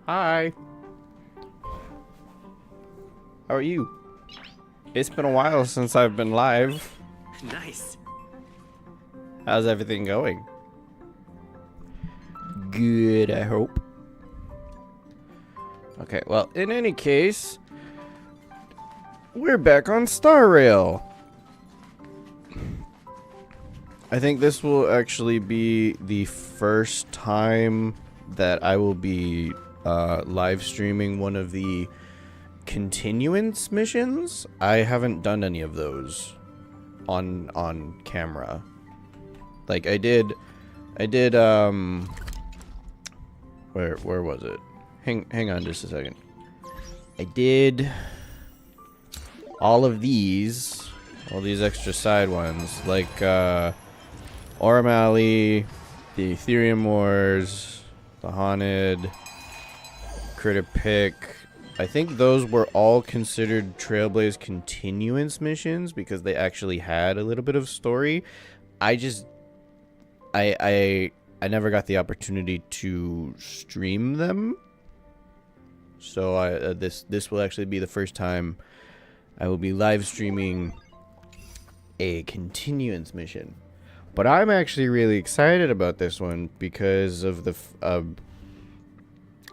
Hi. How are you? It's been a while since I've been live. Nice. How's everything going? Good, I hope. Okay, well, in any case, we're back on Star Rail. I think this will actually be the first time that I will be live streaming one of the continuance missions. I haven't done any of those on camera. Like I did where was it? Hang on just a second. I did all these extra side ones, like Oramali, the Ethereum Wars, the Haunted, Critter Pick. I think those were all considered Trailblaze continuance missions because they actually had a little bit of story. I never got the opportunity to stream them. So this will actually be the first time I will be live streaming a continuance mission. But I'm actually really excited about this one because of the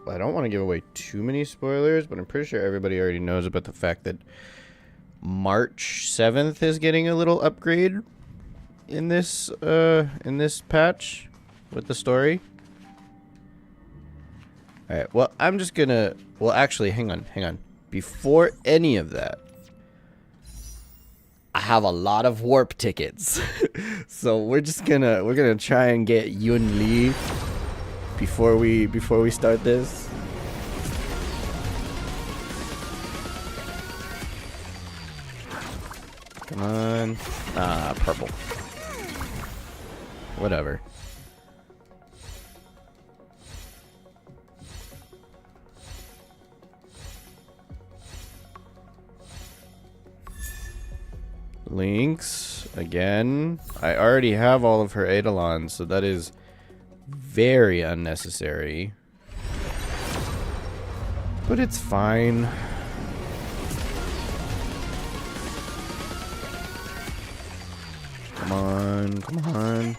I don't want to give away too many spoilers, but I'm pretty sure everybody already knows about the fact that March 7th is getting a little upgrade in this patch with the story. All right. Well, I'm just gonna. Well, actually, hang on. Before any of that, I have a lot of warp tickets, so we're gonna try and get Yun Li before we start this. Come on. Ah, purple. Whatever. Lynx again. I already have all of her Eidolons, so that is very unnecessary. But it's fine. Come on.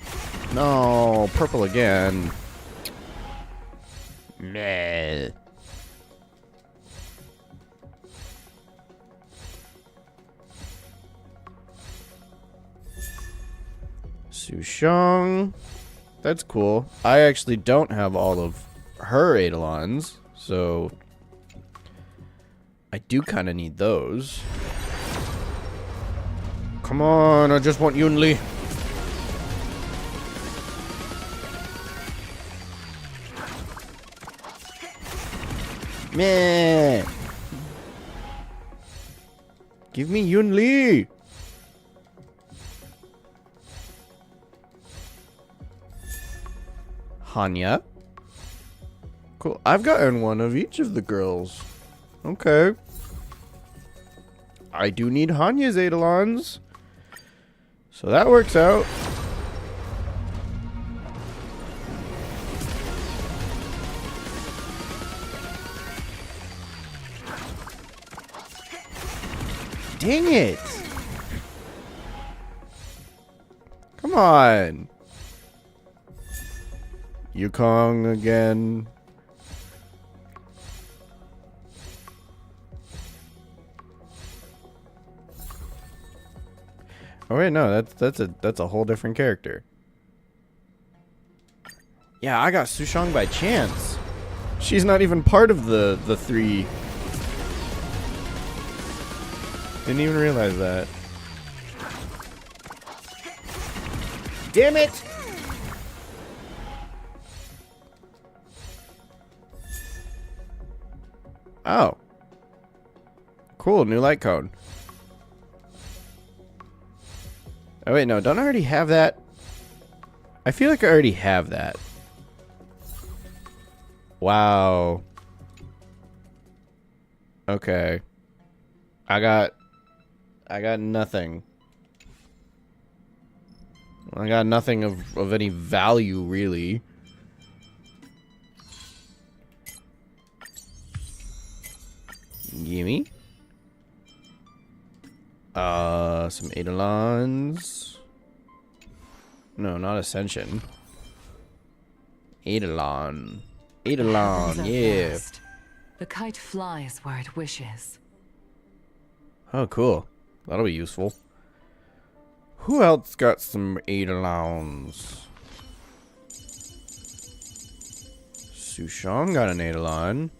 No, purple again. Meh. Sushong. That's cool. I actually don't have all of her Eidolons, so I do kind of need those. Come on, I just want Yun Li. Meh. Give me Yun Li. Hanya. Cool. I've gotten one of each of the girls. Okay. I do need Hanya's Eidolons. So that works out. Dang it. Come on. Yukong again. Oh wait, no, that's a whole different character. Yeah, I got Sushong by chance. She's not even part of the three. Didn't even realize that. Damn it! Oh. Cool, new light cone. Oh wait, no, don't I already have that? I feel like I already have that. Wow. Okay. I got nothing. I got nothing of any value, really. Gimme. Some Eidolons. No, not Ascension. Eidolon. Eidolon, yeah. The kite flies where it wishes. Oh, cool. That'll be useful. Who else got some Eidolons? Sushong got an Eidolon.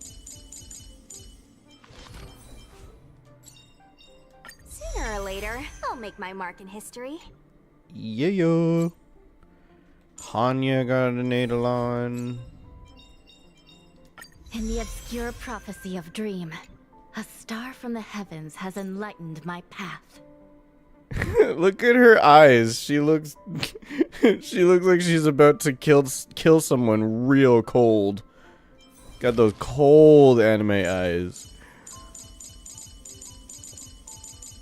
Sooner or later, I'll make my mark in history. Yeah. Hanya got an Eidolon. In the obscure prophecy of Dream, a star from the heavens has enlightened my path. Look at her eyes. She looks she looks like she's about to kill someone real cold. Got those cold anime eyes.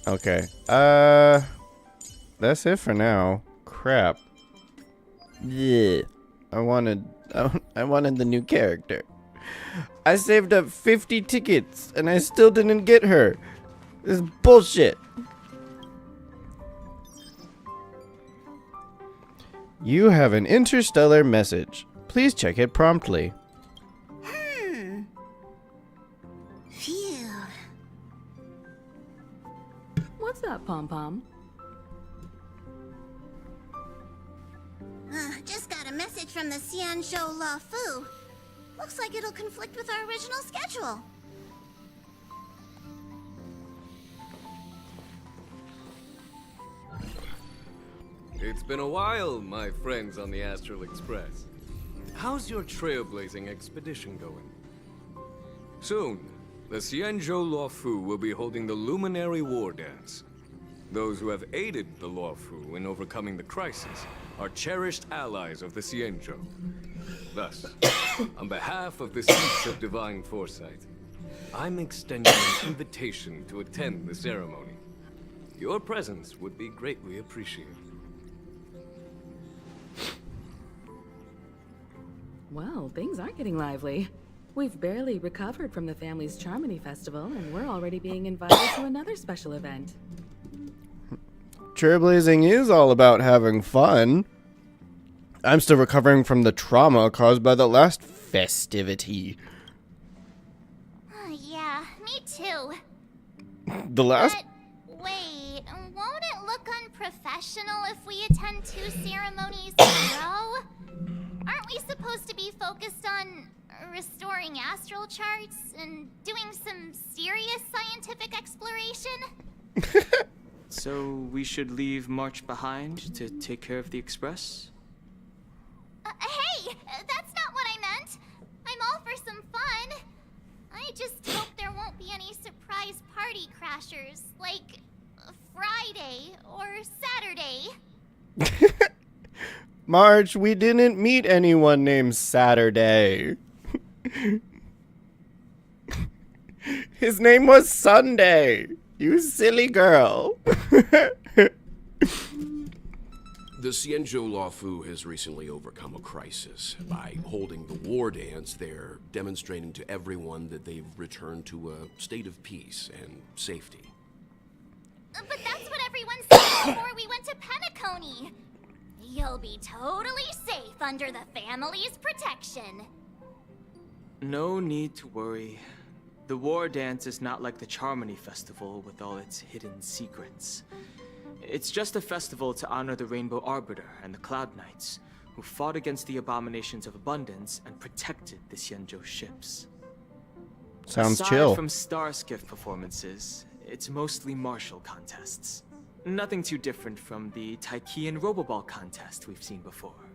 Okay. That's it for now. Crap. Yeah. I wanted the new character. I saved up 50 tickets and I still didn't get her. This is bullshit. You have an interstellar message. Please check it promptly. Phew. What's that, Pom-Pom? Just got a message from the Xianzhou La Fu. Looks like it'll conflict with our original schedule. It's been a while, my friends on the Astral Express. How's your trailblazing expedition going? Soon, the Xianzhou Luofu will be holding the Luminary War Dance. Those who have aided the Luofu in overcoming the crisis are cherished allies of the Xianzhou. Thus, on behalf of the Seats of Divine Foresight, I'm extending an invitation to attend the ceremony. Your presence would be greatly appreciated. Well, things aren't getting lively. We've barely recovered from the family's Charmony Festival, and we're already being invited to another special event. Trailblazing is all about having fun. I'm still recovering from the trauma caused by the last festivity. Yeah, me too. The last... But wait, won't it look unprofessional if we attend 2 ceremonies in a row? Aren't we supposed to be focused on restoring astral charts and doing some serious scientific exploration? So we should leave March behind to take care of the Express? Hey, that's not what I meant. I'm all for some fun. I just hope there won't be any surprise party crashers, like Friday or Saturday. March, we didn't meet anyone named Saturday. His name was Sunday. You silly girl. The Xianzhou Luofu has recently overcome a crisis. By holding the war dance, they're demonstrating to everyone that they've returned to a state of peace and safety. But that's what everyone said before we went to Penacony. You'll be totally safe under the family's protection. No need to worry. The War Dance is not like the Charmony Festival with all its hidden secrets. It's just a festival to honor the Rainbow Arbiter and the Cloud Knights, who fought against the abominations of abundance and protected the Xianzhou ships. Sounds Aside chill. from star skiff performances, it's mostly martial contests. Nothing too different from the Taiki and Roboball contest we've seen before.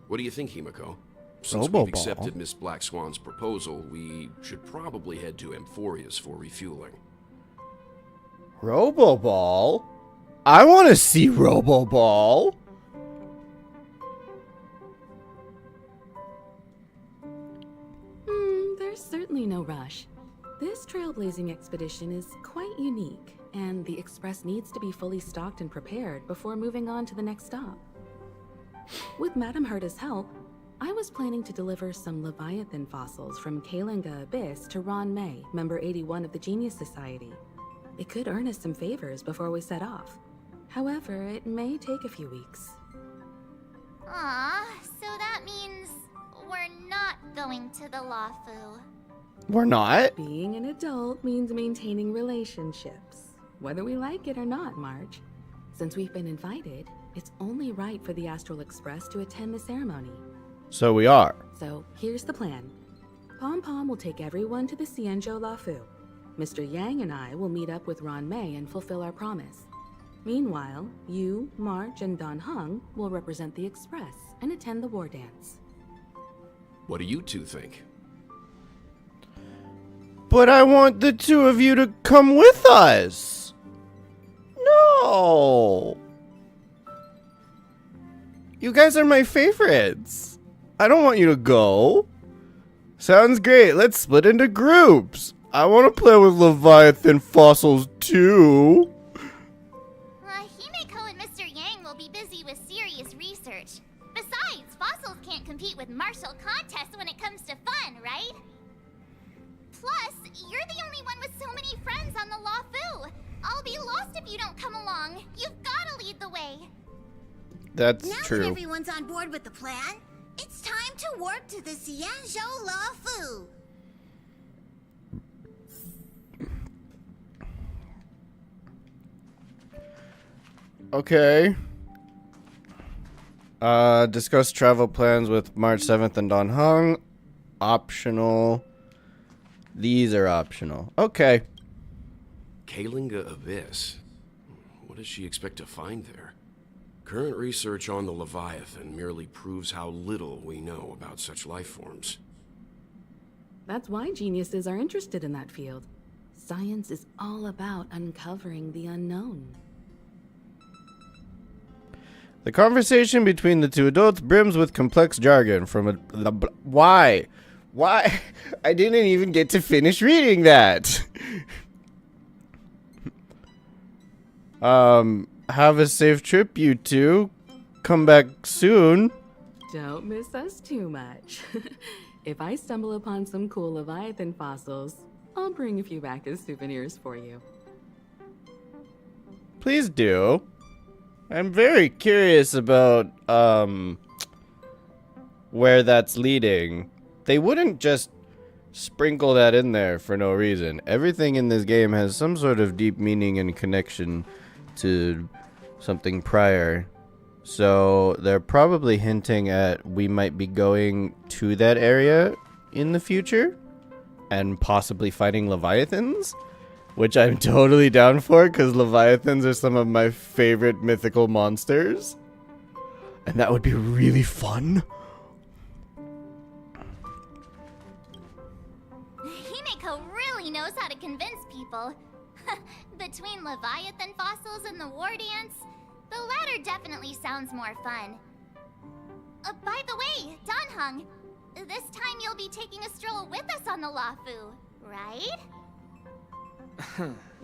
What do you think, Himiko? Since Roboball? we've accepted Miss Black Swan's proposal, we should probably head to Amphorius for refueling. Roboball? I want to see Roboball. There's certainly no rush. This trailblazing expedition is quite unique, and the Express needs to be fully stocked and prepared before moving on to the next stop. With Madame Herta's help, I was planning to deliver some Leviathan fossils from Kalinga Abyss to Ron May, member 81 of the Genius Society. It could earn us some favors before we set off. However, it may take a few weeks. Aw, so that means we're not going to the Lawfu. We're not? Being an adult means maintaining relationships, whether we like it or not, March. Since we've been invited, it's only right for the Astral Express to attend the ceremony. So we are. So here's the plan. Pom Pom will take everyone to the Xianzhou Lawfu. Mr. Yang and I will meet up with Ron May and fulfill our promise. Meanwhile, you, March, and Don Hung will represent the Express and attend the war dance. What do you two think? But I want the two of you to come with us. No. You guys are my favorites. I don't want you to go. Sounds great. Let's split into groups. I want to play with Leviathan fossils too. Himeko and Mr. Yang will be busy with serious research. Besides, fossils can't compete with martial contests when it comes to fun, right? Plus, you're the only one with so many friends on the Lawfu. I'll be lost if you don't come along. You've got to lead the way. That's Now true. that everyone's on board with the plan, it's time to warp to the Xianzhou Lawfu. Okay. Discuss travel plans with March 7th and Don Hung. Optional. These are optional. Okay. Kalinga Abyss. What does she expect to find there? Current research on the Leviathan merely proves how little we know about such life forms. That's why geniuses are interested in that field. Science is all about uncovering the unknown. The conversation between the two adults brims with complex jargon from a... Why? Why? I didn't even get to finish reading that. Have a safe trip, you two. Come back soon. Don't miss us too much. If I stumble upon some cool Leviathan fossils, I'll bring a few back as souvenirs for you. Please do. I'm very curious about, where that's leading. They wouldn't just sprinkle that in there for no reason. Everything in this game has some sort of deep meaning and connection to something prior. So they're probably hinting at we might be going to that area in the future and possibly fighting Leviathans, which I'm totally down for because Leviathans are some of my favorite mythical monsters. And that would be really fun. Himeko really knows how to convince people. Between Leviathan fossils and the war dance, the latter definitely sounds more fun. By the way, Don Hung, this time you'll be taking a stroll with us on the Lawfu, right?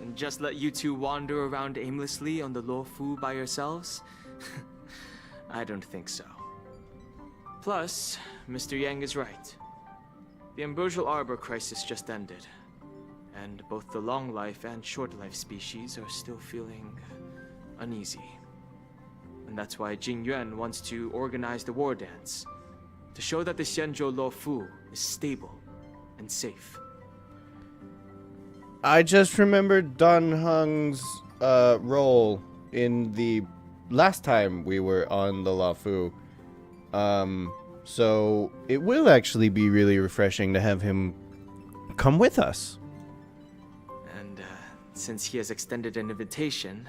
And just let you two wander around aimlessly on the Lawfu by yourselves? I don't think so. Plus, Mr. Yang is right. The Ambrosial Arbor crisis just ended, and both the long life and short life species are still feeling uneasy. And that's why Jing Yuan wants to organize the war dance, to show that the Xianzhou Lawfu is stable and safe. I just remembered Don Hung's role in the last time we were on the Lawfu. So it will actually be really refreshing to have him come with us. And since he has extended an invitation,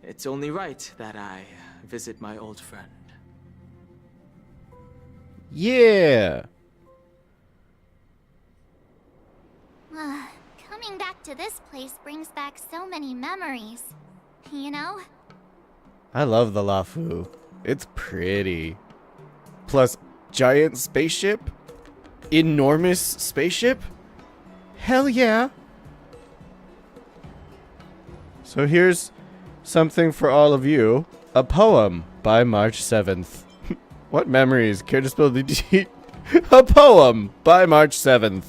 it's only right that I visit my old friend. Yeah. Coming back to this place brings back so many memories. You know? I love the Lawfu. It's pretty. Plus, giant spaceship? Enormous spaceship? Hell yeah. So here's something for all of you. A poem by March 7th. What memories? Care to spill the tea? A poem by March 7th.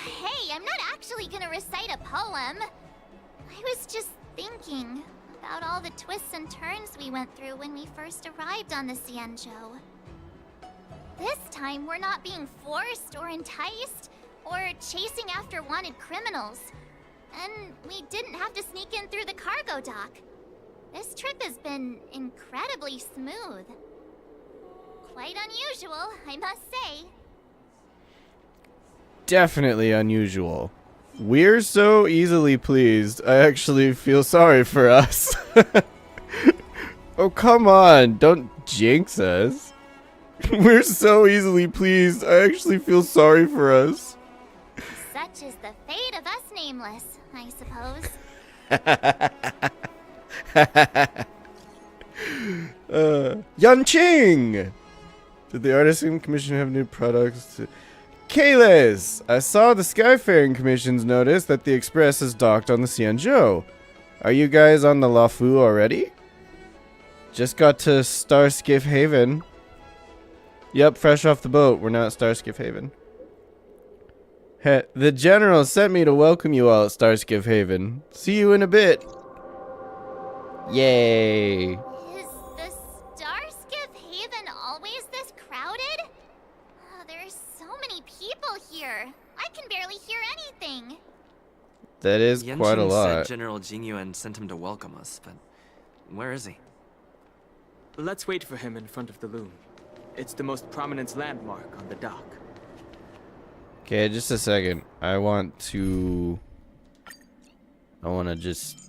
Hey, I'm not actually gonna recite a poem. I was just thinking about all the twists and turns we went through when we first arrived on the Xianzhou. This time, we're not being forced or enticed or chasing after wanted criminals. And we didn't have to sneak in through the cargo dock. This trip has been incredibly smooth. Quite unusual, I must say. Definitely unusual. We're so easily pleased. I actually feel sorry for us. Oh, come on. Don't jinx us. We're so easily pleased. I actually feel sorry for us. Such is the fate of us nameless, I suppose. Yanqing! Did the Artisan Commission have new products? Kalis! I saw the Skyfaring Commission's notice that the Express is docked on the Xianzhou. Are you guys on the Lafu already? Just got to Starskiff Haven. Yep, fresh off the boat. We're now at Starskiff Haven. The General sent me to welcome you all at Starskiff Haven. See you in a bit. Yay. Is the Starskiff Haven always this crowded? Oh, there's so many people here. I can barely hear anything. That is quite a Yanqing lot. said General Jingyuan sent him to welcome us, but where is he? Let's wait for him in front of the loom. It's the most prominent landmark on the dock. Okay, just a second. I want to just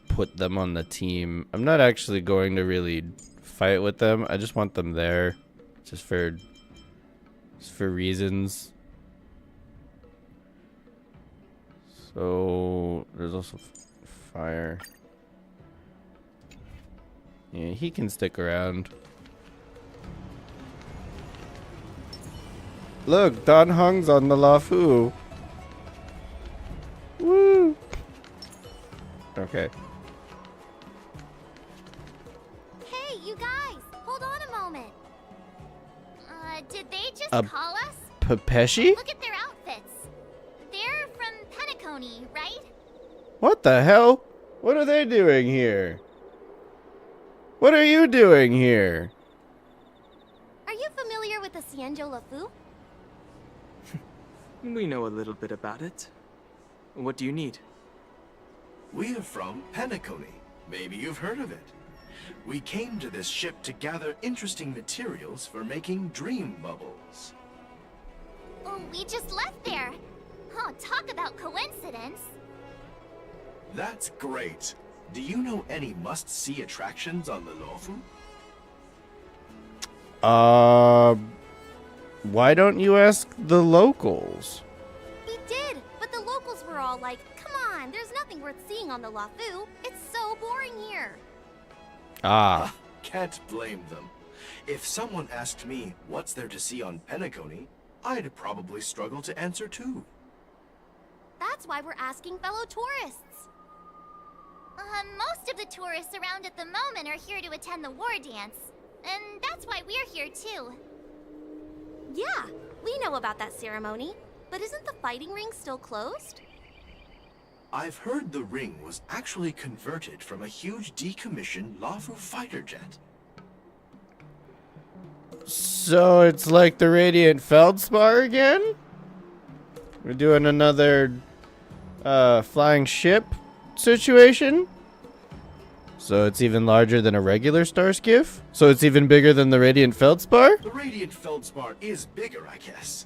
put them on the team. I'm not actually going to really fight with them. I just want them there, just for reasons. So there's also fire. Yeah, he can stick around. Look, Don Hong's on the Lafu. Woo! Okay. Hey, you guys! Hold on a moment. Did they just call us? Pepeshi? Look at their outfits. They're from Penacony, right? What the hell? What are they doing here? What are you doing here? Are you familiar with the Xianzhou Lafu? We know a little bit about it. What do you need? We are from Penacony. Maybe you've heard of it. We came to this ship to gather interesting materials for making dream bubbles. Oh, we just left there. Oh, talk about coincidence. That's great. Do you know any must-see attractions on the Luofu? Why don't you ask the locals? We did, but the locals were all like, come on, there's nothing worth seeing on the Lafu. It's so boring here. Ah. Can't blame them. If someone asked me what's there to see on Penacony, I'd probably struggle to answer too. That's why we're asking fellow tourists. Most of the tourists around at the moment are here to attend the war dance. And that's why we're here too. Yeah, we know about that ceremony. But isn't the fighting ring still closed? I've heard the ring was actually converted from a huge decommissioned Luofu fighter jet. So it's like the Radiant Feldspar again? We're doing another flying ship situation? So it's even larger than a regular Starskiff? So it's even bigger than the Radiant Feldspar? The Radiant Feldspar is bigger, I guess.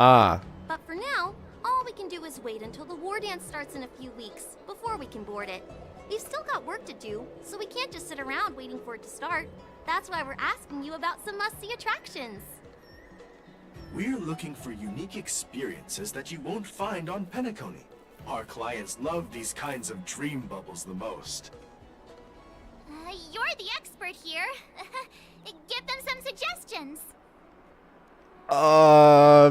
Ah. But for now, all we can do is wait until the war dance starts in a few weeks before we can board it. We've still got work to do, so we can't just sit around waiting for it to start. That's why we're asking you about some must-see attractions. We're looking for unique experiences that you won't find on Penacony. Our clients love these kinds of dream bubbles the most. You're the expert here. Give them some suggestions. Wanna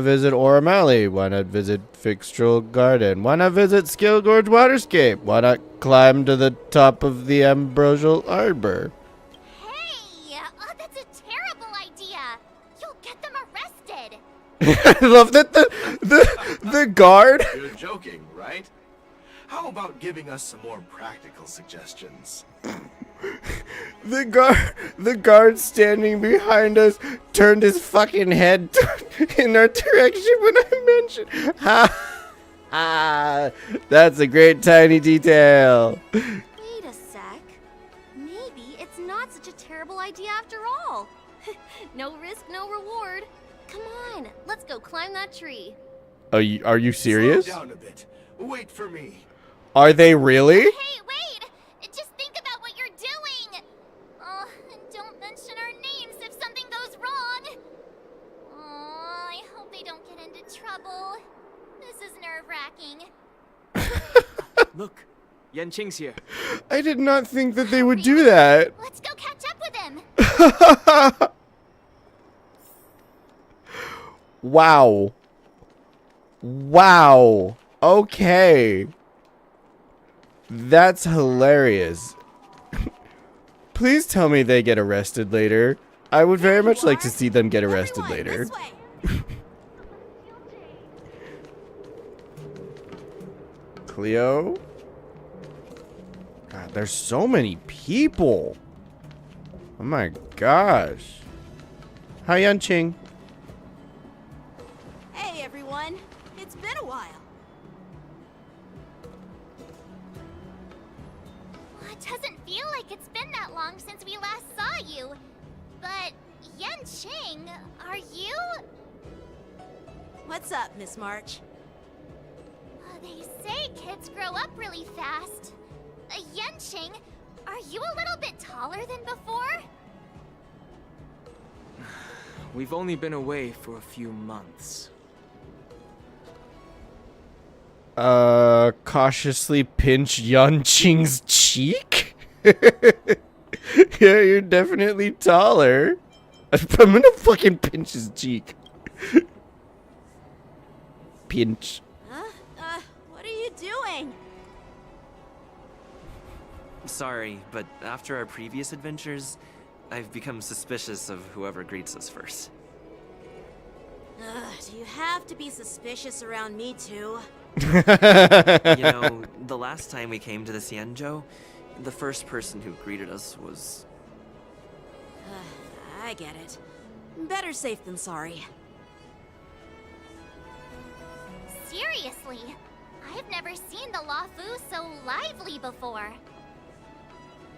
visit Oramali? Wanna visit Fixtral Garden? Wanna visit Skill Gorge Waterscape? Wanna climb to the top of the Ambrosial Arbor? Hey! That's a terrible idea! You'll get them arrested! I love that the guard. You're joking, right? How about giving us some more practical suggestions? The guard standing behind us turned his fucking head in our direction when I mentioned. That's a great tiny detail. Wait a sec. Maybe it's not such a terrible idea after all. No risk, no reward. Come on, let's go climb that tree. Are you serious? Slow down a bit. Wait for me. Are they really? Hey, wait! Just think about what you're doing! Oh, and don't mention our names if something goes wrong! Oh, I hope they don't get into trouble. This is nerve-wracking. Look, Yanqing's here. I did not think that they would do that. Let's go catch up with him! Wow. Wow. Okay. That's hilarious. Please tell me they get arrested later. I would very much like to see them get arrested later. Cleo? God, there's so many people. Oh my gosh. Hi, Yanqing. Hey everyone, it's been a while. It doesn't feel like it's been that long since we last saw you. But, Yanqing, are you? What's up, Miss March? They say kids grow up really fast. Yanqing, are you a little bit taller than before? We've only been away for a few months. Cautiously pinch Yanqing's cheek? Yeah, you're definitely taller. I'm gonna fucking pinch his cheek. Pinch. Huh? What are you doing? Sorry, but after our previous adventures, I've become suspicious of whoever greets us first. Do you have to be suspicious around me too? You know, the last time we came to the Xianzhou, the first person who greeted us was... I get it. Better safe than sorry. Seriously, I've never seen the Luofu so lively before.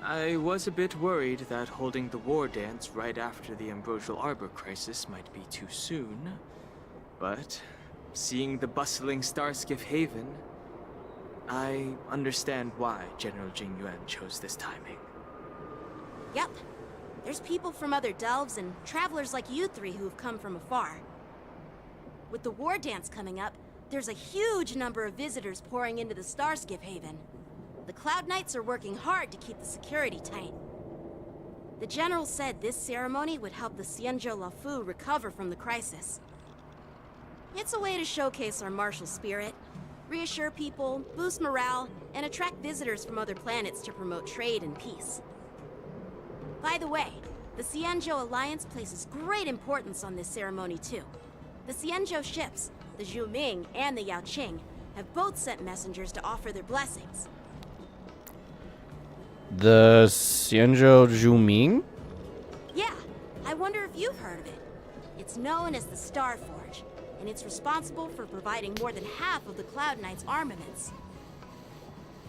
I was a bit worried that holding the war dance right after the Ambrosial Arbor crisis might be too soon. But seeing the bustling Starskiff Haven, I understand why General Jing Yuan chose this timing. Yep. There's people from other delves and travelers like you three who've come from afar. With the war dance coming up, there's a huge number of visitors pouring into the Starskiff Haven. The Cloud Knights are working hard to keep the security tight. The General said this ceremony would help the Xianzhou Luofu recover from the crisis. It's a way to showcase our martial spirit, reassure people, boost morale, and attract visitors from other planets to promote trade and peace. By the way, the Xianzhou Alliance places great importance on this ceremony too. The Xianzhou ships, the Zhuming and the Yaoqing, have both sent messengers to offer their blessings. The Xianzhou Zhuming? Yeah, I wonder if you've heard of it. It's known as the Star Forge, and it's responsible for providing more than half of the Cloud Knight's armaments.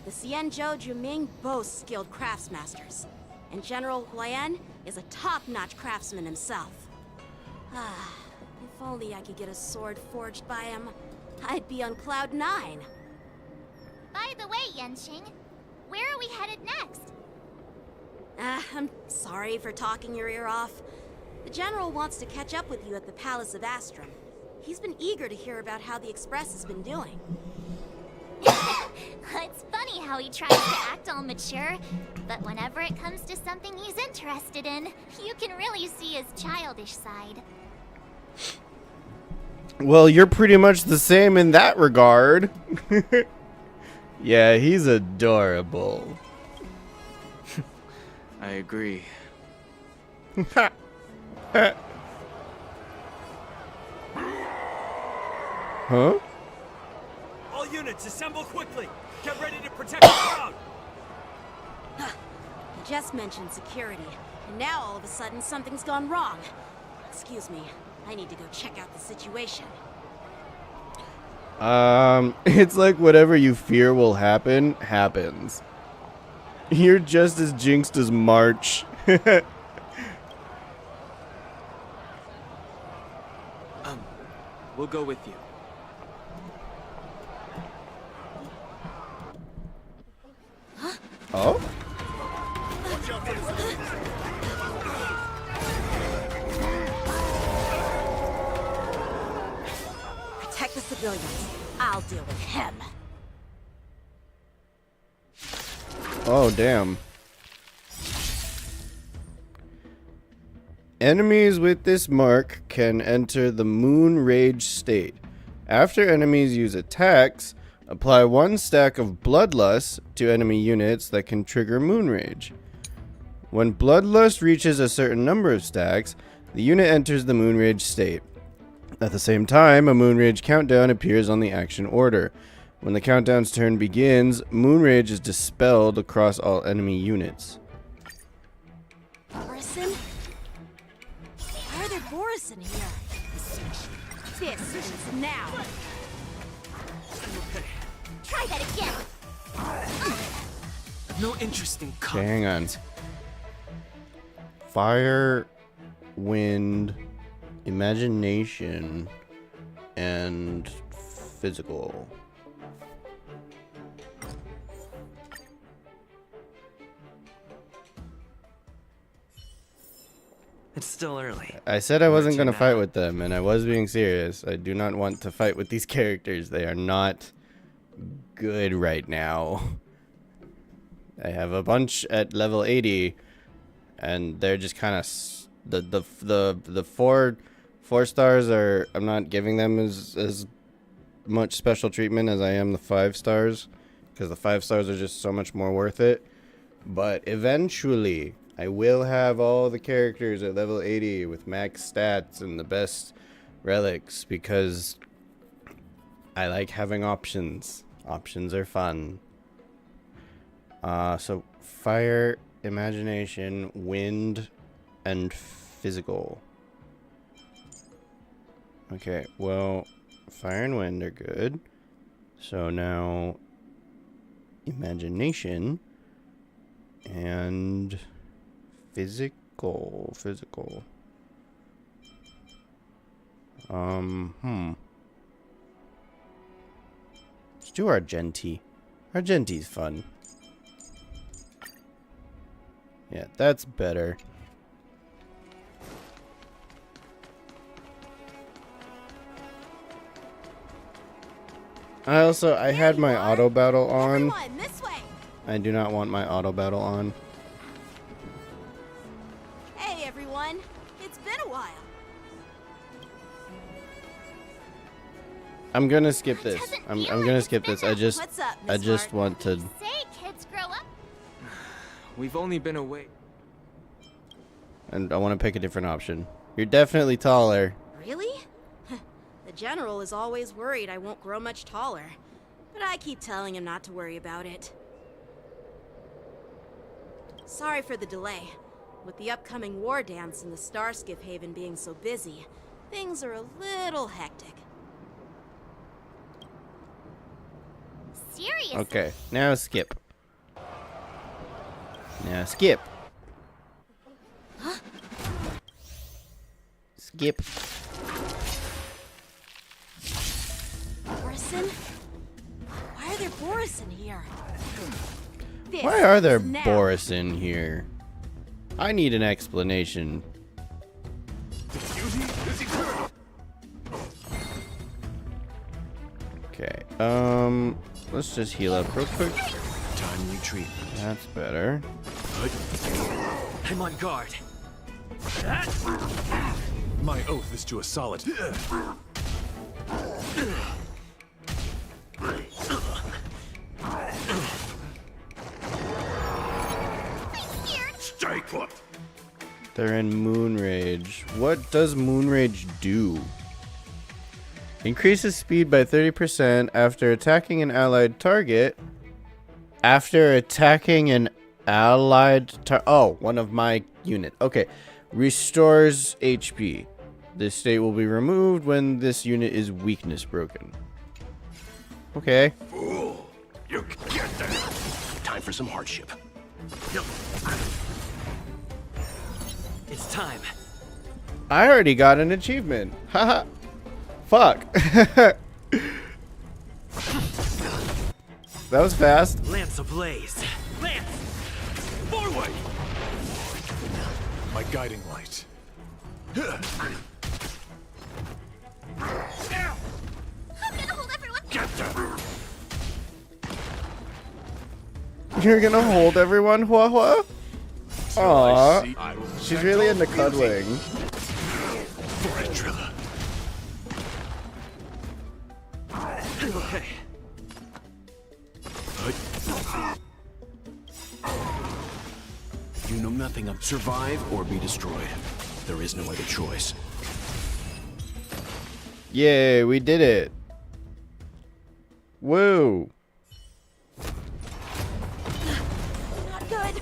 The Xianzhou Zhuming boasts skilled craftsmasters, and General Huayan is a top-notch craftsman himself. If only I could get a sword forged by him, I'd be on Cloud 9. By the way, Yanqing, where are we headed next? I'm sorry for talking your ear off. The General wants to catch up with you at the Palace of Astrum. He's been eager to hear about how the Express has been doing. It's funny how he tries to act all mature, but whenever it comes to something he's interested in, you can really see his childish side. Well, you're pretty much the same in that regard. Yeah, he's adorable. I agree. Huh? All units, assemble quickly! Get ready to protect the crowd! You just mentioned security, and now all of a sudden something's gone wrong. Excuse me, I need to go check out the situation. It's like whatever you fear will happen, happens. You're just as jinxed as March. We'll go with you. Oh? Protect the civilians. I'll deal with him. Oh, damn. Enemies with this mark can enter the Moon Rage state. After enemies use attacks, apply 1 stack of Bloodlust to enemy units that can trigger Moon Rage. When Bloodlust reaches a certain number of stacks, the unit enters the Moon Rage state. At the same time, a Moon Rage countdown appears on the action order. When the countdown's turn begins, Moon Rage is dispelled across all enemy units. Borison? Why are there Borison here? This is now. Try that again! No interest in Okay, hang on. Fire, wind, imagination, and physical. It's still early. I said I wasn't going to now. fight with them, and I was being serious. I do not want to fight with these characters. They are not good right now. I have a bunch at level 80, and they're just kind of the four stars are. I'm not giving them as much special treatment as I am the 5 stars, because the 5 stars are just so much more worth it. But eventually, I will have all the characters at level 80 with max stats and the best relics, because I like having options. Options are fun. So fire, imagination, wind, and physical. Okay, well, fire and wind are good. So now imagination and physical. Let's do Argenti. Argenti's fun. Yeah, that's better. I had my auto battle on. Everyone, this way. I do not want my auto battle on. Hey everyone, it's been a while. I'm gonna skip this. Doesn't I'm feel gonna like skip it's this. been What's up, I Miss just Hart? want to. Say, kids grow up. We've only been away. And I want to pick a different option. You're definitely taller. Really? The general is always worried I won't grow much taller. But I keep telling him not to worry about it. Sorry for the delay. With the upcoming war dance and the Starskiff Haven being so busy, things are a little hectic. Seriously? Okay, now skip. Now skip. Huh? Skip. Borison? Why are there Borison here? This Why are there is now. Borison here? I need an explanation. Okay. Let's just heal up real quick. Time retreat. That's better. I'm on guard. My oath is to a solid. Stay put. They're in Moon Rage. What does Moon Rage do? Increases speed by 30% after attacking an allied target. After attacking an allied oh, one of my unit. Okay. Restores HP. This state will be removed when this unit is weakness broken. Okay. Fool. You can get there. Time for some hardship. It's time. I already got an achievement. Haha. Fuck. That was fast. Lance ablaze. Lance! Forward! My guiding light. I'm gonna hold everyone. Get there. You're gonna hold everyone, Hua Hua? Aww. I will She's really into cuddling. for it, Trilla. Okay. You know nothing of survive or be destroyed. There is no other choice. Yay, we did it. Woo. Not good.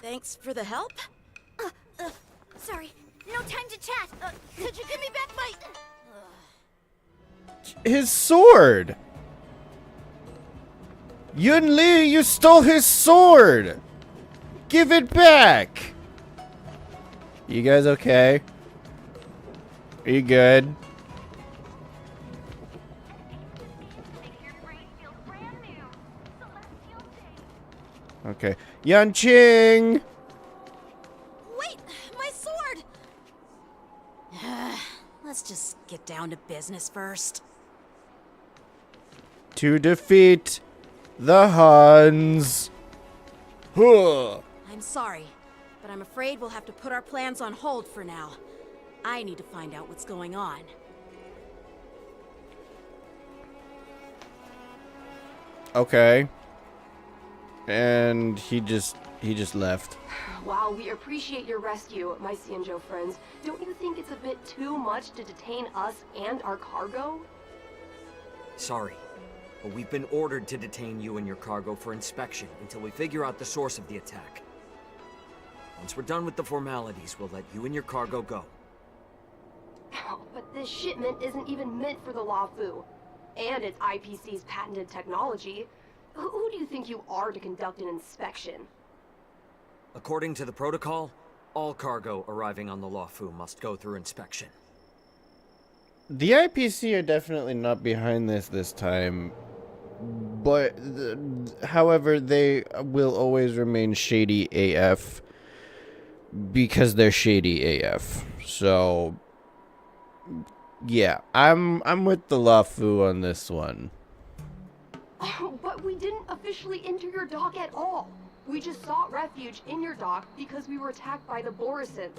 Thanks for the help. Sorry, no time to chat. Could you give me back my... His sword. Yun Li, you stole his sword. Give it back. You guys okay? Are you good? Okay. Yanqing! Wait, my sword! Let's just get down to business first. To defeat the Huns. Huh. I'm sorry, but I'm afraid we'll have to put our plans on hold for now. I need to find out what's going on. Okay. And he just left. While we appreciate your rescue, my Xianzhou friends, don't you think it's a bit too much to detain us and our cargo? Sorry, but we've been ordered to detain you and your cargo for inspection until we figure out the source of the attack. Once we're done with the formalities, we'll let you and your cargo go. But this shipment isn't even meant for the Luofu, and it's IPC's patented technology. Who do you think you are to conduct an inspection? According to the protocol, all cargo arriving on the Luofu must go through inspection. The IPC are definitely not behind this time. But, however, they will always remain shady AF. Because they're shady AF. So, yeah, I'm with the Luofu on this one. But we didn't officially enter your dock at all. We just sought refuge in your dock because we were attacked by the Borisons.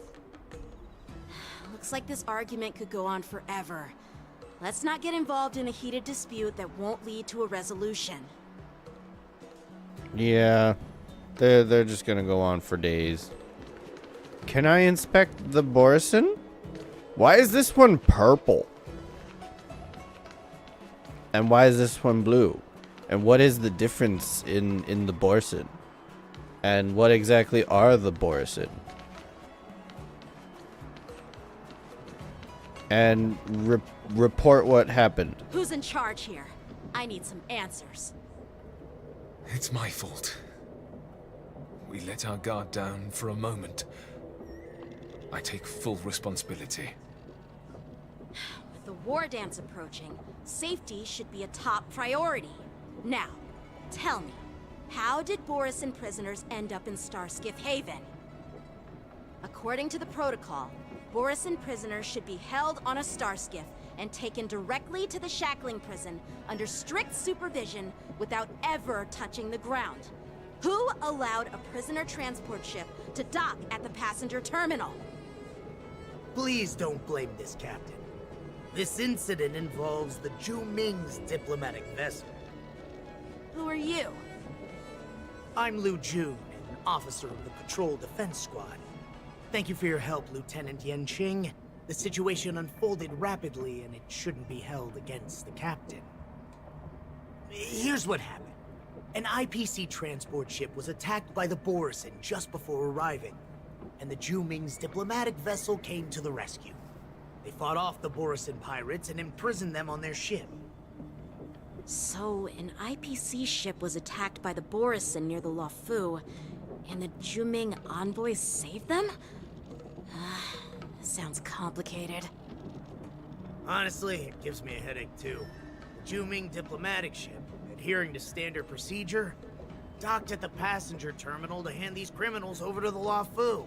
Looks like this argument could go on forever. Let's not get involved in a heated dispute that won't lead to a resolution. Yeah, they're just gonna go on for days. Can I inspect the Borison? Why is this one purple? And why is this one blue? And what is the difference in the Borison? And what exactly are the Borison? And report what happened. Who's in charge here? I need some answers. It's my fault. We let our guard down for a moment. I take full responsibility. With the war dance approaching, safety should be a top priority. Now, tell me, how did Borisin prisoners end up in Starskiff Haven? According to the protocol, Borisin prisoners should be held on a Starskiff and taken directly to the shackling prison under strict supervision without ever touching the ground. Who allowed a prisoner transport ship to dock at the passenger terminal? Please don't blame this captain. This incident involves the Zhu Ming's diplomatic vessel. Who are you? I'm Lu Jun, an officer of the Patrol Defense Squad. Thank you for your help, Lieutenant Yanqing. The situation unfolded rapidly, and it shouldn't be held against the captain. Here's what happened. An IPC transport ship was attacked by the Borisin just before arriving, and the Zhu Ming's diplomatic vessel came to the rescue. They fought off the Borisin pirates and imprisoned them on their ship. So, an IPC ship was attacked by the Borisin near the Luofu, and the Zhu Ming envoys saved them? Sounds complicated. Honestly, it gives me a headache too. The Zhu Ming diplomatic ship, adhering to standard procedure, docked at the passenger terminal to hand these criminals over to the Luofu.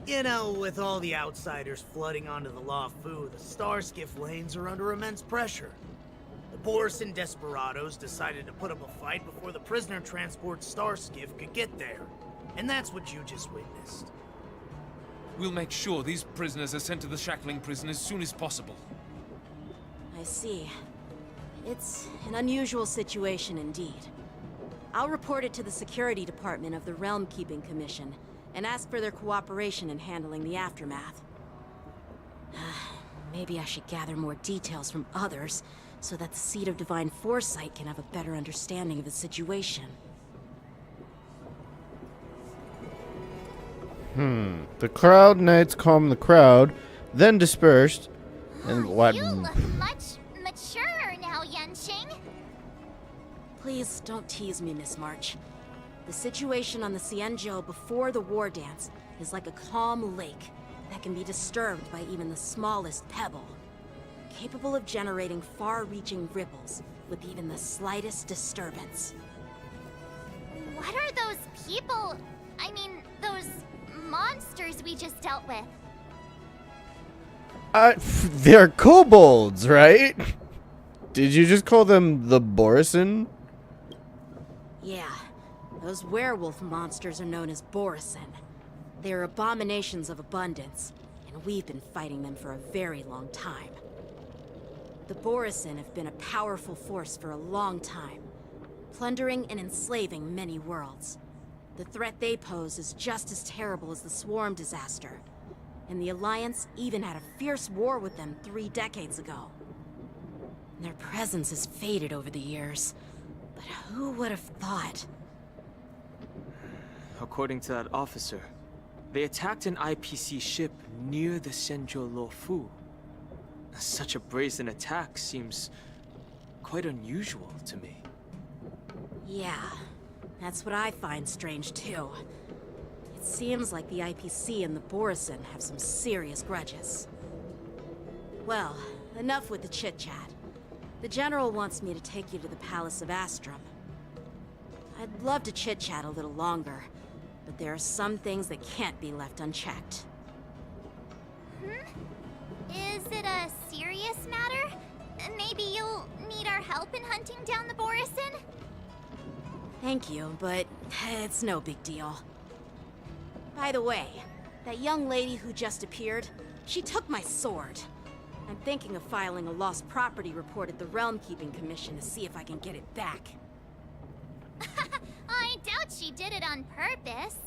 You know, with all the outsiders flooding onto the Luofu, the Starskiff lanes are under immense pressure. The Borisin desperados decided to put up a fight before the prisoner transport Starskiff could get there. And that's what you just witnessed. We'll make sure these prisoners are sent to the shackling prison as soon as possible. I see. It's an unusual situation indeed. I'll report it to the security department of the Realm Keeping Commission and ask for their cooperation in handling the aftermath. Maybe I should gather more details from others so that the Seat of Divine Foresight can have a better understanding of the situation. The crowd knights calmed the crowd, then dispersed, and what? You look much maturer now, Yanqing. Please don't tease me, Miss March. The situation on the Xianzhou before the war dance is like a calm lake that can be disturbed by even the smallest pebble, capable of generating far-reaching ripples with even the slightest disturbance. What are those people? I mean, those monsters we just dealt with? They're kobolds, right? Did you just call them the Borisin? Yeah, those werewolf monsters are known as Borisin. They're abominations of abundance, and we've been fighting them for a very long time. The Borisin have been a powerful force for a long time, plundering and enslaving many worlds. The threat they pose is just as terrible as the Swarm disaster, and the Alliance even had a fierce war with them 3 decades ago. Their presence has faded over the years, but who would have thought? According to that officer, they attacked an IPC ship near the Xianzhou Luofu. Such a brazen attack seems quite unusual to me. Yeah, that's what I find strange too. It seems like the IPC and the Borisin have some serious grudges. Well, enough with the chit-chat. The General wants me to take you to the Palace of Astrum. I'd love to chit-chat a little longer, but there are some things that can't be left unchecked. Is it a serious matter? Maybe you'll need our help in hunting down the Borisin? Thank you, but it's no big deal. By the way, that young lady who just appeared, she took my sword. I'm thinking of filing a lost property report at the Realm Keeping Commission to see if I can get it back. I doubt she did it on purpose.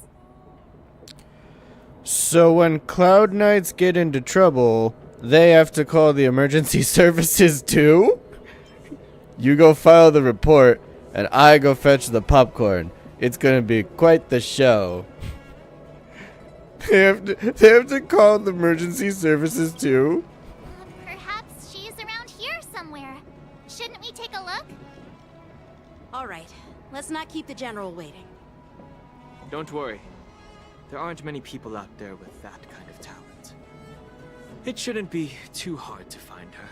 So when Cloud Knights get into trouble, they have to call the emergency services too? You go file the report, and I go fetch the popcorn. It's gonna be quite the show. They have to call the emergency services too? Perhaps she's around here somewhere. Shouldn't we take a look? All right, let's not keep the General waiting. Don't worry. There aren't many people out there with that kind of talent. It shouldn't be too hard to find her.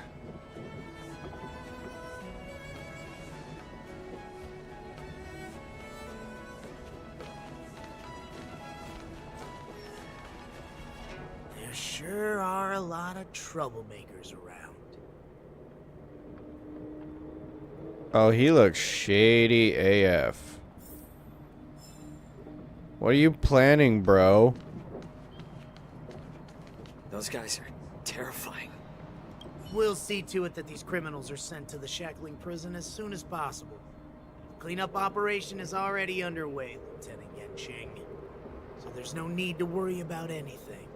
There sure are a lot of troublemakers around. Oh, he looks shady AF. What are you planning, bro? Those guys are terrifying. We'll see to it that these criminals are sent to the shackling prison as soon as possible. The cleanup operation is already underway, Lieutenant Yenching. So there's no need to worry about anything.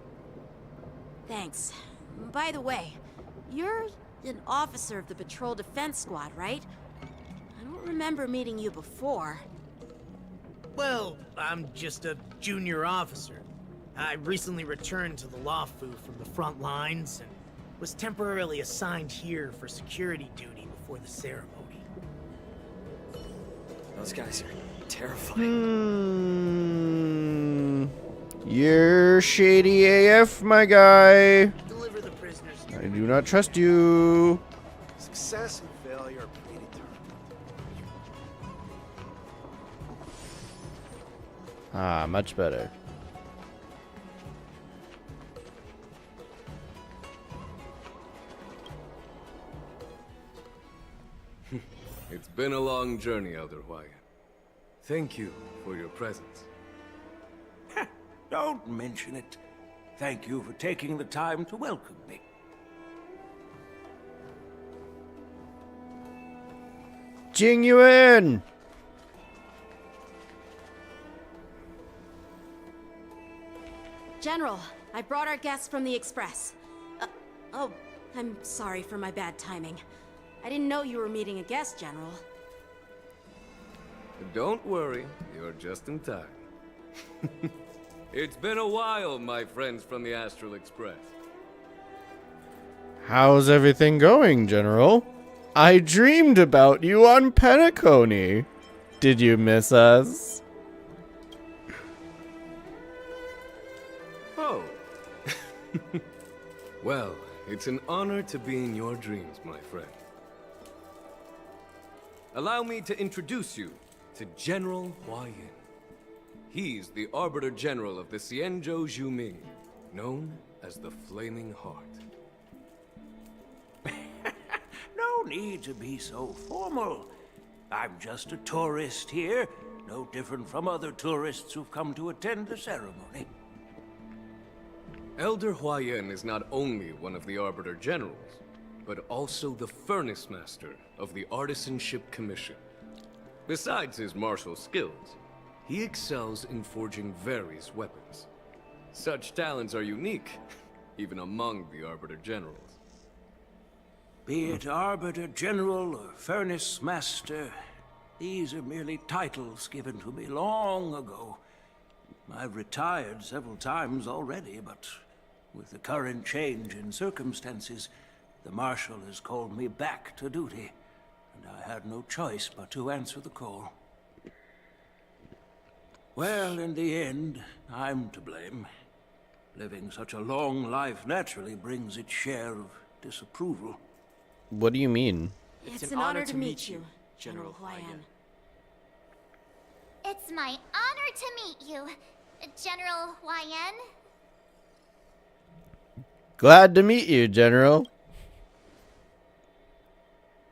Thanks. By the way, you're an officer of the Patrol Defense Squad, right? I don't remember meeting you before. Well, I'm just a junior officer. I recently returned to the Lawfu from the front lines and was temporarily assigned here for security duty before the ceremony. Those guys are terrifying. You're shady AF, my guy. Deliver the prisoners. I do not trust you. Success and failure are predetermined. Ah, much better. It's been a long journey, Elder Hwyan. Thank you for your presence. Don't mention it. Thank you for taking the time to welcome me. Jing Yuan! General, I brought our guests from the Express. Oh, I'm sorry for my bad timing. I didn't know you were meeting a guest, General. Don't worry, you're just in time. It's been a while, my friends from the Astral Express. How's everything going, General? I dreamed about you on Penacony. Did you miss us? Oh. Well, it's an honor to be in your dreams, my friend. Allow me to introduce you to General Hwyan. He's the Arbiter General of the Xianzhou Zhuming, known as the Flaming Heart. No need to be so formal. I'm just a tourist here, no different from other tourists who've come to attend the ceremony. Elder Hwyan is not only one of the Arbiter Generals, but also the Furnace Master of the Artisanship Commission. Besides his martial skills, he excels in forging various weapons. Such talents are unique, even among the Arbiter Generals. Be it Arbiter General or Furnace Master, these are merely titles given to me long ago. I've retired several times already, but with the current change in circumstances, the Marshal has called me back to duty, and I had no choice but to answer the call. Well, in the end, I'm to blame. Living such a long life naturally brings its share of disapproval. What do you mean? It's an honor to meet you, General Hwyan. It's my honor to meet you, General Hwyan. Glad to meet you, General.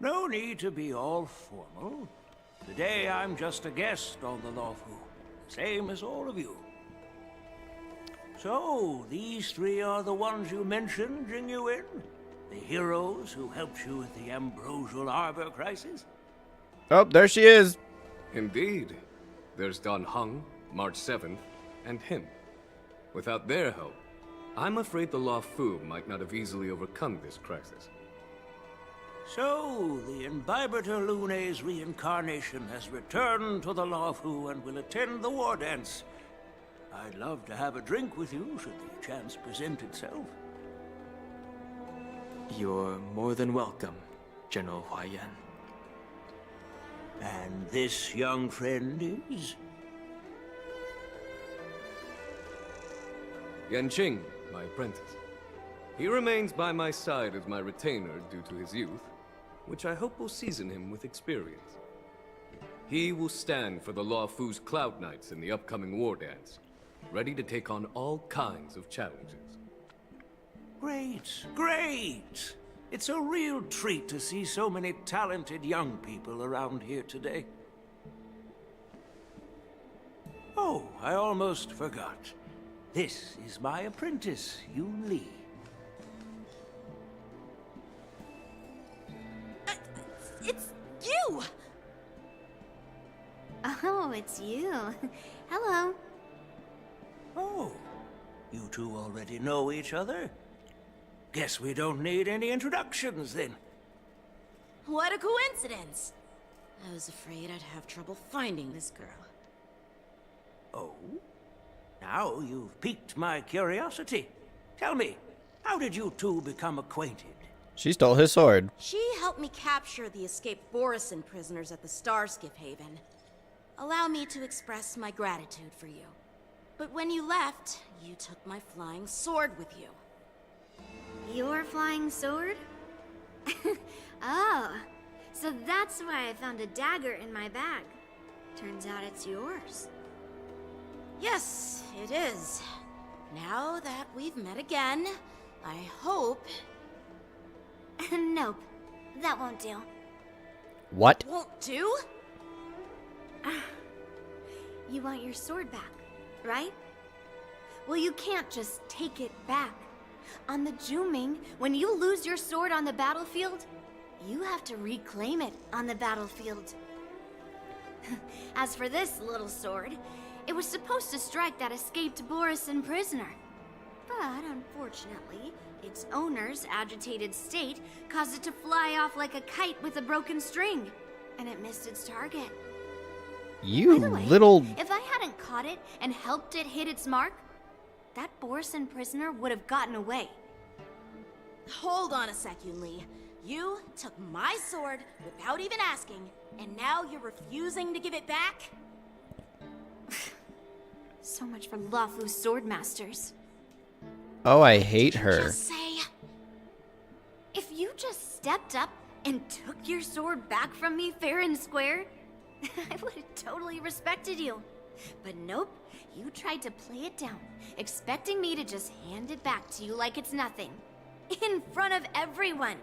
No need to be all formal. Today I'm just a guest on the Lawfu, same as all of you. So, these three are the ones you mentioned, Jing Yuan? The heroes who helped you with the Ambrosial Arbor crisis? Oh, there she is. Indeed. There's Don Hung, March 7th, and him. Without their help, I'm afraid the Lawfu might not have easily overcome this crisis. So, the Imbibitor Lune's reincarnation has returned to the Lawfu and will attend the war dance. I'd love to have a drink with you should the chance present itself. You're more than welcome, General Hwyan. And this young friend is? Yanqing, my apprentice. He remains by my side as my retainer due to his youth, which I hope will season him with experience. He will stand for the Law Fu's Cloud Knights in the upcoming war dance, ready to take on all kinds of challenges. Great, great! It's a real treat to see so many talented young people around here today. Oh, I almost forgot. This is my apprentice, Yoon Lee. It's you! Oh, it's you. Hello. Oh, you two already know each other? Guess we don't need any introductions then. What a coincidence! I was afraid I'd have trouble finding this girl. Oh? Now you've piqued my curiosity. Tell me, how did you two become acquainted? She stole his sword. She helped me capture the escaped Borisin prisoners at the Starskiff Haven. Allow me to express my gratitude for you. But when you left, you took my flying sword with you. Your flying sword? Oh, so that's why I found a dagger in my bag. Turns out it's yours. Yes, it is. Now that we've met again, I hope... Nope, that won't do. What? Won't do? You want your sword back, right? Well, you can't just take it back. On the Juming, when you lose your sword on the battlefield, you have to reclaim it on the battlefield. As for this little sword, it was supposed to strike that escaped Borisin prisoner. But unfortunately, its owner's agitated state caused it to fly off like a kite with a broken string, and it missed its target. You By the way, little... If I hadn't caught it and helped it hit its mark, that Borisin prisoner would have gotten away. Hold on a sec, Yoon Lee. You took my sword without even asking, and now you're refusing to give it back? So much for Lafu's sword masters. Oh, I hate her. Just say... If you just stepped up and took your sword back from me fair and square, I would have totally respected you. But nope, you tried to play it down, expecting me to just hand it back to you like it's nothing. In front of everyone.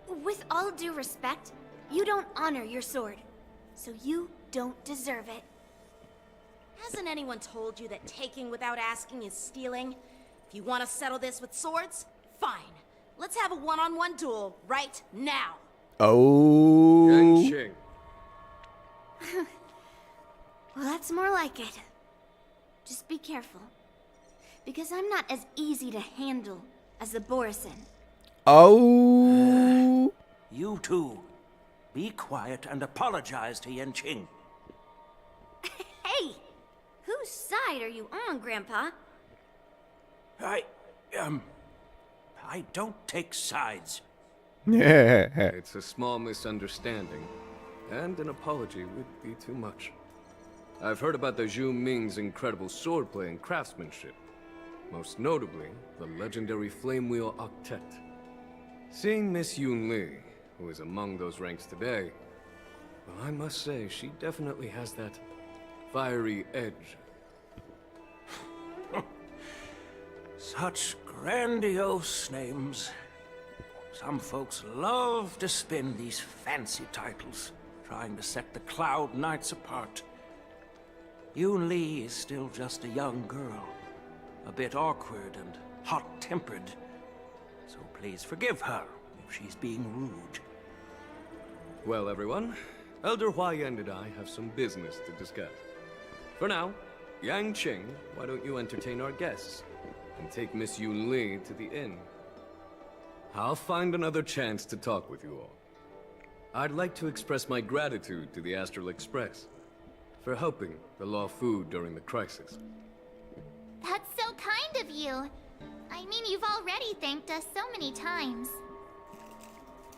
With all due respect, you don't honor your sword, so you don't deserve it. Hasn't anyone told you that taking without asking is stealing? If you want to settle this with swords, fine. Let's have a one-on-one duel right now. Oh. Yang Qing. Well, that's more like it. Just be careful. Because I'm not as easy to handle as the Borisin. Oh. You two, be quiet and apologize to Yan Qing. Hey! Whose side are you on, Grandpa? I don't take sides. It's a small misunderstanding, and an apology would be too much. I've heard about the Zhu Ming's incredible swordplay and craftsmanship. Most notably, the legendary Flame Wheel Octet. Seeing Miss Yoon Lee, who is among those ranks today, well, I must say, she definitely has that fiery edge. Such grandiose names. Some folks love to spin these fancy titles, trying to set the Cloud Knights apart. Yoon Lee is still just a young girl, a bit awkward and hot-tempered. So please forgive her if she's being rude. Well, everyone, Elder Huayan and I have some business to discuss. For now, Yang Qing, why don't you entertain our guests and take Miss Yoon Lee to the inn? I'll find another chance to talk with you all. I'd like to express my gratitude to the Astral Express for helping the Law Fu during the crisis. That's so kind of you. I mean, you've already thanked us so many times.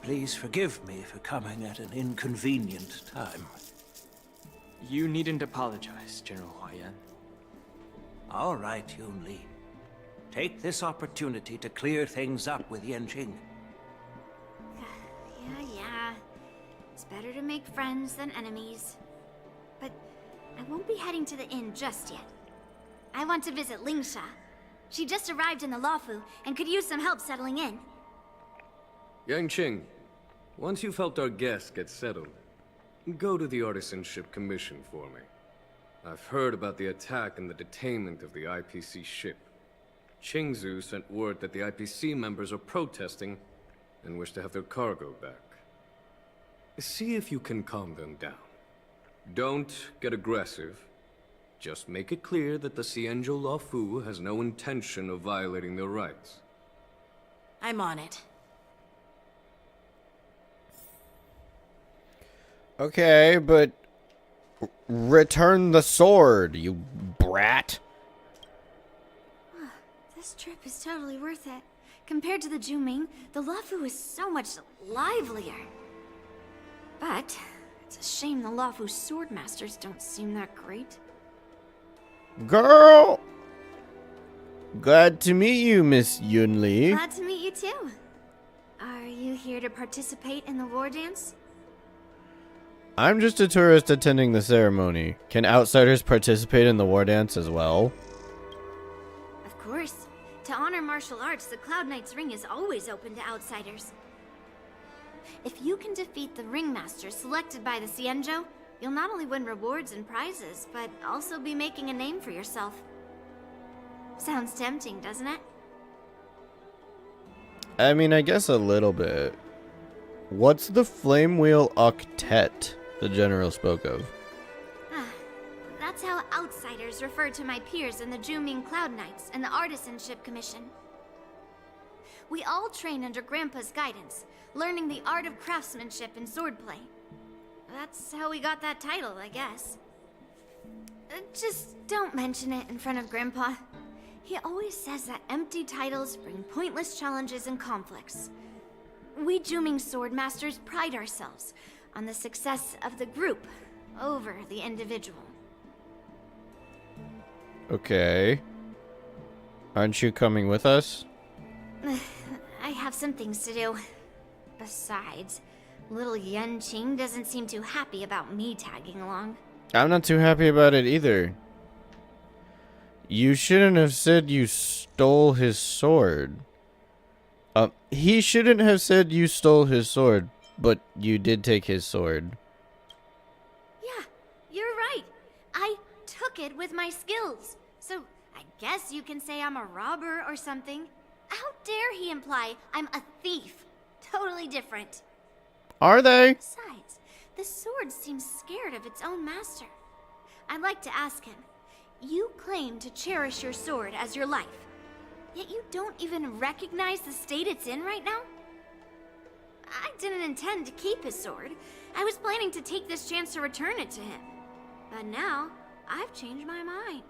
Please forgive me for coming at an inconvenient time. You needn't apologize, General Huayan. All right, Yoon Lee. take this opportunity to clear things up with Yanqing. Yeah. It's better to make friends than enemies. But I won't be heading to the inn just yet. I want to visit Lingsha. She just arrived in the Luofu and could use some help settling in. Yanqing, once you've helped our guest get settled, go to the Artisanship Commission for me. I've heard about the attack and the detainment of the IPC ship. Qingzu sent word that the IPC members are protesting and wish to have their cargo back. See if you can calm them down. Don't get aggressive. Just make it clear that the Xianzhou Luofu has no intention of violating their rights. I'm on it. Okay, but return the sword, you brat. This trip is totally worth it. Compared to the Juming, the Luofu is so much livelier. But it's a shame the Luofu swordmasters don't seem that great. Girl! Glad to meet you, Miss Yunli. Glad to meet you too. Are you here to participate in the war dance? I'm just a tourist attending the ceremony. Can outsiders participate in the war dance as well? Of course. To honor martial arts, the Cloud Knight's ring is always open to outsiders. If you can defeat the ringmaster selected by the Xianzhou, you'll not only win rewards and prizes, but also be making a name for yourself. Sounds tempting, doesn't it? I mean, I guess a little bit. What's the Flame Wheel Octet the general spoke of? That's how outsiders refer to my peers in the Juming Cloud Knights and the Artisanship Commission. We all train under Grandpa's guidance, learning the art of craftsmanship and swordplay. That's how we got that title, I guess. Just don't mention it in front of Grandpa. He always says that empty titles bring pointless challenges and conflicts. We Juming swordmasters pride ourselves on the success of the group over the individual. Okay. Aren't you coming with us? I have some things to do. Besides, little Yanqing doesn't seem too happy about me tagging along. I'm not too happy about it either. You shouldn't have said you stole his sword. He shouldn't have said you stole his sword, but you did take his sword. Yeah, you're right. I took it with my skills. So I guess you can say I'm a robber or something. How dare he imply I'm a thief? Totally different. Are they? Besides, the sword seems scared of its own master. I'd like to ask him. You claim to cherish your sword as your life, yet you don't even recognize the state it's in right now? I didn't intend to keep his sword. I was planning to take this chance to return it to him. But now, I've changed my mind.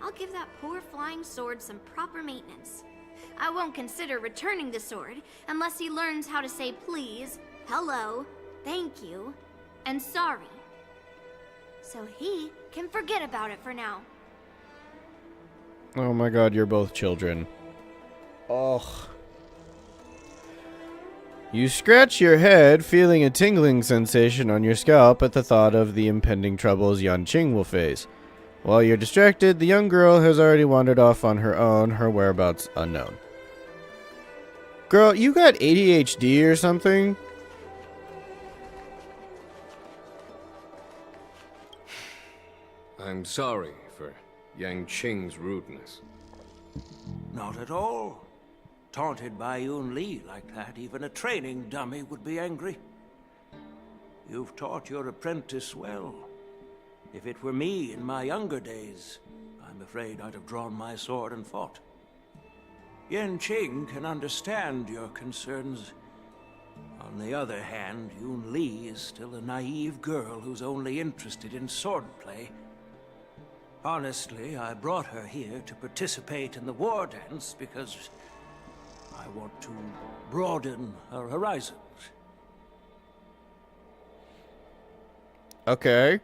I'll give that poor flying sword some proper maintenance. I won't consider returning the sword unless he learns how to say please, hello, thank you, and sorry. So he can forget about it for now. Oh my god, you're both children. Ugh. You scratch your head, feeling a tingling sensation on your scalp at the thought of the impending troubles Yanqing will face. While you're distracted, the young girl has already wandered off on her own, her whereabouts unknown. Girl, you got ADHD or something? I'm sorry for Yanqing's rudeness. Not at all. Taunted by Yun Li like that, even a training dummy would be angry. You've taught your apprentice well. If it were me in my younger days, I'm afraid I'd have drawn my sword and fought. Yanqing can understand your concerns. On the other hand, Yun Li is still a naive girl who's only interested in swordplay. Honestly, I brought her here to participate in the war dance because I want to broaden her horizons. Okay.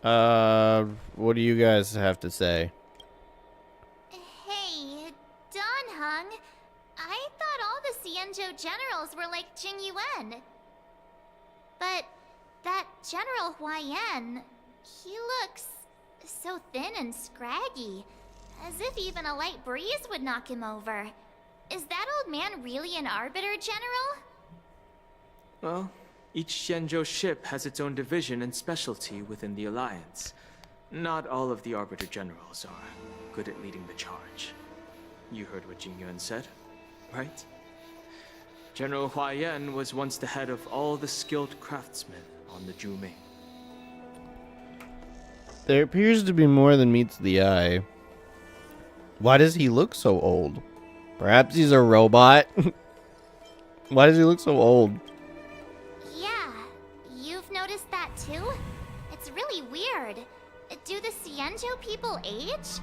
What do you guys have to say? Hey, Don Hung. I thought all the Xianzhou generals were like Jing Yuan. But that General Huaiyan, he looks so thin and scraggy, as if even a light breeze would knock him over. Is that old man really an Arbiter General? Well, each Xianzhou ship has its own division and specialty within the Alliance. Not all of the Arbiter Generals are good at leading the charge. You heard what Jing Yuan said, right? General Huaiyan was once the head of all the skilled craftsmen on the Zhuming. There appears to be more than meets the eye. Why does he look so old? Perhaps he's a robot? Why does he look so old? Yeah, you've noticed that too? It's really weird. Do the Xianzhou people age?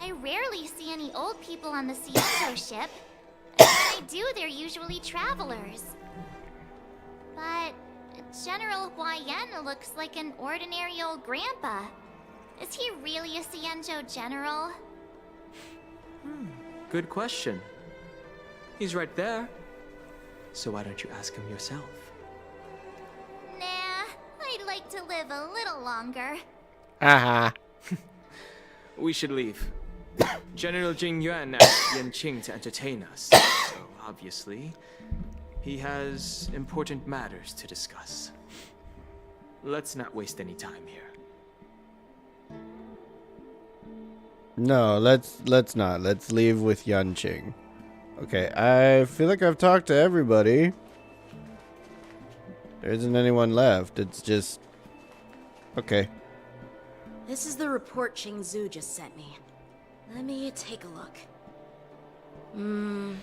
I rarely see any old people on the Xianzhou ship. When I do, they're usually travelers. But General Huaiyan looks like an ordinary old grandpa. Is he really a Xianzhou general? Good question. He's right there. So why don't you ask him yourself? Nah, I'd like to live a little longer. Aha. We should leave. General Jing Yuan asked Yanqing to entertain us, so obviously, he has important matters to discuss. Let's not waste any time here. No, let's not. Let's leave with Yanqing. Okay, I feel like I've talked to everybody. There isn't anyone left. It's just... Okay. This is the report Qingzu just sent me. Let me take a look. I'm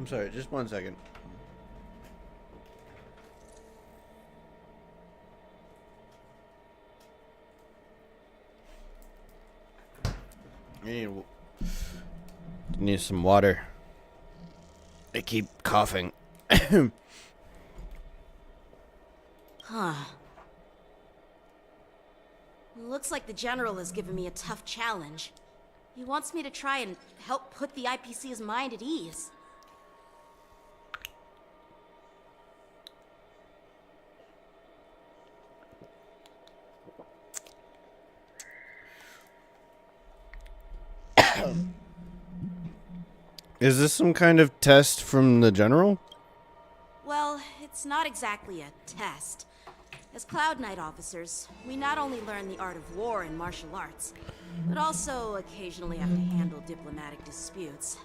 sorry, just 1 second. I need some water. I keep coughing. Huh. Looks like the General has given me a tough challenge. He wants me to try and help put the IPC's mind at ease. Is this some kind of test from the General? Well, it's not exactly a test. As Cloud Knight officers, we not only learn the art of war and martial arts, but also occasionally have to handle diplomatic disputes.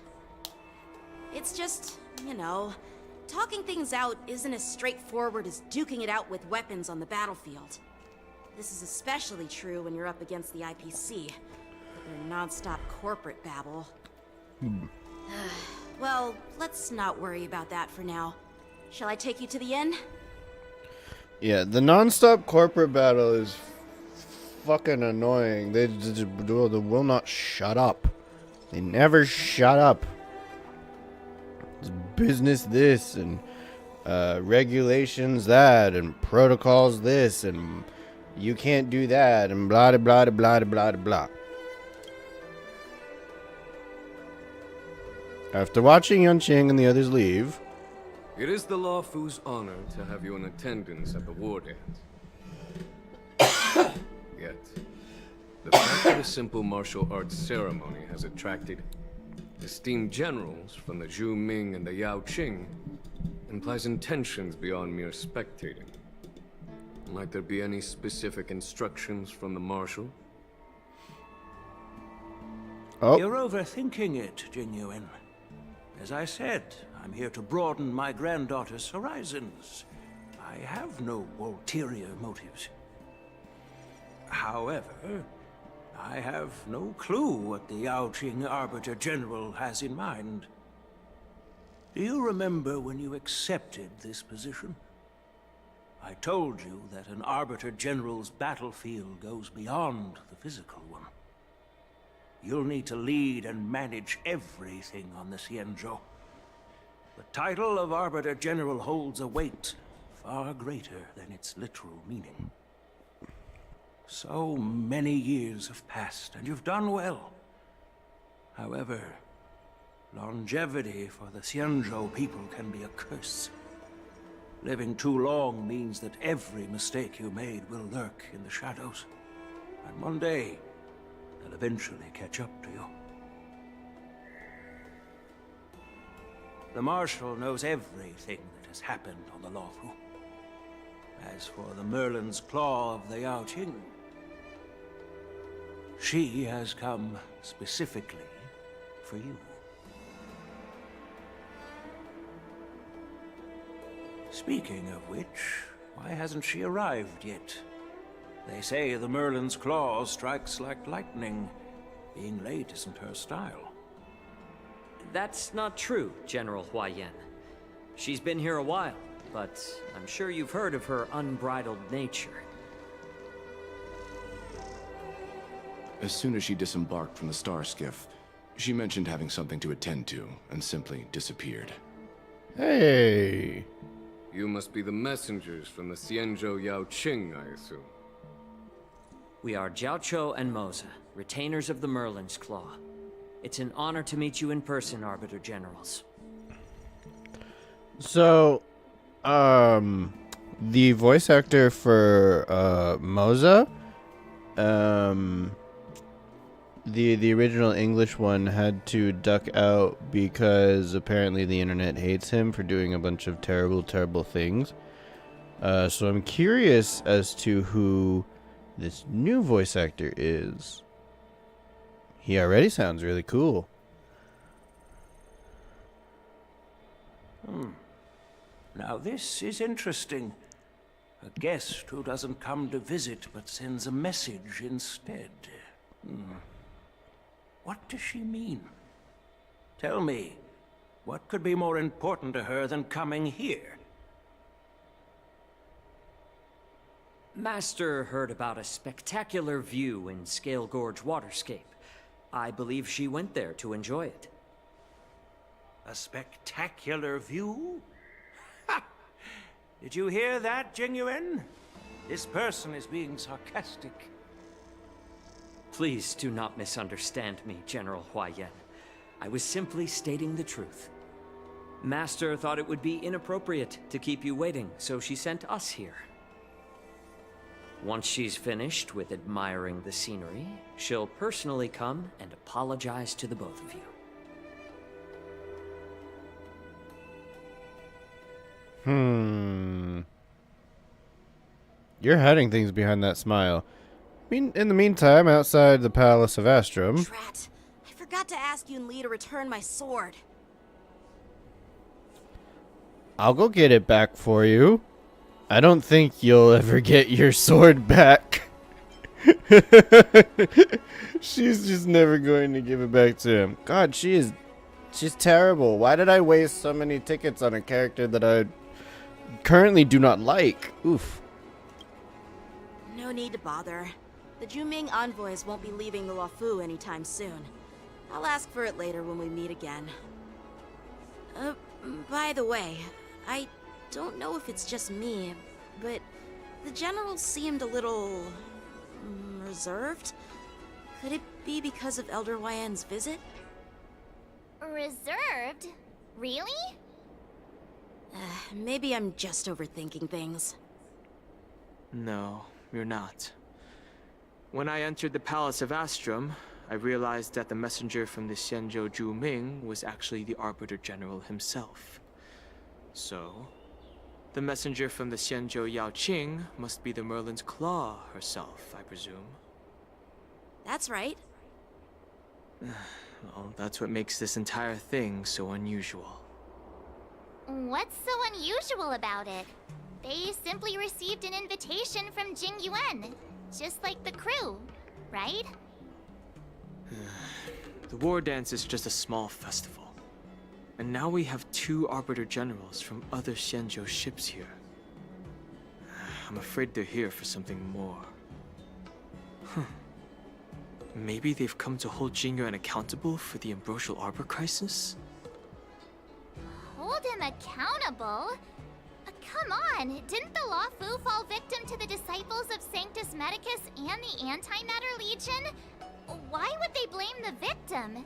It's just, you know, talking things out isn't as straightforward as duking it out with weapons on the battlefield. This is especially true when you're up against the IPC, with their non-stop corporate babble. Well, let's not worry about that for now. Shall I take you to the inn? Yeah, the non-stop corporate battle is fucking annoying. They will not shut up. They never shut up. It's business this and regulations that and protocols this and you can't do that and blah blah blah blah blah blah. After watching Yanqing and the others leave, it is the Luofu's honor to have you in attendance at the war dance. Yet, the fact that a simple martial arts ceremony has attracted esteemed generals from the Zhu Ming and the Yao Qing implies intentions beyond mere spectating. Might there be any specific instructions from the marshal? Oh. You're overthinking it, Jing Yuan. As I said, I'm here to broaden my granddaughter's horizons. I have no ulterior motives. However, I have no clue what the Yaoqing Arbiter General has in mind. Do you remember when you accepted this position? I told you that an Arbiter General's battlefield goes beyond the physical one. You'll need to lead and manage everything on the Xianzhou. The title of Arbiter General holds a weight far greater than its literal meaning. So many years have passed, and you've done well. However, longevity for the Xianzhou people can be a curse. Living too long means that every mistake you made will lurk in the shadows. And one day, they'll eventually catch up to you. The Marshal knows everything that has happened on the Luofu. As for the Merlin's Claw of the Yaoqing, she has come specifically for you. Speaking of which, why hasn't she arrived yet? They say the Merlin's Claw strikes like lightning. Being late isn't her style. That's not true, General Huaiyan. She's been here a while, but I'm sure you've heard of her unbridled nature. As soon as she disembarked from the star skiff, she mentioned having something to attend to, and simply disappeared. Hey! You must be the messengers from the Xianzhou Yaoqing, I assume. We are Jiaoqiu and Moza, retainers of the Merlin's Claw. It's an honor to meet you in person, Arbiter Generals. So, the voice actor for, Moza, the original English one had to duck out because apparently the internet hates him for doing a bunch of terrible things. So I'm curious as to who this new voice actor is. He already sounds really cool. Now this is interesting. A guest who doesn't come to visit but sends a message instead. What does she mean? Tell me, what could be more important to her than coming here? Master heard about a spectacular view in Scale Gorge Waterscape. I believe she went there to enjoy it. A spectacular view? Ha! Did you hear that, Jingyuan? This person is being sarcastic. Please do not misunderstand me, General Huaiyan. I was simply stating the truth. Master thought it would be inappropriate to keep you waiting, so she sent us here. Once she's finished with admiring the scenery, she'll personally come and apologize to the both of you. You're hiding things behind that smile. In the meantime, outside the Palace of Astrum... Drat. I forgot to ask Yun Li to return my sword. I'll go get it back for you. I don't think you'll ever get your sword back. She's just never going to give it back to him. God, she's terrible. Why did I waste so many tickets on a character that I currently do not like? Oof. No need to bother. The Juming envoys won't be leaving the Luofu anytime soon. I'll ask for it later when we meet again. By the way, I don't know if it's just me, but the general seemed a little... reserved? Could it be because of Elder Huaiyan's visit? Reserved? Really? Maybe I'm just overthinking things. No, you're not. When I entered the Palace of Astrum, I realized that the messenger from the Xianzhou Juming was actually the Arbiter General himself. So, the messenger from the Xianzhou Yaoqing must be the Merlin's Claw herself, I presume. That's right. Well, that's what makes this entire thing so unusual. What's so unusual about it? They simply received an invitation from Jingyuan, just like the crew, right? The war dance is just a small festival. And now we have 2 Arbiter Generals from other Xianzhou ships here. I'm afraid they're here for something more. Maybe they've come to hold Jingyuan accountable for the Ambrosial Arbor crisis? Hold him accountable? come on! Didn't the Lawfu fall victim to the disciples of Sanctus Medicus and the Antimatter Legion? Why would they blame the victim?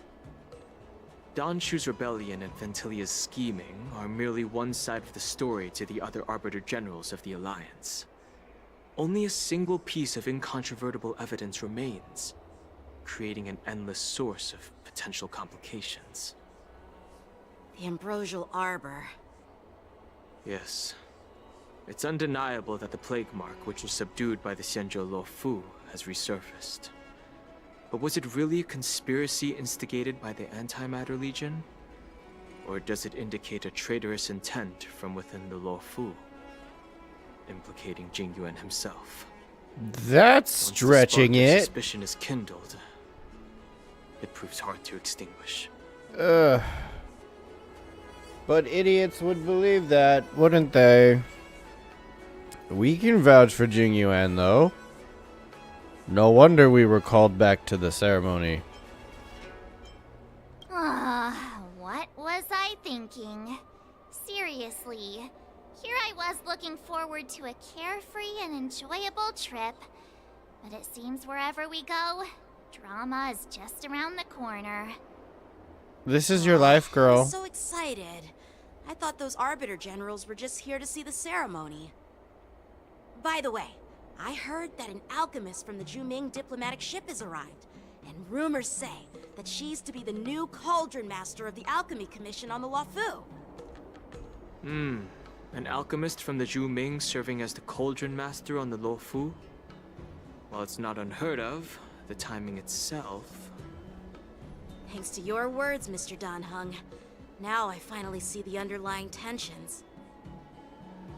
Donshu's rebellion and Ventilia's scheming are merely one side of the story to the other Arbiter Generals of the Alliance. Only a single piece of incontrovertible evidence remains, creating an endless source of potential complications. The Ambrosial Arbor. Yes. It's undeniable that the plague mark, which was subdued by the Xianzhou Luofu, has resurfaced. But was it really a conspiracy instigated by the Antimatter Legion? Or does it indicate a traitorous intent from within the Luofu, implicating Jingyuan himself? That's Once the stretching spark of it. suspicion is kindled, it proves hard to extinguish. Ugh. But idiots would believe that, wouldn't they? We can vouch for Jing Yuan, though. No wonder we were called back to the ceremony. What was I thinking? Seriously, here I was looking forward to a carefree and enjoyable trip. But it seems wherever we go, drama is just around the corner. This is your life, I'm girl. so excited. I thought those Arbiter Generals were just here to see the ceremony. By the way, I heard that an alchemist from the Juming diplomatic ship has arrived, and rumors say that she's to be the new Cauldron Master of the Alchemy Commission on the Luofu. An alchemist from the Juming serving as the Cauldron Master on the Luofu? While it's not unheard of, the timing itself... Thanks to your words, Mr. Danheng. Now I finally see the underlying tensions.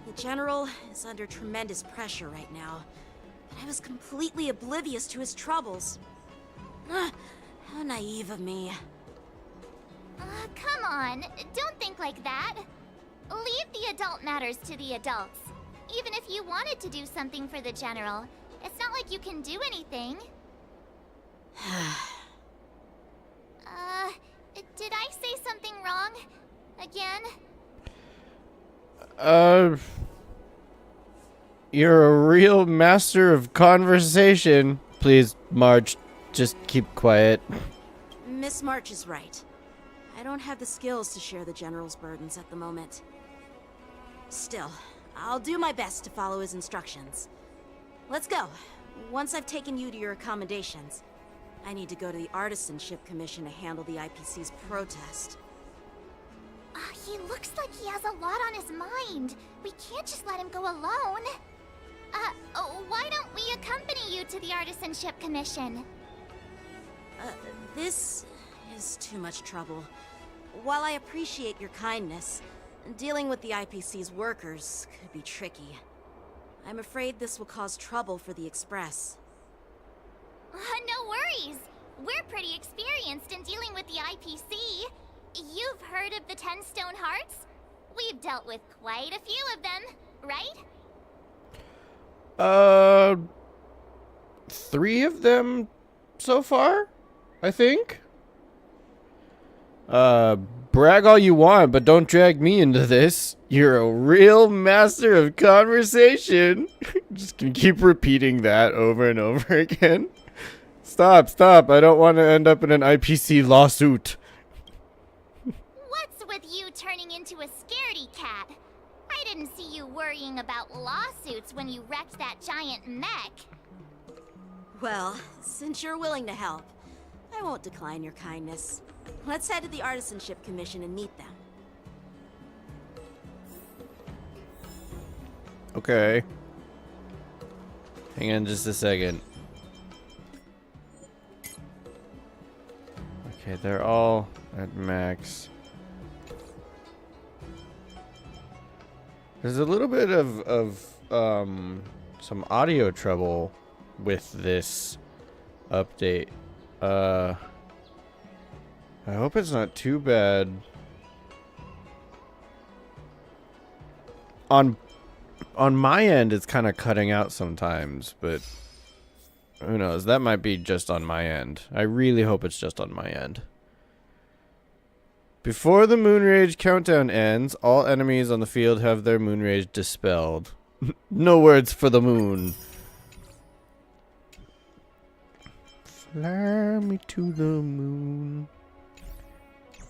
The General is under tremendous pressure right now, but I was completely oblivious to his troubles. How naive of me. Come on, don't think like that. Leave the adult matters to the adults. Even if you wanted to do something for the General, it's not like you can do anything. Did I say something wrong? Again? You're a real master of conversation. Please, Marge, just keep quiet. Miss March is right. I don't have the skills to share the General's burdens at the moment. Still, I'll do my best to follow his instructions. Let's go. Once I've taken you to your accommodations, I need to go to the Artisanship Commission to handle the IPC's protest. He looks like he has a lot on his mind. We can't just let him go alone. Why don't we accompany you to the Artisanship Commission? This is too much trouble. While I appreciate your kindness, dealing with the IPC's workers could be tricky. I'm afraid this will cause trouble for the Express. No worries. We're pretty experienced in dealing with the IPC. You've heard of the 10 Stone Hearts? We've dealt with quite a few of them, right? 3 of them so far, I think. Brag all you want, but don't drag me into this. You're a real master of conversation. Just gonna keep repeating that over and over again. Stop. I don't want to end up in an IPC lawsuit. What's with you turning into a scaredy cat? I didn't see you worrying about lawsuits when you wrecked that giant mech. Well, since you're willing to help, I won't decline your kindness. Let's head to the Artisanship Commission and meet them. Okay. Hang on just a second. Okay, they're all at max. There's a little bit of some audio trouble with this update. I hope it's not too bad. On my end, it's kind of cutting out sometimes, but who knows? That might be just on my end. I really hope it's just on my end. Before the moon rage countdown ends, all enemies on the field have their moon rage dispelled. No words for the moon. Fly me to the moon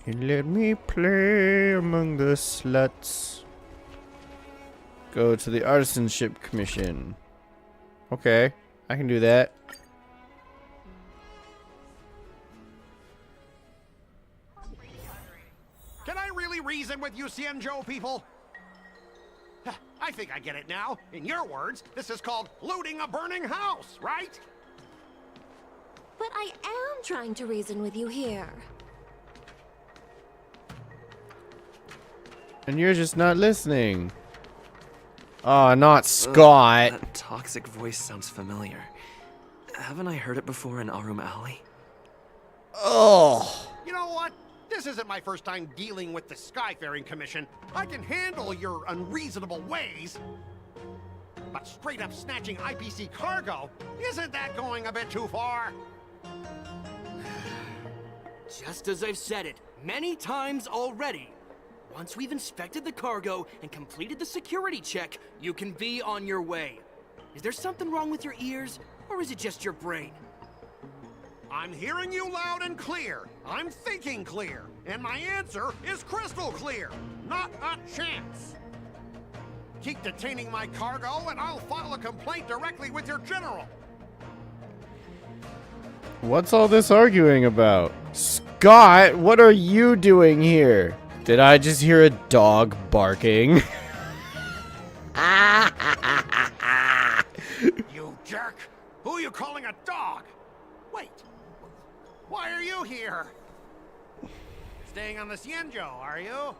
and let me play among the sluts. Go to the artisanship commission. Okay, I can do that. Can I really reason with you Xianzhou people? I think I get it now. In your words, this is called looting a burning house, right? But I am trying to reason with you here. And you're just not listening. Oh, not Scott. That toxic voice sounds familiar. Haven't I heard it before in Arum Alley? Oh. You know what? This isn't my first time dealing with the Skyfaring Commission. I can handle your unreasonable ways. But straight up snatching IPC cargo, isn't that going a bit too far? Just as I've said it many times already. Once we've inspected the cargo and completed the security check, you can be on your way. Is there something wrong with your ears, or is it just your brain? I'm hearing you loud and clear. I'm thinking clear. And my answer is crystal clear. Not a chance. Keep detaining my cargo and I'll file a complaint directly with your general. What's all this arguing about? Scott, what are you doing here? Did I just hear a dog barking? You jerk! Who are you calling a dog? Wait, why are you here? Staying on the Xianzhou, are you?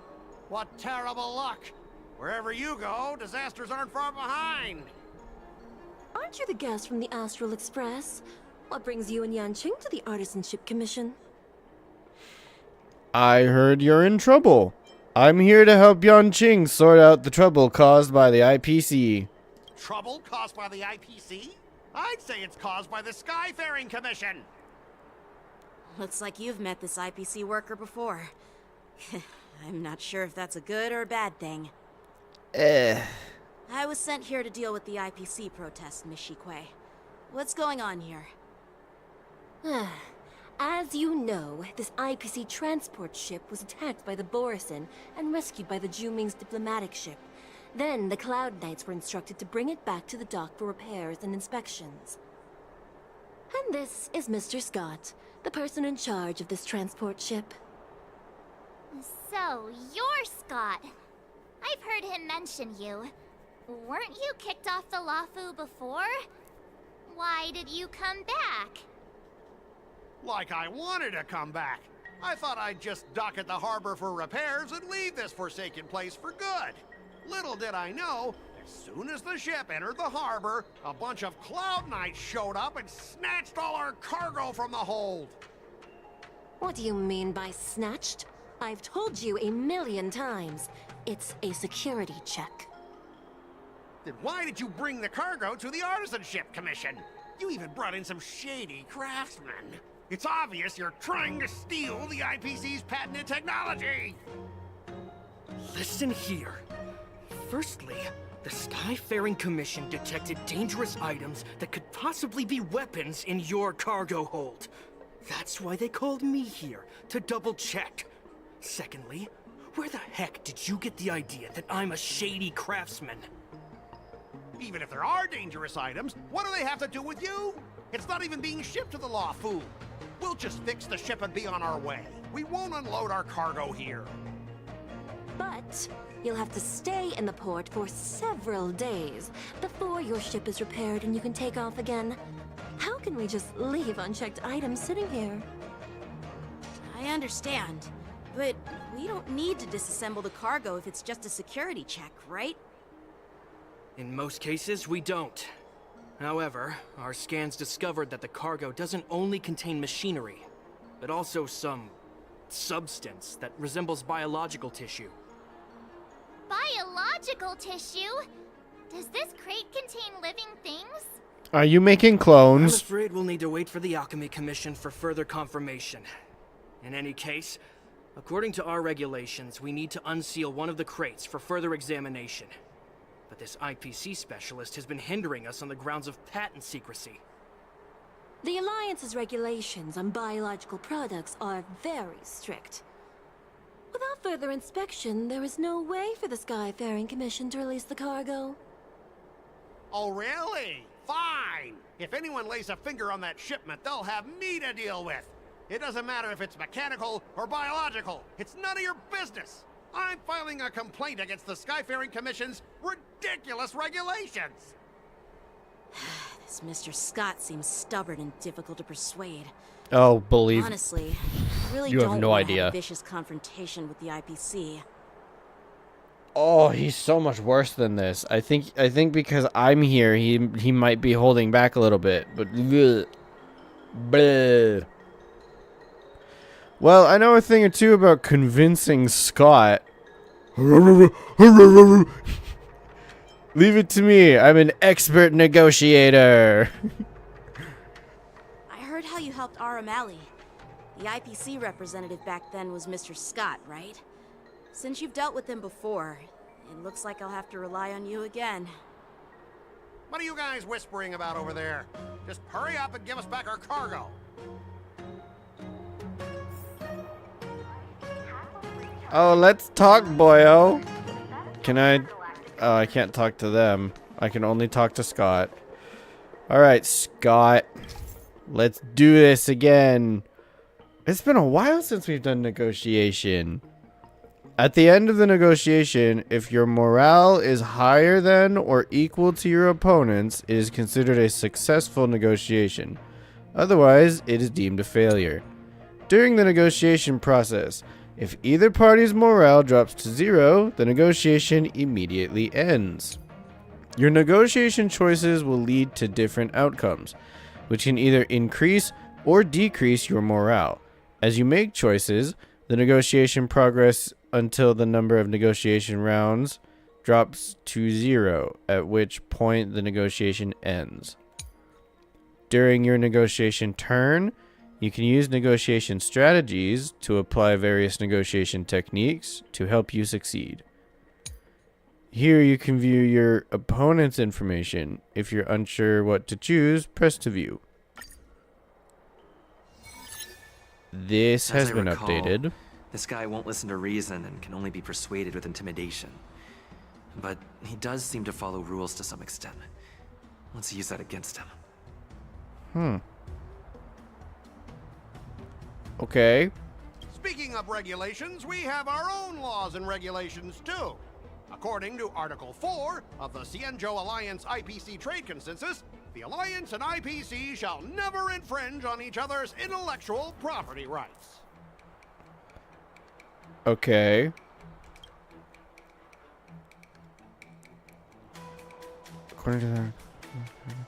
What terrible luck! Wherever you go, disasters aren't far behind. Aren't you the guest from the Astral Express? What brings you and Yanqing to the Artisanship Commission? I heard you're in trouble. I'm here to help Yanqing sort out the trouble caused by the IPC. Trouble caused by the IPC? I'd say it's caused by the Skyfaring Commission. Looks like you've met this IPC worker before. I'm not sure if that's a good or a bad thing. I was sent here to deal with the IPC protest, Miss Shikui. What's going on here? As you know, this IPC transport ship was attacked by the Borisin and rescued by the Juming's diplomatic ship. Then the Cloud Knights were instructed to bring it back to the dock for repairs and inspections. And this is Mr. Scott, the person in charge of this transport ship. So, you're Scott. I've heard him mention you. Weren't you kicked off the Lafu before? Why did you come back? Like I wanted to come back. I thought I'd just dock at the harbor for repairs and leave this forsaken place for good. Little did I know, as soon as the ship entered the harbor, a bunch of Cloud Knights showed up and snatched all our cargo from the hold. What do you mean by snatched? I've told you 1,000,000 times. It's a security check. Then why did you bring the cargo to the Artisanship Commission? You even brought in some shady craftsmen. It's obvious you're trying to steal the IPC's patented technology. Listen here. Firstly, the Skyfaring Commission detected dangerous items that could possibly be weapons in your cargo hold. That's why they called me here, to double check. Secondly, where the heck did you get the idea that I'm a shady craftsman? Even if there are dangerous items, what do they have to do with you? It's not even being shipped to the Lafu. We'll just fix the ship and be on our way. We won't unload our cargo here. But you'll have to stay in the port for several days before your ship is repaired and you can take off again. How can we just leave unchecked items sitting here? I understand, but we don't need to disassemble the cargo if it's just a security check, right? In most cases, we don't. However, our scans discovered that the cargo doesn't only contain machinery, but also some substance that resembles biological tissue. Biological tissue? Does this crate contain living things? Are you making I'm clones? afraid we'll need to wait for the Alchemy Commission for further confirmation. In any case, According to our regulations, we need to unseal one of the crates for further examination. But this IPC specialist has been hindering us on the grounds of patent secrecy. The Alliance's regulations on biological products are very strict. Without further inspection, there is no way for the Skyfaring Commission to release the cargo. Oh, really? Fine! If anyone lays a finger on that shipment, they'll have me to deal with. It doesn't matter if it's mechanical or biological. It's none of your business. I'm filing a complaint against the Skyfaring Commission's ridiculous regulations. This Mr. Scott seems stubborn and difficult to persuade. Oh, believe. Honestly, I really You have don't no want to idea. have a vicious confrontation with the IPC. Oh, he's so much worse than this. I think because I'm here, he might be holding back a little bit. But bleh. Bleh. Well, I know a thing or two about convincing Scott. Leave it to me. I'm an expert negotiator. I heard how you helped R. O'Malley. The IPC representative back then was Mr. Scott, right? Since you've dealt with him before, it looks like I'll have to rely on you again. What are you guys whispering about over there? Just hurry up and give us back our cargo. Oh, let's talk, boyo. Can I? Oh, I can't talk to them. I can only talk to Scott. Alright, Scott. Let's do this again. It's been a while since we've done negotiation. At the end of the negotiation, if your morale is higher than or equal to your opponent's, it is considered a successful negotiation. Otherwise, it is deemed a failure. During the negotiation process, if either party's morale drops to 0, the negotiation immediately ends. Your negotiation choices will lead to different outcomes, which can either increase or decrease your morale. As you make choices, the negotiation progress until the number of negotiation rounds drops to 0, at which point the negotiation ends. During your negotiation turn, you can use negotiation strategies to apply various negotiation techniques to help you succeed. Here you can view your opponent's information. If you're unsure what to choose, press to view. This has been updated. This guy won't listen to reason and can only be persuaded with intimidation. But he does seem to follow rules to some extent. Let's use that against him. Okay. Speaking of regulations, we have our own laws and regulations too. According to Article 4 of the Cienjo Alliance IPC Trade Consensus, the Alliance and IPC shall never infringe on each other's intellectual property rights. Okay. According to that,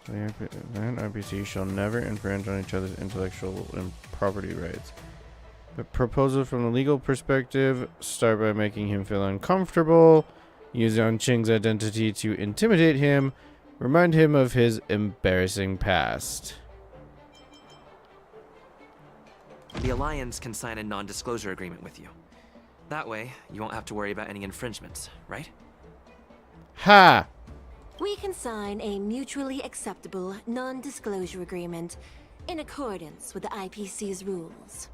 the IPC shall never infringe on each other's intellectual and property rights. The proposal from the legal perspective, start by making him feel uncomfortable, use Yanqing's identity to intimidate him, remind him of his embarrassing past. The Alliance can sign a non-disclosure agreement with you. That way, you won't have to worry about any infringements, right? Ha! We can sign a mutually acceptable non-disclosure agreement in accordance with the IPC's rules.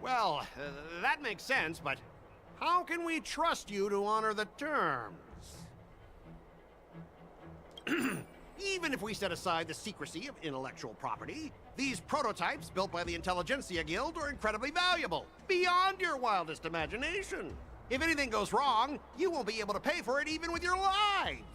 Well, that makes sense, but how can we trust you to honor the terms? Even if we set aside the secrecy of intellectual property, these prototypes built by the Intelligentsia Guild are incredibly valuable, beyond your wildest imagination. If anything goes wrong, you won't be able to pay for it even with your lives.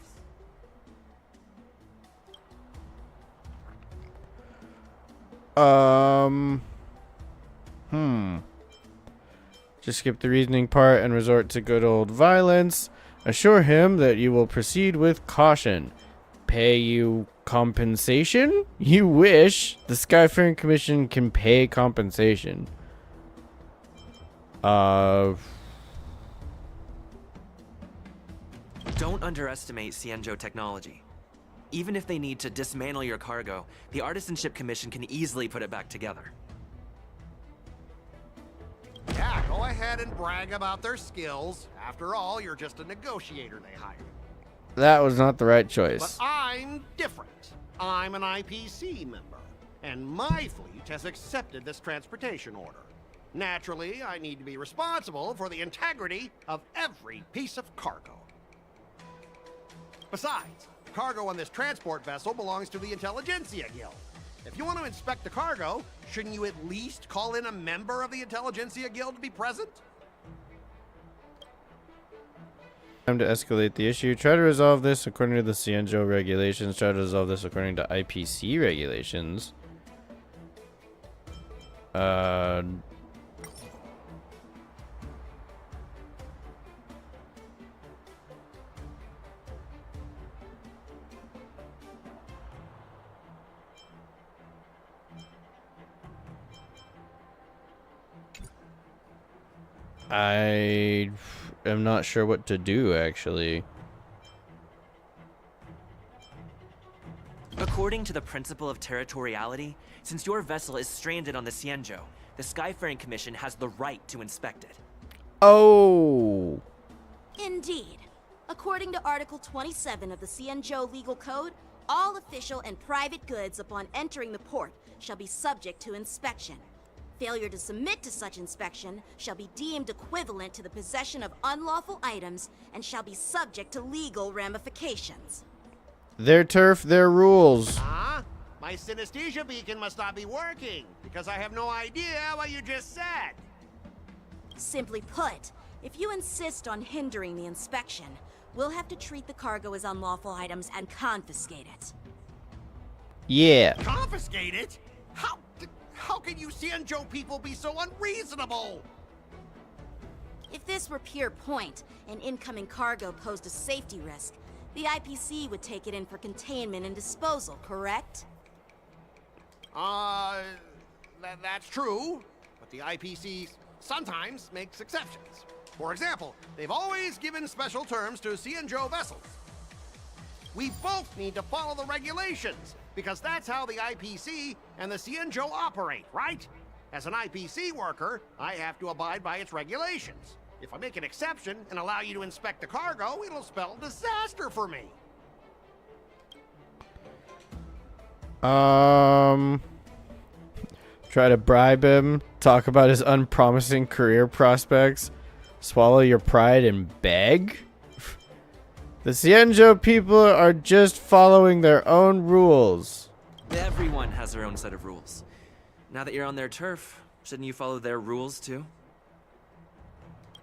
Just skip the reasoning part and resort to good old violence. Assure him that you will proceed with caution. Pay you compensation? You wish. The Skyfaring Commission can pay compensation. Don't underestimate Cienjo technology. Even if they need to dismantle your cargo, the Artisanship Commission can easily put it back together. ahead and brag about their skills. After all, you're just a negotiator they hired. That was not the right But choice. I'm different. I'm an IPC member, and my fleet has accepted this transportation order. Naturally, I need to be responsible for the integrity of every piece of cargo. Besides, cargo on this transport vessel belongs to the Intelligentsia Guild. If you want to inspect the cargo, shouldn't you at least call in a member of the Intelligentsia Guild to be present? Time to escalate the issue. Try to resolve this according to the Cienjo regulations. Try to resolve this according to IPC regulations. I am not sure what to do, actually. According to the principle of territoriality, since your vessel is stranded on the Cienjo, the Skyfaring Commission has the right to inspect it. Oh! Indeed. According to Article 27 of the Cienjo Legal Code, all official and private goods upon entering the port shall be subject to inspection. Failure to submit to such inspection shall be deemed equivalent to the possession of unlawful items and shall be subject to legal ramifications. Their turf, their rules. Huh? My synesthesia beacon must not be working, because I have no idea what you just said. Simply put, if you insist on hindering the inspection, we'll have to treat the cargo as unlawful items and confiscate it. Yeah. Confiscate it? How can you Cienjo people be so unreasonable? If this were pure point, and incoming cargo posed a safety risk, the IPC would take it in for containment and disposal, correct? That's true, but the IPC sometimes makes exceptions. For example, they've always given special terms to Cienjo vessels. We both need to follow the regulations, because that's how the IPC and the Cienjo operate, right? As an IPC worker, I have to abide by its regulations. If I make an exception and allow you to inspect the cargo, it'll spell disaster for me. Try to bribe him, talk about his unpromising career prospects, swallow your pride and beg? The Cienjo people are just following their own rules. Everyone has their own set of rules. Now that you're on their turf, shouldn't you follow their rules too?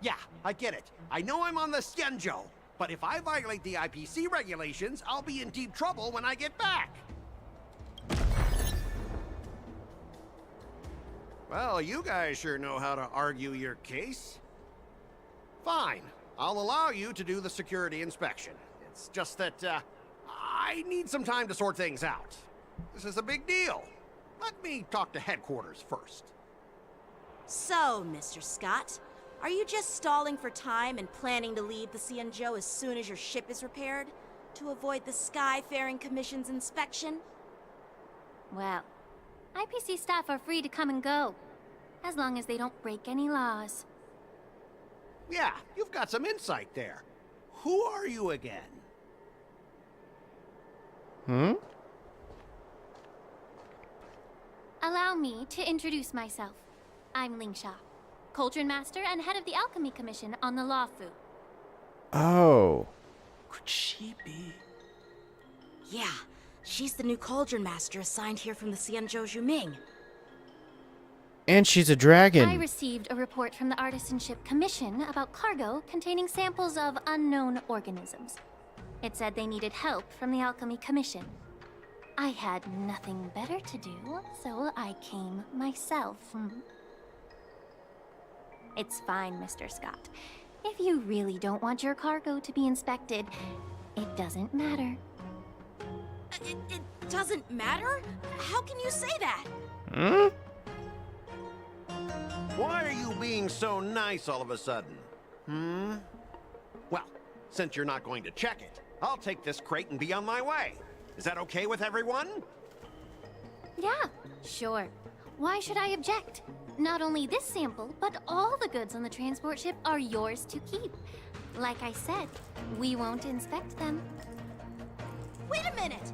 Yeah, I get it. I know I'm on the Cienjo, but if I violate the IPC regulations, I'll be in deep trouble when I get back. Well, you guys sure know how to argue your case. Fine. I'll allow you to do the security inspection. It's just that, I need some time to sort things out. This is a big deal. Let me talk to headquarters first. So, Mr. Scott, are you just stalling for time and planning to leave the Cienjo as soon as your ship is repaired? To avoid the Skyfaring Commission's inspection? Well, IPC staff are free to come and go, as long as they don't break any laws. Yeah, you've got some insight there. Who are you again? Allow me to introduce myself. I'm Lingsha, Cauldron Master and head of the Alchemy Commission on the Luofu. Oh. Could she be? Yeah, she's the new Cauldron Master assigned here from the Cienjo Juming. And she's a dragon. I received a report from the Artisanship Commission about cargo containing samples of unknown organisms. It said they needed help from the Alchemy Commission. I had nothing better to do, so I came myself. It's fine, Mr. Scott. If you really don't want your cargo to be inspected, it doesn't matter. It doesn't matter? How can you say that? Why are you being so nice all of a sudden? Well, since you're not going to check it, I'll take this crate and be on my way. Is that okay with everyone? Yeah, sure. Why should I object? Not only this sample, but all the goods on the transport ship are yours to keep. Like I said, we won't inspect them. Wait a minute!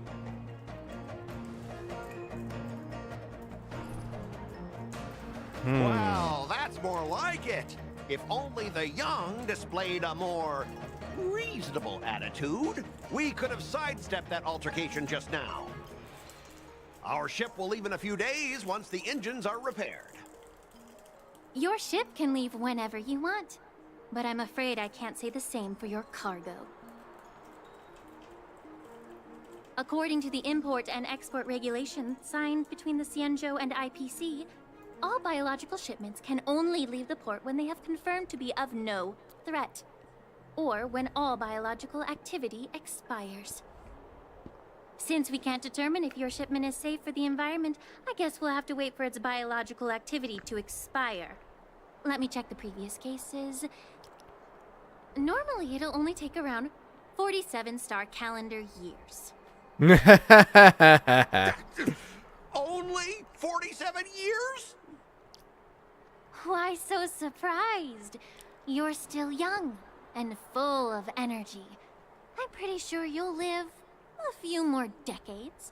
Well, that's more like it. If only the young displayed a more reasonable attitude, we could have sidestepped that altercation just now. Our ship will leave in a few days once the engines are repaired. Your ship can leave whenever you want, but I'm afraid I can't say the same for your cargo. According to the import and export regulations signed between the Xianzhou and IPC, all biological shipments can only leave the port when they have confirmed to be of no threat, or when all biological activity expires. Since we can't determine if your shipment is safe for the environment, I guess we'll have to wait for its biological activity to expire. Let me check the previous cases. Normally, it'll only take around 47 star calendar years. Only 47 years? Why so surprised? You're still young and full of energy. I'm pretty sure you'll live a few more decades.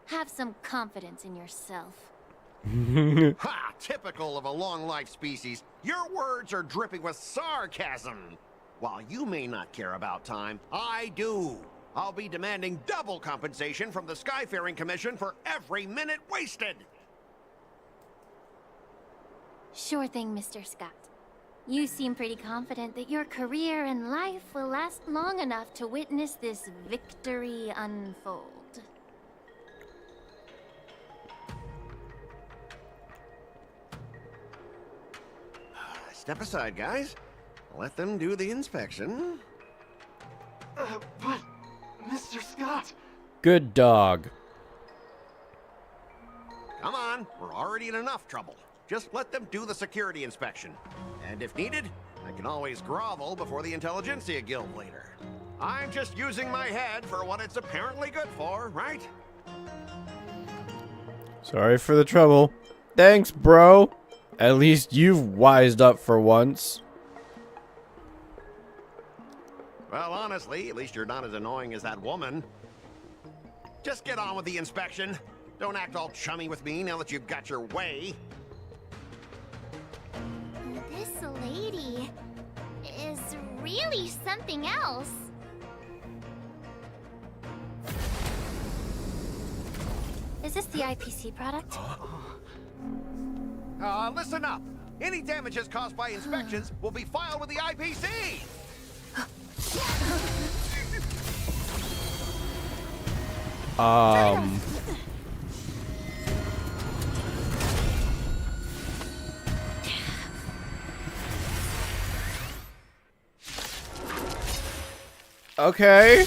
Have some confidence in yourself. Ha! Typical of a long-life species. Your words are dripping with sarcasm. While you may not care about time, I do. I'll be demanding double compensation from the Skyfaring Commission for every minute wasted. Sure thing, Mr. Scott. You seem pretty confident that your career and life will last long enough to witness this victory unfold. Step aside, guys. Let them do the inspection. But, Mr. Scott... Good dog. Come on, we're already in enough trouble. Just let them do the security inspection. And if needed, I can always grovel before the Intelligentsia Guild later. I'm just using my head for what it's apparently good for, right? Sorry for the trouble. Thanks, bro. At least you've wised up for once. Well, honestly, at least you're not as annoying as that woman. Just get on with the inspection. Don't act all chummy with me now that you've got your way. This lady is really something else. Is this the IPC product? Listen up. Any damages caused by inspections will be filed with the IPC. Okay.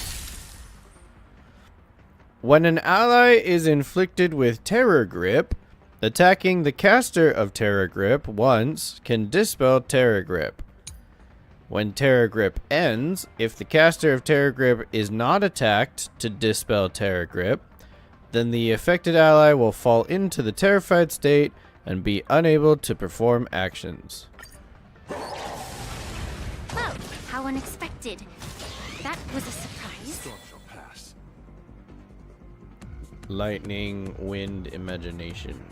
When an ally is inflicted with Terror Grip, attacking the caster of Terror Grip once can dispel Terror Grip. When Terror Grip ends, if the caster of Terror Grip is not attacked to dispel Terror Grip, then the affected ally will fall into the terrified state and be unable to perform actions. Oh, how unexpected. That was a surprise. Storm shall pass. Lightning, wind, imagination.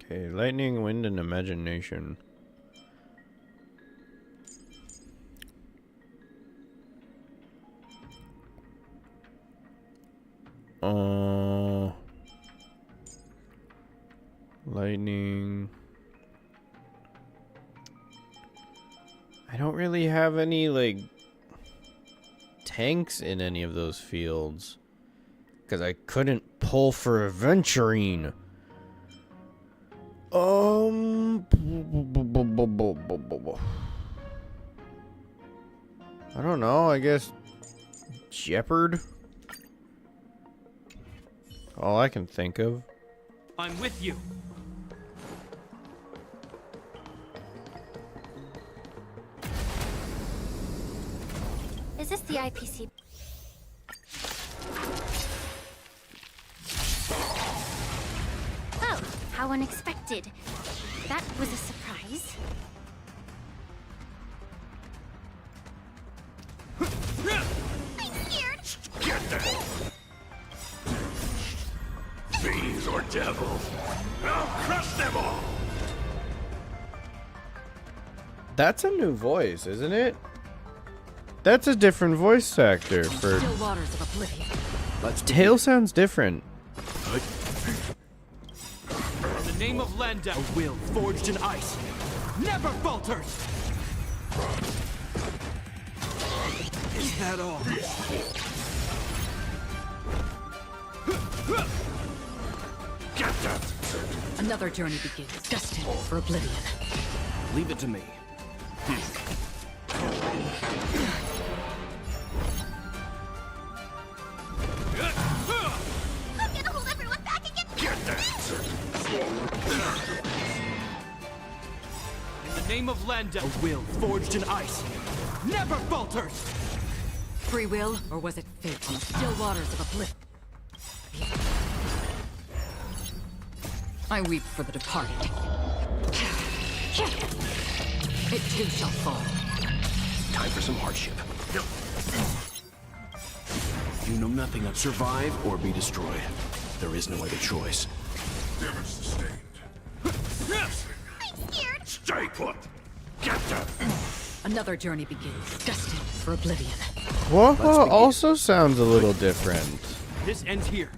Okay, lightning, wind, and imagination. Lightning. I don't really have any, like, tanks in any of those fields. Because I couldn't pull for Aventurine. I don't know, I guess Jeopard? All I can think of. I'm with you. Is this the IPC? Oh, how unexpected. That was a surprise. I'm scared. Get them! Fiends or devils, I'll crush them all! That's a new voice, isn't it? That's a different voice actor for... Still waters of oblivion. Tail sounds different. In the name of Lenda, a will forged in ice never falters! Is that all? Get them! Another journey begins, destined for oblivion. Leave it to me. I'm gonna hold everyone back again. Get them! In the name of Lenda, a will forged in ice never falters! Free will, or was it fate from the still waters of oblivion? I weep for the departed. It too shall fall. Time for some hardship. You know nothing of survive or be destroyed. There is no other choice. Damage sustained. I'm scared. Stay put! Get them! Another journey begins, destined for oblivion. Whoa, also sounds a little different. This ends here.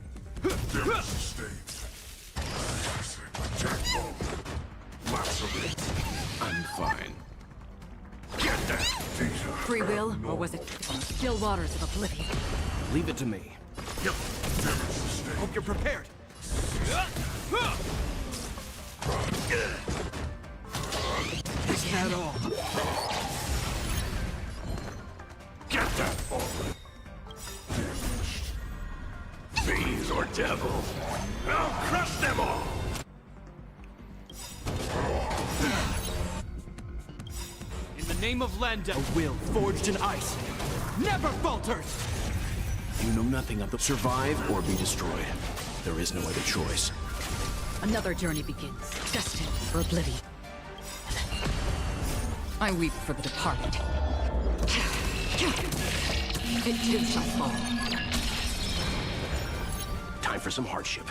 Damage sustained. I'm fine. Get them! Free will, or was it from the still waters of oblivion? Leave it to me. Hope you're prepared. Is that all? Get them! Fiends or devils, I'll crush them all! In the name of Lenda, a will forged in ice never falters! You know nothing of the survive or be destroyed. There is no other choice. Another journey begins, destined for oblivion. I weep for the departed. It too shall fall. Time for some hardship.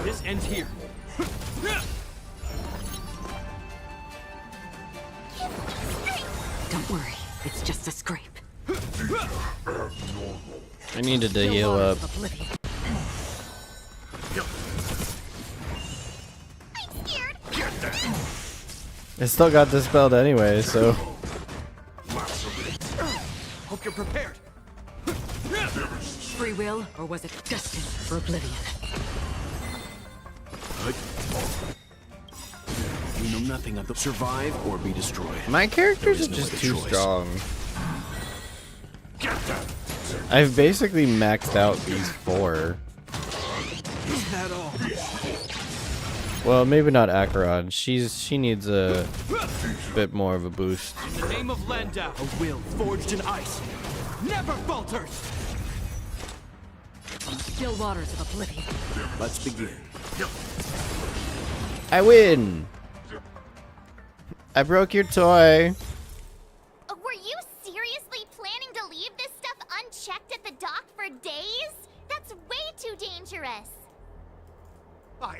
This ends here. Don't worry, it's just a scrape. I needed to heal up. I'm scared. Get them! I still got dispelled anyway, so... Hope you're prepared. Free will, or was it destined for oblivion? You know nothing of the survive or be destroyed. My characters are There is no just other too choice. strong. I've basically maxed out these 4. Is that all? Well, maybe not Acheron. She needs a bit more of a boost. In the name of Lenda, a will forged in ice never falters! From the still waters of oblivion. Let's begin. I win! I broke your toy. Were you seriously planning to leave this stuff unchecked at the dock for days? That's way too dangerous. I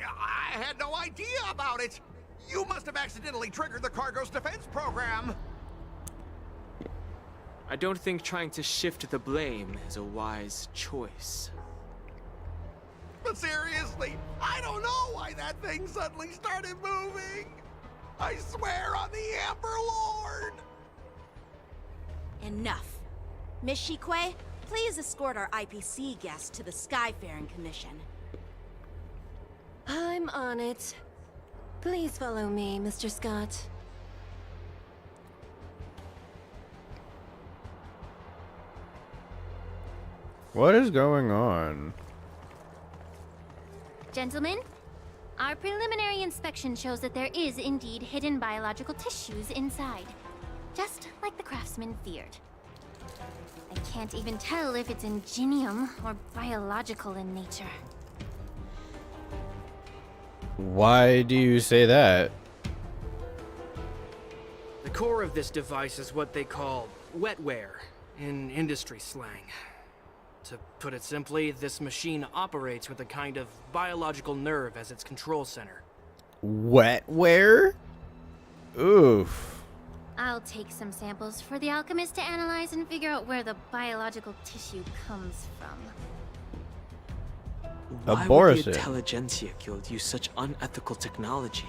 had no idea about it. You must have accidentally triggered the cargo's defense program. I don't think trying to shift the blame is a wise choice. But seriously, I don't know why that thing suddenly started moving. I swear on the Amber Lord. Enough. Miss Shikwe, please escort our IPC guest to the Skyfaring Commission. I'm on it. Please follow me, Mr. Scott. What is going on? Gentlemen, our preliminary inspection shows that there is indeed hidden biological tissues inside. Just like the craftsman feared. I can't even tell if it's ingenium or biological in nature. Why do you say that? The core of this device is what they call wetware in industry slang. To put it simply, this machine operates with a kind of biological nerve as its control center. Wetware? Oof. I'll take some samples for the alchemist to analyze and figure out where the biological tissue comes from. Why would Boris the Intelligentsia Guild use such unethical technology?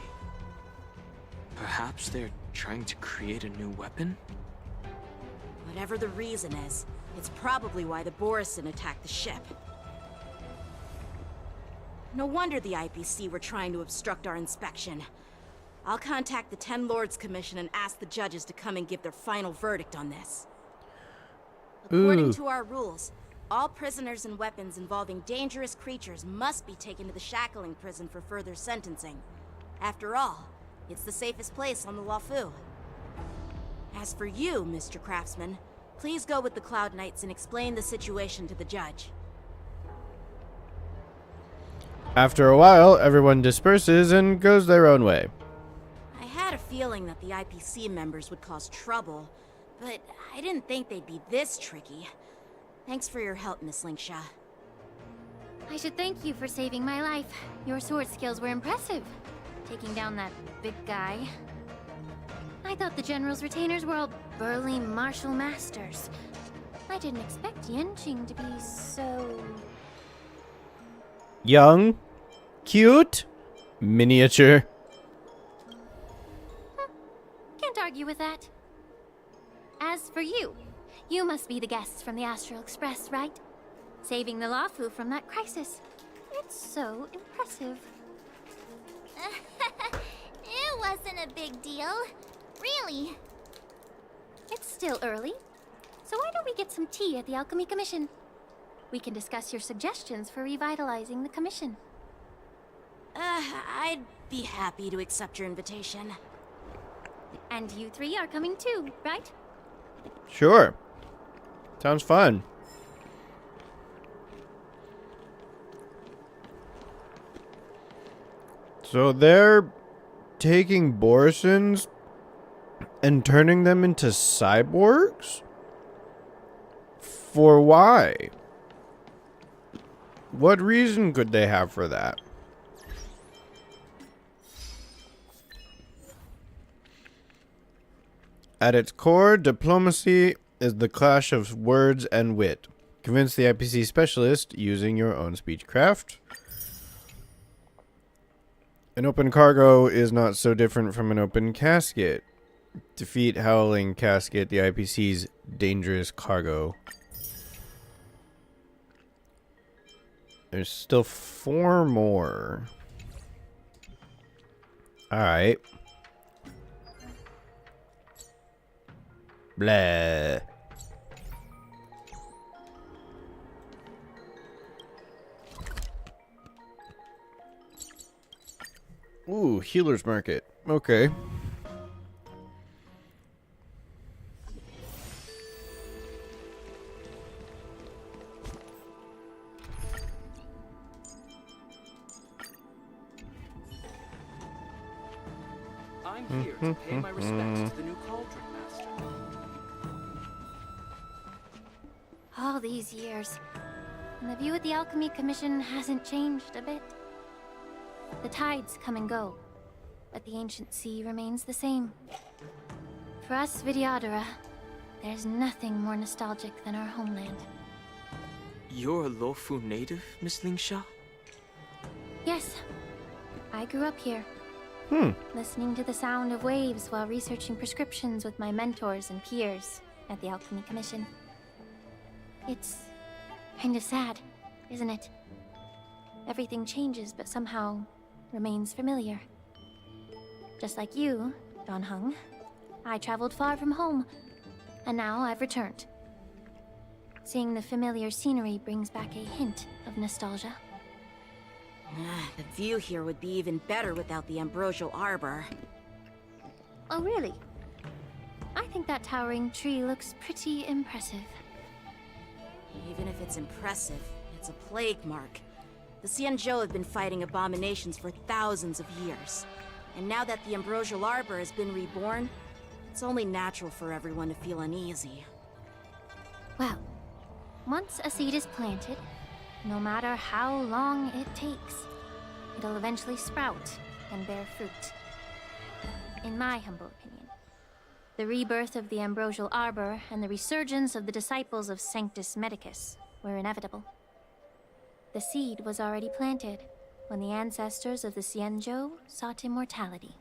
Perhaps they're trying to create a new weapon? Whatever the reason is, it's probably why the Borisin attacked the ship. No wonder the IPC were trying to obstruct our inspection. I'll contact the Ten Lords Commission and ask the judges to come and give their final verdict on this. According to our rules, all prisoners and weapons involving dangerous creatures must be taken to the shackling prison for further sentencing. After all, it's the safest place on the Luofu. As for you, Mr. Craftsman, please go with the Cloud Knights and explain the situation to the judge. After a while, everyone disperses and goes their own way. I had a feeling that the IPC members would cause trouble, but I didn't think they'd be this tricky. Thanks for your help, Miss Linksha. I should thank you for saving my life. Your sword skills were impressive, taking down that big guy. I thought the General's retainers were all burly martial masters. I didn't expect Yenqing to be so... Young, cute, miniature. Can't argue with that. As for you, you must be the guests from the Astral Express, right? Saving the Luofu from that crisis. It's so impressive. It wasn't a big deal. Really. It's still early, so why don't we get some tea at the Alchemy Commission? We can discuss your suggestions for revitalizing the commission. I'd be happy to accept your invitation. And you three are coming too, right? Sure. Sounds fun. So they're taking Borisins and turning them into cyborgs? For why? What reason could they have for that? At its core, diplomacy is the clash of words and wit. Convince the IPC specialist using your own speechcraft. An open cargo is not so different from an open casket. Defeat Howling Casket, the IPC's dangerous cargo. There's still 4 more. Alright. Blah. Ooh, healer's market. Okay. I'm here to pay my respects to the new Cauldron Master. All these years, and the view at the Alchemy Commission hasn't changed a bit. The tides come and go, but the ancient sea remains the same. For us Vidyadhara, there's nothing more nostalgic than our homeland. You're a Luofu native, Miss Linksha? Yes, I grew up here. Listening to the sound of waves while researching prescriptions with my mentors and peers at the Alchemy Commission. It's kind of sad, isn't it? Everything changes, but somehow remains familiar. Just like you, Don Hung, I traveled far from home, and now I've returned. Seeing the familiar scenery brings back a hint of nostalgia. The view here would be even better without the ambrosial arbor. Oh, really? I think that towering tree looks pretty impressive. Even if it's impressive, it's a plague mark. The Xianzhou have been fighting abominations for thousands of years. And now that the Ambrosial Arbor has been reborn, it's only natural for everyone to feel uneasy. Well, once a seed is planted, no matter how long it takes, it'll eventually sprout and bear fruit. In my humble opinion, the rebirth of the Ambrosial Arbor and the resurgence of the disciples of Sanctus Medicus were inevitable. The seed was already planted when the ancestors of the Xianzhou sought immortality.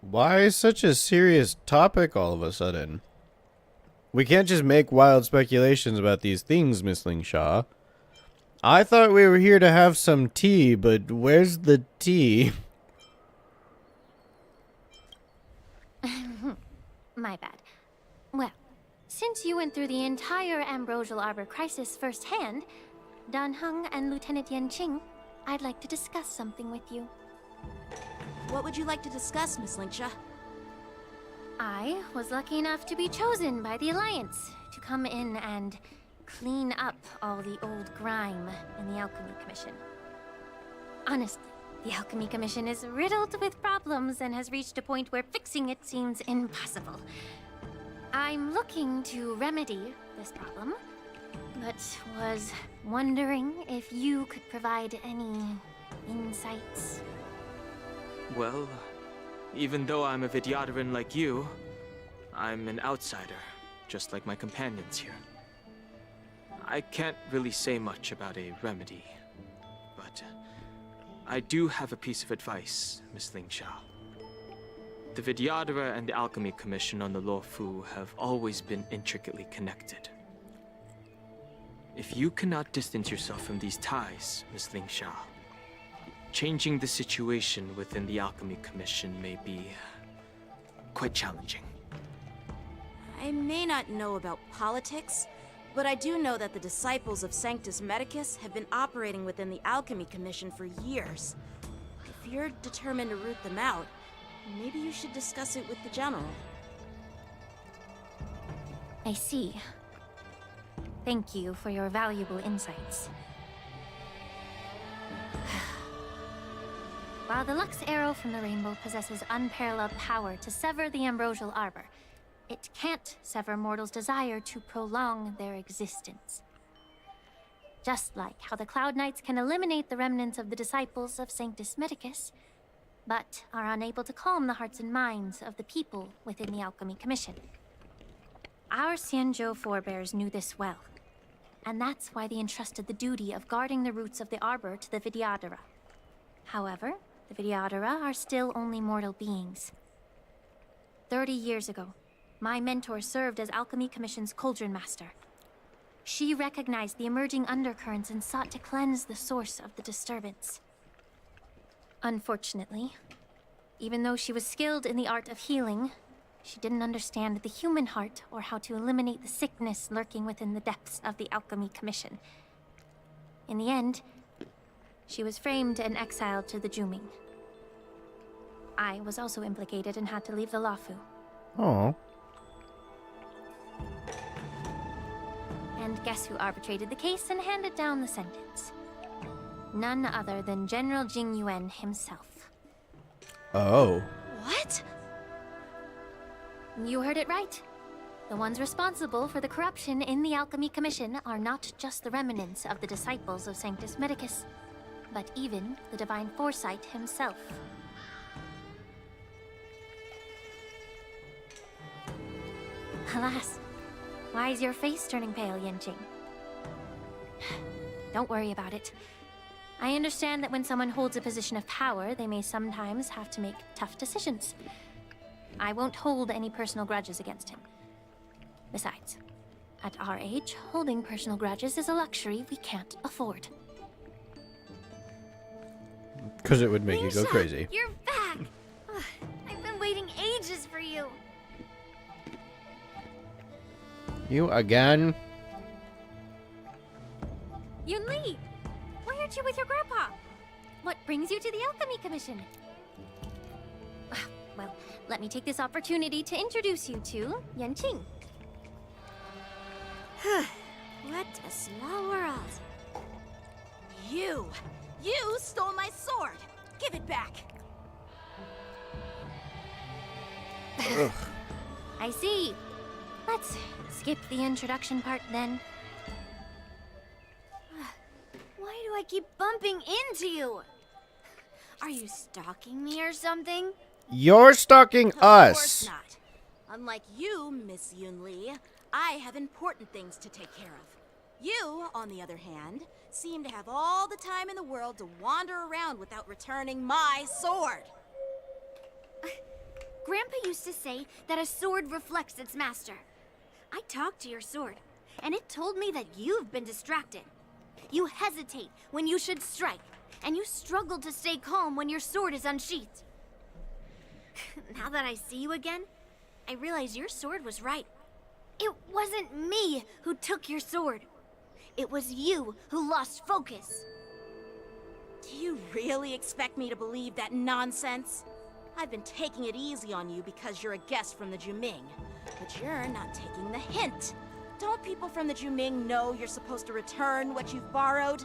Why such a serious topic all of a sudden? We can't just make wild speculations about these things, Miss Ling Shaw. I thought we were here to have some tea, but where's the tea? My bad. Well, since you went through the entire Ambrosial Arbor crisis firsthand, Dan Heng and Lieutenant Yan Qing, I'd like to discuss something with you. What would you like to discuss, Miss Lingsha? I was lucky enough to be chosen by the Alliance to come in and clean up all the old grime in the Alchemy Commission. Honestly, the Alchemy Commission is riddled with problems and has reached a point where fixing it seems impossible. I'm looking to remedy this problem, but was wondering if you could provide any insights. Well, even though I'm a Vidyadharan like you, I'm an outsider, just like my companions here. I can't really say much about a remedy, but I do have a piece of advice, Miss Lingsha. The Vidyadhara and the Alchemy Commission on the Luofu have always been intricately connected. If you cannot distance yourself from these ties, Miss Lingsha, changing the situation within the Alchemy Commission may be quite challenging. I may not know about politics, but I do know that the disciples of Sanctus Medicus have been operating within the Alchemy Commission for years. If you're determined to root them out, maybe you should discuss it with the General. I see. Thank you for your valuable insights. While the Lux Arrow from the Rainbow possesses unparalleled power to sever the Ambrosial Arbor, it can't sever mortals' desire to prolong their existence. Just like how the Cloud Knights can eliminate the remnants of the disciples of Sanctus Medicus, but are unable to calm the hearts and minds of the people within the Alchemy Commission. Our Xianzhou forebears knew this well, and that's why they entrusted the duty of guarding the roots of the Arbor to the Vidyadhara. However, the Vidyadhara are still only mortal beings. 30 years ago, my mentor served as Alchemy Commission's Cauldron Master. She recognized the emerging undercurrents and sought to cleanse the source of the disturbance. Unfortunately, even though she was skilled in the art of healing, she didn't understand the human heart or how to eliminate the sickness lurking within the depths of the Alchemy Commission. In the end, she was framed and exiled to the Juming. I was also implicated and had to leave the Luofu. Oh. And guess who arbitrated the case and handed down the sentence? None other than General Jing Yuan himself. Oh. What? You heard it right. The ones responsible for the corruption in the Alchemy Commission are not just the remnants of the disciples of Sanctus Medicus, but even the Divine Foresight himself. Alas, why is your face turning pale, Yanqing? Don't worry about it. I understand that when someone holds a position of power, they may sometimes have to make tough decisions. I won't hold any personal grudges against him. Besides, at our age, holding personal grudges is a luxury we can't afford. Because it would make you go Lingsha, crazy. You're back! Ugh, I've been waiting ages for you. You again? Yunli! Why aren't you with your grandpa? What brings you to the Alchemy Commission? Well, let me take this opportunity to introduce you to Yanqing. What a small world. You stole my sword. Give it back. I see. Let's skip the introduction part then. Why do I keep bumping into you? Are you stalking me or something? You're stalking Of course us. not. Unlike you, Miss Yunli, I have important things to take care of. You, on the other hand, seem to have all the time in the world to wander around without returning my sword. Grandpa used to say that a sword reflects its master. I talked to your sword, and it told me that you've been distracted. You hesitate when you should strike, and you struggle to stay calm when your sword is unsheathed. Now that I see you again, I realize your sword was right. It wasn't me who took your sword. It was you who lost focus. Do you really expect me to believe that nonsense? I've been taking it easy on you because you're a guest from the Juming, but you're not taking the hint. Don't people from the Juming know you're supposed to return what you've borrowed?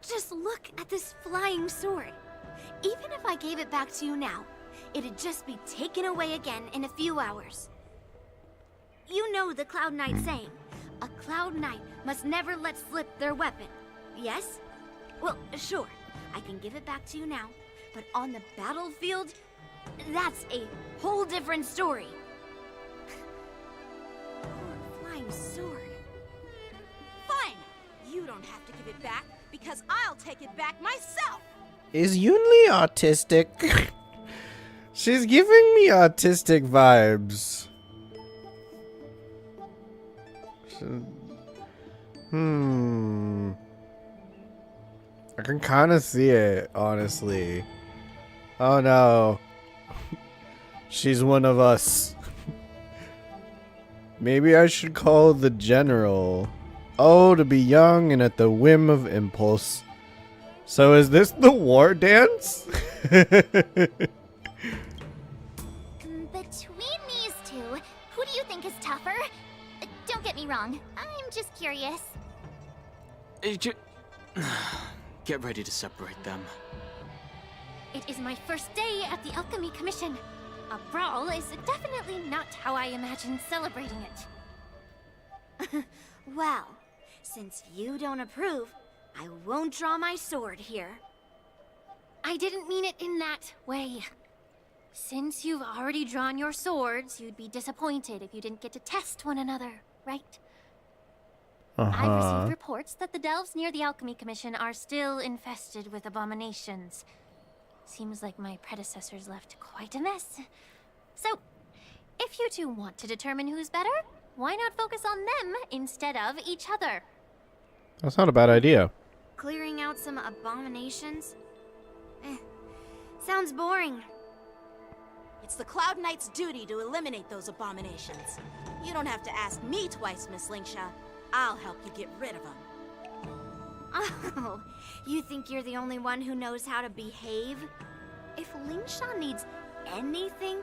Just look at this flying sword. Even if I gave it back to you now, it'd just be taken away again in a few hours. You know the Cloud Knight saying, a Cloud Knight must never let slip their weapon, yes? Well, sure, I can give it back to you now, but on the battlefield, that's a whole different story. Flying sword. Fine! You don't have to give it back, because I'll take it back myself! Is Yunli autistic? She's giving me autistic vibes. I can kind of see it, honestly. Oh no. She's one of us. Maybe I should call the general. Oh, to be young and at the whim of impulse. So is this the war dance? Between these two, who do you think is tougher? Don't get me wrong, I'm just curious. Get ready to separate them. It is my first day at the Alchemy Commission. A brawl is definitely not how I imagined celebrating it. Well, since you don't approve, I won't draw my sword here. I didn't mean it in that way. Since you've already drawn your swords, you'd be disappointed if you didn't get to test one another, right? I've received reports that the delves near the Alchemy Commission are still infested with abominations. Seems like my predecessors left quite a mess. So, if you two want to determine who's better, why not focus on them instead of each other? That's not a bad idea. Clearing out some abominations? Sounds boring. It's the Cloud Knight's duty to eliminate those abominations. You don't have to ask me twice, Miss Lingsha. I'll help you get rid of them. Oh, you think you're the only one who knows how to behave? If Lingsha needs anything,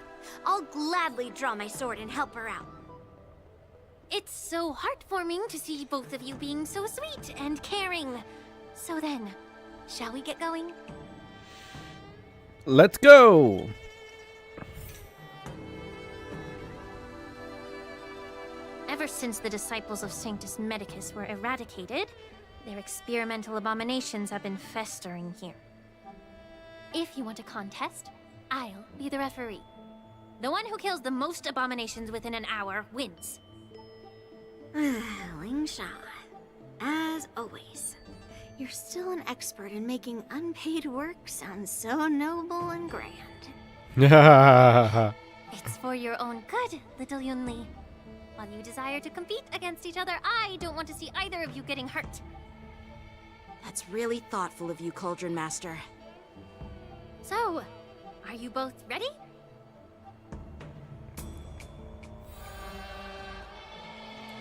I'll gladly draw my sword and help her out. It's so heartwarming to see both of you being so sweet and caring. So then, shall we get going? Let's go! Ever since the disciples of Sanctus Medicus were eradicated, their experimental abominations have been festering here. If you want a contest, I'll be the referee. The one who kills the most abominations within an hour wins. Lingsha, as always, you're still an expert in making unpaid work sound so noble and grand. It's for your own good, little Yunli. While you desire to compete against each other, I don't want to see either of you getting hurt. That's really thoughtful of you, Cauldron Master. So, are you both ready?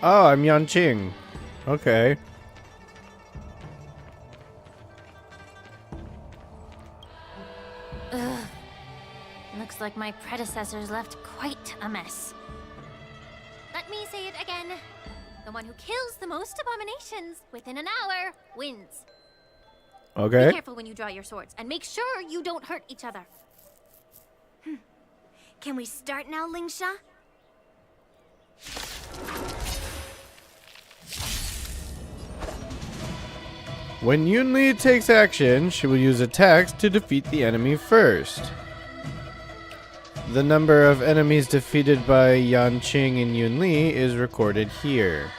Oh, I'm Yanqing. Okay. Ugh. Looks like my predecessors left quite a mess. Let me say it again. The one who kills the most abominations within an hour wins. Okay. Be careful when you draw your swords, and make sure you don't hurt each other. Can we start now, Lingsha? When Yunli takes action, she will use attacks to defeat the enemy first. The number of enemies defeated by Yanqing and Yunli is recorded here.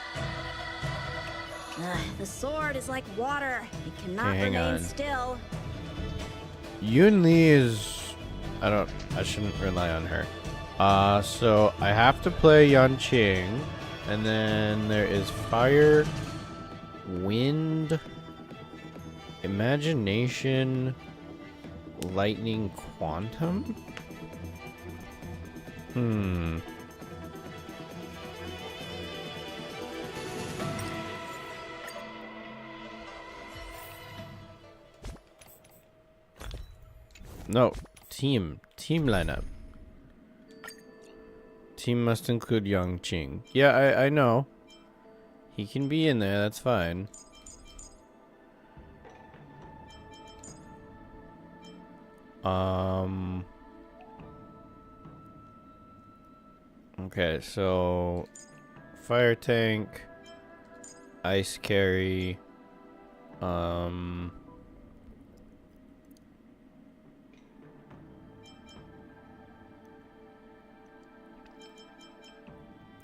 The sword is like water. It cannot Okay, hang remain on. still. Yunli is... I shouldn't rely on her. So I have to play Yanqing. And then there is fire, wind, imagination, lightning, quantum? No, team lineup. Team must include Yanqing. Yeah, I know. He can be in there, that's fine. Okay, so fire tank, ice carry,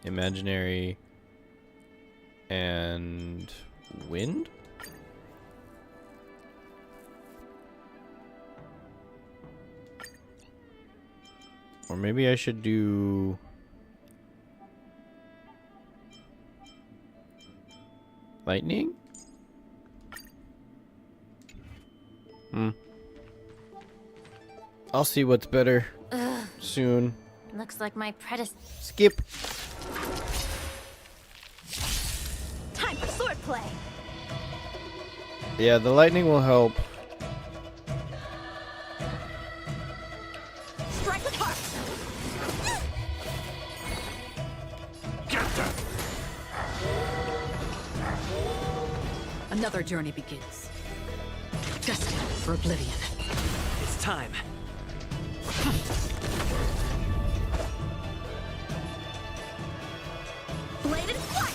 imaginary, and wind? Or maybe I should do... lightning? I'll see what's better soon. Looks like my predecessor. Skip. Time for swordplay. Yeah, the lightning will help. Strike with heart. Another journey begins. Destined for oblivion. It's time. Bladed flight.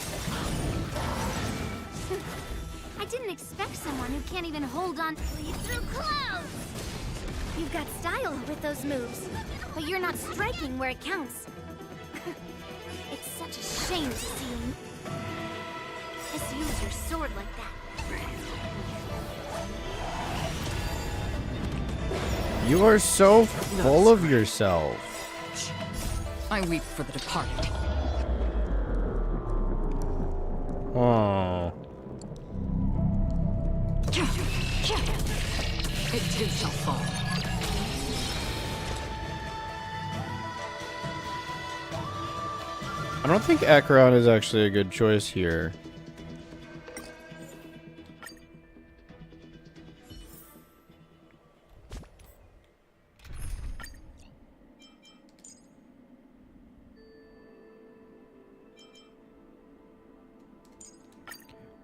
I didn't expect someone who can't even hold on through clouds. You've got style with those moves, but you're not striking where it counts. It's such a shame to see you misuse your sword like that. You are so full of yourself. I weep for the departed. Oh. It too shall fall. I don't think Acheron is actually a good choice here.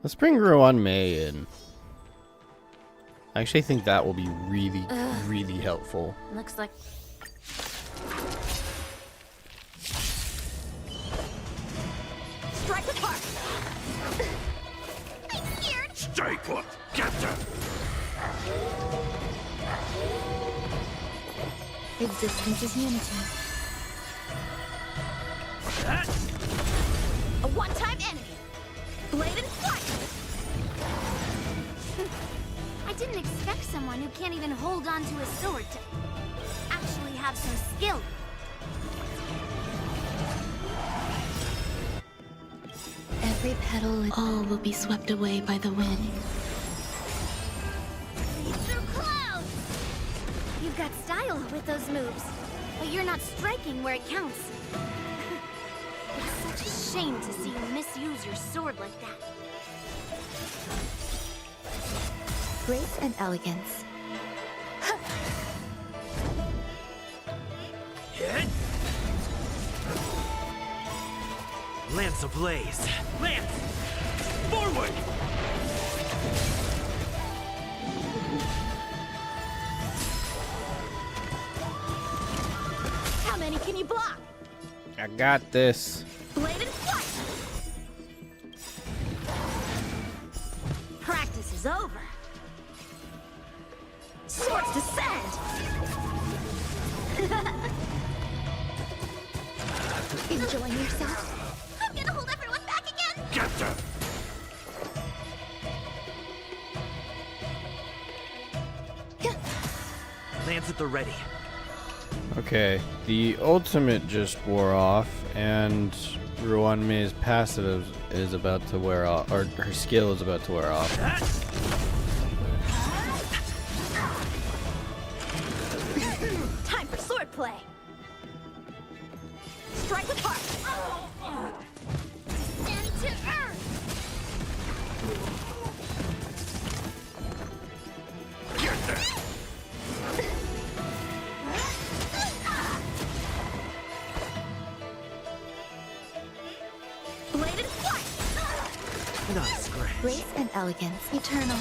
Let's bring Rowan May in. I actually think that will be really, really helpful. Looks like... Strike with heart. I'm scared. Stay put. Get them. Existence is unity. A one-time enemy. Bladed flight. I didn't expect someone who can't even hold on to a sword to actually have some skill. Every petal, all will be swept away by the wind. Through clouds! You've got style with those moves, but you're not striking where it counts. It's such a shame to see you misuse your sword like that. Grace and elegance. Lance ablaze. Lance! Forward! How many can you block? I got this. Bladed flight! Practice is over. Swords descend! Enjoying yourself? I'm gonna hold everyone back again! Get them! Lance at the ready. Okay, the ultimate just wore off, and Ruanme's passive is about to wear off, or her skill is about to wear off. Time for swordplay. Strike with heart. Stand to earth! Get them! Bladed flight. Not a scratch. Grace and elegance, eternal.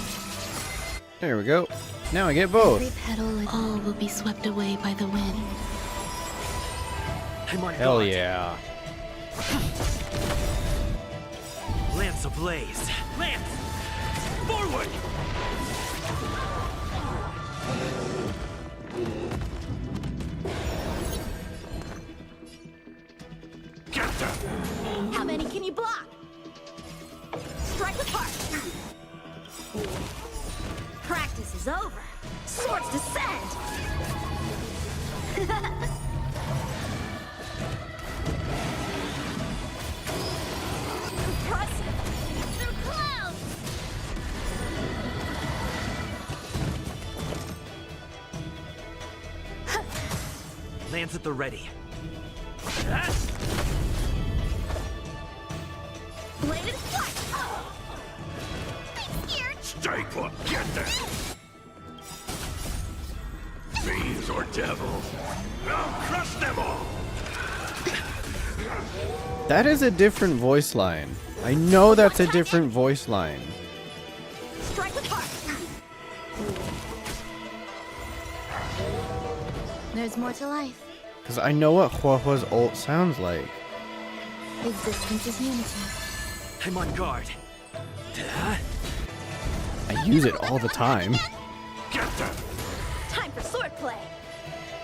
There we go. Now I get both. Every petal, all will be swept away by the wind. I'm on Hell guard. yeah. Lance ablaze. Lance! Forward! Get them! How many can you block? Strike with heart. Practice is over. Swords descend! Impressive! Through clouds! Lance at the ready. Bladed flight! I'm scared! Stay put! Get them! Fiends or devils, I'll crush them all! That is a different voice line. I know that's a different voice line. Strike with heart! There's more to life. Because I know what Huahua's ult sounds like. Existence is unity. I'm on guard. I use it all the time. Get them! Time for swordplay!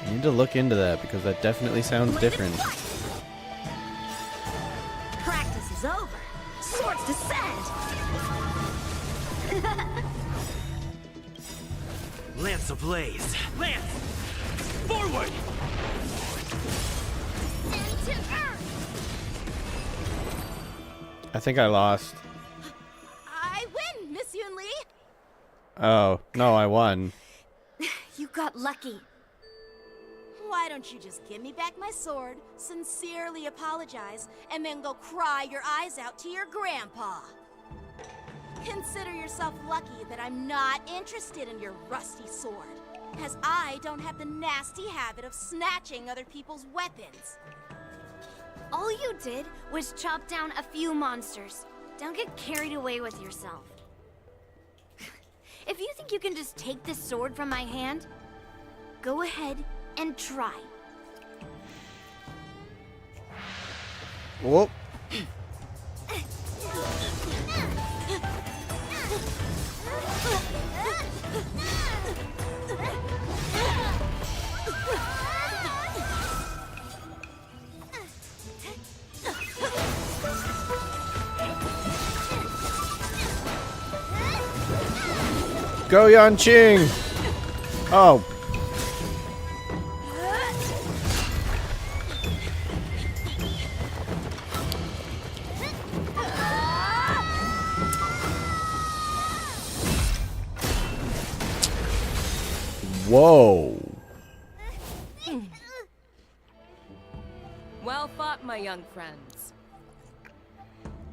I need to look into that because that definitely sounds different. Practice is over. Swords descend! Lance ablaze. Lance! Forward! Stand to earth! I think I lost. I win, Miss Yun Li! Oh, no, I won. You got lucky. Why don't you just give me back my sword, sincerely apologize, and then go cry your eyes out to your grandpa? Consider yourself lucky that I'm not interested in your rusty sword, as I don't have the nasty habit of snatching other people's weapons. All you did was chop down a few monsters. Don't get carried away with yourself. If you think you can just take this sword from my hand, go ahead and try. Whoop. Go Yanqing! Oh. Whoa. Well fought, my young friends.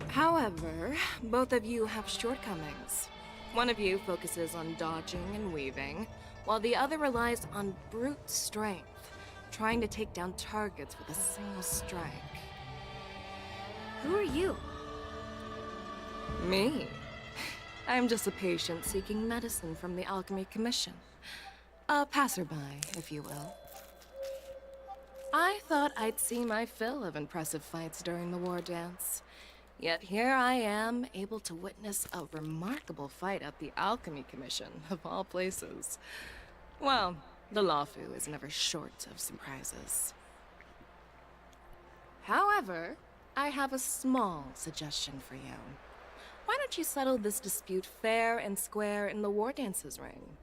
However, both of you have shortcomings. One of you focuses on dodging and weaving, while the other relies on brute strength, trying to take down targets with a single strike. Who are you? Me? I'm just a patient seeking medicine from the Alchemy Commission. A passerby, if you will. I thought I'd see my fill of impressive fights during the war dance. Yet here I am, able to witness a remarkable fight at the Alchemy Commission, of all places. Well, the Lawfu is never short of surprises. However, I have a small suggestion for you. Why don't you settle this dispute fair and square in the war dances ring?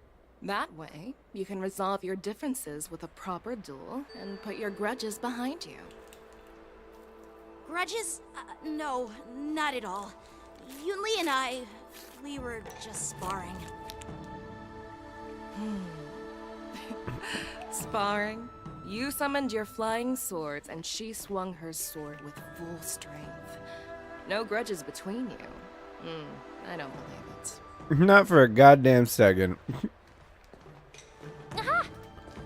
That way, you can resolve your differences with a proper duel and put your grudges behind you. Grudges? No, not at all. Yunli and I, we were just sparring. Sparring? You summoned your flying swords and she swung her sword with full strength. No grudges between you. I don't believe it. Not for a goddamn second. Aha!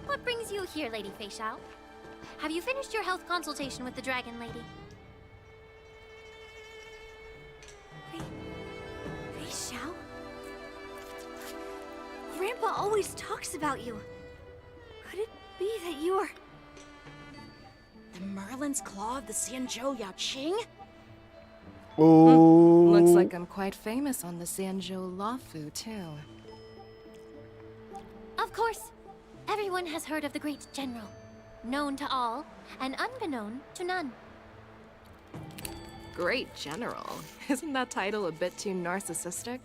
What brings you here, Lady Fei Xiao? Have you finished your health consultation with the Dragon Lady? Fei Xiao? Grandpa always talks about you. Could it be that you are... The Merlin's Claw of the Xianzhou Yaoqing? Oh. Looks like I'm quite famous on the Xianzhou Lawfu, too. Of course. Everyone has heard of the great general. Known to all, and unbeknown to none. Great general? Isn't that title a bit too narcissistic?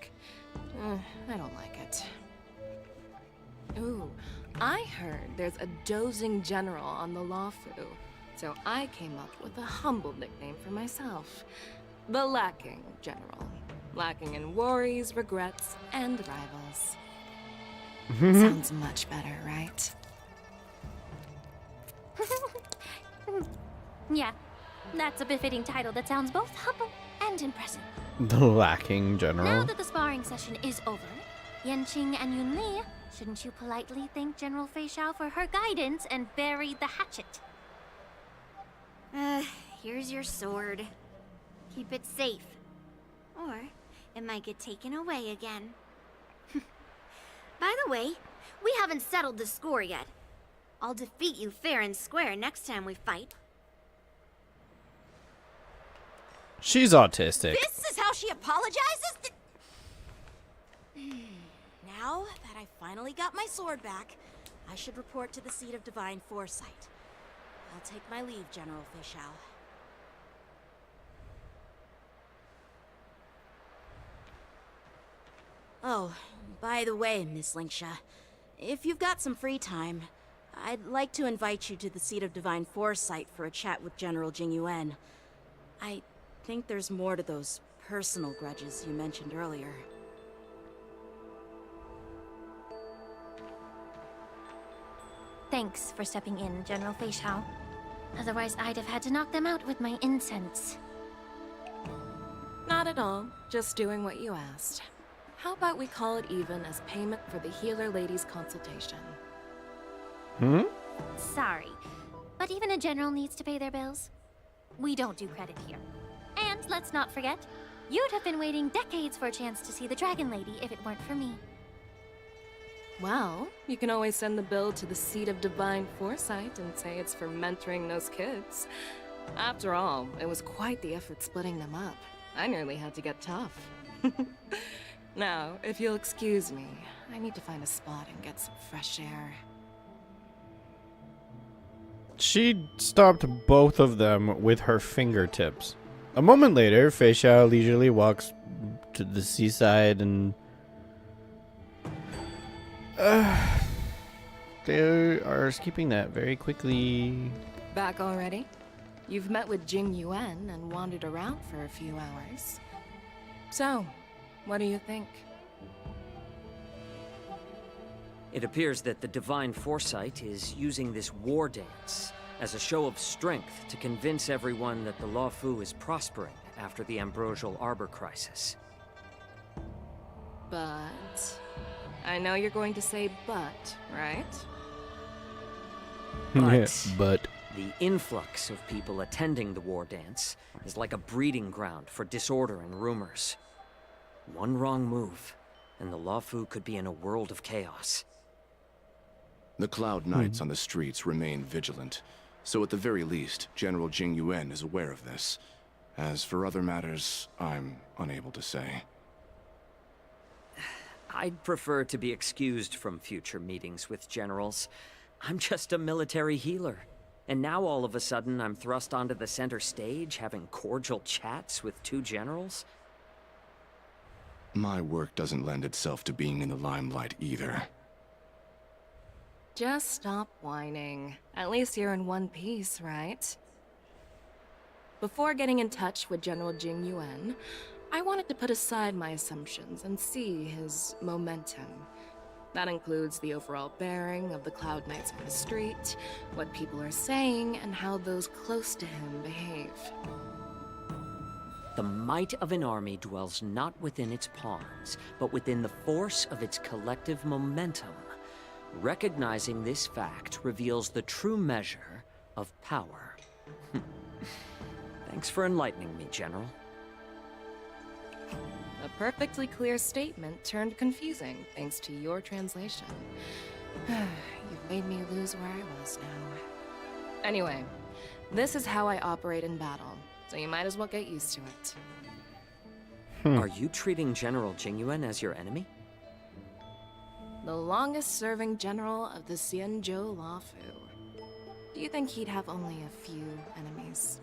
I don't like it. Ooh, I heard there's a dozing general on the Lawfu, so I came up with a humble nickname for myself. The Lacking General. Lacking in worries, regrets, and rivals. Sounds much better, right? Yeah, that's a befitting title that sounds both humble and impressive. The Lacking General. Now that the sparring session is over, Yanqing and Yunli, shouldn't you politely thank General Fei Xiao for her guidance and bury the hatchet? Here's your sword. Keep it safe. Or it might get taken away again. By the way, we haven't settled the score yet. I'll defeat you fair and square next time we fight. She's autistic. This is how she apologizes? Now that I finally got my sword back, I should report to the seat of divine foresight. I'll take my leave, General Fei Xiao. Oh, by the way, Miss Linksha, if you've got some free time, I'd like to invite you to the seat of divine foresight for a chat with General Jingyuan. I think there's more to those personal grudges you mentioned earlier. Thanks for stepping in, General Fei Xiao. Otherwise, I'd have had to knock them out with my incense. Not at all. Just doing what you asked. How about we call it even as payment for the healer lady's consultation? Sorry, but even a general needs to pay their bills. We don't do credit here. And let's not forget, you'd have been waiting decades for a chance to see the Dragon Lady if it weren't for me. Well, you can always send the bill to the seat of divine foresight and say it's for mentoring those kids. After all, it was quite the effort splitting them up. I nearly had to get tough. Now, if you'll excuse me, I need to find a spot and get some fresh air. She stopped both of them with her fingertips. A moment later, Fei Xiao leisurely walks to the seaside and... they are skipping that very quickly. Back already? You've met with Jing Yuan and wandered around for a few hours. So, what do you think? It appears that the Divine Foresight is using this war dance as a show of strength to convince everyone that the Lawfu is prospering after the Ambrosial Arbor crisis. But... I know you're going to say but, right? But the influx of people attending the war dance is like a breeding ground for disorder and rumors. One wrong move, and the Luofu could be in a world of chaos. The Cloud Knights on the streets remain vigilant, so at the very least, General Jing Yuan is aware of this. As for other matters, I'm unable to say. I'd prefer to be excused from future meetings with generals. I'm just a military healer. And now all of a sudden I'm thrust onto the center stage having cordial chats with two generals? My work doesn't lend itself to being in the limelight either. Just stop whining. At least you're in one piece, right? Before getting in touch with General Jing Yuan, I wanted to put aside my assumptions and see his momentum. That includes the overall bearing of the Cloud Knights on the street, what people are saying, and how those close to him behave. The might of an army dwells not within its pawns, but within the force of its collective momentum. Recognizing this fact reveals the true measure of power. Thanks for enlightening me, General. A perfectly clear statement turned confusing thanks to your translation. You've made me lose where I was now. Anyway, this is how I operate in battle, so you might as well get used to it. Are you treating General Jing Yuan as your enemy? The longest-serving general of the Xianzhou Luofu. Do you think he'd have only a few enemies?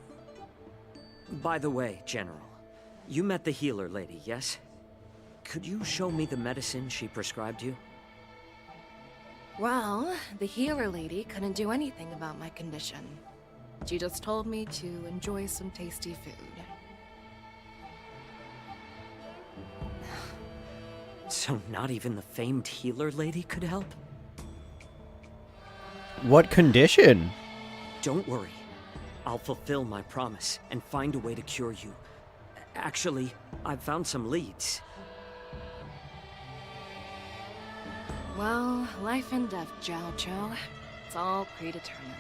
By the way, General, you met the healer lady, yes? Could you show me the medicine she prescribed you? Well, the healer lady couldn't do anything about my condition. She just told me to enjoy some tasty food. So not even the famed healer lady could help? what condition? Don't worry. I'll fulfill my promise and find a way to cure you. Actually, I've found some leads. Well, life and death, Jiao Zhou. It's all predetermined.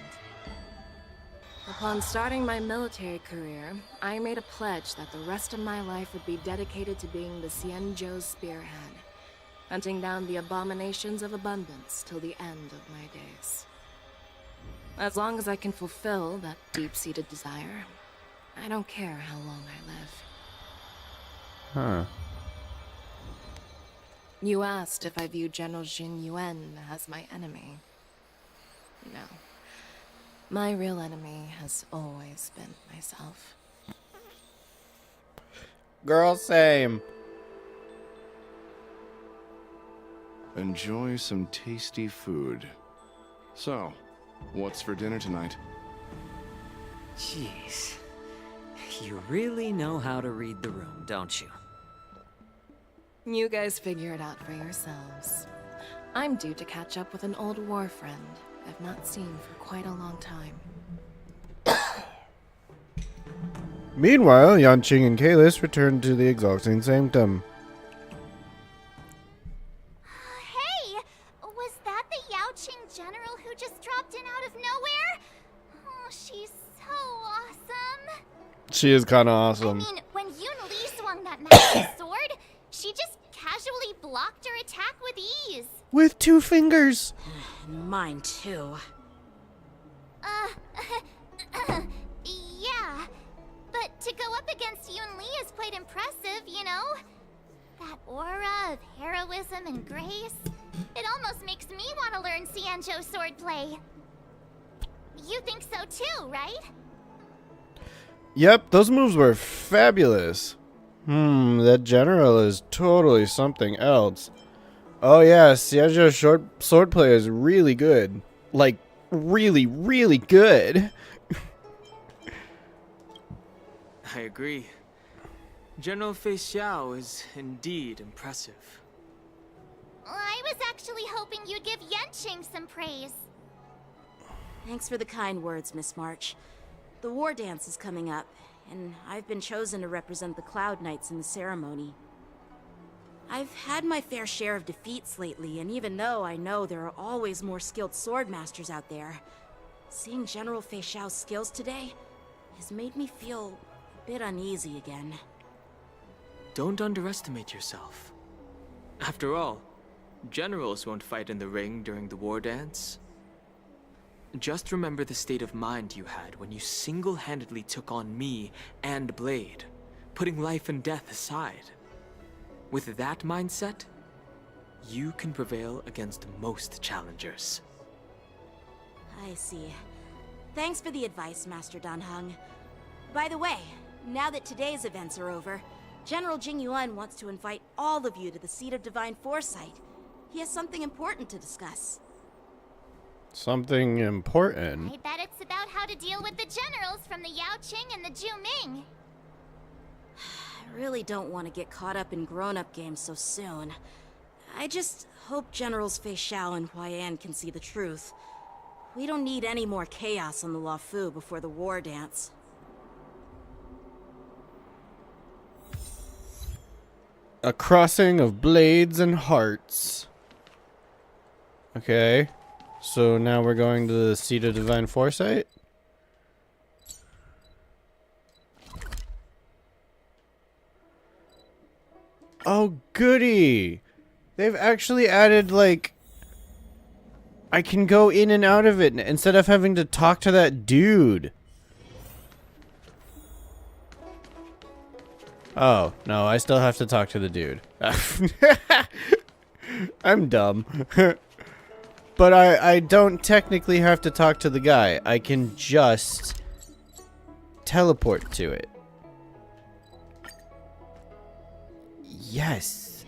Upon starting my military career, I made a pledge that the rest of my life would be dedicated to being the Xianzhou spearhead, hunting down the abominations of abundance till the end of my days. As long as I can fulfill that deep-seated desire, I don't care how long I live. Huh. You asked if I view General Jing Yuan as my enemy. No. My real enemy has always been myself. Girl, same. Enjoy some tasty food. So, what's for dinner tonight? Jeez. You really know how to read the room, don't you? You guys figure it out for yourselves. I'm due to catch up with an old war friend I've not seen for quite a long time. Meanwhile, Yanqing and Kalis return to the exalting sanctum. Hey! Was that the Yaoqing general who just dropped in out of nowhere? Oh, she's so awesome. She is kind of awesome. I mean, when Yun Li swung that magic sword, she just casually blocked her attack with ease. With 2 fingers. Mine too. Yeah. But to go up against Yun Li is quite impressive, you know? That aura of heroism and grace. It almost makes me want to learn Xianzhou swordplay. You think so too, right? Yep, those moves were fabulous. That general is totally something else. Oh yeah, Xianzhou swordplay is really good. Like, really, really good. I agree. General Fei Xiao is indeed impressive. I was actually hoping you'd give Yanqing some praise. Thanks for the kind words, Miss March. The war dance is coming up, and I've been chosen to represent the Cloud Knights in the ceremony. I've had my fair share of defeats lately, and even though I know there are always more skilled sword masters out there, Seeing General Fei Xiao's skills today has made me feel a bit uneasy again. Don't underestimate yourself. After all, generals won't fight in the ring during the war dance. Just remember the state of mind you had when you single-handedly took on me and Blade, putting life and death aside. With that mindset, you can prevail against most challengers. I see. Thanks for the advice, Master Dan Heng. By the way, now that today's events are over, General Jing Yuan wants to invite all of you to the seat of divine foresight. He has something important to discuss. Something important? I bet it's about how to deal with the generals from the Yao Qing and the Zhu Ming. I really don't want to get caught up in grown-up games so soon. I just hope Generals Fei Xiao and Huaiyan can see the truth. We don't need any more chaos on the Luofu before the war dance. A crossing of blades and hearts. Okay. So now we're going to the seat of divine foresight? Oh, goody! They've actually added, like... I can go in and out of it instead of having to talk to that dude. Oh, no, I still have to talk to the dude. I'm dumb. But I don't technically have to talk to the guy. I can just teleport to it. Yes.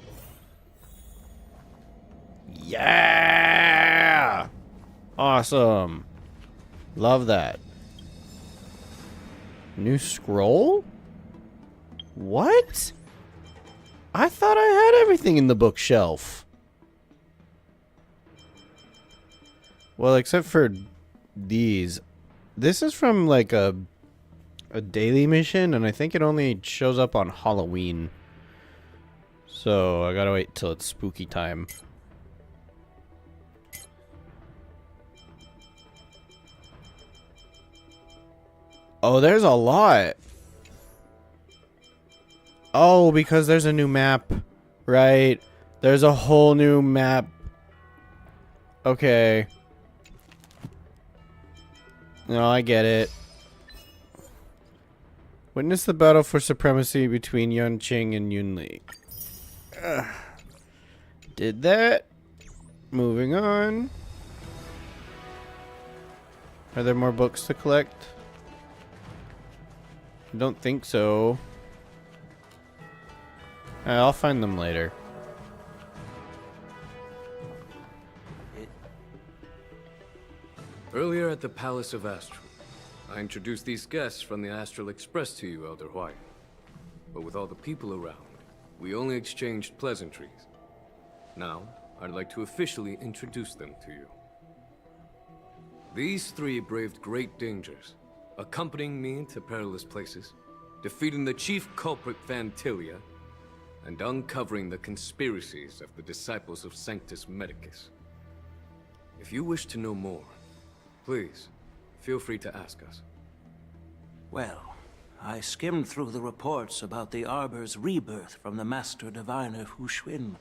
Yeah! Awesome. Love that. New scroll? What? I thought I had everything in the bookshelf. Well, except for these. This is from like a daily mission, and I think it only shows up on Halloween. So I gotta wait till it's spooky time. Oh, there's a lot. Oh, because there's a new map, right? There's a whole new map. Okay. No, I get it. Witness the battle for supremacy between Yuan Qing and Yun Li. Did that. Moving on. Are there more books to collect? I don't think so. I'll find them later. Earlier at the Palace of Astral, I introduced these guests from the Astral Express to you, Elder Huai. But with all the people around, we only exchanged pleasantries. Now, I'd like to officially introduce them to you. These three braved great dangers, accompanying me to perilous places, defeating the chief culprit Fantilia, and uncovering the conspiracies of the disciples of Sanctus Medicus. If you wish to know more, please, feel free to ask us. Well, I skimmed through the reports about the Arbor's rebirth from the Master Diviner Hu Xuan.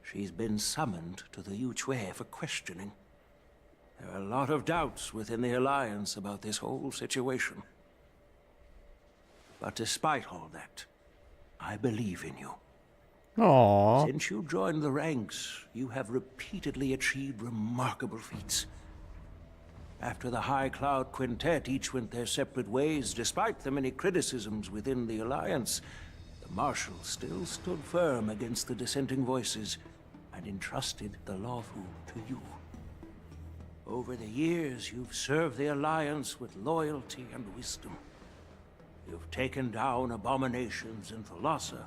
She's been summoned to the Yu Chui for questioning. There are a lot of doubts within the Alliance about this whole situation. But despite all that, I believe in you. Aww. Since you joined the ranks, you have repeatedly achieved remarkable feats. After the High Cloud Quintet each went their separate ways, despite the many criticisms within the Alliance, the Marshal still stood firm against the dissenting voices and entrusted the Luofu to you. Over the years, you've served the Alliance with loyalty and wisdom. You've taken down abominations in Thalassa,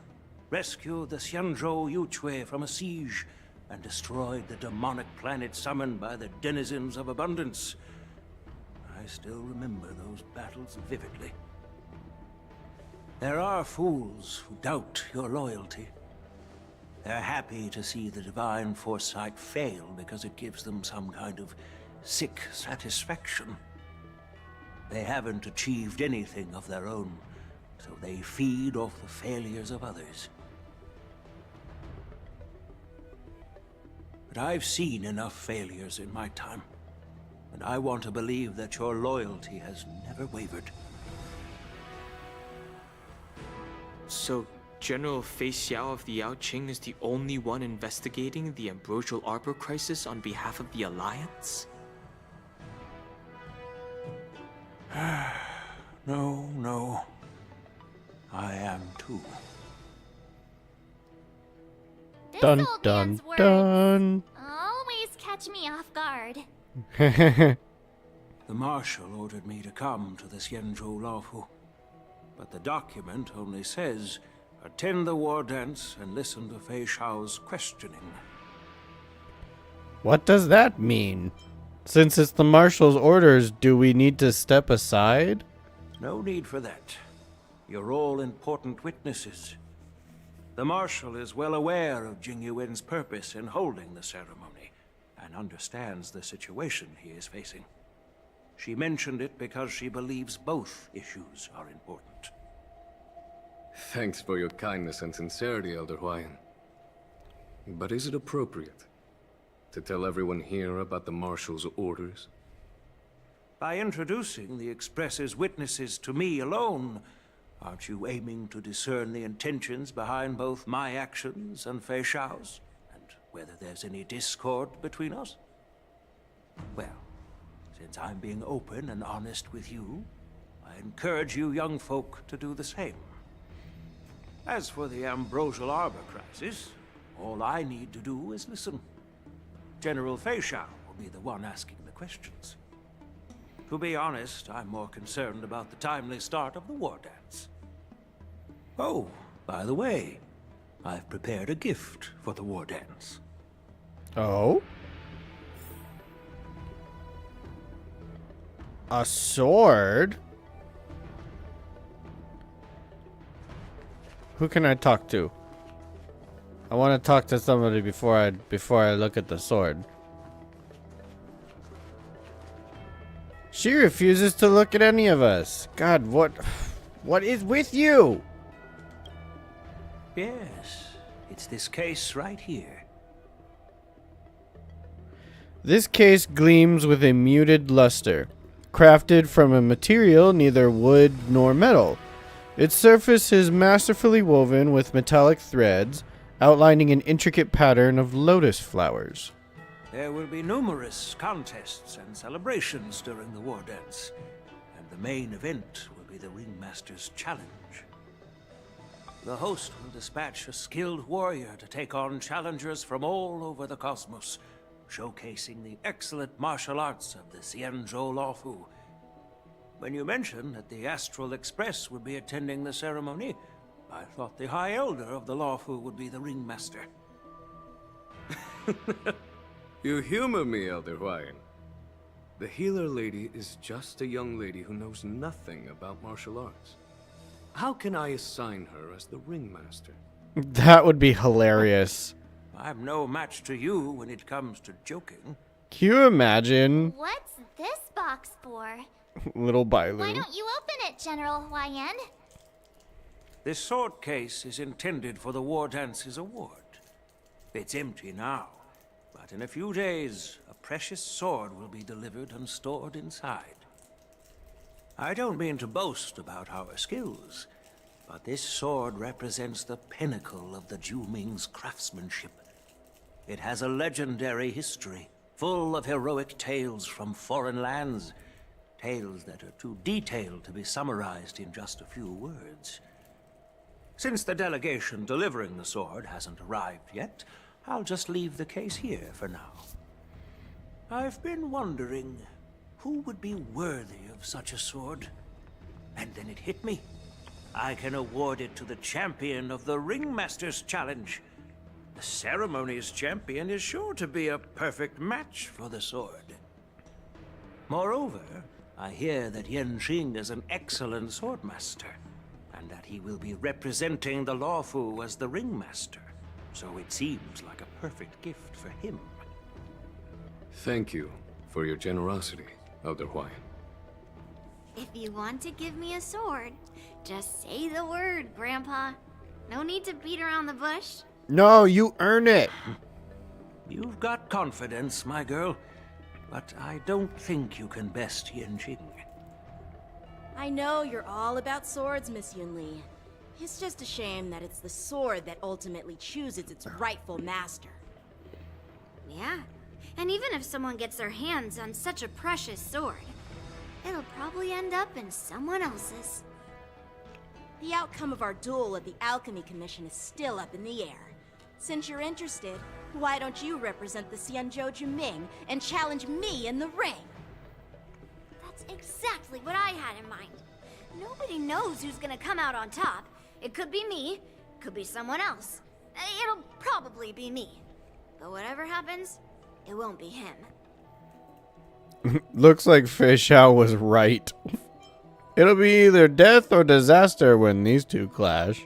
rescued the Xianzhou Yu Chui from a siege, and destroyed the demonic planet summoned by the denizens of abundance. I still remember those battles vividly. There are fools who doubt your loyalty. They're happy to see the divine foresight fail because it gives them some kind of sick satisfaction. They haven't achieved anything of their own, so they feed off the failures of others. But I've seen enough failures in my time, and I want to believe that your loyalty has never wavered. So, General Fei Xiao of the Yaoqing is the only one investigating the Ambrosial Arbor crisis on behalf of the Alliance? No. I am too. This Dun, old dun, man's words dun. always catch me off guard. The Marshal ordered me to come to the Xianzhou Laofu, but the document only says, attend the war dance and listen to Fei Xiao's questioning. What does that mean? Since it's the Marshal's orders, do we need to step aside? No need for that. You're all important witnesses. The Marshal is well aware of Jing Yuan's purpose in holding the ceremony, and understands the situation he is facing. She mentioned it because she believes both issues are important. Thanks for your kindness and sincerity, Elder Huayan. But is it appropriate to tell everyone here about the Marshal's orders? By introducing the Express's witnesses to me alone, aren't you aiming to discern the intentions behind both my actions and Fei Xiao's? And whether there's any discord between us? Well, since I'm being open and honest with you, I encourage you young folk to do the same. As for the Ambrosial Arbor crisis, all I need to do is listen. General Fei Xiao will be the one asking the questions. To be honest, I'm more concerned about the timely start of the war dance. Oh, by the way, I've prepared a gift for the war dance. Oh? A sword? Who can I talk to? I want to talk to somebody before I look at the sword. She refuses to look at any of us. God, what is with you? Yes, it's this case right here. This case gleams with a muted luster, crafted from a material neither wood nor metal. Its surface is masterfully woven with metallic threads, outlining an intricate pattern of lotus flowers. There will be numerous contests and celebrations during the war dance, and the main event will be the Ringmaster's Challenge. The host will dispatch a skilled warrior to take on challengers from all over the cosmos, showcasing the excellent martial arts of the Xianzhou Laofu. When you mentioned that the Astral Express would be attending the ceremony, I thought the High Elder of the Laofu would be the Ringmaster. You humor me, Elder Huayan. The healer lady is just a young lady who knows nothing about martial arts. How can I assign her as the Ringmaster? That would be hilarious. I'm no match to you when it comes to joking. Can you imagine? What's this box for? Little Why Bailu. don't you open it, General Huayan? This sword case is intended for the War Dance's award. It's empty now, but in a few days, a precious sword will be delivered and stored inside. I don't mean to boast about our skills, but this sword represents the pinnacle of the Zhuming's craftsmanship. It has a legendary history, full of heroic tales from foreign lands, tales that are too detailed to be summarized in just a few words. Since the delegation delivering the sword hasn't arrived yet, I'll just leave the case here for now. I've been wondering who would be worthy of such a sword. And then it hit me. I can award it to the champion of the Ringmaster's Challenge. The ceremony's champion is sure to be a perfect match for the sword. Moreover, I hear that Yanqing is an excellent swordmaster, and that he will be representing the Laofu as the Ringmaster, so it seems like a perfect gift for him. Thank you for your generosity, Elder Hawaiian. If you want to give me a sword, just say the word, Grandpa. No need to beat around the bush. No, you earn it. You've got confidence, my girl, but I don't think you can best Yanjing. I know you're all about swords, Miss Yunli. It's just a shame that it's the sword that ultimately chooses its rightful master. Yeah, and even if someone gets their hands on such a precious sword, it'll probably end up in someone else's. The outcome of our duel at the Alchemy Commission is still up in the air. Since you're interested, why don't you represent the Xianzhou Juming and challenge me in the ring? That's exactly what I had in mind. Nobody knows who's gonna come out on top. It could be me, could be someone else. It'll probably be me. But whatever happens, it won't be him. Looks like Fishao was right. It'll be either death or disaster when these two clash.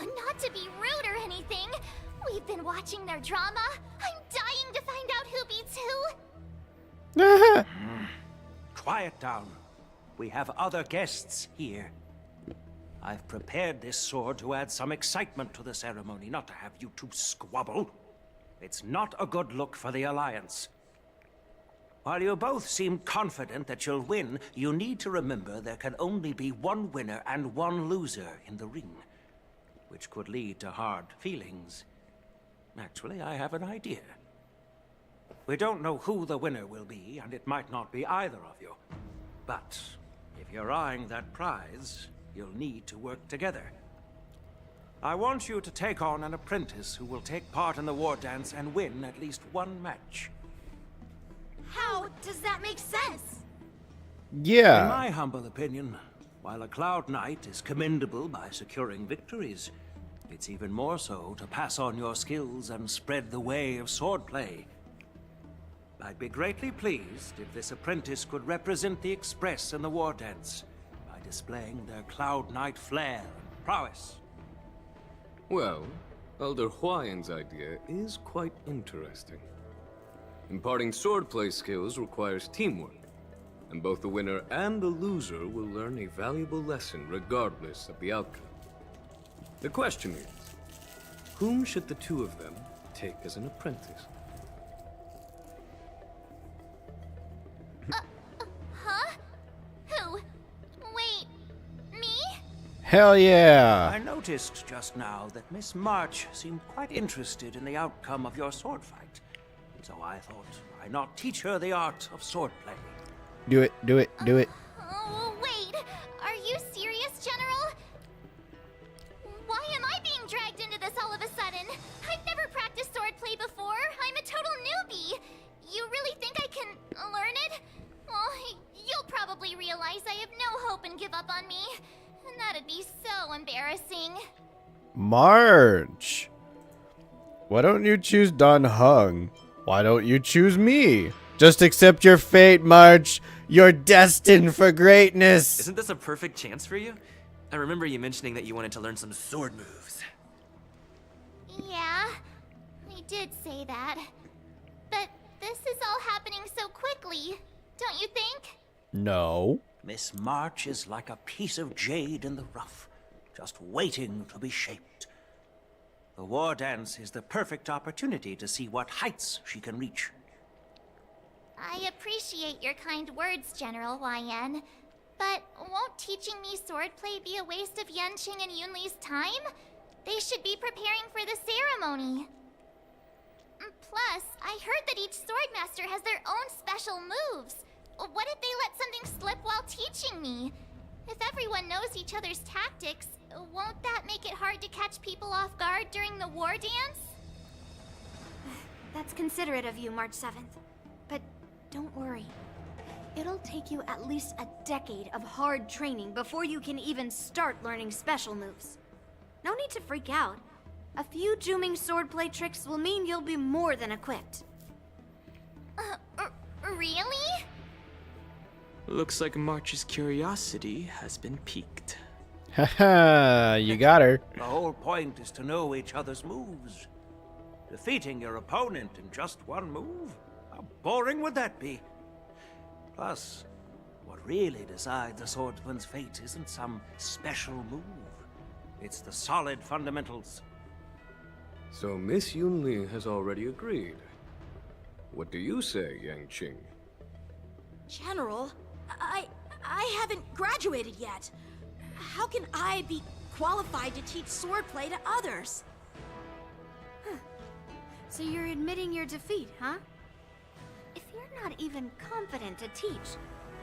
Not to be rude or anything, we've been watching their drama. I'm dying to find out who beats who. Quiet down. We have other guests here. I've prepared this sword to add some excitement to the ceremony, not to have you two squabble. It's not a good look for the Alliance. While you both seem confident that you'll win, you need to remember there can only be one winner and one loser in the ring, which could lead to hard feelings. Actually, I have an idea. We don't know who the winner will be, and it might not be either of you. But if you're eyeing that prize, you'll need to work together. I want you to take on an apprentice who will take part in the war dance and win at least one match. How does that make sense? Yeah. In my humble opinion, while a Cloud Knight is commendable by securing victories, it's even more so to pass on your skills and spread the way of swordplay. I'd be greatly pleased if this apprentice could represent the Express in the war dance by displaying their Cloud Knight flair and prowess. Well, Elder Hawaiian's idea is quite interesting. Imparting swordplay skills requires teamwork, and both the winner and the loser will learn a valuable lesson regardless of the outcome. The question is, whom should the two of them take as an apprentice? Huh? Who? Wait, me? Hell yeah. I noticed just now that Miss March seemed quite interested in the outcome of your sword fight. So I thought, why not teach her the art of swordplay? Do it, do it, do it. Oh, wait. Are you serious, General? Why am I being dragged into this all of a sudden? I've never practiced swordplay before. I'm a total newbie. You really think I can learn it? Well, you'll probably realize I have no hope and give up on me. And that'd be so embarrassing. March. Why don't you choose Don Hung? Why don't you choose me? Just accept your fate, March. You're destined for greatness. Isn't this a perfect chance for you? I remember you mentioning that you wanted to learn some sword moves. Yeah, I did say that. But this is all happening so quickly, don't you think? No. Miss March is like a piece of jade in the rough, just waiting to be shaped. The war dance is the perfect opportunity to see what heights she can reach. I appreciate your kind words, General Hawaiian. But won't teaching me swordplay be a waste of Yanqing and Yunli's time? They should be preparing for the ceremony. Plus, I heard that each swordmaster has their own special moves. What if they let something slip while teaching me? If everyone knows each other's tactics, won't that make it hard to catch people off guard during the war dance? That's considerate of you, March 7th. But don't worry. It'll take you at least a decade of hard training before you can even start learning special moves. No need to freak out. A few Juming swordplay tricks will mean you'll be more than equipped. Really? Looks like March's curiosity has been piqued. Haha, you got her. The whole point is to know each other's moves. Defeating your opponent in just one move? How How boring would that be? Plus, what really decides a swordsman's fate isn't some special move. It's the solid fundamentals. So Miss Yunli has already agreed. What do you say, Yang Qing? General, I haven't graduated yet. How can I be qualified to teach swordplay to others? So you're admitting your defeat, huh? If you're not even competent to teach,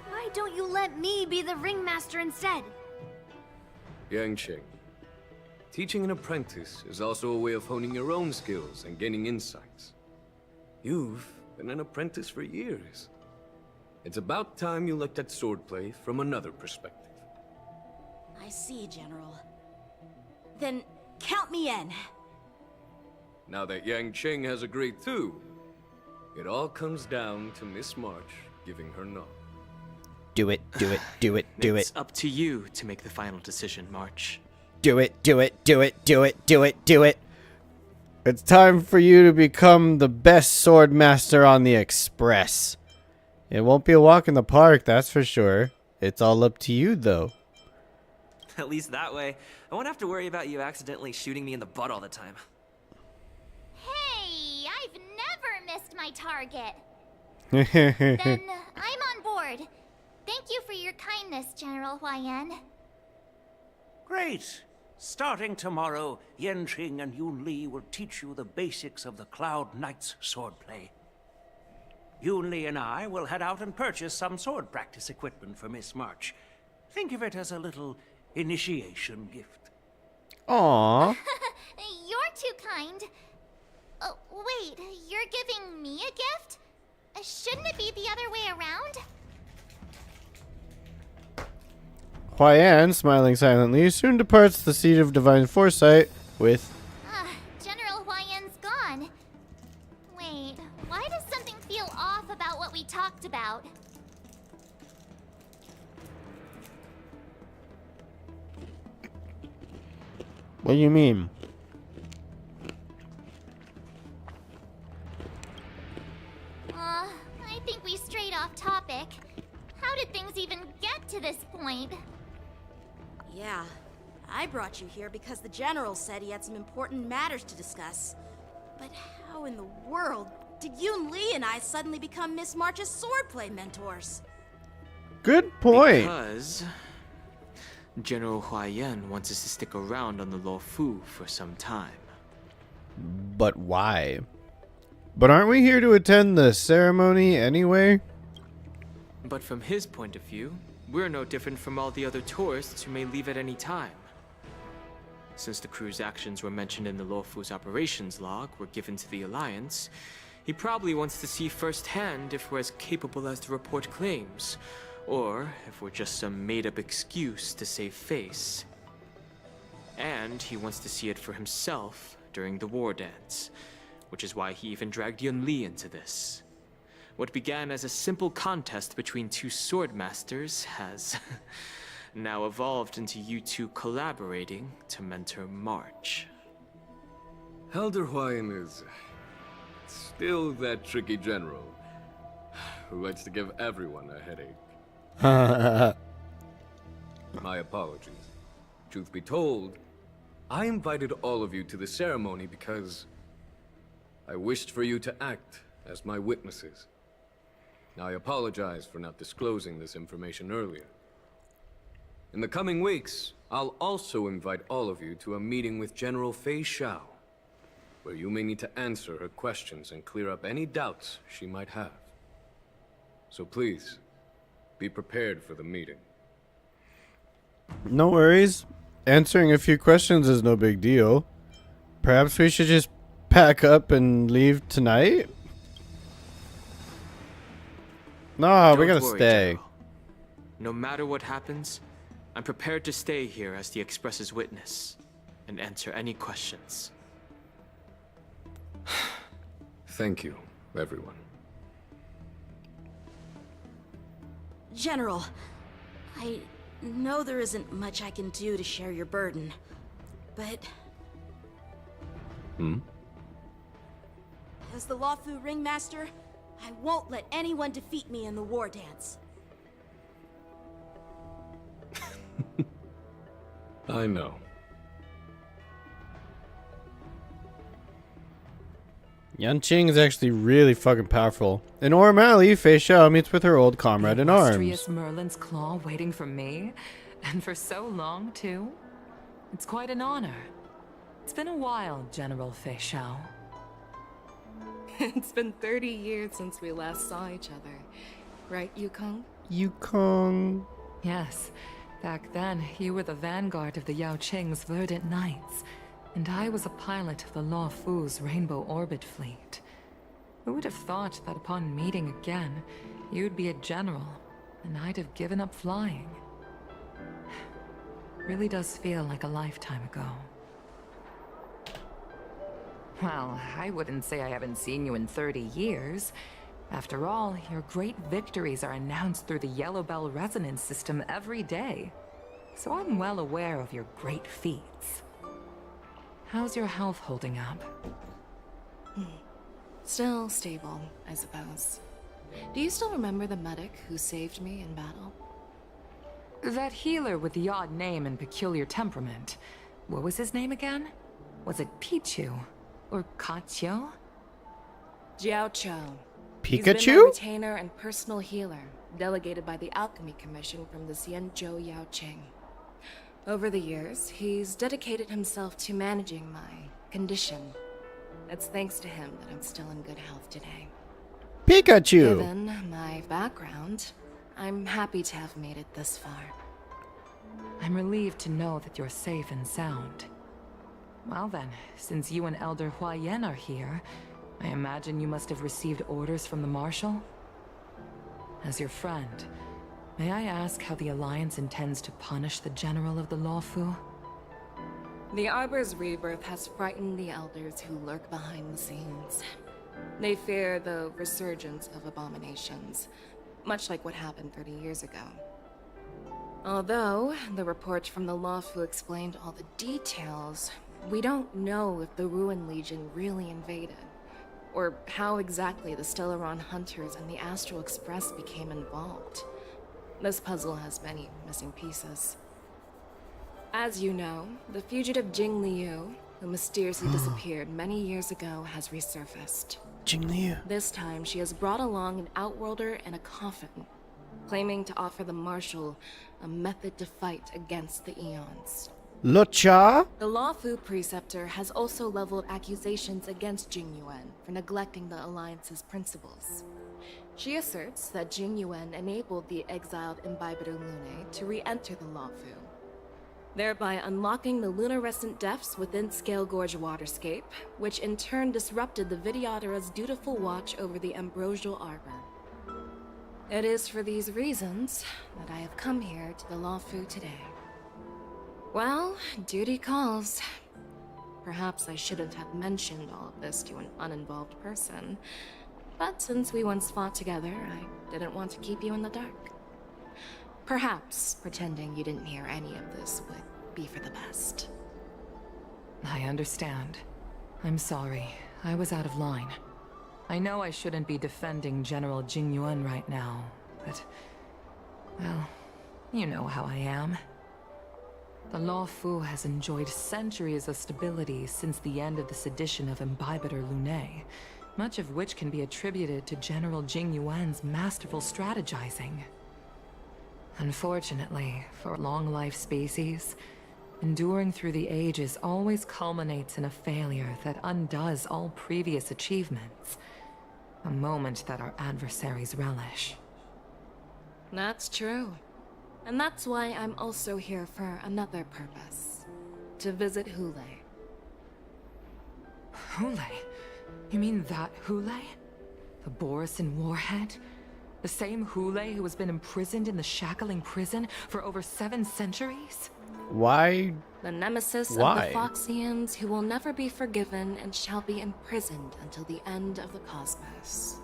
why don't you let me be the ringmaster instead? Yang Qing, teaching an apprentice is also a way of honing your own skills and gaining insights. You've been an apprentice for years. It's about time you looked at swordplay from another perspective. I see, General. Then count me in. Now that Yang Qing has agreed too, it all comes down to Miss March giving her nod. Do it, do it, do it, do it. It's up to you to make the final decision, March. Do it, do it, do it, do it, do it, do it. It's time for you to become the best sword master on the Express. It won't be a walk in the park, that's for sure. It's all up to you, though. At least that way, I won't have to worry about you accidentally shooting me in the butt all the time. Hey, I've never missed my target. Then I'm on board. Thank you for your kindness, General Huayan. Great! Starting tomorrow, Yanqing and Yunli will teach you the basics of the Cloud Knight's swordplay. Yunli and I will head out and purchase some sword practice equipment for Miss March. Think of it as a little initiation gift. Aww. You're too kind. Oh, wait, you're giving me a gift? Shouldn't it be the other way around? Huayan, smiling silently, soon departs the seat of divine foresight with... General Huayan's gone. Wait, why does something feel off about what we talked about? What do you mean? I think we strayed off topic. How did things even get to this point? Yeah, I brought you here because the General said he had some important matters to discuss. But how in the world did Yunli and I suddenly become Miss March's swordplay mentors? Good point. Because General Huayan wants us to stick around on the Luofu for some time. But why? But aren't we here to attend the ceremony anyway? But from his point of view, we're no different from all the other tourists who may leave at any time. Since the crew's actions were mentioned in the Luofu's operations log were given to the Alliance, he probably wants to see firsthand if we're as capable as the report claims, or if we're just some made-up excuse to save face. And he wants to see it for himself during the war dance, which is why he even dragged Yunli into this. What began as a simple contest between two sword masters has now evolved into you two collaborating to mentor March. Elder Huayan is still that tricky general who likes to give everyone a headache. My apologies. Truth be told, I invited all of you to the ceremony because I wished for you to act as my witnesses. I apologize for not disclosing this information earlier. In the coming weeks, I'll also invite all of you to a meeting with General Fei Xiao, where you may need to answer her questions and clear up any doubts she might have. So please, be prepared for the meeting. No worries. Answering a few questions is no big deal. Perhaps we should just pack up and leave tonight? No, we gotta stay. General. No matter what happens, I'm prepared to stay here as the Express's witness and answer any questions. Thank you, everyone. General, I know there isn't much I can do to share your burden, but... Hmm? As the Luofu ringmaster, I won't let anyone defeat me in the war dance. I know. Yanqing is actually really fucking powerful. In O'Malley, Fei Xiao meets with her old comrade in arms. Illustrious Merlin's claw waiting for me? And for so long, too? It's quite an honor. It's been a while, General Fei Xiao. It's been 30 years since we last saw each other. Right, Yukong? Yukong. Yes. Back then, you were the vanguard of the Yao Qing's Verdant Knights, and I was a pilot of the Law Fu's Rainbow Orbit Fleet. Who would have thought that upon meeting again, you'd be a general, and I'd have given up flying? Really does feel like a lifetime ago. Well, I wouldn't say I haven't seen you in 30 years. After all, your great victories are announced through the Yellow Bell resonance system every day. So I'm well aware of your great feats. How's your health holding up? Still stable, I suppose. Do you still remember the medic who saved me in battle? That healer with the odd name and peculiar temperament. What was his name again? Was it Pichu? Or Kachio? Jiao Cho. Pikachu? He's been my retainer and personal healer, delegated by the Alchemy Commission from the Xianzhou Yao Qing. Over the years, he's dedicated himself to managing my condition. It's thanks to him that I'm still in good health today. Pikachu! Given my background, I'm happy to have made it this far. I'm relieved to know that you're safe and sound. Well then, since you and Elder Huayan are here, I imagine you must have received orders from the Marshal? As your friend, may I ask how the Alliance intends to punish the General of the Lawfu? The Arbor's rebirth has frightened the Elders who lurk behind the scenes. They fear the resurgence of abominations, much like what happened 30 years ago. Although the report from the Lawfu explained all the details, we don't know if the Ruin Legion really invaded, or how exactly the Stellaron Hunters and the Astral Express became involved. This puzzle has many missing pieces. As you know, the fugitive Jing Liu, who mysteriously disappeared many years ago, has resurfaced. Jing Liu. This time, she has brought along an Outworlder and a coffin, claiming to offer the Marshal a method to fight against the Eons. Lucha? The Lawfu Preceptor has also leveled accusations against Jing Yuan for neglecting the Alliance's principles. She asserts that Jing Yuan enabled the exiled Imbibitor Lunae to re-enter the Lawfu, thereby unlocking the lunarescent depths within Scale Gorge Waterscape, which in turn disrupted the Vidyadhara's dutiful watch over the Ambrosial Arbor. It is for these reasons that I have come here to the Lawfu today. Well, duty calls. Perhaps I shouldn't have mentioned all of this to an uninvolved person, but since we once fought together, I didn't want to keep you in the dark. Perhaps pretending you didn't hear any of this would be for the best. I understand. I'm sorry. I was out of line. I know I shouldn't be defending General Jing Yuan right now, but... well, you know how I am. The Lawfu has enjoyed centuries of stability since the end of the sedition of Imbibitor Lunae, much of which can be attributed to General Jing Yuan's masterful strategizing. Unfortunately, for a long-life species, enduring through the ages always culminates in a failure that undoes all previous achievements. A moment that our adversaries relish. That's true. And that's why I'm also here for another purpose. To visit Hule. Hule? You mean that Hule? The Borisin warhead? The same Hule who has been imprisoned in the Shackling prison for over 7 centuries? Why? The nemesis Why? of the Foxians who will never be forgiven and shall be imprisoned until the end of the cosmos.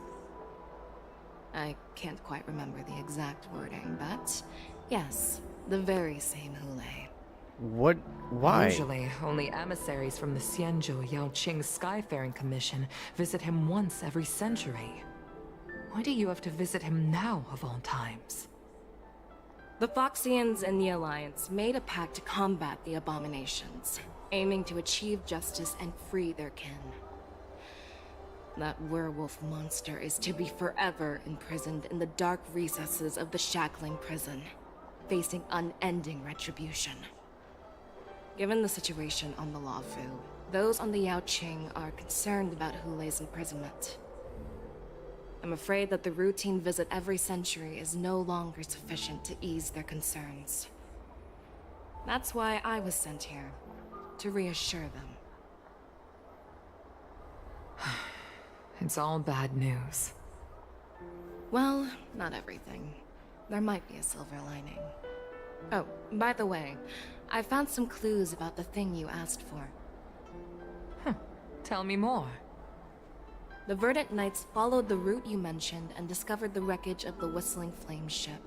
I can't quite remember the exact wording, but yes, the very same Hule. What? Why? Usually, only emissaries from the Xianzhou Yao Qing Skyfaring Commission visit him once every century. Why do you have to visit him now, of all times? The Foxians and the Alliance made a pact to combat the abominations, aiming to achieve justice and free their kin. That werewolf monster is to be forever imprisoned in the dark recesses of the Shackling prison, facing unending retribution. Given the situation on the Luofu, those on the Yaoqing are concerned about Hulei's imprisonment. I'm afraid that the routine visit every century is no longer sufficient to ease their concerns. That's why I was sent here, to reassure them. It's all bad news. Well, not everything. There might be a silver lining. Oh, by the way, I found some clues about the thing you asked for. Tell me more. The Verdant Knights followed the route you mentioned and discovered the wreckage of the Whistling Flame ship.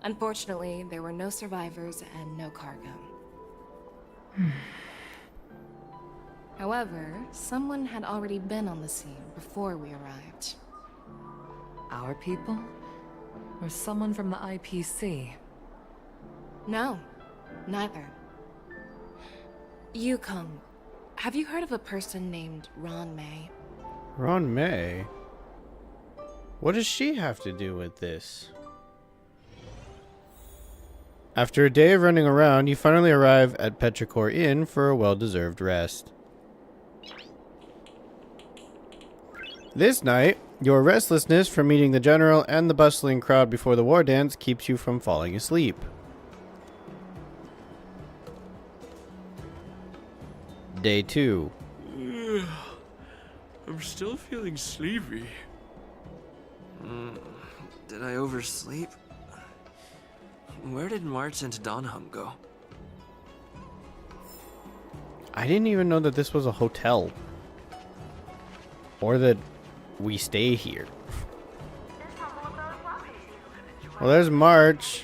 Unfortunately, there were no survivors and no cargo. However, someone had already been on the scene before we arrived. Our people? Or someone from the IPC? No, neither. Yukong, have you heard of a person named Ron May? Ron May? What does she have to do with this? After a day of running around, you finally arrive at Petrichor Inn for a well-deserved rest. This night, your restlessness from meeting the general and the bustling crowd before the war dance keeps you from falling asleep. Day 2. I'm still feeling sleepy. Did I oversleep? Where did March and Donham go? I didn't even know that this was a hotel. Or that we stay here. Well, there's March.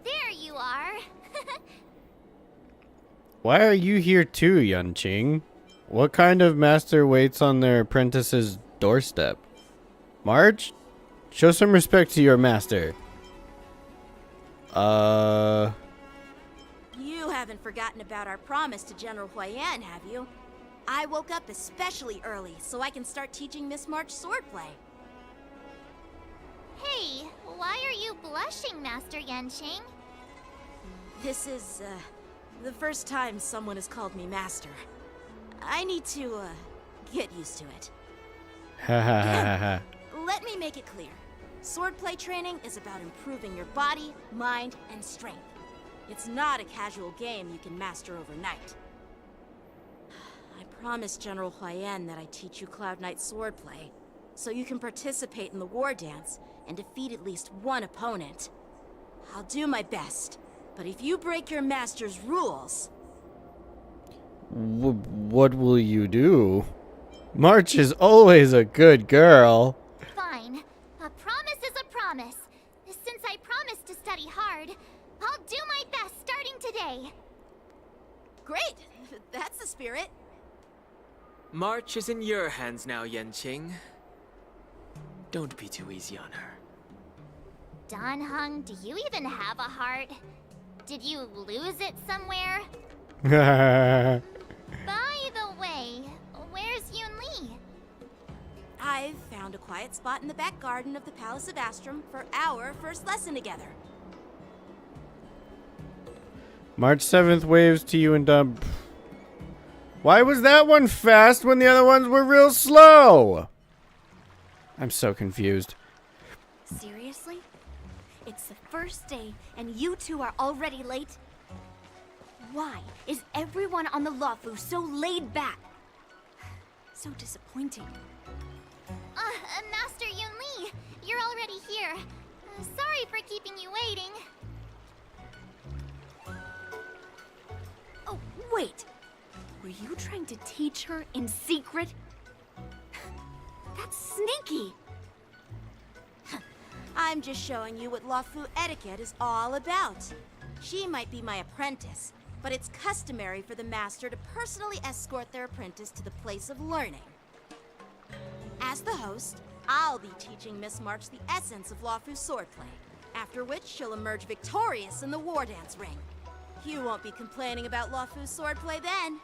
There you are. Why are you here too, Yunqing? What kind of master waits on their apprentice's doorstep? March? Show some respect to your master. You haven't forgotten about our promise to General Huayan, have you? I woke up especially early so I can start teaching Miss March swordplay. Hey, why are you blushing, Master Yanqing? This is, the first time someone has called me master. I need to, get used to it. Ha ha ha ha. Let me make it clear. Swordplay training is about improving your body, mind, and strength. It's not a casual game you can master overnight. I promised General Huayan that I'd teach you Cloud Knight swordplay, so you can participate in the war dance and defeat at least one opponent. I'll do my best, but if you break your master's rules... What will you do? March is always a good girl. Fine. A promise is a promise. Since I promised to study hard, I'll do my best starting today. Great! That's the spirit. March is in your hands now, Yanqing. Don't be too easy on her. Danheng, do you even have a heart? Did you lose it somewhere? By the way, where's Yunli? I've found a quiet spot in the back garden of the Palace of Astrum for our first lesson together. March 7th waves to you and Dub. Why was that one fast when the other ones were real slow? I'm so confused. Seriously? It's the first day and you two are already late? Why is everyone on the Luofu so laid back? So disappointing. Master Yunli, you're already here. Sorry for keeping you waiting. Oh, wait. Were you trying to teach her in secret? That's sneaky. I'm just showing you what Luofu etiquette is all about. She might be my apprentice, but it's customary for the master to personally escort their apprentice to the place of learning. As the host, I'll be teaching Miss March the essence of Lawfu swordplay, after which she'll emerge victorious in the war dance ring. You won't be complaining about Lawfu swordplay then.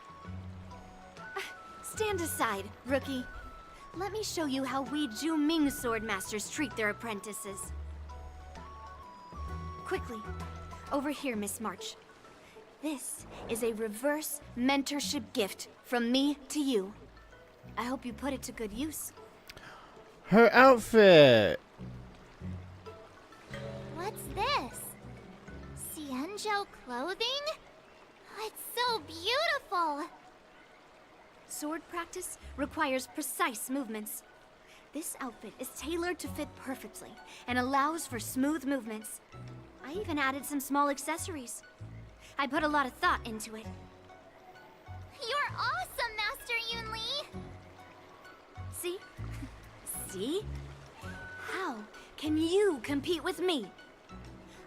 Stand aside, rookie. Let me show you how we Ju-Ming sword masters treat their apprentices. Quickly, over here, Miss March. This is a reverse mentorship gift from me to you. I hope you put it to good use. Her outfit! What's this? Xianzhou clothing? It's so beautiful! Sword practice requires precise movements. This outfit is tailored to fit perfectly and allows for smooth movements. I even added some small accessories. I put a lot of thought into it. You're awesome, Master Yunli! See? See? How can you compete with me?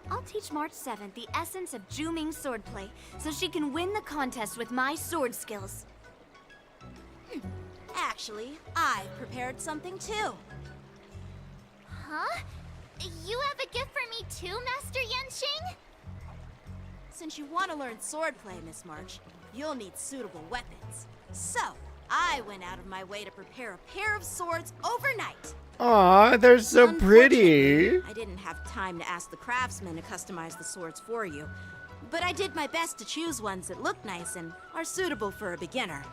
I'll teach March 7th the essence of Ju-Ming swordplay so she can win the contest with my sword skills. Actually, I've prepared something too. Huh? You have a gift for me too, Master Yanqing? Since you want to learn swordplay, Miss March, you'll need suitable weapons. So, I went out of my way to prepare a pair of swords overnight. Aw, they're so pretty. I didn't have time to ask the craftsman to customize the swords for you, but I did my best to choose ones that look nice and are suitable for a beginner.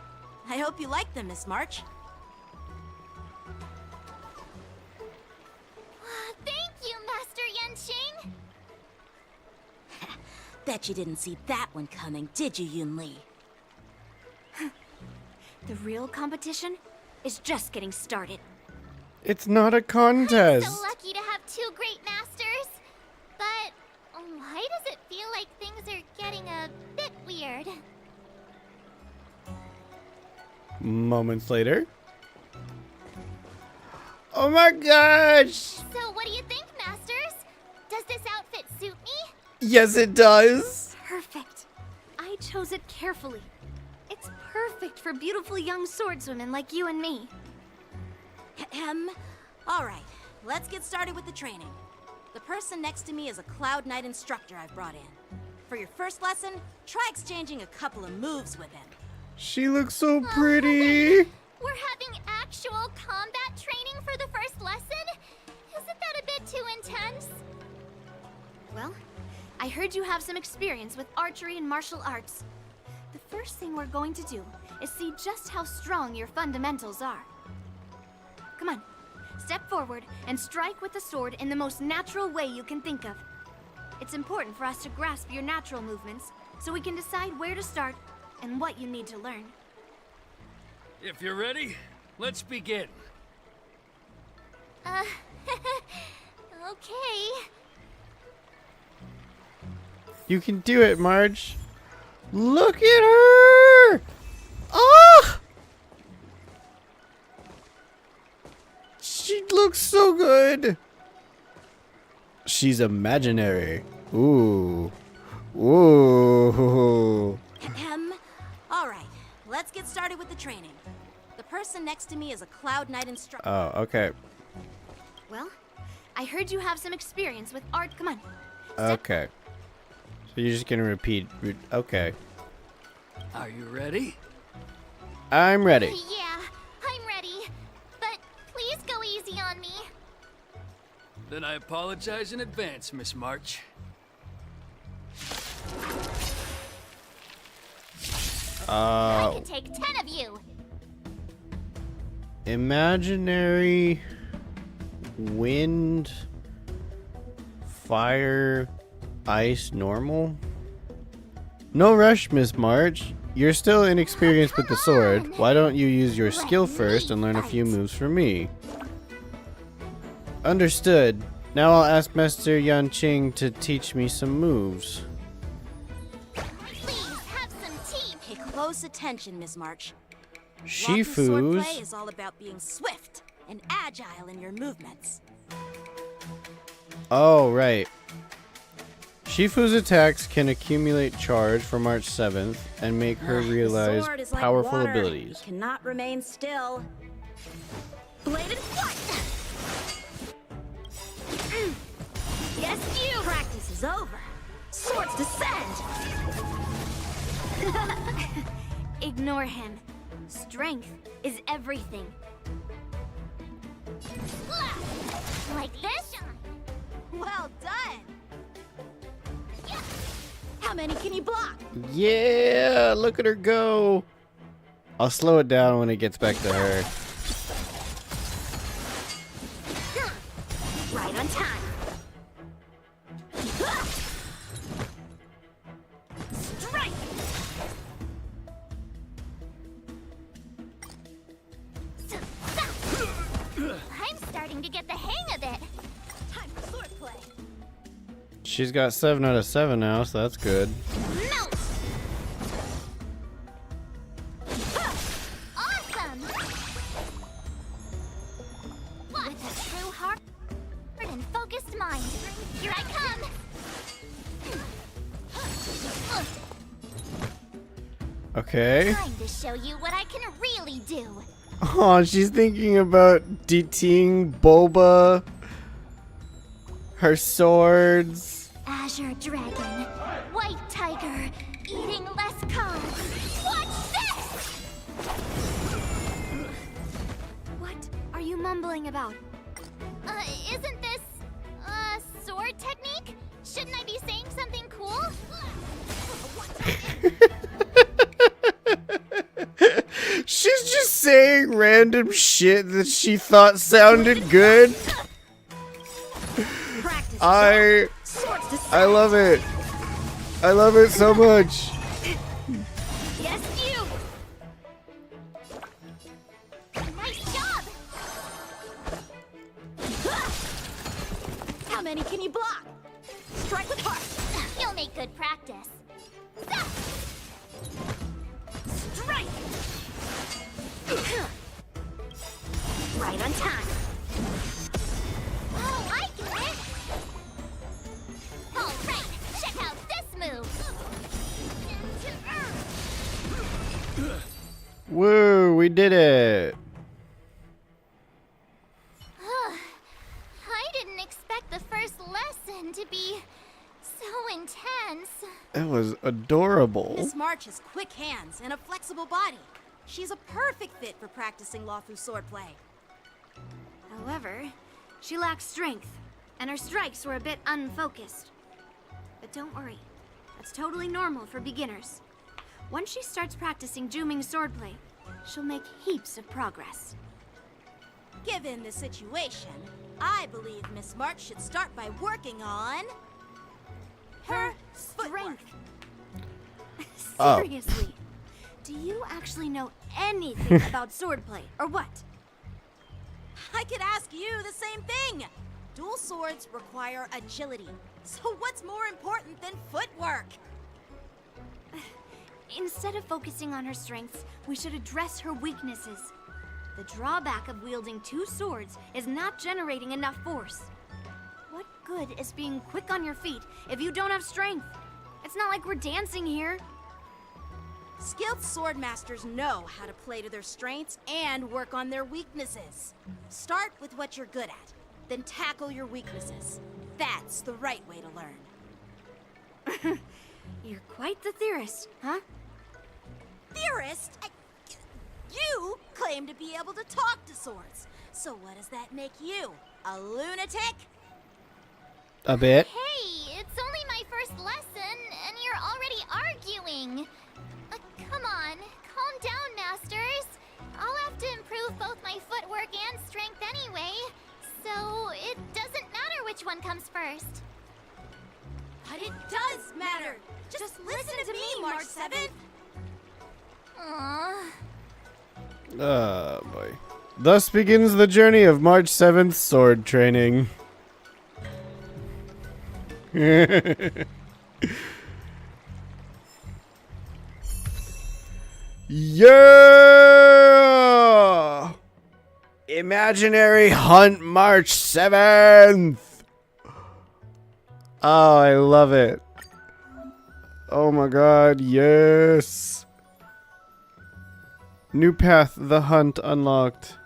I hope you like them, Miss March. Thank you, Master Yanqing! Bet you didn't see that one coming, did you, Yunli? The real competition is just getting started. It's not a contest. I'm so lucky to have two great masters. But why does it feel like things are getting a bit weird? Moments later. Oh my gosh! So what do you think, Masters? Does this outfit suit me? Yes, it does. Perfect. I chose it carefully. It's perfect for beautiful young swordswomen like you and me. All right, let's get started with the training. The person next to me is a Cloud Knight instructor I've brought in. For your first lesson, try exchanging a couple of moves with him. She looks so pretty. We're having actual combat training for the first lesson? Isn't that a bit too intense? Well, I heard you have some experience with archery and martial arts. The first thing we're going to do is see just how strong your fundamentals are. Come on, step forward and strike with the sword in the most natural way you can think of. It's important for us to grasp your natural movements so we can decide where to start and what you need to learn. If you're ready, let's begin. Okay. You can do it, Marge. Look at her! Oh! She looks so good. She's imaginary. Ooh. Ooh. All right, let's get started with the training. The person next to me is a Cloud Knight instructor. Oh, okay. Well, I heard you have some experience with art. Come on. Okay. So you're just gonna repeat. Okay. Are you ready? I'm ready. Yeah, I'm ready. But please go easy on me. Then I apologize in advance, Miss March. I can take 10 of you. Imaginary wind, fire, ice, normal. No rush, Miss March. You're still inexperienced with the sword. Why don't you use your skill first and learn a few moves from me? Understood. Now I'll ask Master Yanqing to teach me some moves. Please have some tea. Pay close attention, Miss March. Shifu's. Swordplay is all about being swift and agile in your movements. Oh, right. Shifu's attacks can accumulate charge for March 7th and make her realize Sword is like powerful water. abilities. It cannot remain still. Bladed flight! Yes, you! Practice is over. Swords descend! Ignore him. Strength is everything. Like this? Well done! How many can you block? Yeah, look at her go. I'll slow it down when it gets back to her. Right on time. Strike! I'm starting to get the hang of it. Time for sword play. She's got 7 out of 7 now, so that's good. Melt! Awesome! With a true heart and focused mind, here I come! Okay. Trying to show you what I can really do. Oh, she's thinking about DTing Boba. Her swords. Azure Dragon, White Tiger, eating less carbs. Watch this! What are you mumbling about? Isn't this, sword technique? Shouldn't I be saying something cool? She's just saying random shit that she thought sounded good. I love it. I love it so much. Yes, you! Nice job! How many can you block? Strike with heart. You'll make good practice. Strike! Right on time. Oh, I get it! Alright, check out this move! Woo, we did it. I didn't expect the first lesson to be so intense. It was adorable. Miss March has quick hands and a flexible body. She's a perfect fit for practicing Lawfu swordplay. However, she lacks strength, and her strikes were a bit unfocused. But don't worry, that's totally normal for beginners. Once she starts practicing Juming swordplay, she'll make heaps of progress. Given the situation, I believe Miss March should start by working on her strength. Oh. Seriously, do you actually know anything about swordplay, or what? I could ask you the same thing. Dual swords require agility. So what's more important than footwork? Instead of focusing on her strengths, we should address her weaknesses. The drawback of wielding two swords is not generating enough force. What good is being quick on your feet if you don't have strength? It's not like we're dancing here. Skilled sword masters know how to play to their strengths and work on their weaknesses. Start with what you're good at, then tackle your weaknesses. That's the right way to learn. You're quite the theorist, huh? Theorist? You claim to be able to talk to swords. So what does that make you? A lunatic? A bit. Hey, it's only my first lesson, and you're already arguing. Come on, calm down, masters. I'll have to improve both my footwork and strength anyway, so it doesn't matter which one comes first. But it does matter. Just listen to me, March 7th. Aww. Oh boy. Thus begins the journey of March 7th sword training. Yeah! Imaginary Hunt March 7th! Oh, I love it. Oh my god, yes. New path, the hunt unlocked.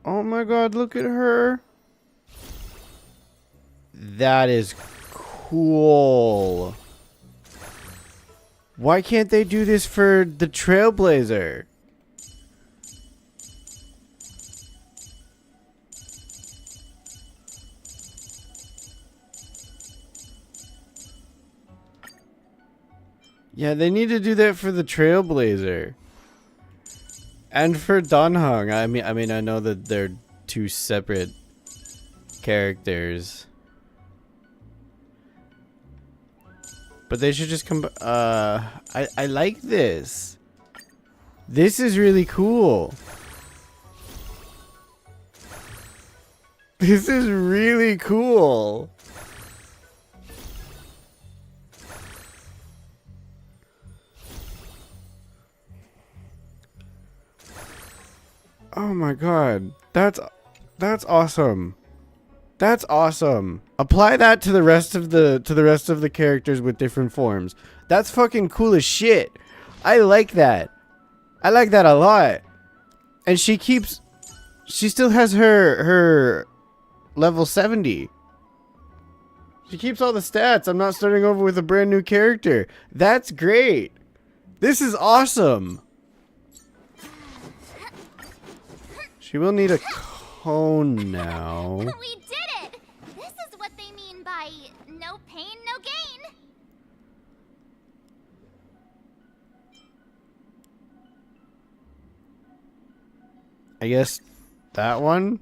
Oh my god, look at her. That is cool. Why can't they do this for the Trailblazer? Yeah, they need to do that for the Trailblazer. And for Danheng. I mean I know that they're two separate characters. But they should just come I like this. This is really cool. This is really cool. Oh my god. That's awesome. That's awesome. Apply that to the rest of the characters with different forms. That's fucking cool as shit. I like that. I like that a lot. And she still has her level 70. She keeps all the stats. I'm not starting over with a brand new character. That's great. This is awesome. She will need a cone now. We did it! This is what they mean by no pain, no gain. I guess that one?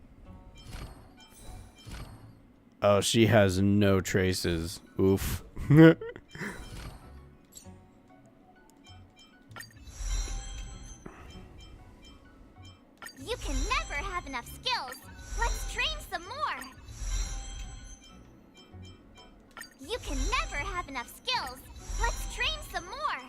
Oh, she has no traces. Oof. You can never have enough skills. Let's train some more. You can never have enough skills. Let's train some more.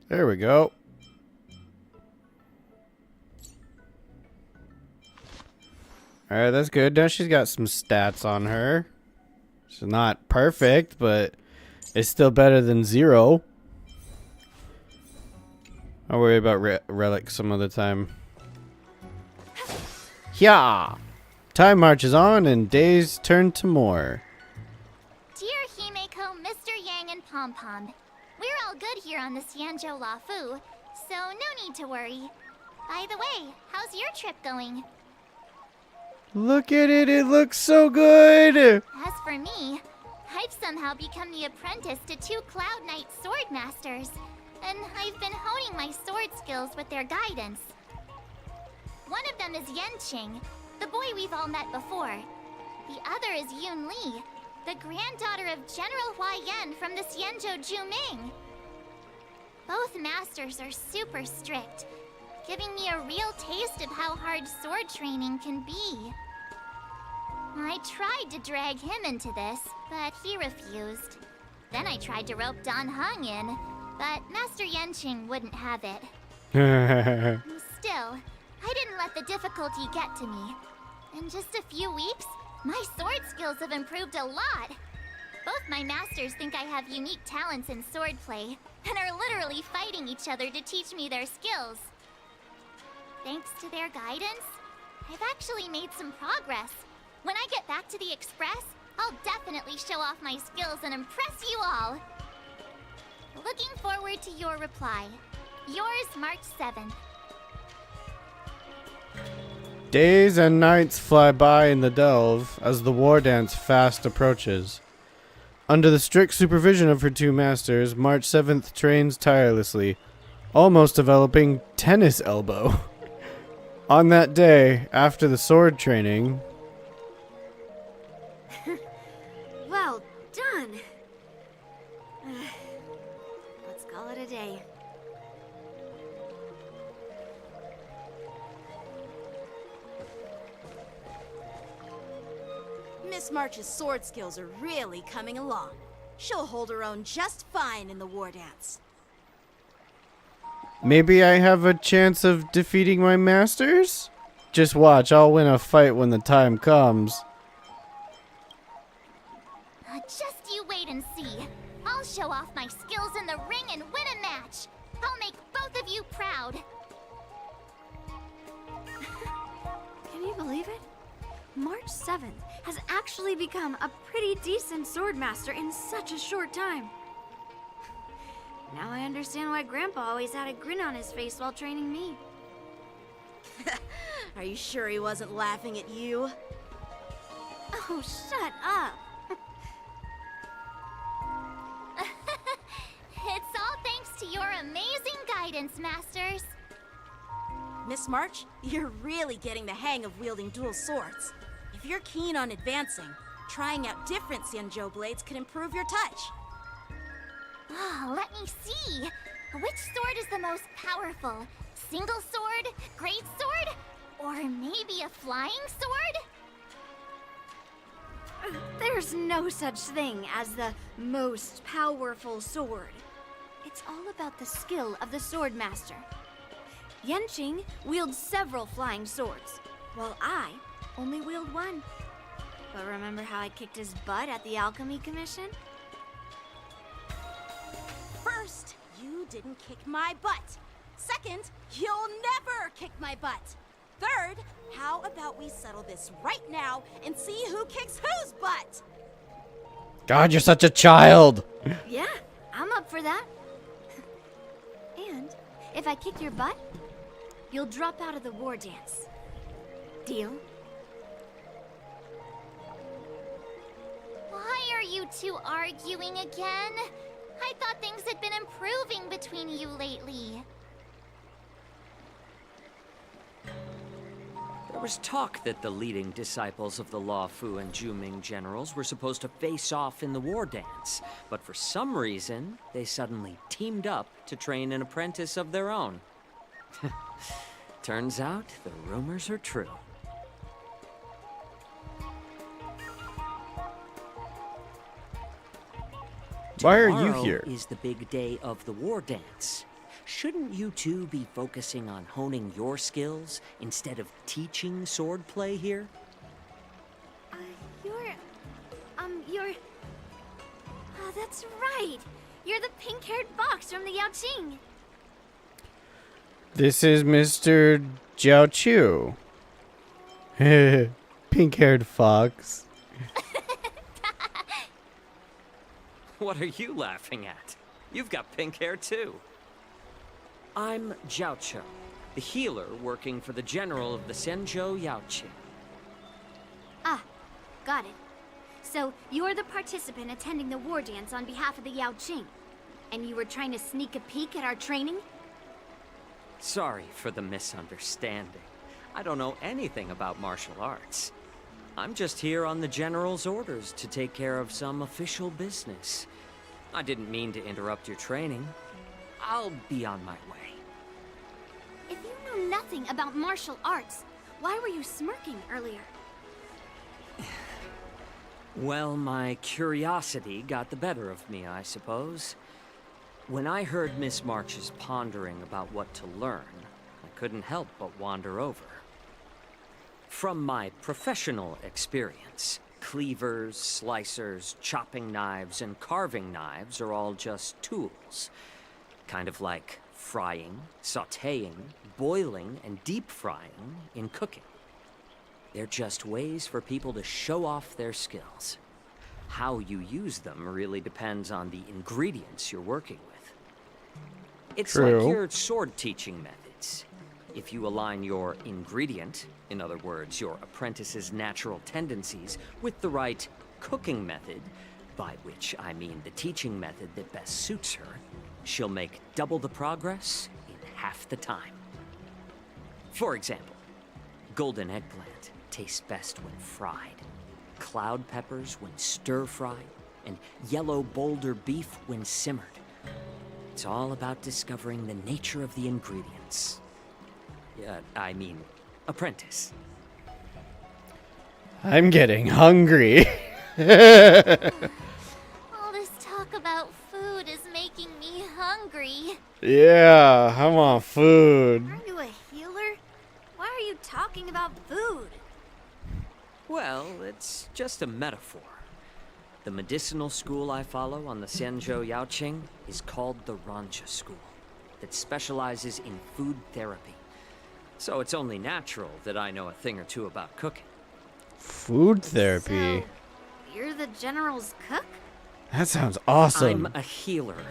There we go. Alright, that's good. Now she's got some stats on her. She's not perfect, but it's still better than 0. I'll worry about relic some other time. Yeah! Time marches on and days turn to more. Dear Himeko, Mr. Yang, and Pom Pom, we're all good here on the Xianzhou Lafu, so no need to worry. By the way, how's your trip going? Look at it, it looks so good! As for me, I've somehow become the apprentice to 2 Cloud Knight sword masters, and I've been honing my sword skills with their guidance. One of them is Yanqing, the boy we've all met before. The other is Yun Li, the granddaughter of General Hua Yan from the Xianzhou Juming. Both masters are super strict, giving me a real taste of how hard sword training can be. I tried to drag him into this, but he refused. Then I tried to rope Danheng in, but Master Yanqing wouldn't have it. Still, I didn't let the difficulty get to me. In just a few weeks, my sword skills have improved a lot. Both my masters think I have unique talents in swordplay, and are literally fighting each other to teach me their skills. Thanks to their guidance, I've actually made some progress. When I get back to the Express, I'll definitely show off my skills and impress you all. Looking forward to your reply. Yours, March 7th. Days and nights fly by in the delve as the war dance fast approaches. Under the strict supervision of her two masters, March 7th trains tirelessly, almost developing tennis elbow. On that day, after the sword training... Well done. Let's call it a day. Miss March's sword skills are really coming along. She'll hold her own just fine in the war dance. Maybe I have a chance of defeating my masters? Just watch, I'll win a fight when the time comes. Just you wait and see. I'll show off my skills in the ring and win a match. I'll make both of you proud. Can you believe it? March 7th has actually become a pretty decent swordmaster in such a short time. Now I understand why Grandpa always had a grin on his face while training me. Are you sure he wasn't laughing at you? Oh, shut up! It's all thanks to your amazing guidance, Masters. Miss March, you're really getting the hang of wielding dual swords. If you're keen on advancing, trying out different Xianzhou blades could improve your touch. Oh, let me see. Which sword is the most powerful? Single sword? Great sword? Or maybe a flying sword? There's no such thing as the most powerful sword. It's all about the skill of the swordmaster. Yanqing wields several flying swords, while I only wield one. But remember how I kicked his butt at the Alchemy Commission? First, you didn't kick my butt. Second, you'll never kick my butt. Third, how about we settle this right now and see who kicks whose butt? God, you're such a child! Yeah, I'm up for that. And if I kick your butt, you'll drop out of the war dance. Deal? Why are you two arguing again? I thought things had been improving between you lately. There was talk that the leading disciples of the Law Fu and Juming generals were supposed to face off in the war dance, but for some reason, they suddenly teamed up to train an apprentice of their own. Turns out, the rumors are true. Why are you Tomorrow here? Is the big day of the war dance. Shouldn't you two be focusing on honing your skills instead of teaching swordplay here? You're... Oh, that's right. You're the pink-haired fox from the Yaoqing. This is Mr. Jiao Chu. Pink-haired fox. What are you laughing at? You've got pink hair too. I'm Jiao Cho, the healer working for the general of the Xianzhou Yaoqing. Ah, got it. So, you're the participant attending the war dance on behalf of the Yaoqing. And you were trying to sneak a peek at our training? Sorry for the misunderstanding. I don't know anything about martial arts. I'm just here on the general's orders to take care of some official business. I didn't mean to interrupt your training. I'll be on my way. If you know nothing about martial arts, why were you smirking earlier? Well, my curiosity got the better of me, I suppose. When I heard Miss March's pondering about what to learn, I couldn't help but wander over. From my professional experience, cleavers, slicers, chopping knives, and carving knives are all just tools. Kind of like frying, sautéing, boiling, and deep frying in cooking. They're just ways for people to show off their skills. How you use them really depends on the ingredients you're working with. It's True. like your sword teaching methods. If you align your ingredient, in other words, your apprentice's natural tendencies, with the right cooking method, by which I mean the teaching method that best suits her, she'll make double the progress in half the time. For example, golden eggplant tastes best when fried, cloud peppers when stir-fried, and yellow boulder beef when simmered. It's all about discovering the nature of the ingredients. I mean, apprentice. I'm getting hungry. All this talk about food is making me hungry. Yeah, I want food. Are you a healer? Why are you talking about food? Well, it's just a metaphor. The medicinal school I follow on the Xianzhou Yaoqing is called the Rancha School, that specializes in food therapy. So it's only natural that I know a thing or two about cooking. Food therapy? So, you're the general's cook? That sounds awesome. I'm a healer.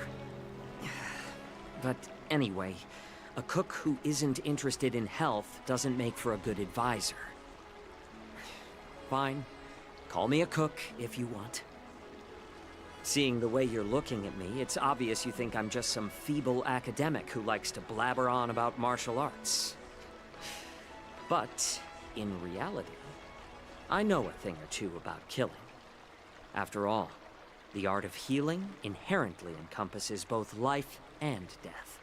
But anyway, a cook who isn't interested in health doesn't make for a good advisor. Fine. Call me a cook if you want. Seeing the way you're looking at me, it's obvious you think I'm just some feeble academic who likes to blabber on about martial arts. But, in reality, I know a thing or two about killing. After all, the art of healing inherently encompasses both life and death.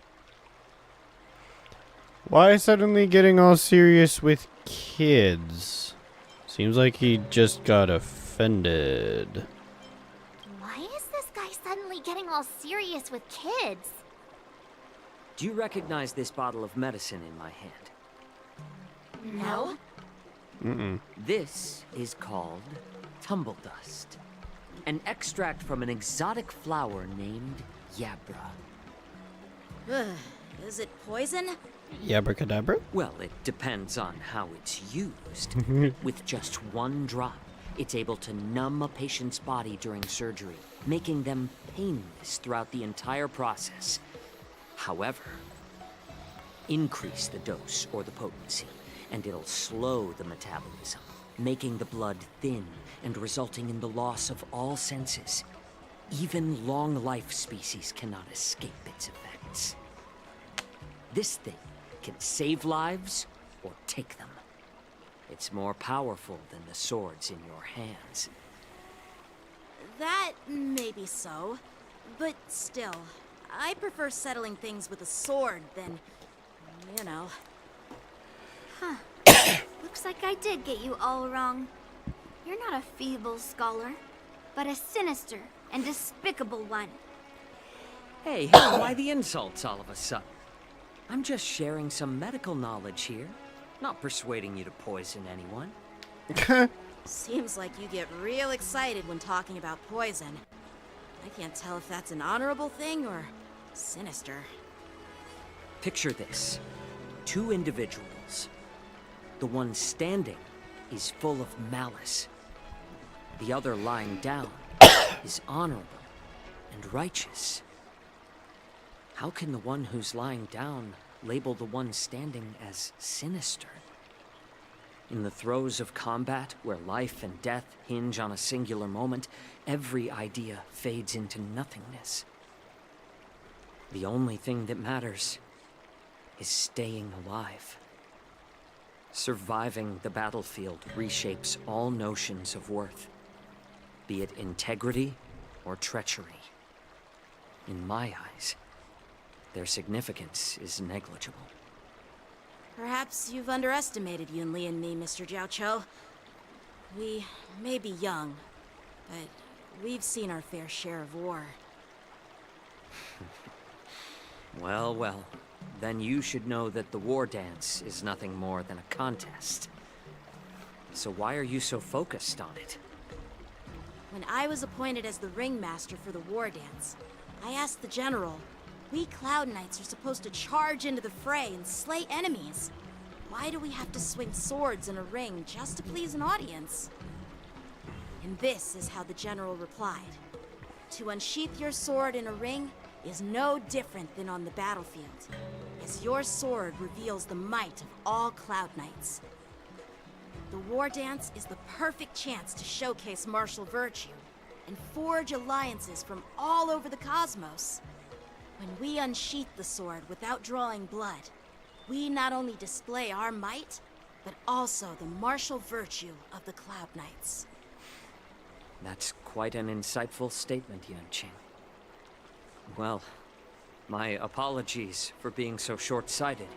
Why suddenly getting all serious with kids? Seems like he just got offended. Why is this guy suddenly getting all serious with kids? Do you recognize this bottle of medicine in my hand? No. This is called tumble dust, an extract from an exotic flower named Yabra. Is it poison? Yabracadabra? Well, it depends on how it's used. With just one drop, it's able to numb a patient's body during surgery, making them painless throughout the entire process. However, increase the dose or the potency, and it'll slow the metabolism, making the blood thin and resulting in the loss of all senses. Even long-life species cannot escape its effects. This thing can save lives or take them. It's more powerful than the swords in your hands. That may be so, but still, I prefer settling things with a sword than, you know. Huh. Looks like I did get you all wrong. You're not a feeble scholar, but a sinister and despicable one. Hey, why the insults all of a sudden? I'm just sharing some medical knowledge here, not persuading you to poison anyone. Seems like you get real excited when talking about poison. I can't tell if that's an honorable thing or sinister. Picture this. Two individuals. The one standing is full of malice. The other lying down is honorable and righteous. How can the one who's lying down label the one standing as sinister? In the throes of combat, where life and death hinge on a singular moment, every idea fades into nothingness. The only thing that matters is staying alive. Surviving the battlefield reshapes all notions of worth, be it integrity or treachery. In my eyes, their significance is negligible. Perhaps you've underestimated Yunli and me, Mr. Jiaoqiu. We may be young, but we've seen our fair share of war. Well, well. Then you should know that the war dance is nothing more than a contest. So why are you so focused on it? When I was appointed as the ringmaster for the war dance, I asked the general, we Cloud Knights are supposed to charge into the fray and slay enemies. Why do we have to swing swords in a ring just to please an audience? And this is how the general replied. To unsheath your sword in a ring is no different than on the battlefield. as your sword reveals the might of all Cloud Knights. The War Dance is the perfect chance to showcase martial virtue and forge alliances from all over the cosmos. When we unsheath the sword without drawing blood, we not only display our might, but also the martial virtue of the Cloud Knights. That's quite an insightful statement, Yanqing. Well, my apologies for being so short-sighted.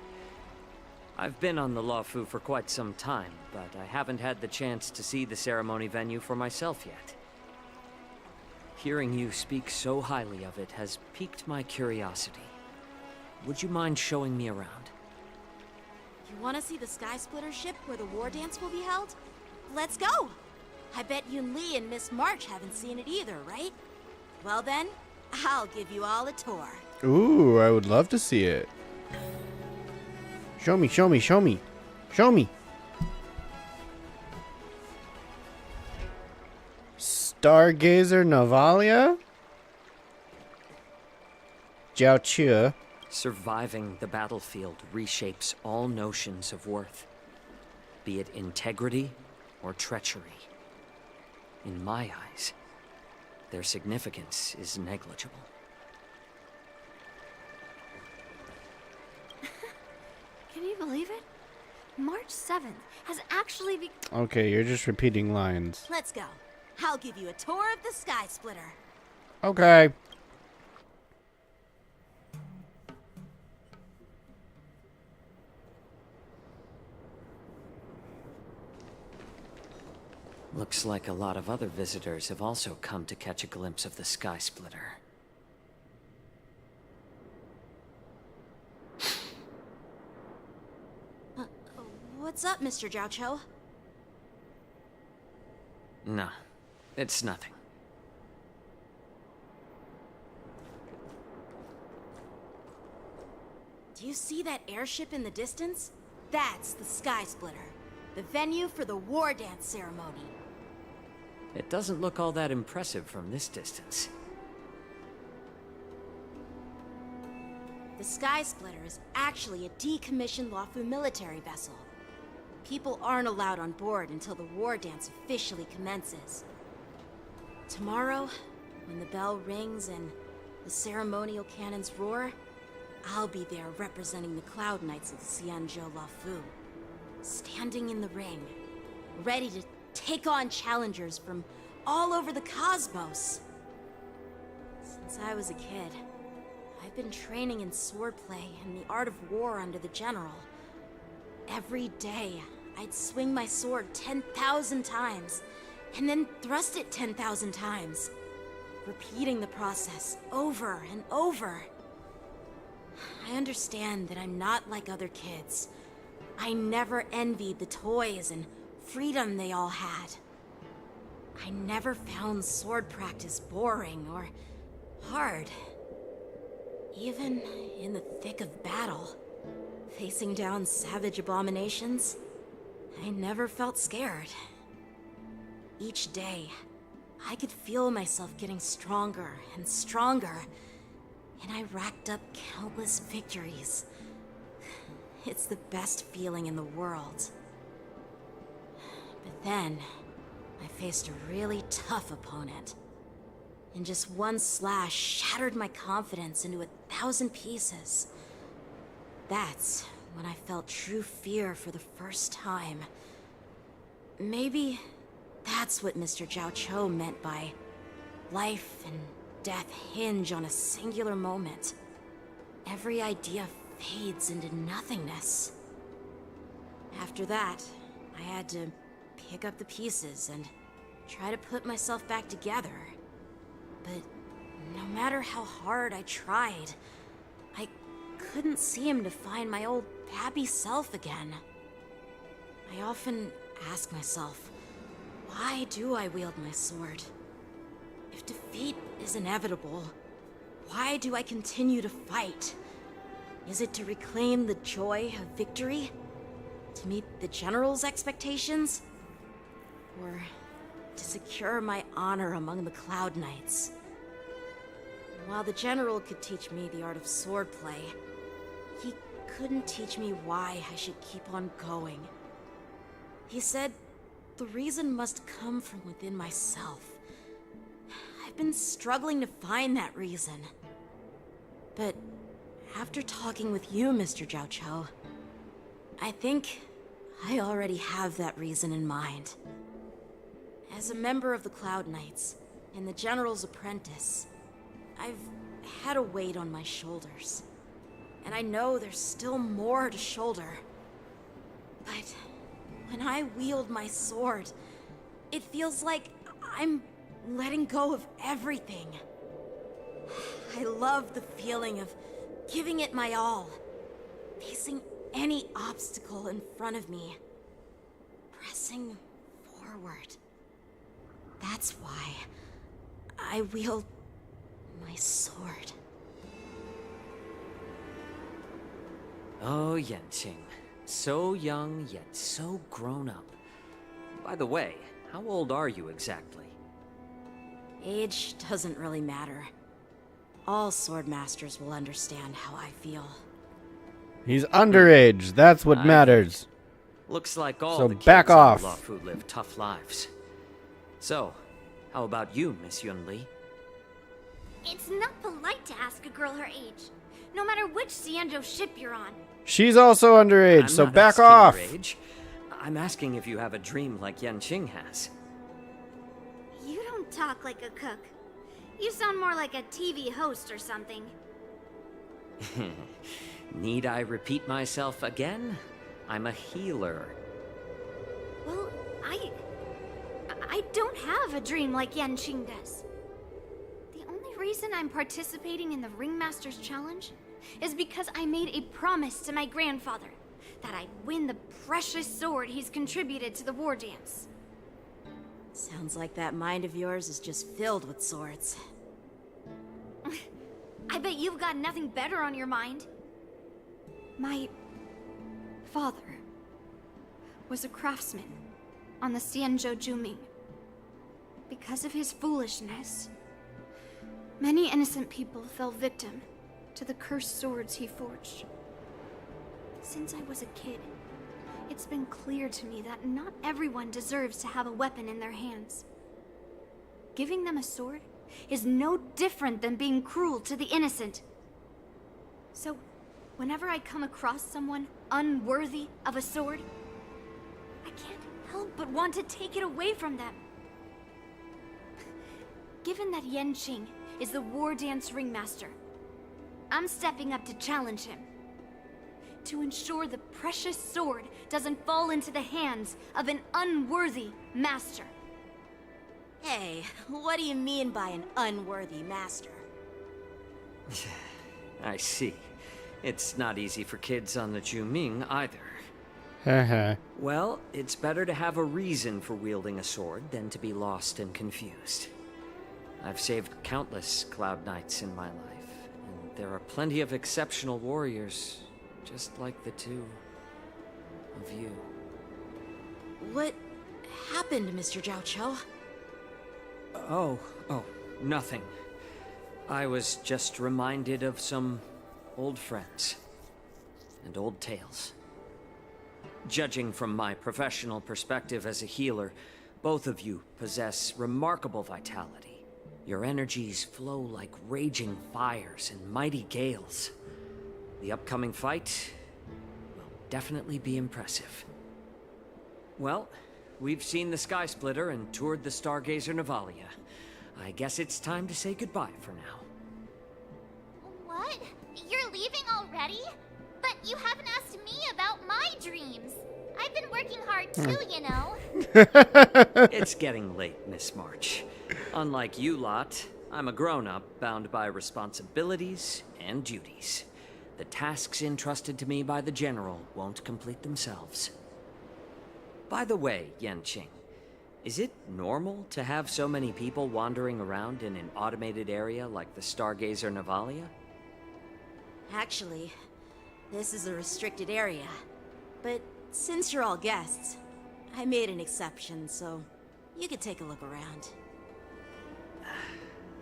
I've been on the Luofu for quite some time, but I haven't had the chance to see the ceremony venue for myself yet. Hearing you speak so highly of it has piqued my curiosity. Would you mind showing me around? You want to see the Sky Splitter ship where the War Dance will be held? Let's go! I bet Yun Li and Miss March haven't seen it either, right? Well then, I'll give you all a tour. Ooh, I would love to see it. Show me, show me, show me. Show me. Stargazer Navalia? Jiao Chua. Surviving the battlefield reshapes all notions of worth, be it integrity or treachery. In my eyes, their significance is negligible. Can you believe it? March 7th has actually Okay, you're just repeating lines. Let's go. I'll give you a tour of the Sky Splitter. Okay. Looks like a lot of other visitors have also come to catch a glimpse of the Sky Splitter. What's up, Mr. Jiao Cho? No, it's nothing. Do you see that airship in the distance? That's the Sky Splitter, the venue for the War Dance ceremony. It doesn't look all that impressive from this distance. The Sky Splitter is actually a decommissioned Luofu military vessel. People aren't allowed on board until the War Dance officially commences. Tomorrow, when the bell rings and the ceremonial cannons roar, I'll be there representing the Cloud Knights of the Xianzhou Luofu, standing in the ring, ready to take on challengers from all over the cosmos. Since I was a kid, I've been training in swordplay and the art of war under the general. Every day, I'd swing my sword 10,000 times, and then thrust it 10,000 times, repeating the process over and over. I understand that I'm not like other kids. I never envied the toys and freedom they all had. I never found sword practice boring or hard. Even in the thick of battle, facing down savage abominations, I never felt scared. Each day, I could feel myself getting stronger and stronger, and I racked up countless victories. It's the best feeling in the world. But then, I faced a really tough opponent. And just one slash shattered my confidence into 1,000 pieces. That's when I felt true fear for the first time. Maybe that's what Mr. Jiao Cho meant by life and death hinge on a singular moment. Every idea fades into nothingness. After that, I had to pick up the pieces and try to put myself back together. But no matter how hard I tried, I couldn't seem to find my old happy self again. I often ask myself, why do I wield my sword? If defeat is inevitable, why do I continue to fight? Is it to reclaim the joy of victory? To meet the General's expectations? Or to secure my honor among the Cloud Knights? While the General could teach me the art of swordplay, he couldn't teach me why I should keep on going. He said the reason must come from within myself. I've been struggling to find that reason. But after talking with you, Mr. Jiao Cho, I think I already have that reason in mind. As a member of the Cloud Knights and the General's apprentice, I've had a weight on my shoulders. And I know there's still more to shoulder. But when I wield my sword, it feels like I'm letting go of everything. I love the feeling of giving it my all, facing any obstacle in front of me, pressing forward. That's why I wield my sword. Oh, Yanqing. So young, yet so grown up. By the way, how old are you exactly? Age doesn't really matter. All sword masters will understand how I feel. He's underage. That's what matters. Looks like all So the kids back on off. Luofu live tough lives. So, how about you, Miss Yunli? It's not polite to ask a girl her age, no matter which Xianzhou ship you're on. She's also underage, I'm so not back asking off. your age. I'm asking if you have a dream like Yanqing has. You don't talk like a cook. You sound more like a TV host or something. Need I repeat myself again? I'm a healer. Well, I don't have a dream like Yanqing does. The only reason I'm participating in the Ringmaster's Challenge is because I made a promise to my grandfather that I'd win the precious sword he's contributed to the war dance. Sounds like that mind of yours is just filled with swords. I bet you've got nothing better on your mind. My father was a craftsman on the Xianzhou Juming. Because of his foolishness, many innocent people fell victim to the cursed swords he forged. Since I was a kid, it's been clear to me that not everyone deserves to have a weapon in their hands. Giving them a sword is no different than being cruel to the innocent. So, whenever I come across someone unworthy of a sword, I can't help but want to take it away from them. Given that Yanqing is the war dance ringmaster, I'm stepping up to challenge him. To ensure the precious sword doesn't fall into the hands of an unworthy master. Hey, what do you mean by an unworthy master? I see. It's not easy for kids on the Juming either. Haha. Well, it's better to have a reason for wielding a sword than to be lost and confused. I've saved countless Cloud Knights in my life, and there are plenty of exceptional warriors, just like the two of you. What happened, Mr. Jiao Cho? Oh, nothing. I was just reminded of some old friends and old tales. Judging from my professional perspective as a healer, both of you possess remarkable vitality. Your energies flow like raging fires and mighty gales. The upcoming fight will definitely be impressive. Well, we've seen the Sky Splitter and toured the Stargazer Navalia. I guess it's time to say goodbye for now. What? You're leaving already? But you haven't asked me about my dreams. I've been working hard too, you know. It's getting late, Miss March. Unlike you lot, I'm a grown-up bound by responsibilities and duties. The tasks entrusted to me by the General won't complete themselves. By the way, Yanqing, is it normal to have so many people wandering around in an automated area like the Stargazer Navalia? Actually, this is a restricted area. But since you're all guests, I made an exception, so you could take a look around.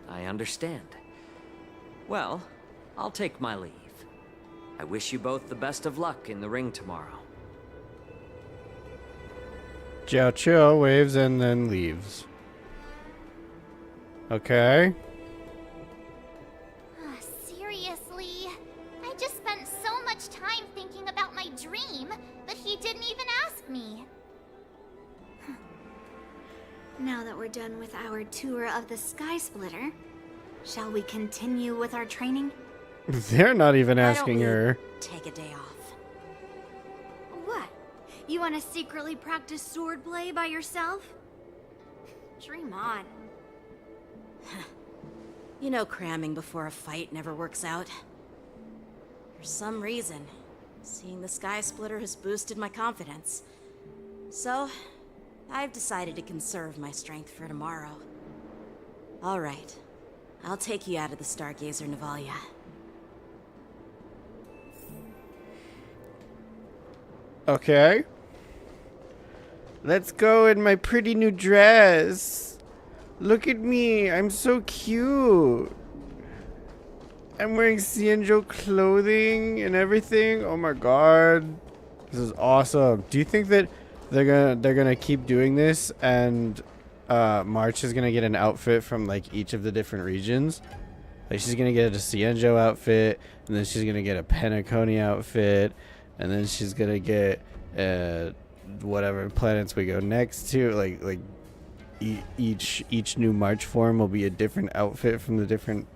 I understand. Well, I'll take my leave. I wish you both the best of luck in the ring tomorrow. Jiao Qiu waves and then leaves. Okay. Seriously? I just spent so much time thinking about my dream that he didn't even ask me. Now that we're done with our tour of the Sky Splitter, shall we continue with our training? They're not even asking her. Take a day off. What? You want to secretly practice swordplay by yourself? Dream on. You know cramming before a fight never works out. For some reason, seeing the Sky Splitter has boosted my confidence. So, I've decided to conserve my strength for tomorrow. Alright, I'll take you out of the Stargazer Navalia. Okay. Let's go in my pretty new dress. Look at me. I'm so cute. I'm wearing Xianzhou clothing and everything. Oh my god. This is awesome. Do you think that they're gonna keep doing this and March is gonna get an outfit from like each of the different regions? Like she's gonna get a Xianzhou outfit, and then she's gonna get a Penacony outfit, and then she's gonna get whatever planets we go next to. Like each new March form will be a different outfit from the different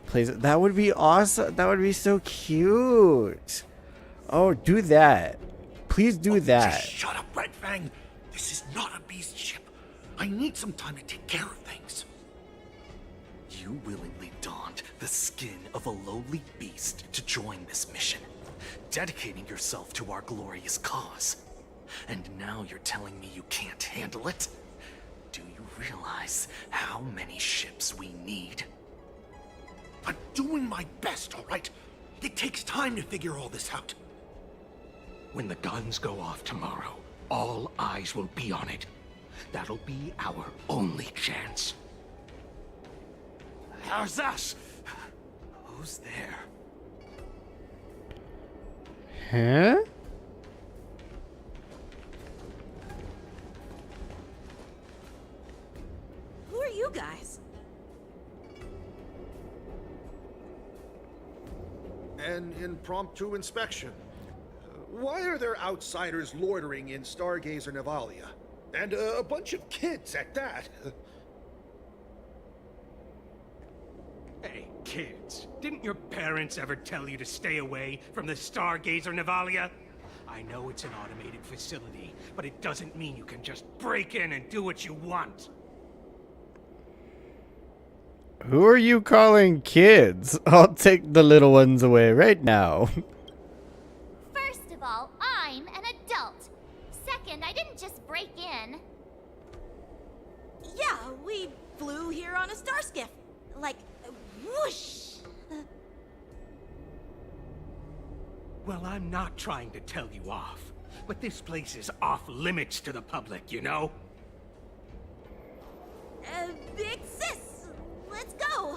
places. That would be awesome. That would be so cute. Oh, do that. Please do that. Just shut up, Red Fang. This is not a beast ship. I need some time to take care of things. You willingly donned the skin of a lowly beast to join this mission, dedicating yourself to our glorious cause. And now you're telling me you can't handle it? Do you realize how many ships we need? I'm doing my best, all right? It takes time to figure all this out. When the guns go off tomorrow, all eyes will be on it. That'll be our only chance. How's that? Who's there? Huh? Who are you guys? An impromptu inspection. Why are there outsiders loitering in Stargazer Navalia? And a bunch of kids at that. Hey, kids, didn't your parents ever tell you to stay away from the Stargazer Navalia? I know it's an automated facility, but it doesn't mean you can just break in and do what you want. Who are you calling kids? I'll take the little ones away right now. First of all, I'm an adult. Second, I didn't just break in. Yeah, we flew here on a star skiff. Like, whoosh! Well, I'm not trying to tell you off, but this place is off limits to the public, you know? Big sis, let's go.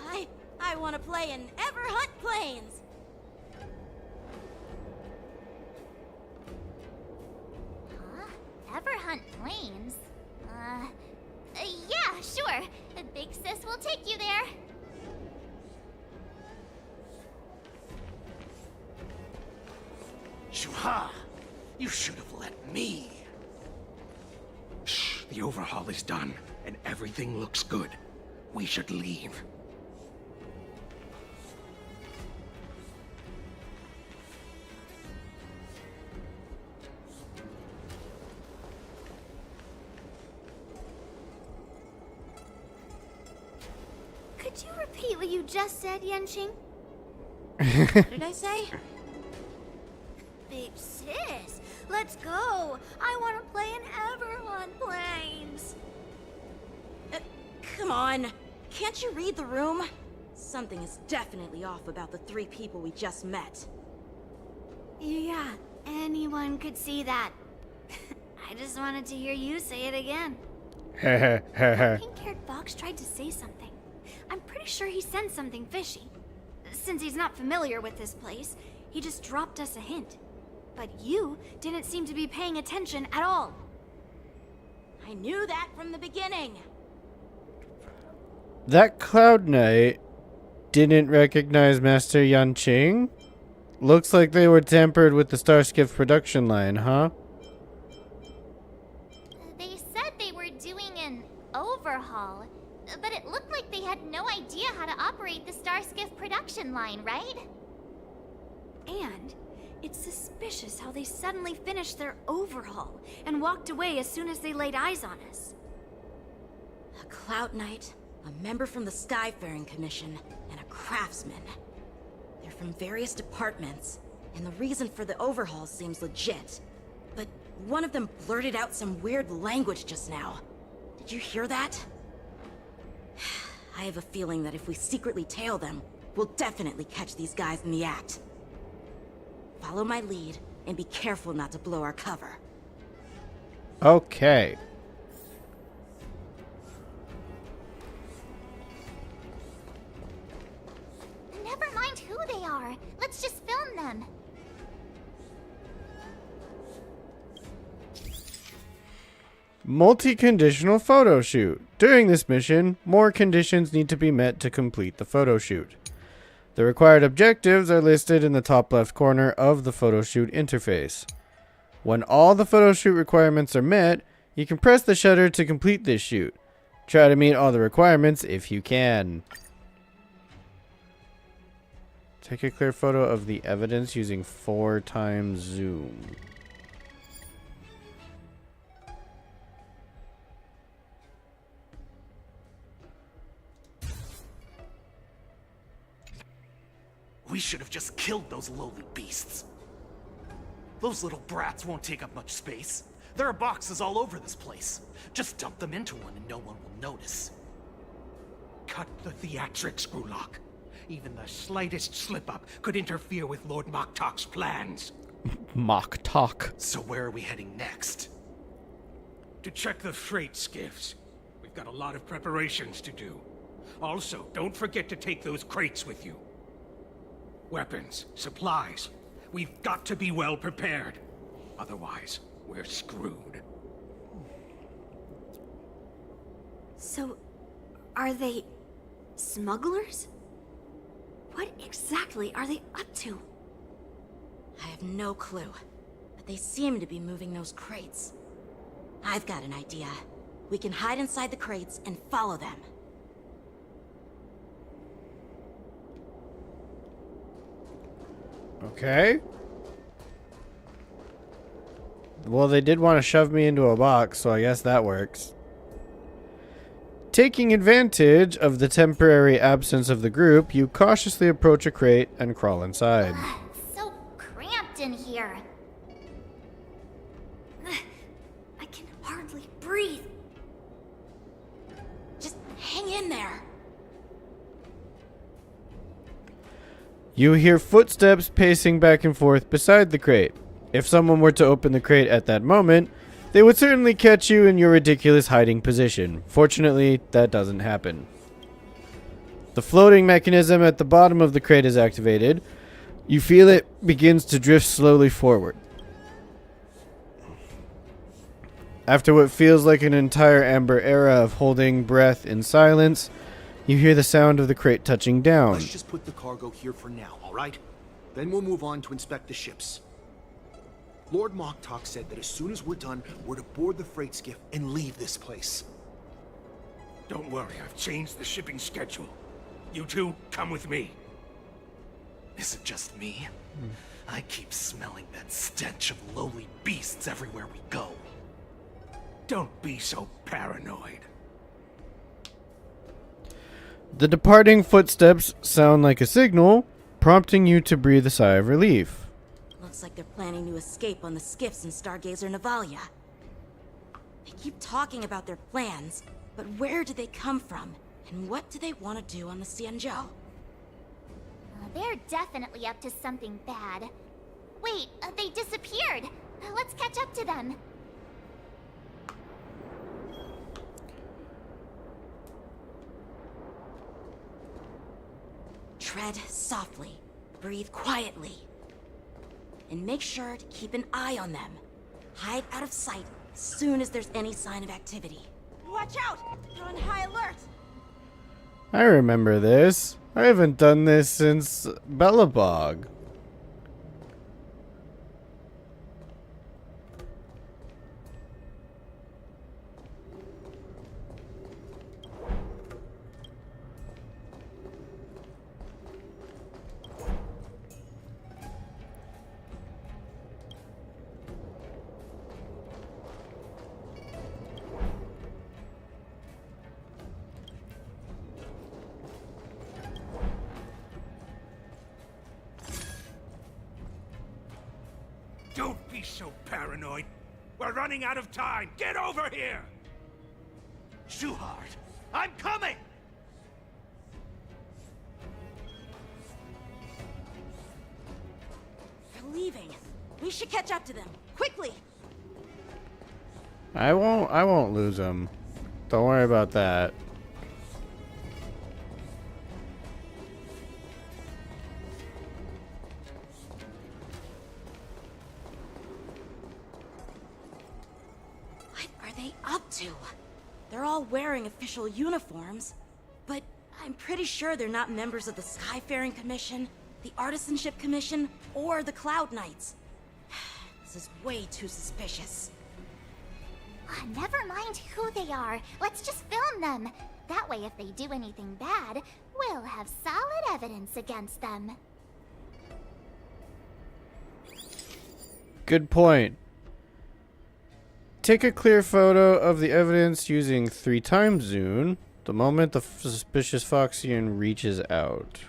I want to play in Ever Hunt Planes. Huh? Ever hunt planes? Yeah, sure. Big sis will take you there. Shuha! You should have let me. Shh, the overhaul is done, and everything looks good. We should leave. Could you repeat what you just said, Yenqing? What did I say? Big sis, let's go. I want to play in Everhunt Planes. Come on. Can't you read the room? Something is definitely off about the three people we just met. Yeah, anyone could see that. I just wanted to hear you say it again. That pink-haired fox tried to say something. I'm pretty sure he sensed something fishy. Since he's not familiar with this place, He just dropped us a hint. But you didn't seem to be paying attention at all. I knew that from the beginning. That Cloud Knight didn't recognize Master Yanqing? Looks like they were tampered with the Starskiff production line, huh? They said they were doing an overhaul, but it looked like they had no idea how to operate the Starskiff production line, right? And it's suspicious how they suddenly finished their overhaul and walked away as soon as they laid eyes on us. A Cloud Knight, a member from the Skyfaring Commission, and a craftsman. They're from various departments, and the reason for the overhaul seems legit. But one of them blurted out some weird language just now. Did you hear that? I have a feeling that if we secretly tail them, we'll definitely catch these guys in the act. Follow my lead, and be careful not to blow our cover. Okay. Never mind who they are. Let's just film them. Multi-conditional photo shoot. During this mission, more conditions need to be met to complete the photo shoot. The required objectives are listed in the top left corner of the photo shoot interface. When all the photo shoot requirements are met, you can press the shutter to complete this shoot. Try to meet all the requirements if you can. Take a clear photo of the evidence using 4x zoom. We should have just killed those lowly beasts. Those little brats won't take up much space. There are boxes all over this place. Just dump them into one and no one will notice. Cut the theatrics, Grulok. Even the slightest slip-up could interfere with Lord Moktok's plans. Moktok. So where are we heading next? To check the freight skiffs. We've got a lot of preparations to do. Also, don't forget to take those crates with you. Weapons, supplies. We've got to be well prepared. Otherwise, we're screwed. So, are they smugglers? What exactly are they up to? I have no clue, but they seem to be moving those crates. I've got an idea. We can hide inside the crates and follow them. Okay. Well, they did want to shove me into a box, so I guess that works. Taking advantage of the temporary absence of the group, you cautiously approach a crate and crawl inside. It's so cramped in here. I can hardly breathe. Just hang in there. You hear footsteps pacing back and forth beside the crate. If someone were to open the crate at that moment, they would certainly catch you in your ridiculous hiding position. Fortunately, that doesn't happen. The floating mechanism at the bottom of the crate is activated. You feel it begins to drift slowly forward. After what feels like an entire Amber era of holding breath in silence, you hear the sound of the crate touching down. Let's just put the cargo here for now, all right? Then we'll move on to inspect the ships. Lord Moktok said that as soon as we're done, we're to board the freight skiff and leave this place. Don't worry, I've changed the shipping schedule. You two, come with me. Is it just me? I keep smelling that stench of lowly beasts everywhere we go. Don't be so paranoid. The departing footsteps sound like a signal, prompting you to breathe a sigh of relief. Looks like they're planning to escape on the skiffs in Stargazer Navalia. They keep talking about their plans, but where do they come from? And what do they want to do on the Xianzhou? They're definitely up to something bad. Wait, they disappeared. Let's catch up to them. Tread softly. Breathe quietly. and make sure to keep an eye on them. Hide out of sight as soon as there's any sign of activity. Watch out! They're on high alert! I remember this. I haven't done this since Bellabog. Don't be so paranoid. We're running out of time. Get over here! Shuhard, I'm coming! They're leaving. We should catch up to them. Quickly! I won't lose them. Don't worry about that. What are they up to? They're all wearing official uniforms, but I'm pretty sure they're not members of the Skyfaring Commission, the Artisanship Commission, or the Cloud Knights. This is way too suspicious. Never mind who they are. Let's just film them. That way, if they do anything bad, we'll have solid evidence against them. Good point. Take a clear photo of the evidence using 3x zoom the moment the suspicious Foxian reaches out.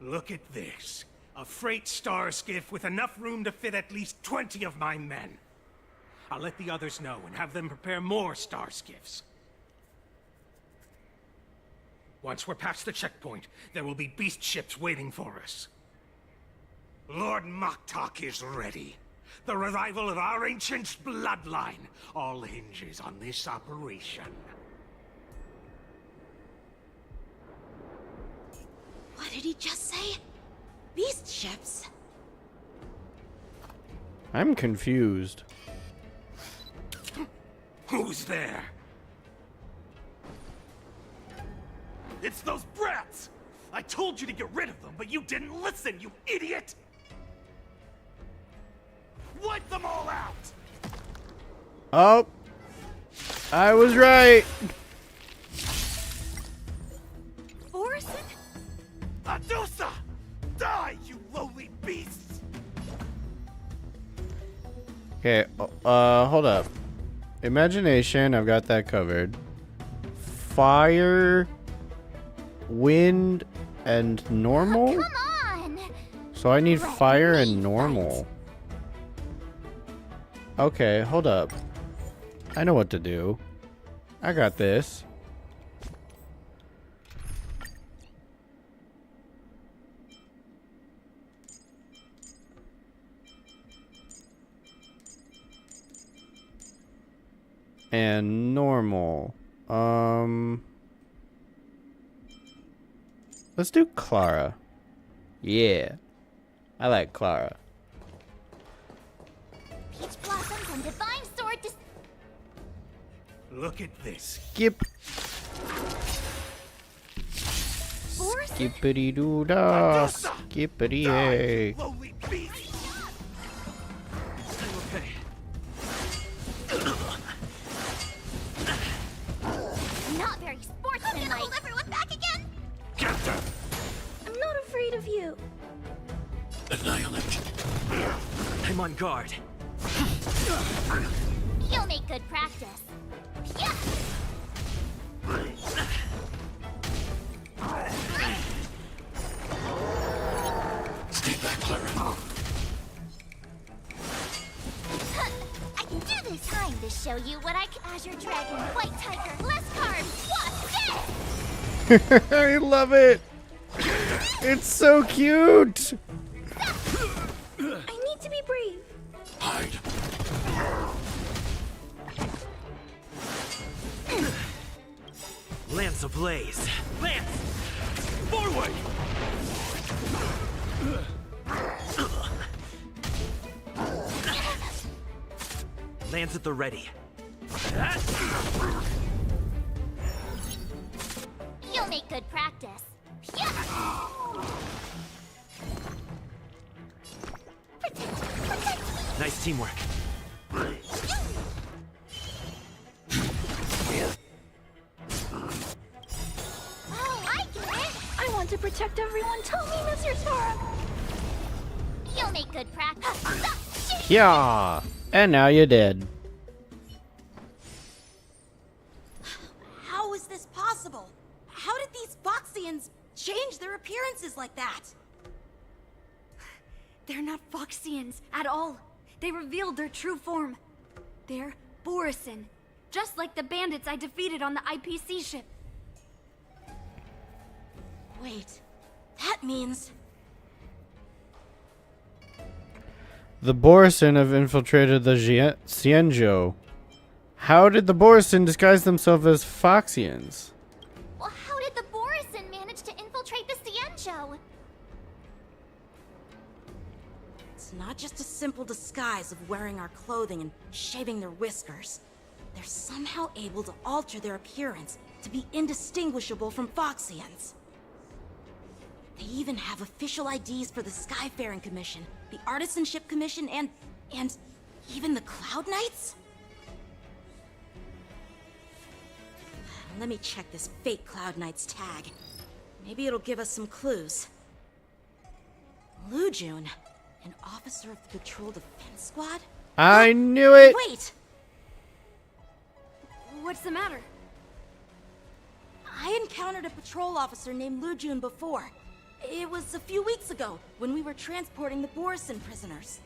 Look at this. A freight star skiff with enough room to fit at least 20 of my men. I'll let the others know and have them prepare more star skiffs. Once we're past the checkpoint, there will be beast ships waiting for us. Lord Moktok is ready. The revival of our ancient bloodline all hinges on this operation. What did he just say? Beast ships? I'm confused. Who's there? It's those brats! I told you to get rid of them, but you didn't listen, you idiot! Wipe them all out! Oh, I was right. Orson? Adusa! Die, you lowly beasts! Okay, hold up. Imagination, I've got that covered. Fire, wind, and normal? Come on! So I need fire and normal. Okay, hold up. I know what to do. I got this. And normal. Let's do Clara. Yeah. I like Clara. Peach blossoms and divine sword to... Look at this. Skip. Skippity doo dah. Skippity yay. Lowly beasts! Okay. Not very sportsmanlike. Hold everyone back again? Captain! I'm not afraid of you. Annihilate. I'm on guard. You'll make good practice. Yeah. Stay back, Clara. I can do this. Time to show you what I can. Azure Dragon, White Tiger, less carbs. Watch this! I love it. It's so cute. I need to be brave. Hide. world's ablaze. Lance! Forward! Lance at the ready. You'll make good practice. Nice teamwork. Oh, I get it. I want to protect everyone. Tell me, Mr. Sora. You'll make good practice. Yeah, and now you're dead. How is this possible? How did these Foxians change their appearances like that? They're not Foxians at all. They revealed their true form. They're Borisin, just like the bandits I defeated on the IPC ship. Wait, that means... The Borisin have infiltrated the Xianzhou. How did the Borisin disguise themselves as Foxians? Well, how did the Borisin manage to infiltrate the Xianzhou? It's not just a simple disguise of wearing our clothing and shaving their whiskers. They're somehow able to alter their appearance to be indistinguishable from Foxians. They even have official IDs for the Skyfaring Commission, the Artisanship Commission, and even the Cloud Knights? Let me check this fake Cloud Knight's tag. Maybe it'll give us some clues. Lujun, an officer of the Patrol Defense Squad? I knew it! Wait! What's the matter? I encountered a patrol officer named Lujun before. It was a few weeks ago, when we were transporting the Borisin prisoners.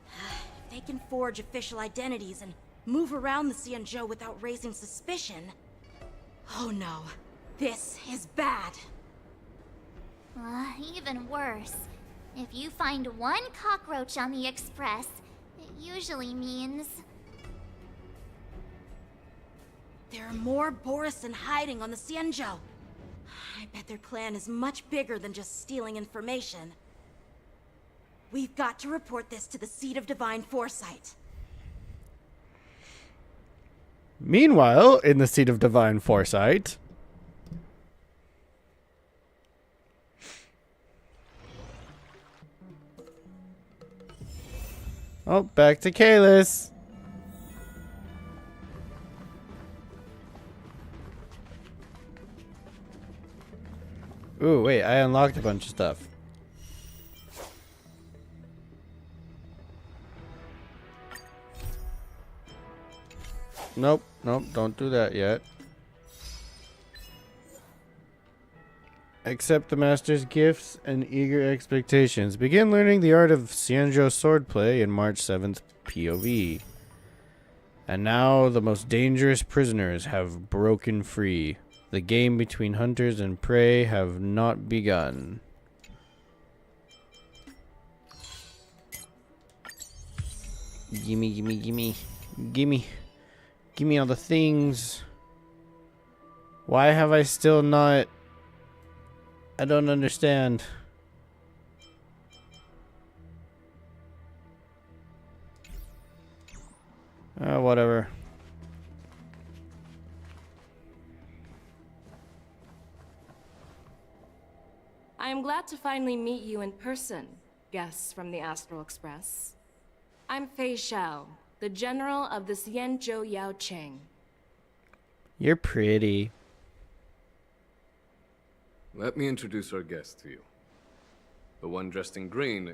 If they can forge official identities and move around the Xianzhou without raising suspicion... Oh no, this is bad. Even worse. If you find one cockroach on the Express, it usually means... There are more Borisin hiding on the Xianzhou. I bet their plan is much bigger than just stealing information. We've got to report this to the Seat of Divine Foresight. Meanwhile, in the Seat of Divine Foresight... Oh, back to Kalis. Ooh, wait, I unlocked a bunch of stuff. Nope, don't do that yet. Accept the Master's gifts and eager expectations. Begin learning the art of Xianzhou swordplay in March 7th POV. And now the most dangerous prisoners have broken free. The game between hunters and prey have not begun. Gimme. Give me all the things. Why have I still not... I don't understand. Whatever. I am glad to finally meet you in person, guests from the Astral Express. I'm Fei Xiao, the general of the Xianzhou Yaoqing. You're pretty. Let me introduce our guest to you. The one dressed in green.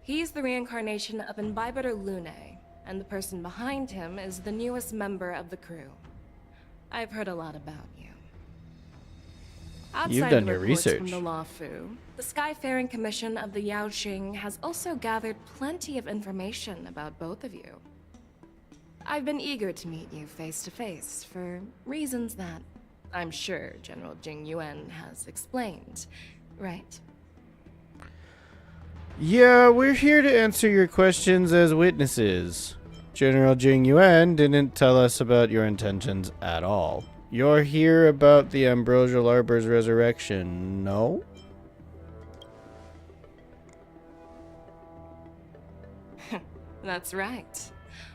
He's the reincarnation of Imbibitor Lune, and the person behind him is the newest member of the crew. I've heard a lot about you. Outside You've done the your reports research. From the Lawfu, the Skyfaring Commission of the Yaoqing has also gathered plenty of information about both of you. I've been eager to meet you face to face for reasons that I'm sure General Jing Yuan has explained, right? Yeah, we're here to answer your questions as witnesses. General Jing Yuan didn't tell us about your intentions at all. You're here about the Ambrosial Arbor's resurrection, no? That's right.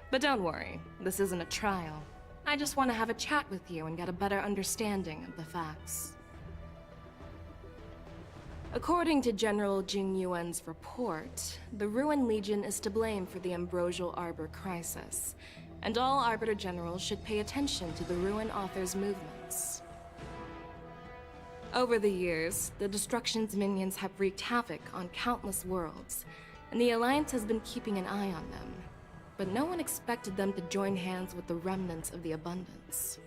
But don't worry, this isn't a trial. I just want to have a chat with you and get a better understanding of the facts. According to General Jing Yuan's report, the Ruin Legion is to blame for the Ambrosial Arbor crisis, and all Arbiter Generals should pay attention to the Ruin Author's movements. Over the years, the Destruction's minions have wreaked havoc on countless worlds, and the Alliance has been keeping an eye on them. But no one expected them to join hands with the remnants of the Abundance.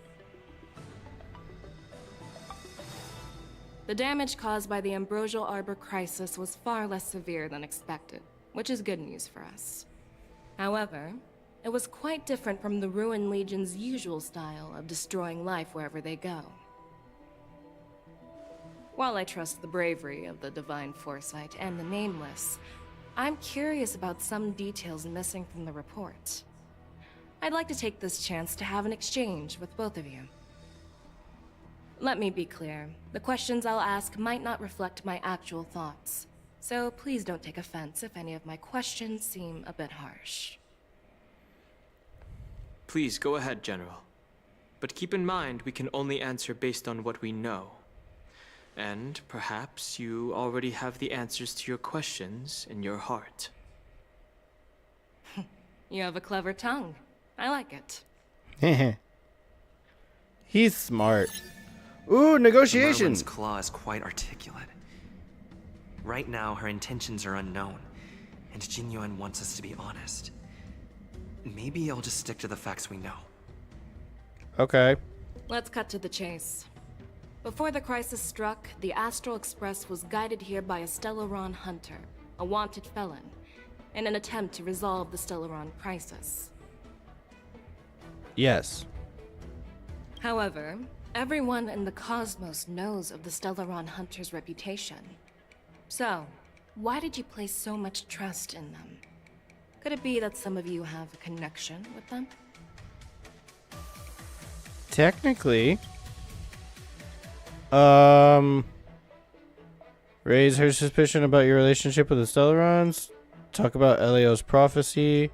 The damage caused by the Ambrosial Arbor crisis was far less severe than expected, which is good news for us. However, it was quite different from the Ruin Legion's usual style of destroying life wherever they go. While I trust the bravery of the Divine Foresight and the Nameless, I'm curious about some details missing from the report. I'd like to take this chance to have an exchange with both of you. Let me be clear, the questions I'll ask might not reflect my actual thoughts, so please don't take offense if any of my questions seem a bit harsh. Please go ahead, General. But keep in mind, we can only answer based on what we know. And perhaps you already have the answers to your questions in your heart. You have a clever tongue. I like it. He's smart. Ooh, negotiations! Merlin's claw is quite articulate. Right now, her intentions are unknown, and Jing Yuan wants us to be honest. Maybe I'll just stick to the facts we know. Okay. Let's cut to the chase. Before the crisis struck, the Astral Express was guided here by a Stellaron hunter, a wanted felon, in an attempt to resolve the Stellaron crisis. Yes. However, everyone in the cosmos knows of the Stellaron hunter's reputation. So, why did you place so much trust in them? Could it be that some of you have a connection with them? Technically. Raise her suspicion about your relationship with the Stellarons. Talk about Elio's prophecy.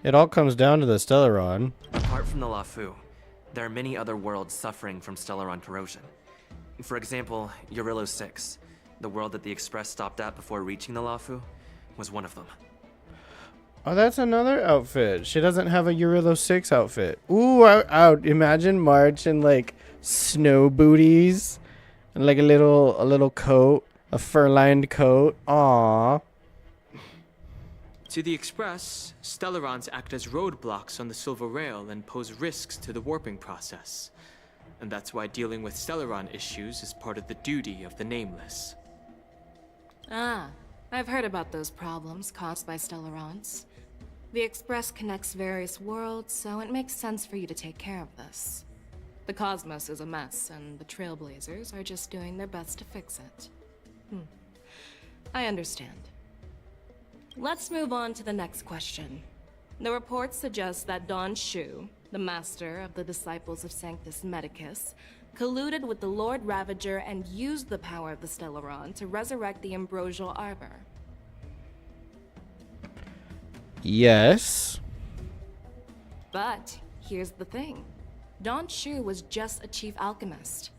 It all comes down to the Stellaron. Apart from the Lafu, there are many other worlds suffering from Stellaron corrosion. For example, Eurillo 6, the world that the Express stopped at before reaching the Lafu, was one of them. Oh, that's another outfit. She doesn't have a Eurillo 6 outfit. Ooh, out. Imagine March in like snow booties and like a little coat, a fur-lined coat. Aww. To the Express, Stellarons act as roadblocks on the Silver Rail and pose risks to the warping process. And that's why dealing with Stellaron issues is part of the duty of the Nameless. Ah, I've heard about those problems caused by Stellarons. The Express connects various worlds, so it makes sense for you to take care of this. The cosmos is a mess, and the Trailblazers are just doing their best to fix it. I understand. Let's move on to the next question. The report suggests that Don Shu, the master of the Disciples of Sanctus Medicus, colluded with the Lord Ravager and used the power of the Stellaron to resurrect the Ambrosial Arbor. Yes. But here's the thing. Don Shu was just a chief alchemist.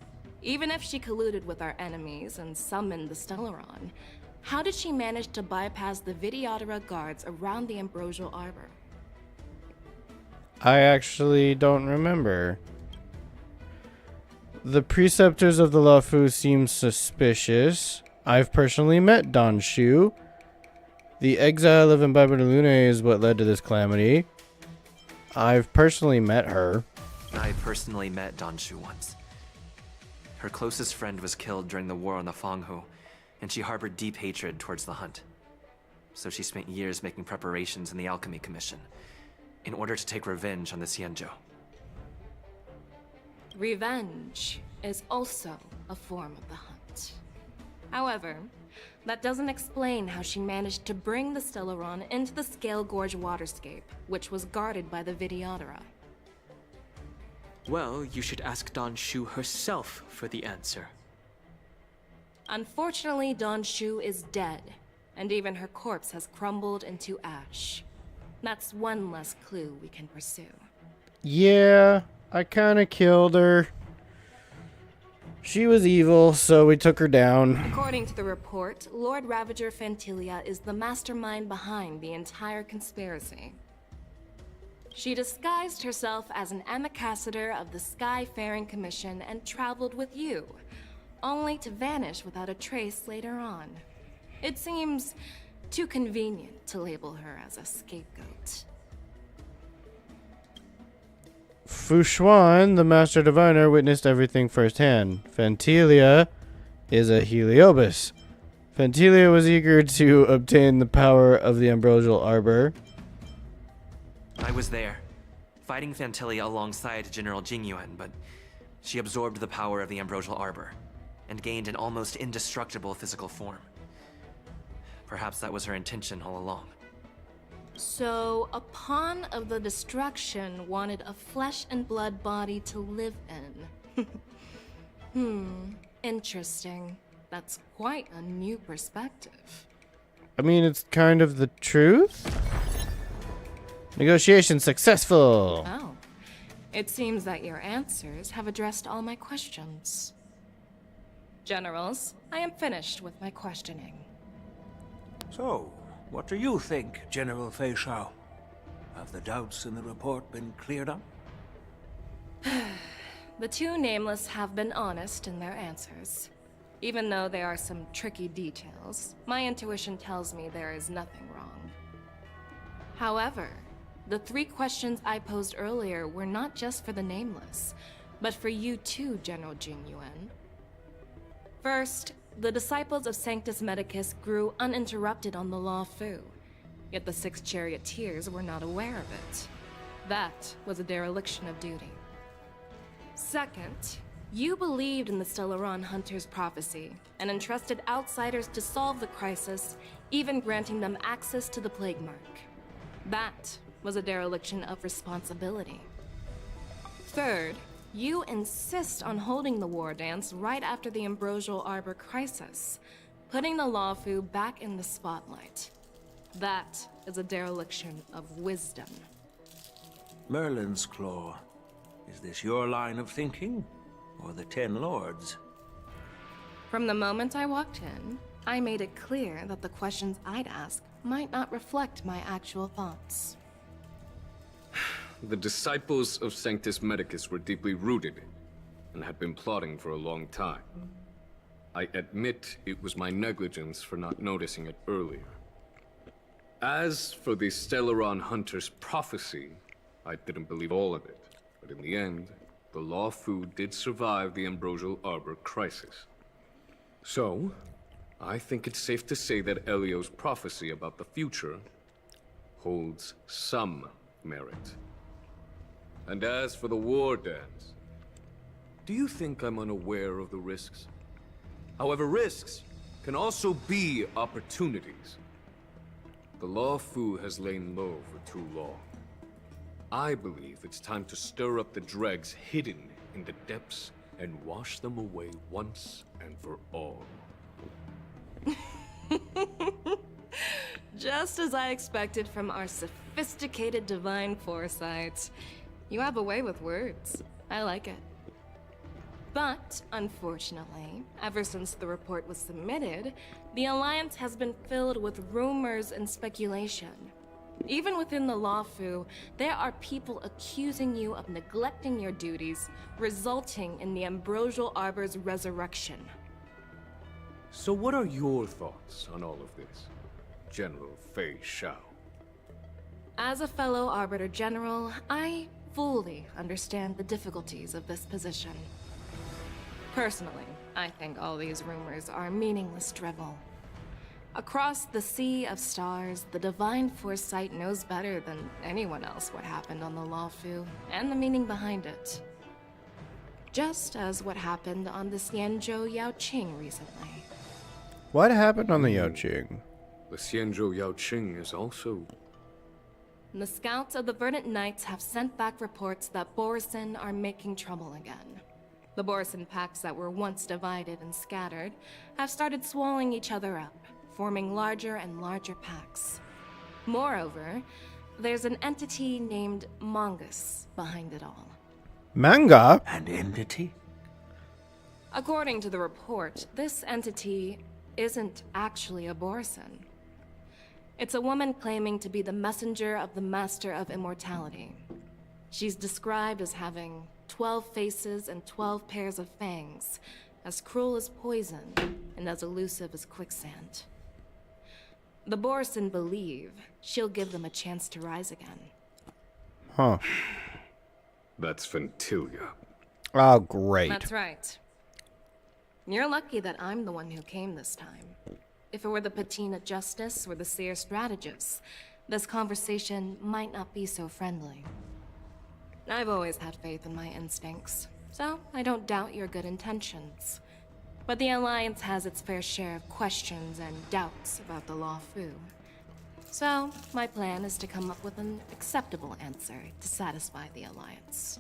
Even if she colluded with our enemies and summoned the Stellaron, how did she manage to bypass the Videodora guards around the Ambrosial Arbor? I actually don't remember. The preceptors of the Lafu seem suspicious. I've personally met Don Shu. The exile of Imbiber de Lune is what led to this calamity. I've personally met her. I personally met Don Shu once. Her closest friend was killed during the war on the Fanghu, and she harbored deep hatred towards the Hunt. So she spent years making preparations in the Alchemy Commission, in order to take revenge on the Xianzhou. Revenge is also a form of the Hunt. However, that doesn't explain how she managed to bring the Stellaron into the Scale Gorge waterscape, which was guarded by the Videodora. Well, you should ask Don Shu herself for the answer. Unfortunately, Don Shu is dead, and even her corpse has crumbled into ash. That's one less clue we can pursue. Yeah, I kind of killed her. She was evil, so we took her down. According to the report, Lord Ravager Fantilia is the mastermind behind the entire conspiracy. She disguised herself as an ambassador of the Skyfaring Commission and traveled with you, only to vanish without a trace later on. It seems too convenient to label her as a scapegoat. Fu Xuan, the Master Diviner, witnessed everything firsthand. Fantilia is a Heliobus. Fantilia was eager to obtain the power of the Ambrosial Arbor. I was there, fighting Fantilia alongside General Jingyuan, but she absorbed the power of the Ambrosial Arbor and gained an almost indestructible physical form. Perhaps that was her intention all along. So, a pawn of the destruction wanted a flesh and blood body to live in. Interesting. That's quite a new perspective. I mean, it's kind of the truth. Negotiation successful. Oh. It seems that your answers have addressed all my questions. Generals, I am finished with my questioning. So, what do you think, General Fei Shao? Have the doubts in the report been cleared up? The two nameless have been honest in their answers. Even though there are some tricky details, my intuition tells me there is nothing wrong. However, the 3 questions I posed earlier were not just for the nameless, but for you too, General Jingyuan. First, the disciples of Sanctus Medicus grew uninterrupted on the Law Fu, yet the 6 charioteers were not aware of it. That was a dereliction of duty. Second, you believed in the Stellaron Hunter's prophecy and entrusted outsiders to solve the crisis, even granting them access to the Plague Mark. That was a dereliction of responsibility. Third, you insist on holding the war dance right after the Ambrosial Arbor crisis, putting the Lawfu back in the spotlight. That is a dereliction of wisdom. Merlin's Claw. Is this your line of thinking, or the 10 Lords? From the moment I walked in, I made it clear that the questions I'd ask might not reflect my actual thoughts. The disciples of Sanctus Medicus were deeply rooted and had been plotting for a long time. I admit it was my negligence for not noticing it earlier. As for the Stellaron Hunter's prophecy, I didn't believe all of it. But in the end, the Law Fu did survive the Ambrosial Arbor crisis. So, I think it's safe to say that Elio's prophecy about the future holds some merit. And as for the war dance, do you think I'm unaware of the risks? However, risks can also be opportunities. The Law Fu has lain low for too long. I believe it's time to stir up the dregs hidden in the depths and wash them away once and for all. Just as I expected from our sophisticated divine foresight. You have a way with words. I like it. But, unfortunately, ever since the report was submitted, the Alliance has been filled with rumors and speculation. Even within the Lawfu, there are people accusing you of neglecting your duties, resulting in the Ambrosial Arbor's resurrection. So what are your thoughts on all of this, General Fei Shao? As a fellow Arbiter General, I fully understand the difficulties of this position. Personally, I think all these rumors are meaningless drivel. Across the sea of stars, the Divine Foresight knows better than anyone else what happened on the Lawfu and the meaning behind it. Just as what happened on the Xianzhou Yaoqing recently. What happened on the Yaoqing? The Xianzhou Yaoqing is also... The scouts of the Verdant Knights have sent back reports that Borisin are making trouble again. The Borisin packs that were once divided and scattered have started swallowing each other up, forming larger and larger packs. Moreover, there's an entity named Mongus behind it all. Manga? An entity? According to the report, this entity isn't actually a Borisin. It's a woman claiming to be the messenger of the Master of Immortality. She's described as having 12 faces and 12 pairs of fangs, as cruel as poison and as elusive as quicksand. The Borisin believe she'll give them a chance to rise again. Huh. That's Ventilia. Oh, great. That's right. You're lucky that I'm the one who came this time. If it were the Patina Justice or the Seer Strategist, this conversation might not be so friendly. I've always had faith in my instincts, so I don't doubt your good intentions. But the Alliance has its fair share of questions and doubts about the Law Fu. So, my plan is to come up with an acceptable answer to satisfy the Alliance.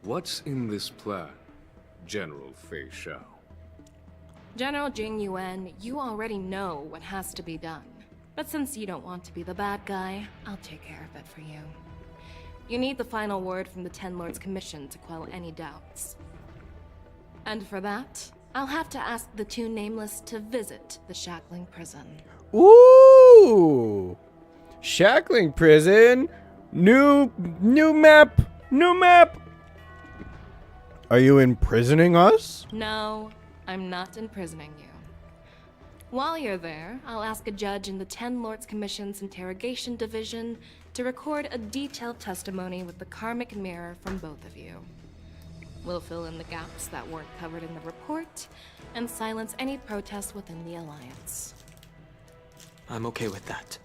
What's in this plan, General Fei Xiao? General Jing Yuan, you already know what has to be done. But since you don't want to be the bad guy, I'll take care of it for you. You need the final word from the Ten Lords Commission to quell any doubts. And for that, I'll have to ask the two Nameless to visit the Shackling Prison. Ooh! Shackling Prison? New map! New map! Are you imprisoning us? No, I'm not imprisoning you. While you're there, I'll ask a judge in the Ten Lords Commission's Interrogation Division to record a detailed testimony with the karmic mirror from both of you. We'll fill in the gaps that weren't covered in the report, and silence any protests within the Alliance. I'm okay with that.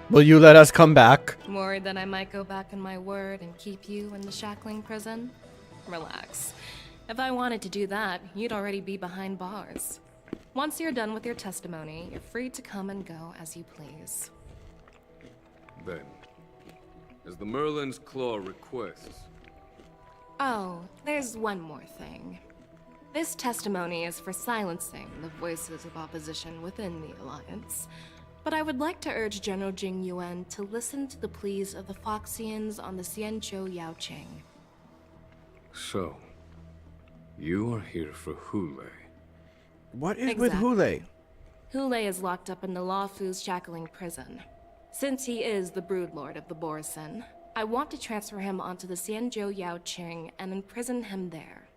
Will you let us come back? Worried that I might go back on my word and keep you in the Shackling Prison? Relax. If I wanted to do that, you'd already be behind bars. Once you're done with your testimony, you're free to come and go as you please. Then, as the Merlin's Claw requests... Oh, there's one more thing. This testimony is for silencing the voices of opposition within the Alliance. But I would like to urge General Jing Yuan to listen to the pleas of the Foxians on the Xianzhou Yaoqing. So, you are here for Hule. What is with Hule? Hule is locked up in the Law Fu's Shackling Prison. Since he is the Broodlord of the Borisin, I want to transfer him onto the Xianzhou Yaoqing and imprison him there.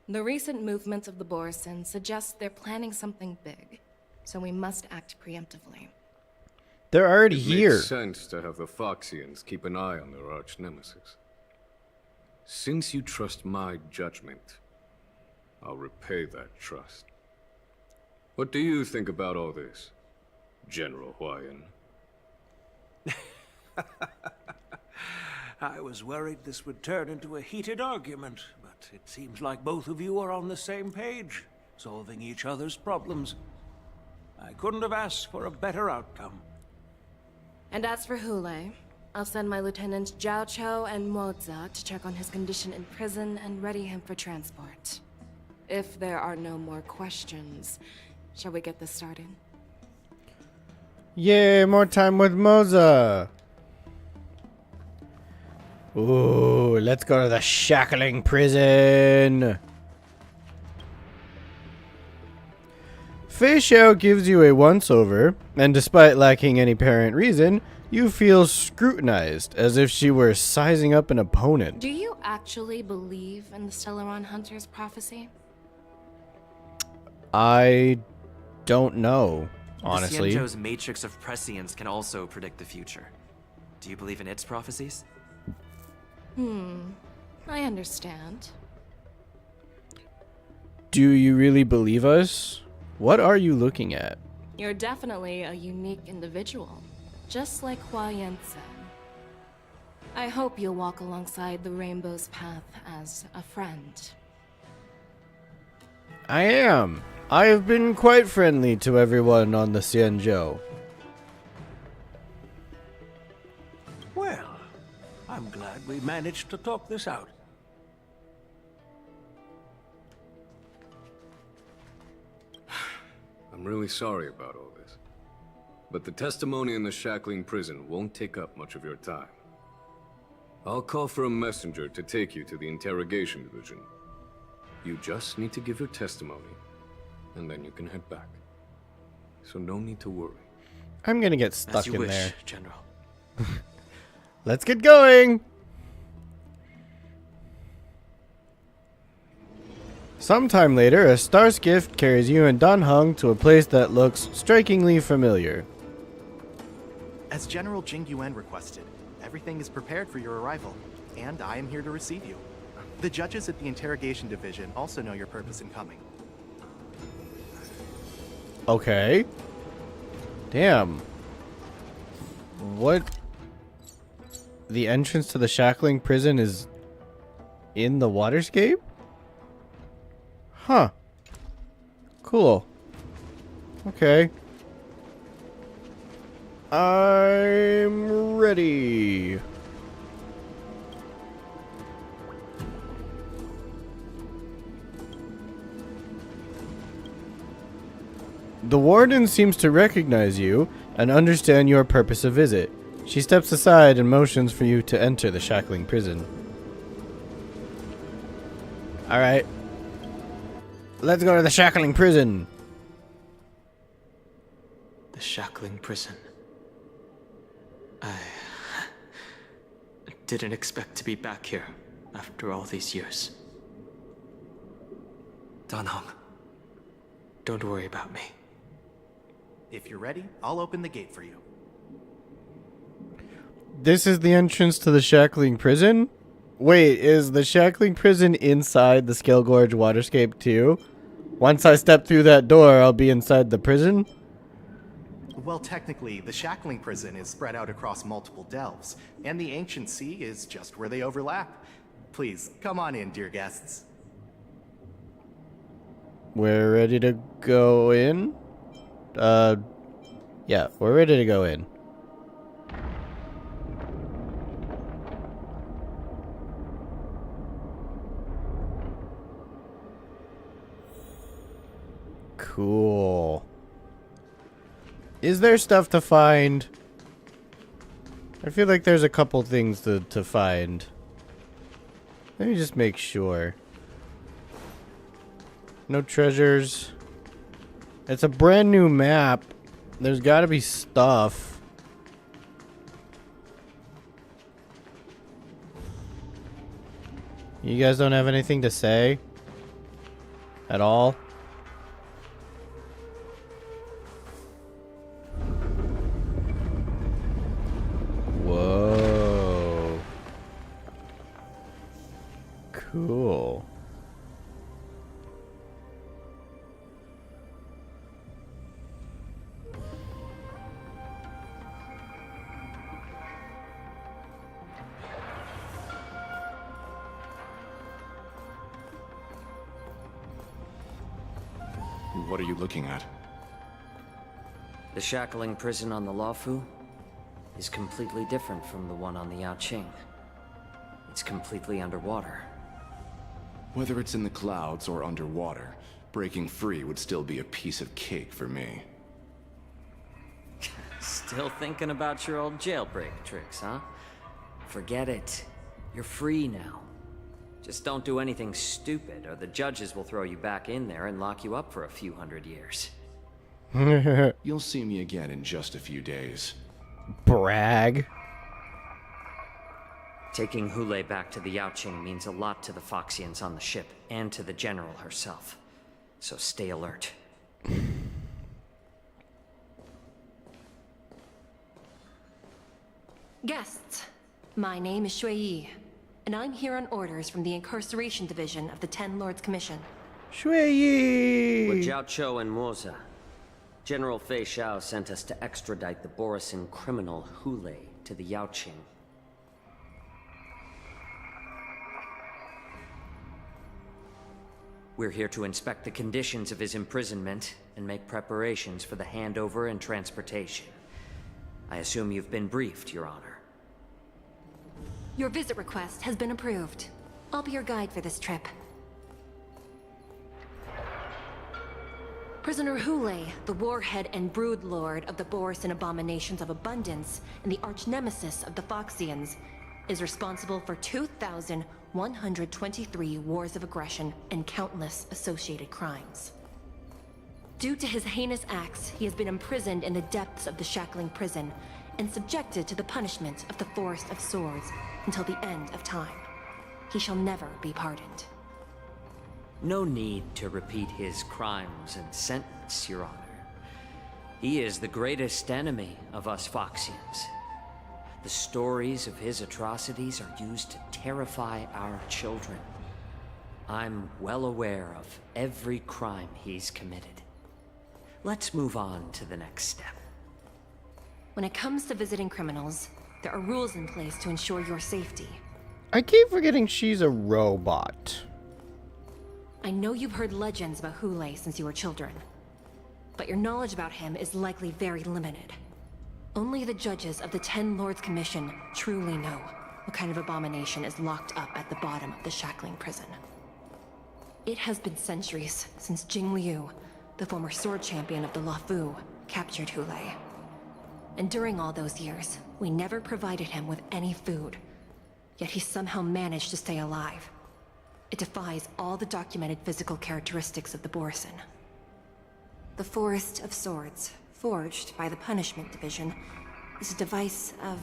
The recent movements of the Borisin suggest they're planning something big, so we must act preemptively. They're already here. It makes sense to have the Foxians keep an eye on their arch-nemesis. Since you trust my judgment, I'll repay that trust. What do you think about all this, General Huayan? I was worried this would turn into a heated argument, but it seems like both of you are on the same page, solving each other's problems. I couldn't have asked for a better outcome. And as for Hule, I'll send my lieutenants Zhao Chou and Moza to check on his condition in prison and ready him for transport. If there are no more questions, shall we get this started? Yay, more time with Moza. Ooh, let's go to the Shackling Prison. Fei Xiao gives you a once-over, and despite lacking any apparent reason, you feel scrutinized, as if she were sizing up an opponent. Do you actually believe in the Stellaron Hunter's prophecy? I don't know, honestly. The Xianzhou's matrix of prescience can also predict the future. Do you believe in its prophecies? I understand. Do you really believe us? What are you looking at? You're definitely a unique individual, just like Huayan said. I hope you'll walk alongside the Rainbow's path as a friend, I am. I have been quite friendly to everyone on the Xianzhou. Well, I'm glad we managed to talk this out. I'm really sorry about all this. But the testimony in the shackling prison won't take up much of your time. I'll call for a messenger to take you to the interrogation division. You just need to give your testimony, and then you can head back. So no need to worry. I'm gonna get stuck As you in wish, there. General. Let's get going! Sometime later, a star skiff carries you and Dan Heng to a place that looks strikingly familiar. As General Jing Yuan requested, everything is prepared for your arrival, and I am here to receive you. The judges at the interrogation division also know your purpose in coming. Okay. Damn. What? The entrance to the shackling prison is in the waterscape? Huh. Cool. Okay. I'm ready. The warden seems to recognize you and understand your purpose of visit. She steps aside and motions for you to enter the shackling prison. Alright. Let's go to the shackling prison. The shackling prison. I didn't expect to be back here after all these years. Dan Heng. Don't worry about me. If you're ready, I'll open the gate for you. This is the entrance to the shackling prison? Wait, is the shackling prison inside the Scale Gorge waterscape too? Once I step through that door, I'll be inside the prison? Well, technically, the shackling prison is spread out across multiple delves, and the ancient sea is just where they overlap. Please, come on in, dear guests. We're ready to go in? Yeah, we're ready to go in. Cool. Is there stuff to find? I feel like there's a couple things to find. Let me just make sure. No treasures. It's a brand new map. There's gotta be stuff. You guys don't have anything to say? At all? Whoa. Cool. What are you looking at? The shackling prison on the Luofu is completely different from the one on the Yaoqing. It's completely underwater. Whether it's in the clouds or underwater, breaking free would still be a piece of cake for me. Still thinking about your old jailbreak tricks, huh? Forget it. You're free now. Just don't do anything stupid, or the judges will throw you back in there and lock you up for a few hundred years. You'll see me again in just a few days. Brag. Taking Hule back to the Yaoqing means a lot to the Foxians on the ship, and to the General herself. So stay alert. Guests, my name is Shui Yi, and I'm here on orders from the Incarceration Division of the Ten Lords Commission. Shui Yi! We're Jiao Cho and Moza. General Fei Xiao sent us to extradite the Borisin criminal Hule to the Yaoqing. We're here to inspect the conditions of his imprisonment and make preparations for the handover and transportation. I assume you've been briefed, Your Honor. Your visit request has been approved. I'll be your guide for this trip. Prisoner Hule, the warhead and brood lord of the Boris and Abominations of Abundance and the arch-nemesis of the Foxians, is responsible for 2,123 wars of aggression and countless associated crimes. Due to his heinous acts, he has been imprisoned in the depths of the Shackling Prison and subjected to the punishment of the Forest of Swords until the end of time. He shall never be pardoned. No need to repeat his crimes and sentence, Your Honor. He is the greatest enemy of us Foxians. The stories of his atrocities are used to terrify our children. I'm well aware of every crime he's committed. Let's move on to the next step. When it comes to visiting criminals, there are rules in place to ensure your safety. I keep forgetting she's a robot. I know you've heard legends about Hule since you were children, but your knowledge about him is likely very limited. Only the judges of the Ten Lords Commission truly know what kind of abomination is locked up at the bottom of the Shackling Prison. It has been centuries since Jing Liu, the former sword champion of the Luofu, captured Hule. And during all those years, we never provided him with any food. Yet he somehow managed to stay alive. It defies all the documented physical characteristics of the Borisin. The Forest of Swords, forged by the Punishment Division, is a device of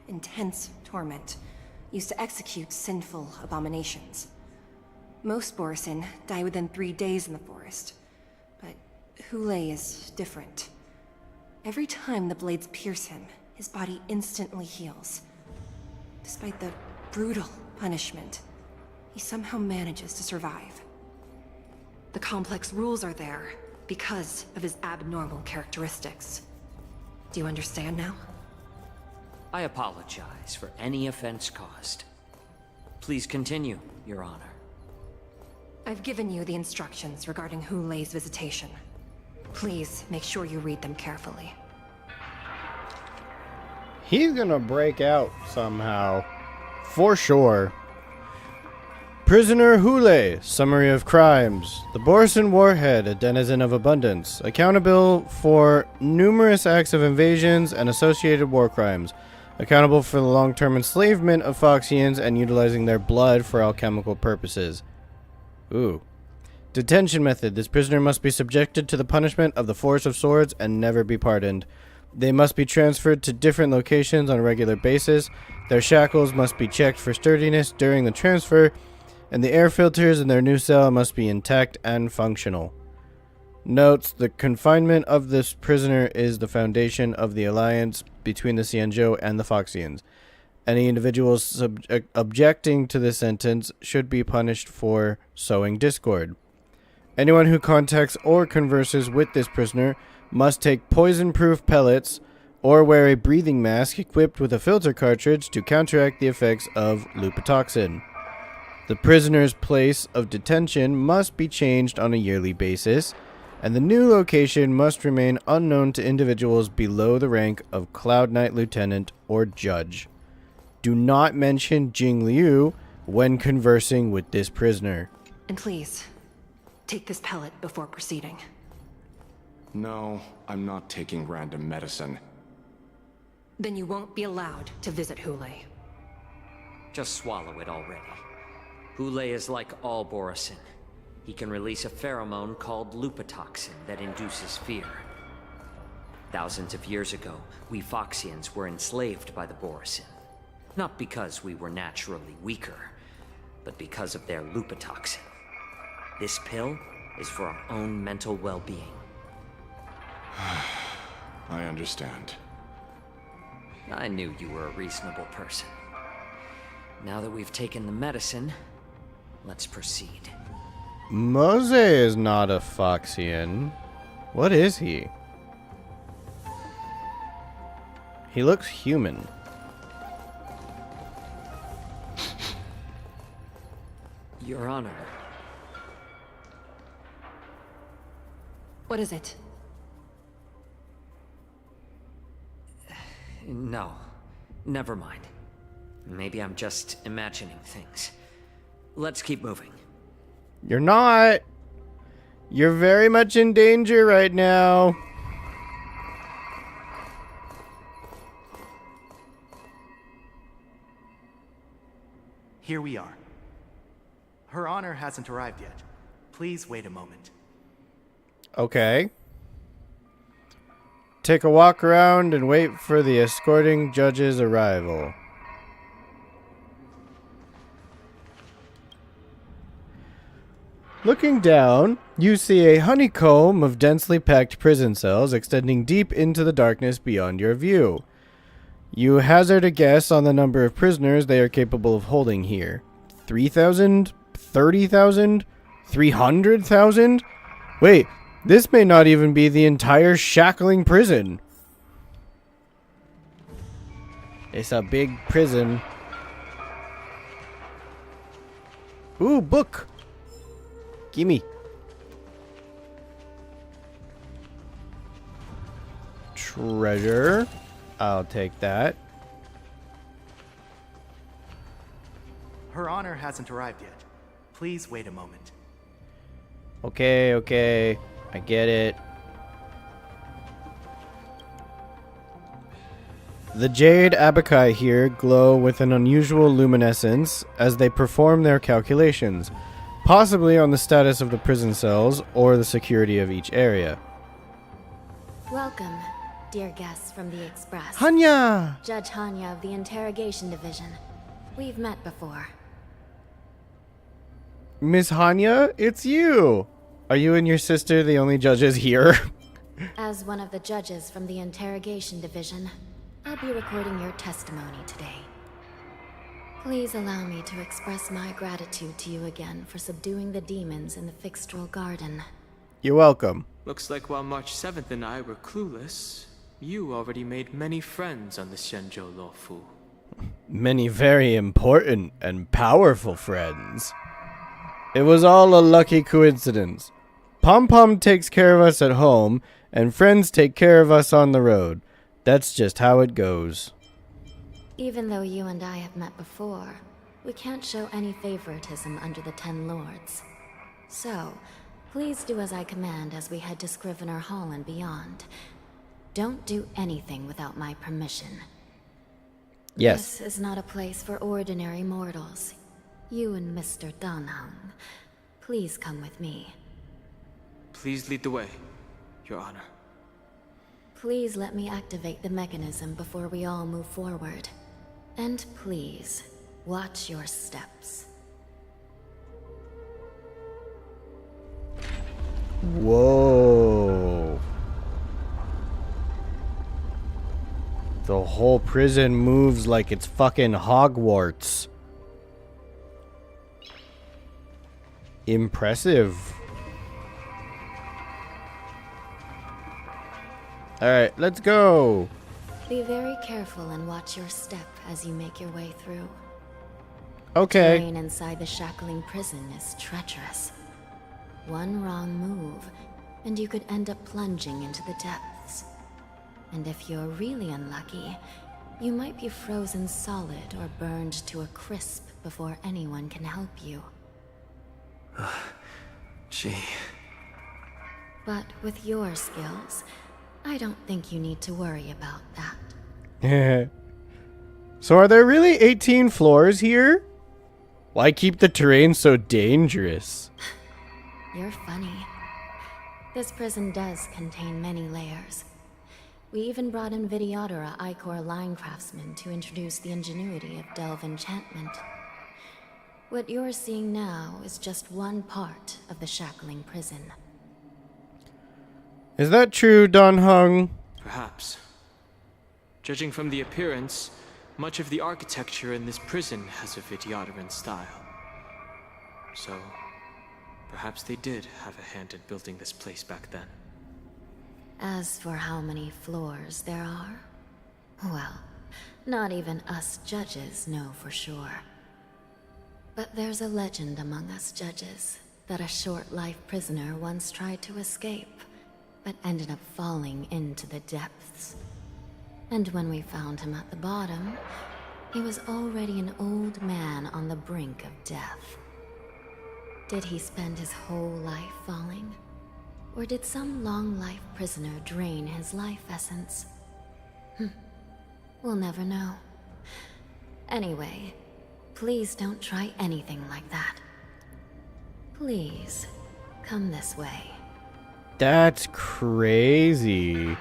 intense torment, used to execute sinful abominations. Most Borisin die within 3 days in the forest, but Hule is different. Every time the blades pierce him, his body instantly heals. Despite the brutal punishment, he somehow manages to survive. The complex rules are there because of his abnormal characteristics. Do you understand now? I apologize for any offense caused. Please continue, Your Honor. I've given you the instructions regarding Hule's visitation. Please make sure you read them carefully. He's gonna break out somehow. For sure. Prisoner Hule, summary of crimes. The Borisin Warhead, a denizen of abundance, accountable for numerous acts of invasions and associated war crimes, accountable for the long-term enslavement of Foxians and utilizing their blood for alchemical purposes. Ooh. Detention method. This prisoner must be subjected to the punishment of the Forest of Swords and never be pardoned. They must be transferred to different locations on a regular basis. Their shackles must be checked for sturdiness during the transfer, and the air filters in their new cell must be intact and functional. Notes: the confinement of this prisoner is the foundation of the alliance between the Xianzhou and the Foxians. Any individuals objecting to this sentence should be punished for sowing discord. Anyone who contacts or converses with this prisoner must take poison-proof pellets or wear a breathing mask equipped with a filter cartridge to counteract the effects of lupotoxin. The prisoner's place of detention must be changed on a yearly basis, and the new location must remain unknown to individuals below the rank of Cloud Knight Lieutenant or Judge. Do not mention Jing Liu when conversing with this prisoner. And please, take this pellet before proceeding. No, I'm not taking random medicine. Then you won't be allowed to visit Hule. Just swallow it already. Hule is like all Borisin. He can release a pheromone called lupotoxin that induces fear. Thousands of years ago, we Foxians were enslaved by the Borisin. Not because we were naturally weaker, but because of their lupotoxin. This pill is for our own mental well-being. I understand. I knew you were a reasonable person. Now that we've taken the medicine, let's proceed. Mose is not a Foxian. What is he? He looks human. Your Honor, What is it? No. Never mind. Maybe I'm just imagining things. Let's keep moving. You're not. You're very much in danger right now. Here we are. Her Honor hasn't arrived yet. Please wait a moment. Okay. Take a walk around and wait for the escorting judge's arrival. Looking down, you see a honeycomb of densely packed prison cells extending deep into the darkness beyond your view. You hazard a guess on the number of prisoners they are capable of holding here. 3,000? 30,000? 300,000? Wait, this may not even be the entire shackling prison. It's a big prison. Ooh, book. Gimme. Treasure. I'll take that. Her Honor hasn't arrived yet. Please wait a moment. Okay. I get it. The jade abaci here glow with an unusual luminescence as they perform their calculations, possibly on the status of the prison cells or the security of each area. Welcome, dear guests from the Express. Hanya! Judge Hanya of the Interrogation Division. We've met before. Miss Hanya, it's you! Are you and your sister the only judges here? As one of the judges from the Interrogation Division, I'll be recording your testimony today. Please allow me to express my gratitude to you again for subduing the demons in the Fixtral Garden. You're welcome. Looks like while March 7th and I were clueless, you already made many friends on the Xianzhou Luofu. Many very important and powerful friends. It was all a lucky coincidence. Pom Pom takes care of us at home, and friends take care of us on the road. That's just how it goes. Even though you and I have met before, we can't show any favoritism under the Ten Lords. So, please do as I command as we head to Scrivener Hall and beyond. Don't do anything without my permission. Yes. This is not a place for ordinary mortals. You and Mr. Danheng, please come with me. Please lead the way, Your Honor. Please let me activate the mechanism before we all move forward. And please, watch your steps. Whoa. The whole prison moves like it's fucking Hogwarts. Impressive. Alright, let's go. Be very careful and watch your step as you make your way through. Okay. Terrain inside the shackling prison is treacherous. One wrong move, and you could end up plunging into the depths. And if you're really unlucky, you might be frozen solid or burned to a crisp before anyone can help you. Gee. But with your skills, I don't think you need to worry about that. So are there really 18 floors here? Why keep the terrain so dangerous? You're funny. This prison does contain many layers. We even brought in Videodora Icor line craftsmen to introduce the ingenuity of Delve enchantment. What you're seeing now is just one part of the shackling prison. Is that true, Danheng? Perhaps. Judging from the appearance, much of the architecture in this prison has a Vidyadoran style. So, perhaps they did have a hand in building this place back then. As for how many floors there are, well, not even us judges know for sure. But there's a legend among us judges that a short-life prisoner once tried to escape, but ended up falling into the depths. And when we found him at the bottom, he was already an old man on the brink of death. Did he spend his whole life falling? Or did some long-life prisoner drain his life essence? We'll never know. Anyway, please don't try anything like that. Please, come this way. That's crazy.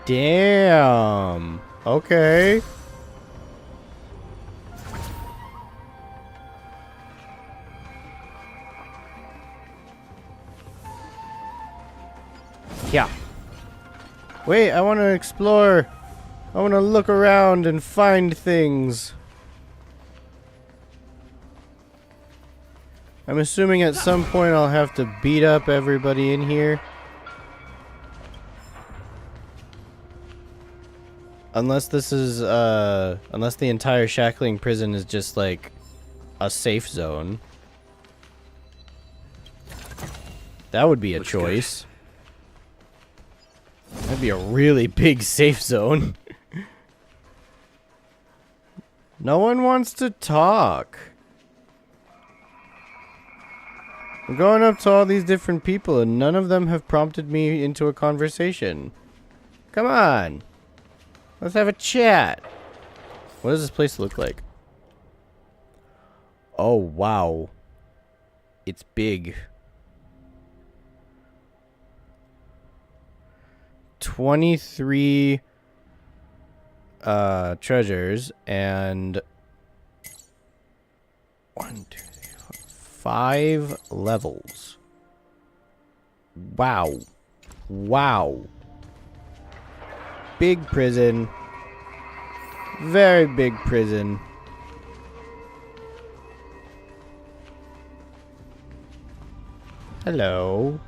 Damn. Okay. Yeah. Wait, I want to explore. I want to look around and find things. I'm assuming at some point I'll have to beat up everybody in here. Unless this is, unless the entire shackling prison is just like a safe zone. That would be a choice. That'd be a really big safe zone. No one wants to talk. I'm going up to all these different people and none of them have prompted me into a conversation. Come on. Let's have a chat. What does this place look like? Oh, wow. It's big. 23 treasures and 1, 2, 3, 4, 5 levels. Wow. Wow. Big prison. Very big prison. Hello.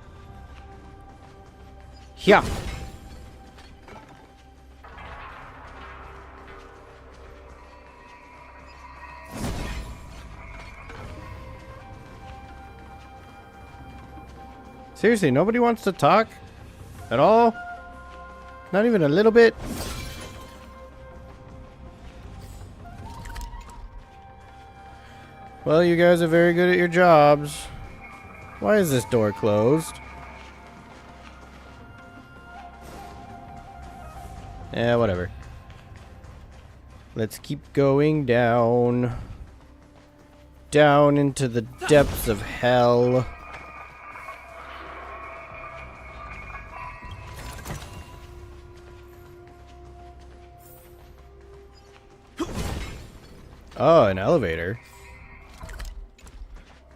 Yeah. Seriously, nobody wants to talk? At all? Not even a little bit? Well, you guys are very good at your jobs. Why is this door closed? Yeah, whatever. Let's keep going down. Down into the depths of hell. Oh, an elevator.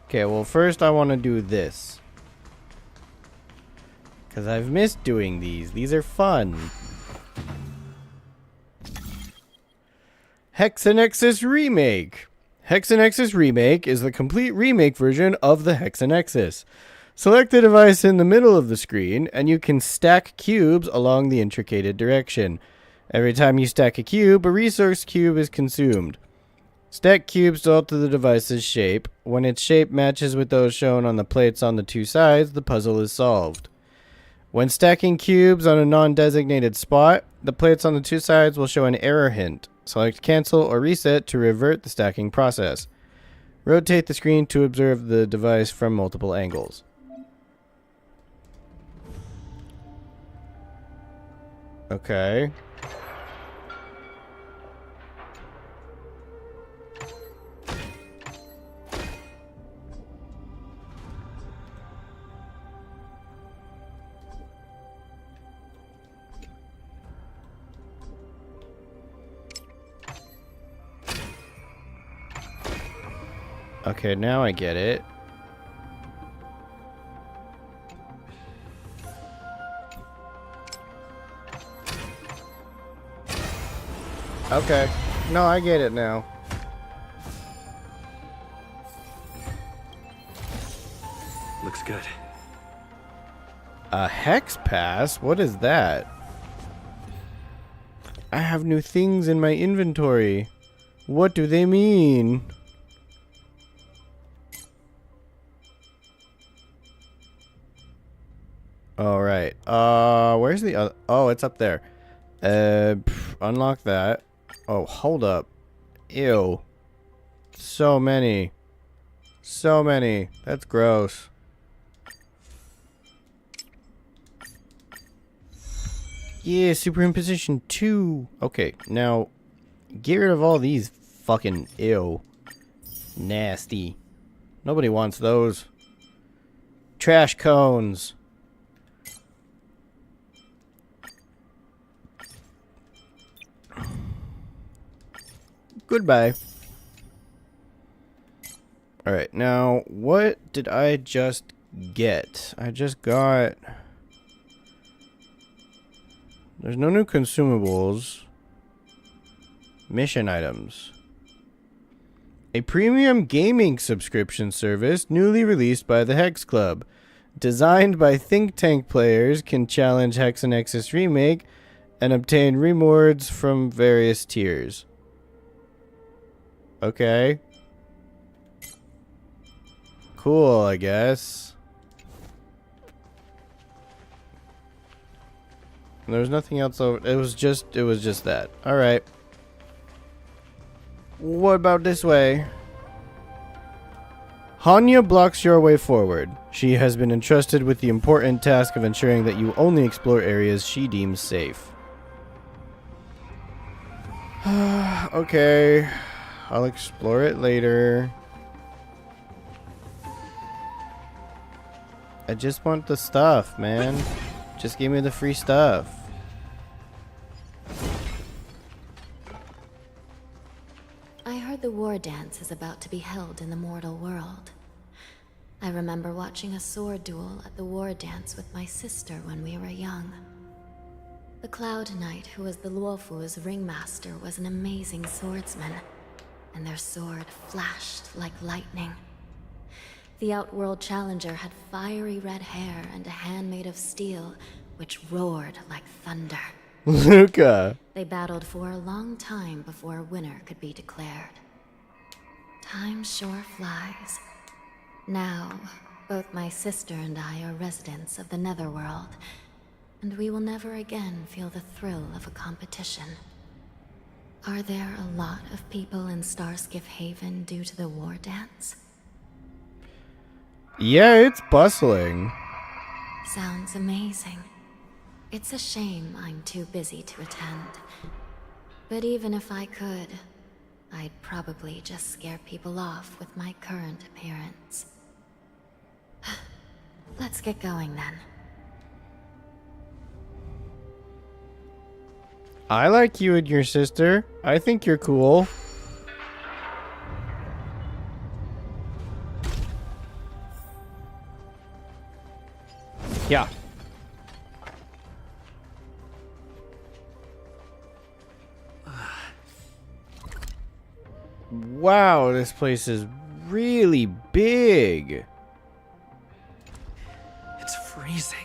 Okay, well first I want to do this. Because I've missed doing these. These are fun. Hexanexus Remake. Hexanexus Remake is the complete remake version of the Hexanexus. Select the device in the middle of the screen and you can stack cubes along the intricated direction. Every time you stack a cube, a resource cube is consumed. Stack cubes to alter the device's shape. When its shape matches with those shown on the plates on the two sides, the puzzle is solved. When stacking cubes on a non-designated spot, the plates on the two sides will show an error hint. Select cancel or reset to revert the stacking process. Rotate the screen to observe the device from multiple angles. Okay. Okay, now I get it. Okay. No, I get it now. Looks good. A hex pass? What is that? I have new things in my inventory. What do they mean? All right. Where's the other? Oh, it's up there. Unlock that. Oh, hold up. Ew. So many. So many. That's gross. Yeah, superimposition 2. Okay, now get rid of all these fucking ew. Nasty. Nobody wants those. Trash cones. Goodbye. Alright, now what did I just get? I just got... There's no new consumables. Mission items. A premium gaming subscription service newly released by the Hex Club. Designed by think tank players, can challenge Hex and Nexus Remake and obtain rewards from various tiers. Okay. Cool, I guess. There's nothing else over. It was just that. All right. What about this way? Hanya blocks your way forward. She has been entrusted with the important task of ensuring that you only explore areas she deems safe. Okay. I'll explore it later. I just want the stuff, man. Just give me the free stuff. I heard the war dance is about to be held in the mortal world. I remember watching a sword duel at the war dance with my sister when we were young. The Cloud Knight, who was the Luofu's ringmaster, was an amazing swordsman, and their sword flashed like lightning. The Outworld Challenger had fiery red hair and a hand made of steel, which roared like thunder. Luca! They battled for a long time before a winner could be declared. Time sure flies. Now, both my sister and I are residents of the Netherworld, and we will never again feel the thrill of a competition. Are there a lot of people in Starskiff Haven due to the war dance? Yeah, it's bustling. Sounds amazing. It's a shame I'm too busy to attend. But even if I could, I'd probably just scare people off with my current appearance. Let's get going then. I like you and your sister. I think you're cool. Yeah. Wow, this place is really big. It's freezing.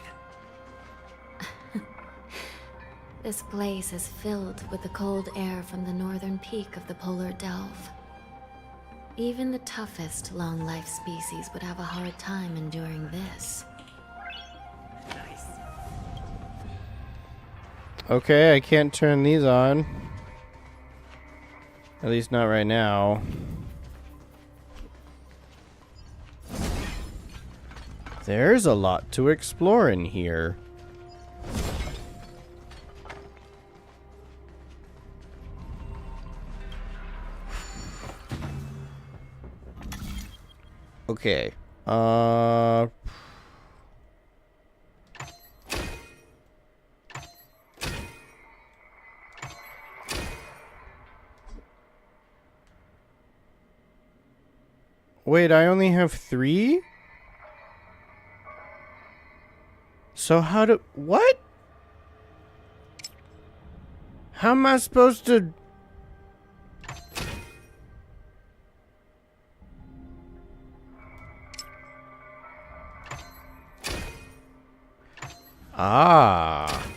This place is filled with the cold air from the northern peak of the polar delve. Even the toughest long-life species would have a hard time enduring this. Okay, I can't turn these on. At least not right now. There's a lot to explore in here. Okay. Wait, I only have 3? So how do... What? How am I supposed to... Ah.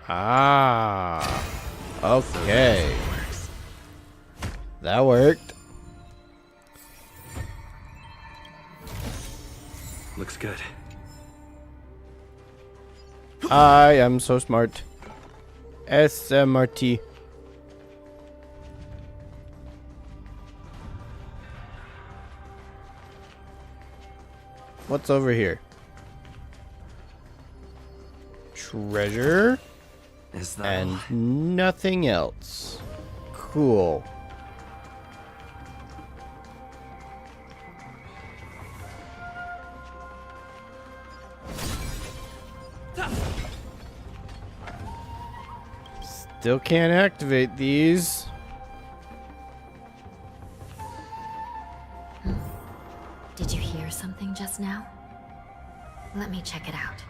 Ah. Okay. That worked. Looks good. I am so smart. SMRT. What's over here? Treasure. Is that and nothing else. Cool. Still can't activate these. Did you hear something just now? Let me check it out.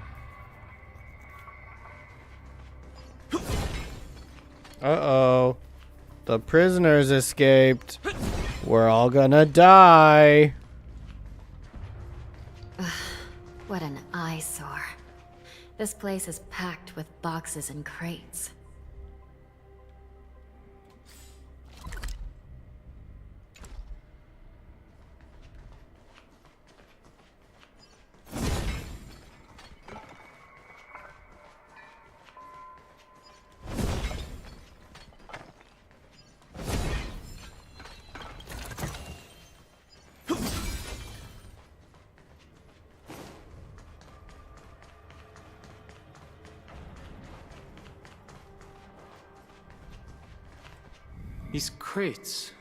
Uh-oh. The prisoners escaped. We're all gonna die. Ugh, what an eyesore. This place is packed with boxes and crates. These crates,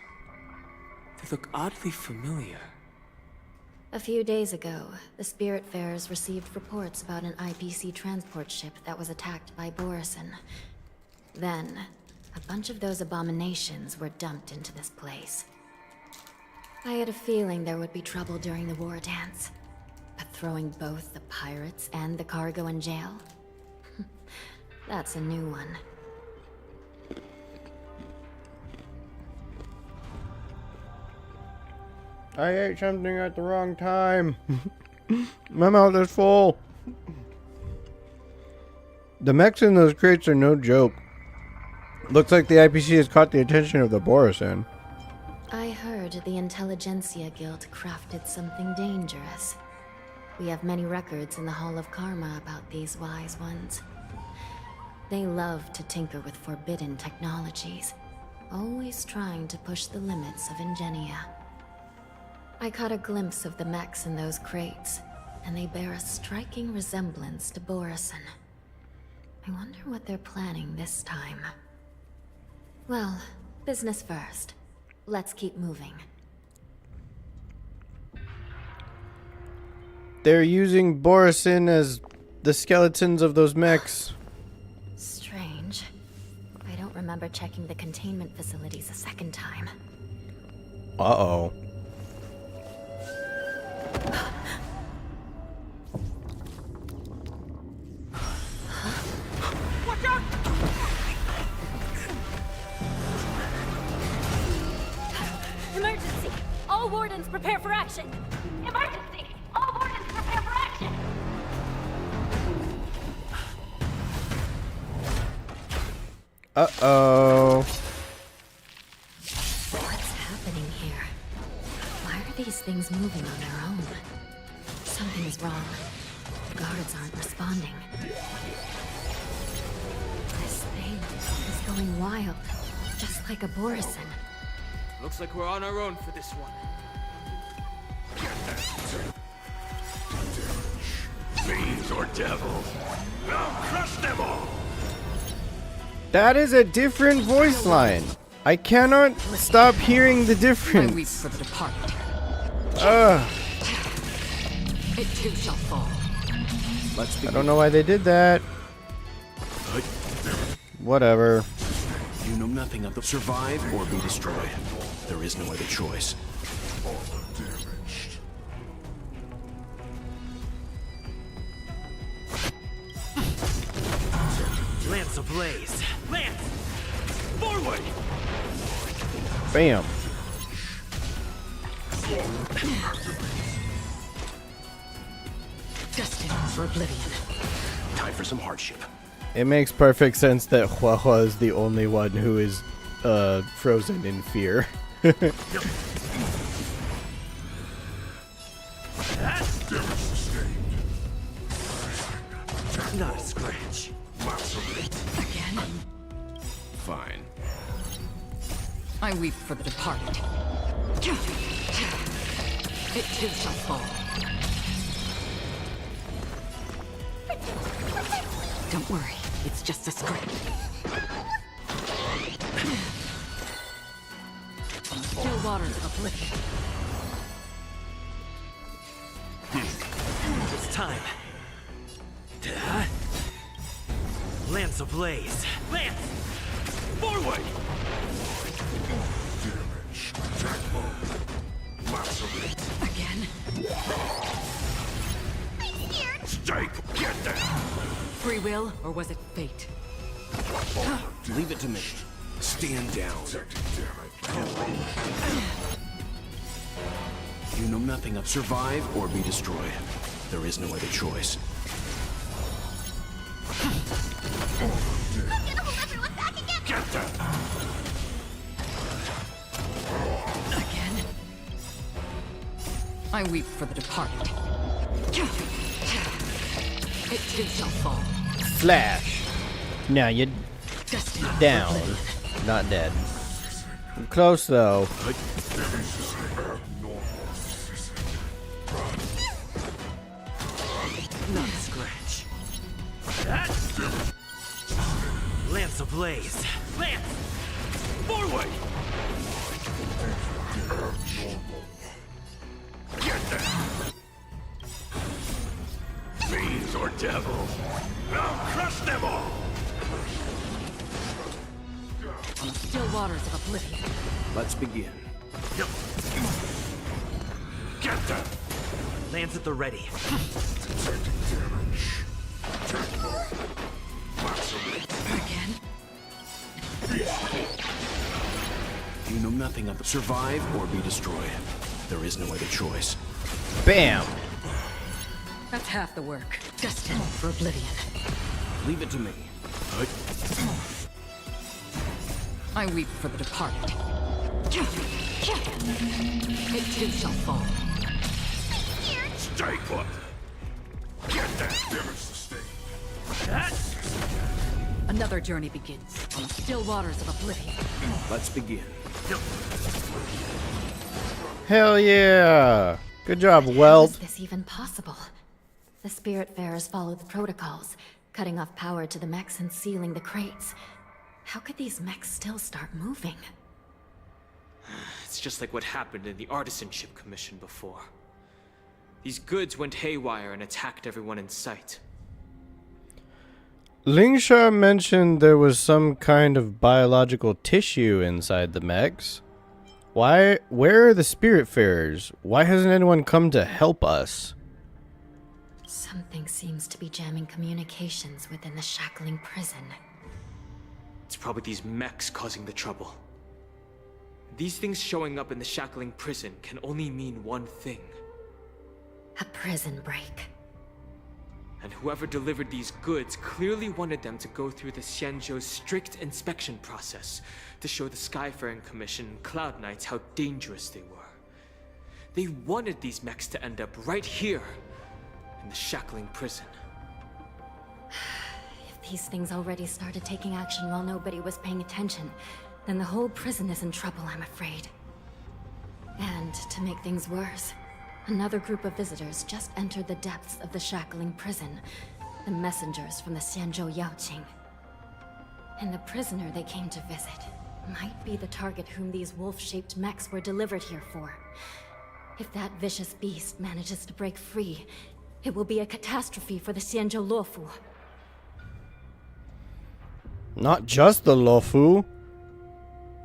they look oddly familiar. A few days ago, the Spiritfarers received reports about an IPC transport ship that was attacked by Borison. Then, a bunch of those abominations were dumped into this place. I had a feeling there would be trouble during the war dance, but throwing both the pirates and the cargo in jail? That's a new one. I ate something at the wrong time. My mouth is full. The mechs in those crates are no joke. Looks like the IPC has caught the attention of the Borison. I heard the Intelligentsia Guild crafted something dangerous. We have many records in the Hall of Karma about these wise ones. They love to tinker with forbidden technologies, always trying to push the limits of Ingenia. I caught a glimpse of the mechs in those crates, and they bear a striking resemblance to Borison. I wonder what they're planning this time. Well, business first. Let's keep moving. They're using Borison as the skeletons of those mechs. Strange. I don't remember checking the containment facilities a second time. Uh-oh. Watch out! Emergency! All wardens prepare for action! Emergency! All wardens prepare for action! Uh-oh. What's happening here? Why are these things moving on their own? Something is wrong. The guards aren't responding. This thing is going wild, just like a Borison. Looks like we're on our own for this one. Fiends or devils, I'll crush them all! That is a different voice line. I cannot stop hearing the I weep difference. for the departed. Ugh. It too shall fall. I don't know why they did that. Whatever. You know nothing of the survive or be destroyed. There is no other choice. Lance ablaze! Lance! Forward! Bam. Destined for oblivion. Time for some hardship. It makes perfect sense that Huahua is the only one who is frozen in fear. Not a scratch. Again? Fine. I weep for the departed. It too shall fall. Don't worry, it's just a scrape. Still waters of oblivion. It's time. Lance ablaze. Lance! Forward! Again? Stay! Get down! Free will, or was it fate? Leave it to me. Stand down. You know nothing of survive or be destroyed. There is no other choice. I'm gonna hold everyone back again! Get down! Again? I weep for the departed. It too shall fall. Flash. Now you're down. Not dead. I'm close though. Not a scratch. Lance ablaze. Lance! Forward! Get down! Fiends or devils! I'll crush them all! Still waters of oblivion. Let's begin. Get down! Lance at the ready. Again? You know nothing of survive or be destroyed. There is no other choice. Bam! That's half the work. Destined for oblivion. Leave it to me. I weep for the departed. It too shall fall. Stay put! Get that! Another journey begins on the still waters of oblivion. Let's begin. Hell yeah! Good job, How Welt. is this even possible? The Spiritfarers followed the protocols, cutting off power to the mechs and sealing the crates. How could these mechs still start moving? It's just like what happened in the Artisanship Commission before. These goods went haywire and attacked everyone in sight. Lingsha mentioned there was some kind of biological tissue inside the mechs. Where are the Spiritfarers? Why hasn't anyone come to help us? Something seems to be jamming communications within the shackling prison. It's probably these mechs causing the trouble. These things showing up in the shackling prison can only mean one thing. A prison break. And whoever delivered these goods clearly wanted them to go through the Xianzhou's strict inspection process to show the Skyfaring Commission and Cloud Knights how dangerous they were. They wanted these mechs to end up right here, in the shackling prison. If these things already started taking action while nobody was paying attention, then the whole prison is in trouble, I'm afraid. And to make things worse, another group of visitors just entered the depths of the shackling prison. The messengers from the Xianzhou Yaoqing. And the prisoner they came to visit might be the target whom these wolf-shaped mechs were delivered here for. If that vicious beast manages to break free, it will be a catastrophe for the Xianzhou Luofu. Not just the Luofu.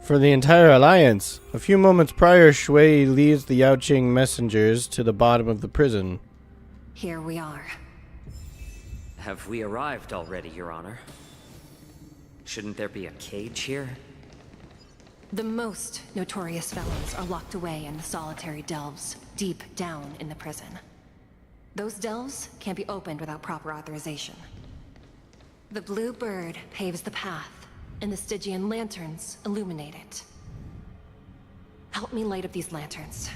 For the entire alliance. A few moments prior, Shui leads the Yaoqing messengers to the bottom of the prison. Here we are. Have we arrived already, Your Honor? Shouldn't there be a cage here? The most notorious felons are locked away in the solitary delves, deep down in the prison. Those delves can't be opened without proper authorization. The blue bird paves the path, and the Stygian lanterns illuminate it. Help me light up these lanterns,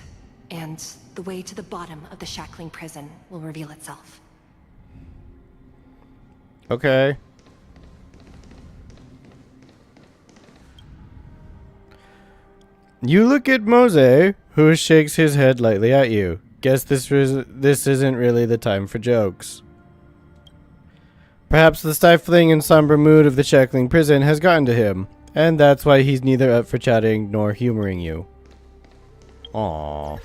and the way to the bottom of the shackling prison will reveal itself. Okay. You look at Mose, who shakes his head lightly at you. Guess this isn't really the time for jokes. Perhaps the stifling and somber mood of the shackling prison has gotten to him, and that's why he's neither up for chatting nor humoring you. Aww.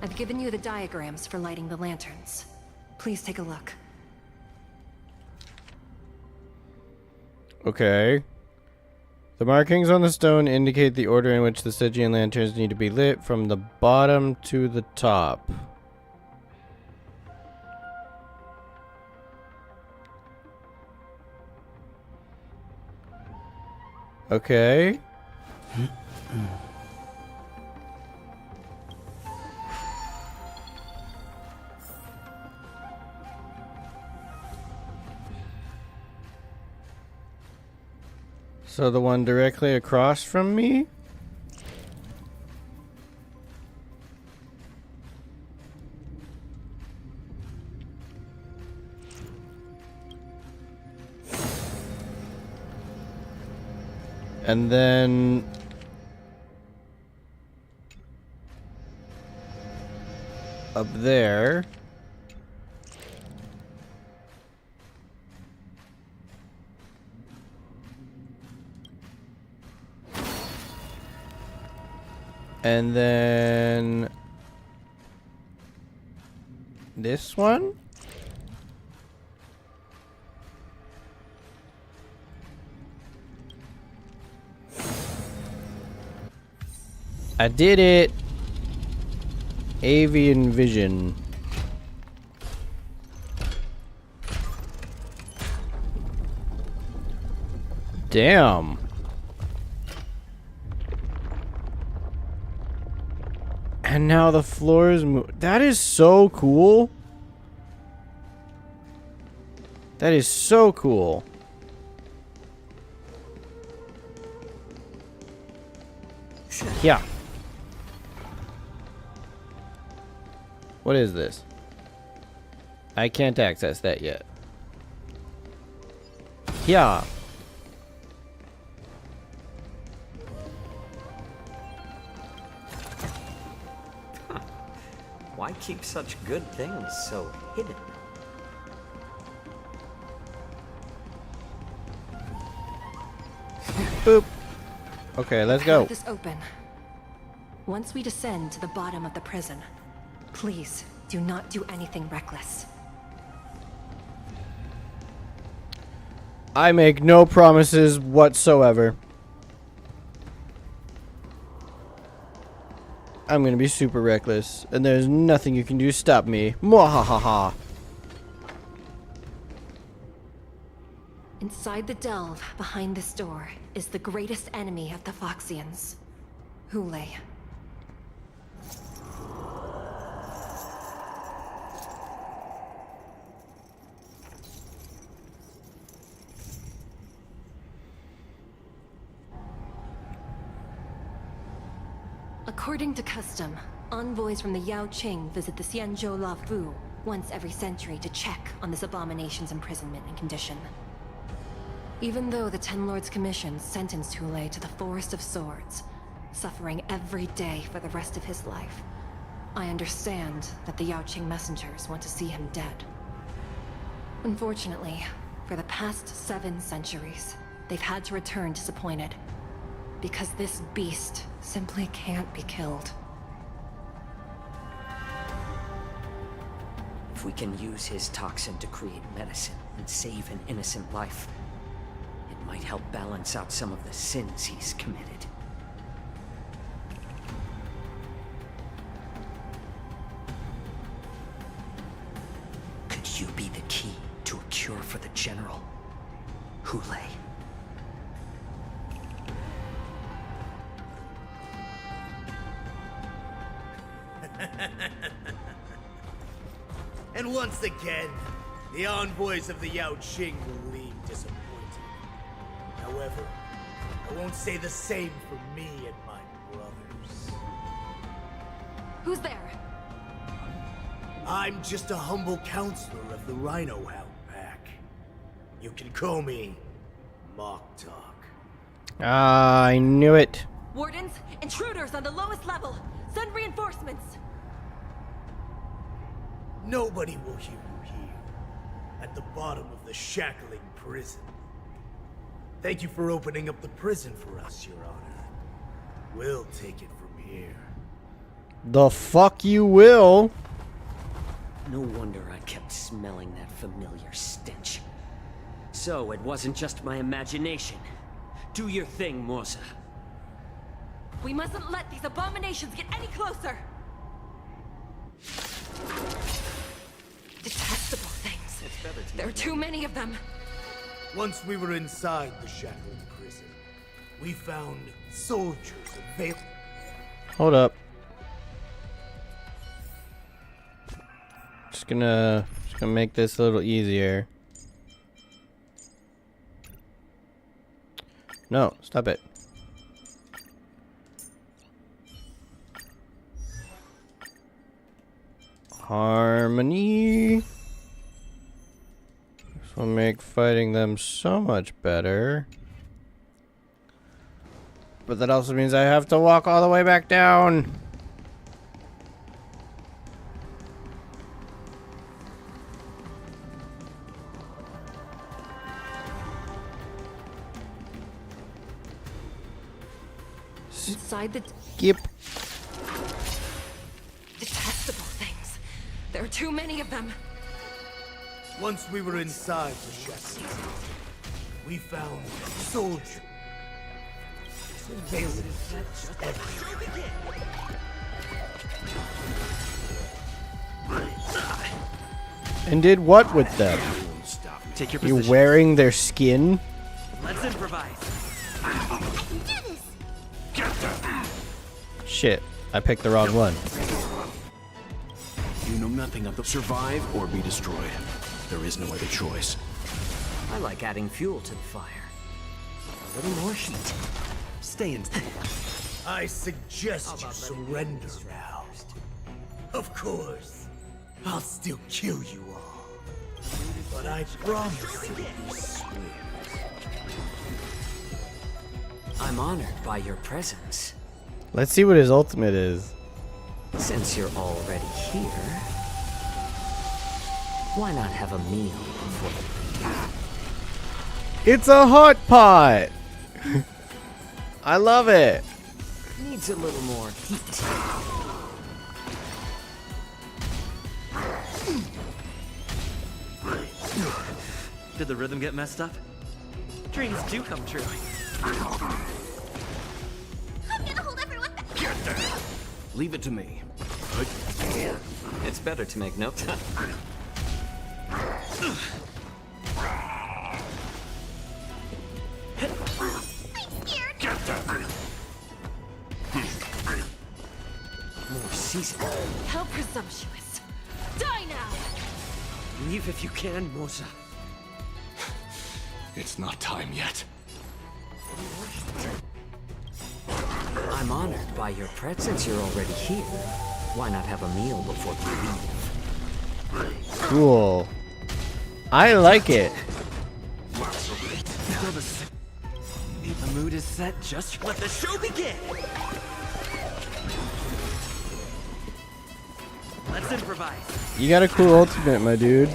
I've given you the diagrams for lighting the lanterns. Please take a look. Okay. The markings on the stone indicate the order in which the Stygian lanterns need to be lit from the bottom to the top. Okay. So the one directly across from me? And then up there. And then this one? I did it! Avian vision. Damn. And now the floors move. That is so cool. That is so cool. Yeah. What is this? I can't access that yet. Yeah. Why keep such good things so hidden? Boop. Okay, let's go. Have this open. Once we descend to the bottom of the prison, please do not do anything reckless. I make no promises whatsoever. I'm gonna be super reckless, and there's nothing you can do to stop me. Mwahaha. Inside the delve, behind this door, is the greatest enemy of the Foxians, Hule. According to custom, envoys from the Yao Qing visit the Xianzhou La Fu once every century to check on this abomination's imprisonment and condition. Even though the Ten Lords Commission sentenced Hule to the Forest of Swords, suffering every day for the rest of his life, I understand that the Yao Qing messengers want to see him dead. Unfortunately, for the past 7 centuries, they've had to return disappointed, because this beast simply can't be killed. If we can use his toxin to create medicine and save an innocent life, it might help balance out some of the sins he's committed. Could you be the key to a cure for the General, Hule? And once again, the envoys of the Yao Qing will leave disappointed. However, I won't say the same for me and my brothers. Who's there? I'm just a humble counselor of the Rhino Hound Pack. You can call me Mock Talk. Ah, I knew it. Wardens, intruders on the lowest level. Send reinforcements. Nobody will hear you here, at the bottom of the shackling prison. Thank you for opening up the prison for us, Your Honor. We'll take it from here. The fuck you will. No wonder I kept smelling that familiar stench. So it wasn't just my imagination. Do your thing, Morsa. We mustn't let these abominations get any closer. Detestable things. There are too many of them. Once we were inside the shackling prison, we found soldiers available. Hold up. Just gonna make this a little easier. No, stop it. Harmony. This will make fighting them so much better. But that also means I have to walk all the way back down. Inside the... Skip. Detestable things. There are too many of them. Once we were inside the shackling prison, we found soldiers. And did what with them? Take your You position. wearing their skin? Let's improvise. Shit, I picked the wrong one. You know nothing of the survive or be destroyed. There is no other choice. I like adding fuel to the fire. A little more heat. Stay in. I suggest you surrender now. Of course, I'll still kill you all. But I promise it'll be swift. I'm honored by your presence. Let's see what his ultimate is. Since you're already here, why not have a meal before the... It's a hot pot! I love it. Needs a little more heat. Did the rhythm get messed up? Dreams do come true. I'm gonna hold everyone back. Get down! Leave it to me. Yeah, it's better to make notes. Get down! More season. How presumptuous. Die now! Leave if you can, Mosa. It's not time yet. I'm honored by your presence. Since you're already here, why not have a meal before you leave? Cool. I like it. The mood is set. Just let the show begin. Let's improvise. You got a cool ultimate, my dude.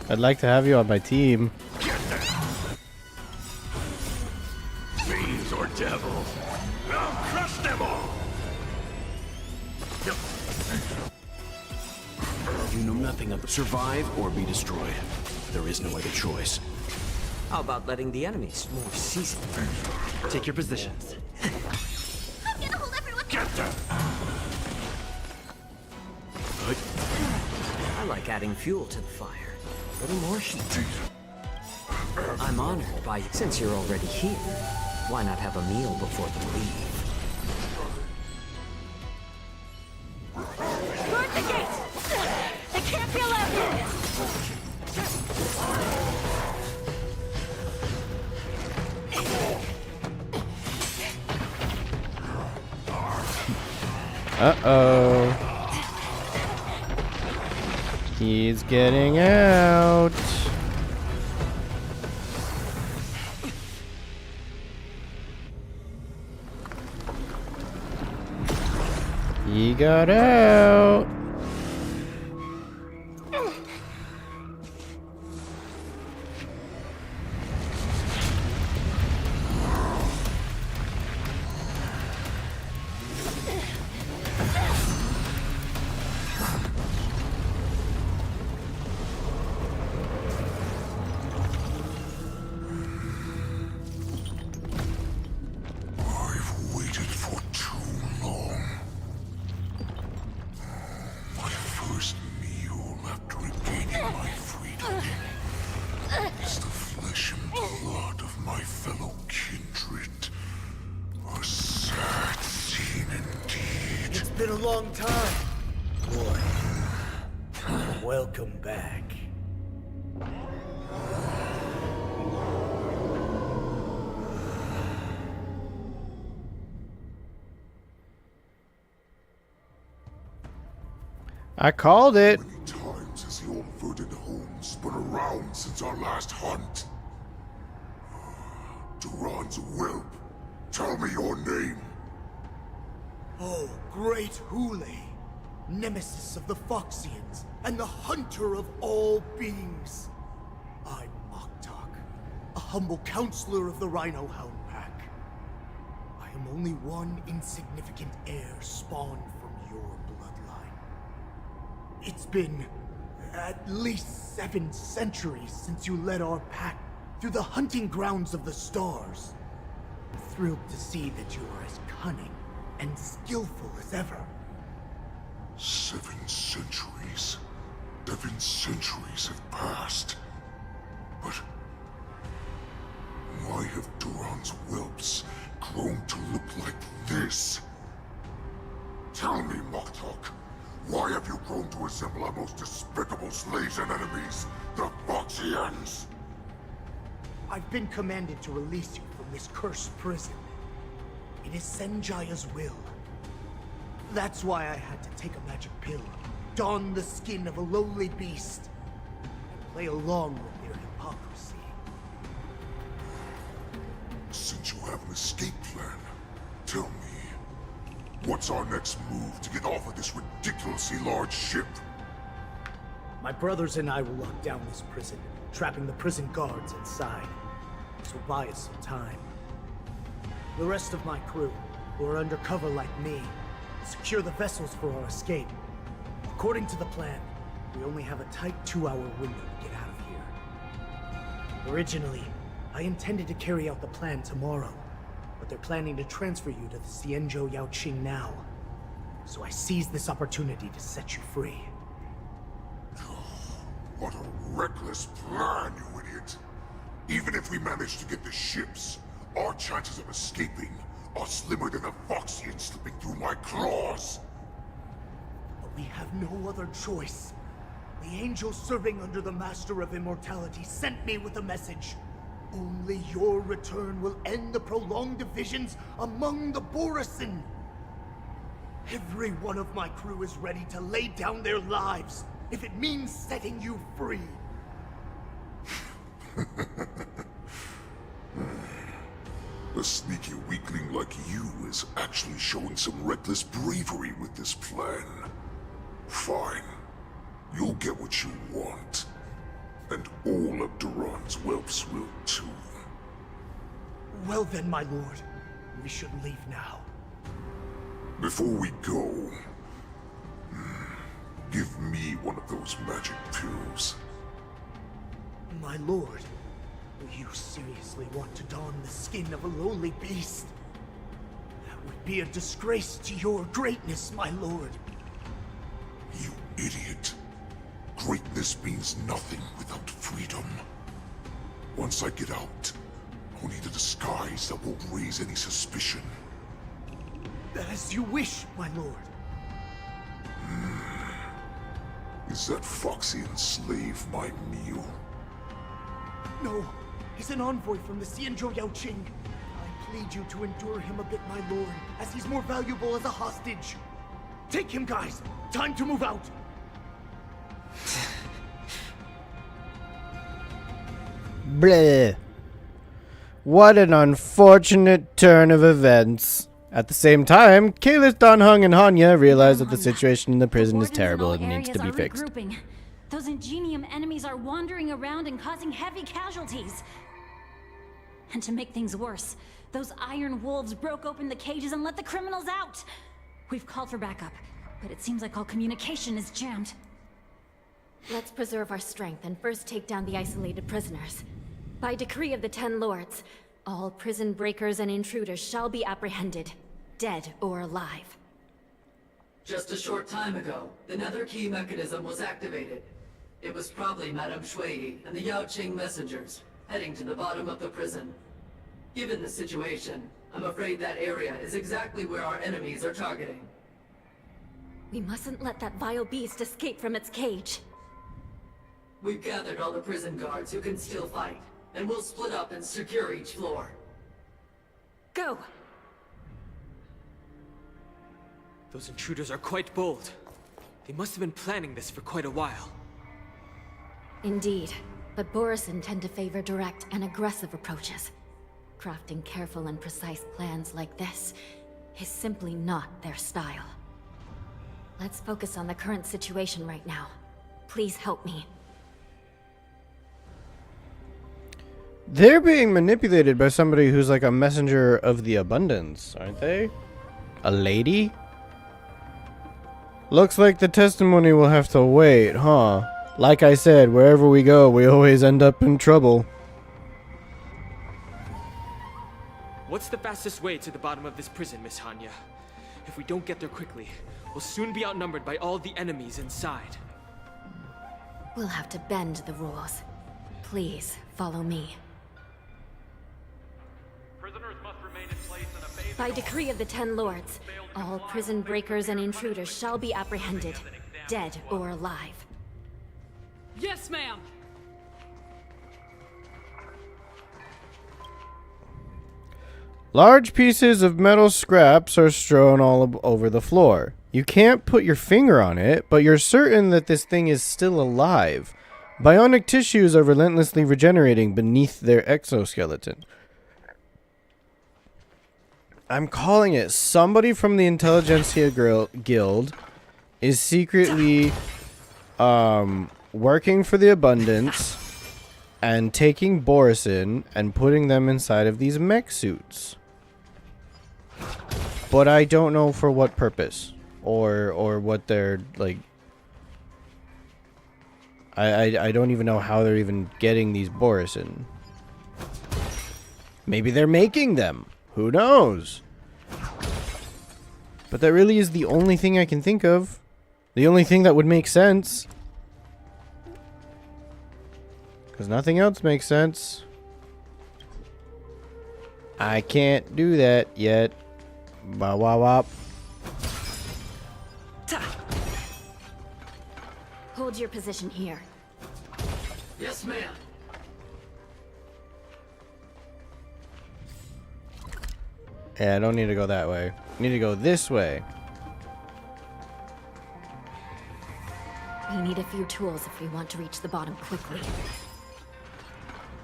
I'd like to have you on my team. Fiends or devils, I'll crush them all! You know nothing of the survive or be destroyed. There is no other choice. How about letting the enemies more season? Take your positions. I'm gonna hold everyone. Get down! I like adding fuel to the fire. A little more heat. I'm honored by you. Since you're already here, why not have a meal before you leave? Guard the gate! They can't be allowed in! Uh-oh. He's getting out. He got out. It's been a long time, boy. Welcome back. I called it. How many times has the old verdant home spun around since our last hunt? Duran's whelp, tell me your name. Oh, great Hule, nemesis of the Foxians, and the hunter of all beings. I'm Moktok, a humble counselor of the Rhino Hound Pack. I am only one insignificant heir spawned from your bloodline. It's been at least 7 centuries since you led our pack through the hunting grounds of the stars. I'm thrilled to see that you are as cunning and skillful as ever. 7 centuries. 7 centuries have passed. But why have Duran's whelps grown to look like this? Tell me, Moktok, why have you grown to resemble our most despicable slaves and enemies, the Foxians? I've been commanded to release you from this cursed prison. It is Senjaya's will. That's why I had to take a magic pill, don the skin of a lowly beast, and play along with their hypocrisy. Since you have an escape plan, tell me, what's our next move to get off of this ridiculously large ship? My brothers and I will lock down this prison, trapping the prison guards inside. This will buy us some time. The rest of my crew, who are undercover like me, will secure the vessels for our escape. According to the plan, we only have a tight 2-hour window to get out of here. Originally, I intended to carry out the plan tomorrow, but they're planning to transfer you to the Xianzhou Yaoqing now. So I seized this opportunity to set you free. What a reckless plan, you idiot! Even if we manage to get the ships, our chances of escaping are slimmer than a Foxian slipping through my claws! But we have no other choice. The angel serving under the Master of Immortality sent me with a message. Only your return will end the prolonged divisions among the Borisin. Every one of my crew is ready to lay down their lives if it means setting you free. A sneaky weakling like you is actually showing some reckless bravery with this plan. Fine. You'll get what you want. And all of Duran's whelps will too. Well then, my lord. We should leave now. Before we go, give me one of those magic pills. My lord, do you seriously want to don the skin of a lowly beast? That would be a disgrace to your greatness, my lord. You idiot. Greatness means nothing without freedom. Once I get out, I'll need a disguise that won't raise any suspicion. As you wish, my lord. Is that Foxian slave my meal? No, he's an envoy from the Xianzhou Yaoqing. I plead you to endure him a bit, my lord, as he's more valuable as a hostage. Take him, guys. Time to move out. Bleh. What an unfortunate turn of events. At the same time, Kalis, Danhung, and Hanya realize that the situation in the prison is terrible and needs to be fixed. Those ingenium enemies are wandering around and causing heavy casualties. And to make things worse, those iron wolves broke open the cages and let the criminals out. We've called for backup, but it seems like all communication is jammed. Let's preserve our strength and first take down the isolated prisoners. By decree of the Ten Lords, all prison breakers and intruders shall be apprehended, dead or alive. Just a short time ago, the nether key mechanism was activated. It was probably Madame Shui and the Yao Qing messengers, heading to the bottom of the prison. Given the situation, I'm afraid that area is exactly where our enemies are targeting. We mustn't let that vile beast escape from its cage. We've gathered all the prison guards who can still fight, and we'll split up and secure each floor. Go! Those intruders are quite bold. They must have been planning this for quite a while. Indeed, but Borisin tend to favor direct and aggressive approaches. Crafting careful and precise plans like this is simply not their style. Let's focus on the current situation right now. Please help me. They're being manipulated by somebody who's like a messenger of the abundance, aren't they? A lady? Looks like the testimony will have to wait, huh? Like I said, wherever we go, we always end up in trouble. What's the fastest way to the bottom of this prison, Miss Hanya? If we don't get there quickly, we'll soon be outnumbered by all the enemies inside. We'll have to bend the rules. Please, follow me. By decree of the Ten Lords, all prison breakers and intruders shall be apprehended, dead or alive. Yes, ma'am! Large pieces of metal scraps are strewn all over the floor. You can't put your finger on it, but you're certain that this thing is still alive. Bionic tissues are relentlessly regenerating beneath their exoskeleton. I'm calling it. Somebody from the Intelligentsia Guild is secretly working for the Abundance and taking Borisin and putting them inside of these mech suits. But I don't know for what purpose or what they're like. I don't even know how they're even getting these Borisin. Maybe they're making them. Who knows? But that really is the only thing I can think of. The only thing that would make sense. Because nothing else makes sense. I can't do that yet. Ba wah wop. Hold your position here. Yes, ma'am. Yeah, I don't need to go that way. I need to go this way. We need a few tools if we want to reach the bottom quickly.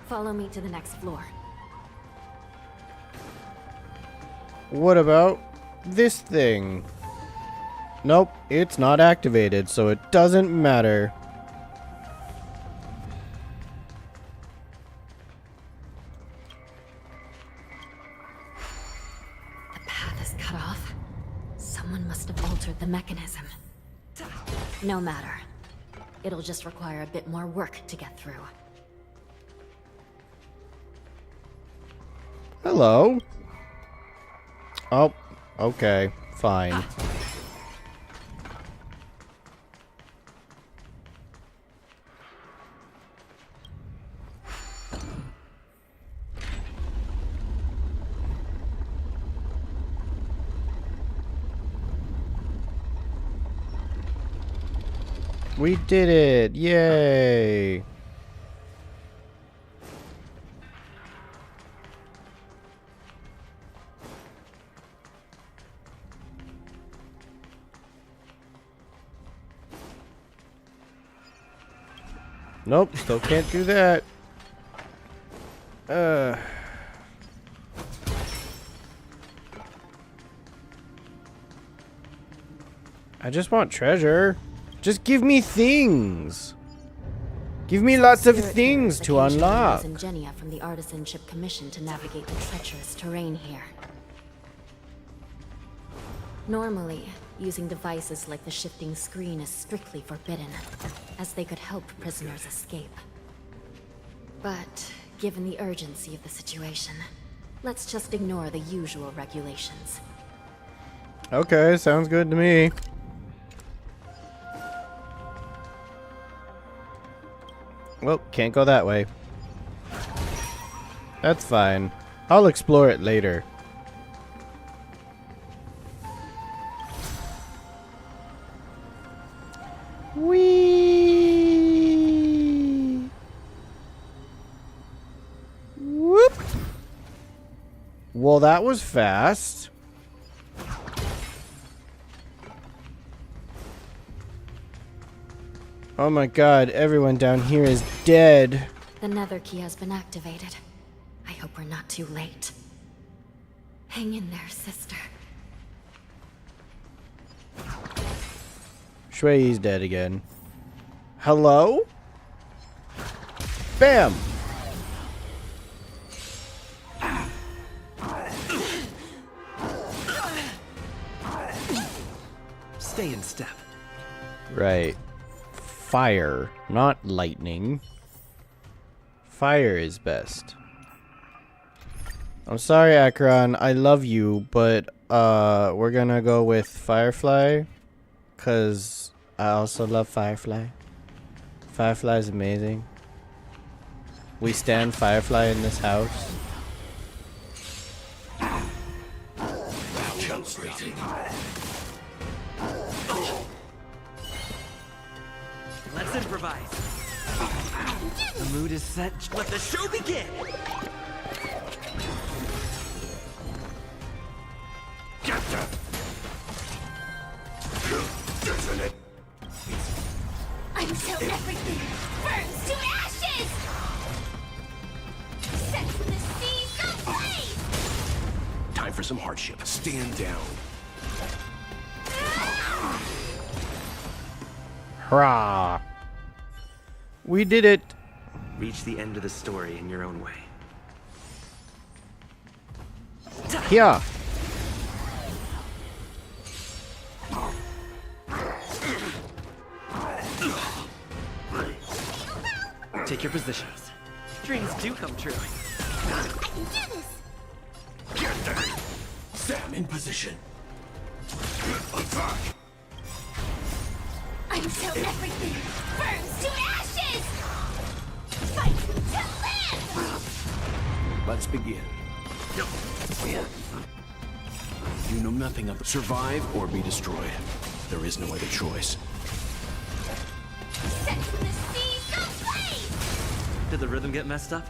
Follow me to the next floor. What about this thing? Nope, it's not activated, so it doesn't matter. The path is cut off. Someone must have altered the mechanism. No matter. It'll just require a bit more work to get through. Hello? Oh, okay, fine. We did it! Yay! Nope, still can't do that. I just want treasure. Just give me things. Give me lots of things to unlock. Ingenia from the Artisanship Commission to navigate the treacherous terrain here. Normally, using devices like the shifting screen is strictly forbidden, as they could help prisoners escape. But, given the urgency of the situation, let's just ignore the usual regulations. Okay, sounds good to me. Well, can't go that way. That's fine. I'll explore it later. Whee! Whoop! Well, that was fast. Oh my god, everyone down here is dead. The nether key has been activated. I hope we're not too late. Hang in there, sister. Shui's dead again. Hello? Bam! Stay in step. Right. Fire, not lightning. Fire is best. I'm sorry, Akron. I love you, but we're gonna go with Firefly, cause I also love Firefly. Firefly is amazing. We stand Firefly in this house. Let's improvise. The mood is set. Let the show begin. Until everything burns to ashes! Set the seas ablaze! Time for some hardship. Stand down. Hurrah! We did it! Reach the end of the story in your own way. Here! Take your positions. Dreams do come true. I can do this! Get there! Sam in position. Attack! Until everything burns to ashes! Fight to live! Let's begin. You know nothing of survive or be destroyed. There is no other choice. Set the seas ablaze! Did the rhythm get messed up?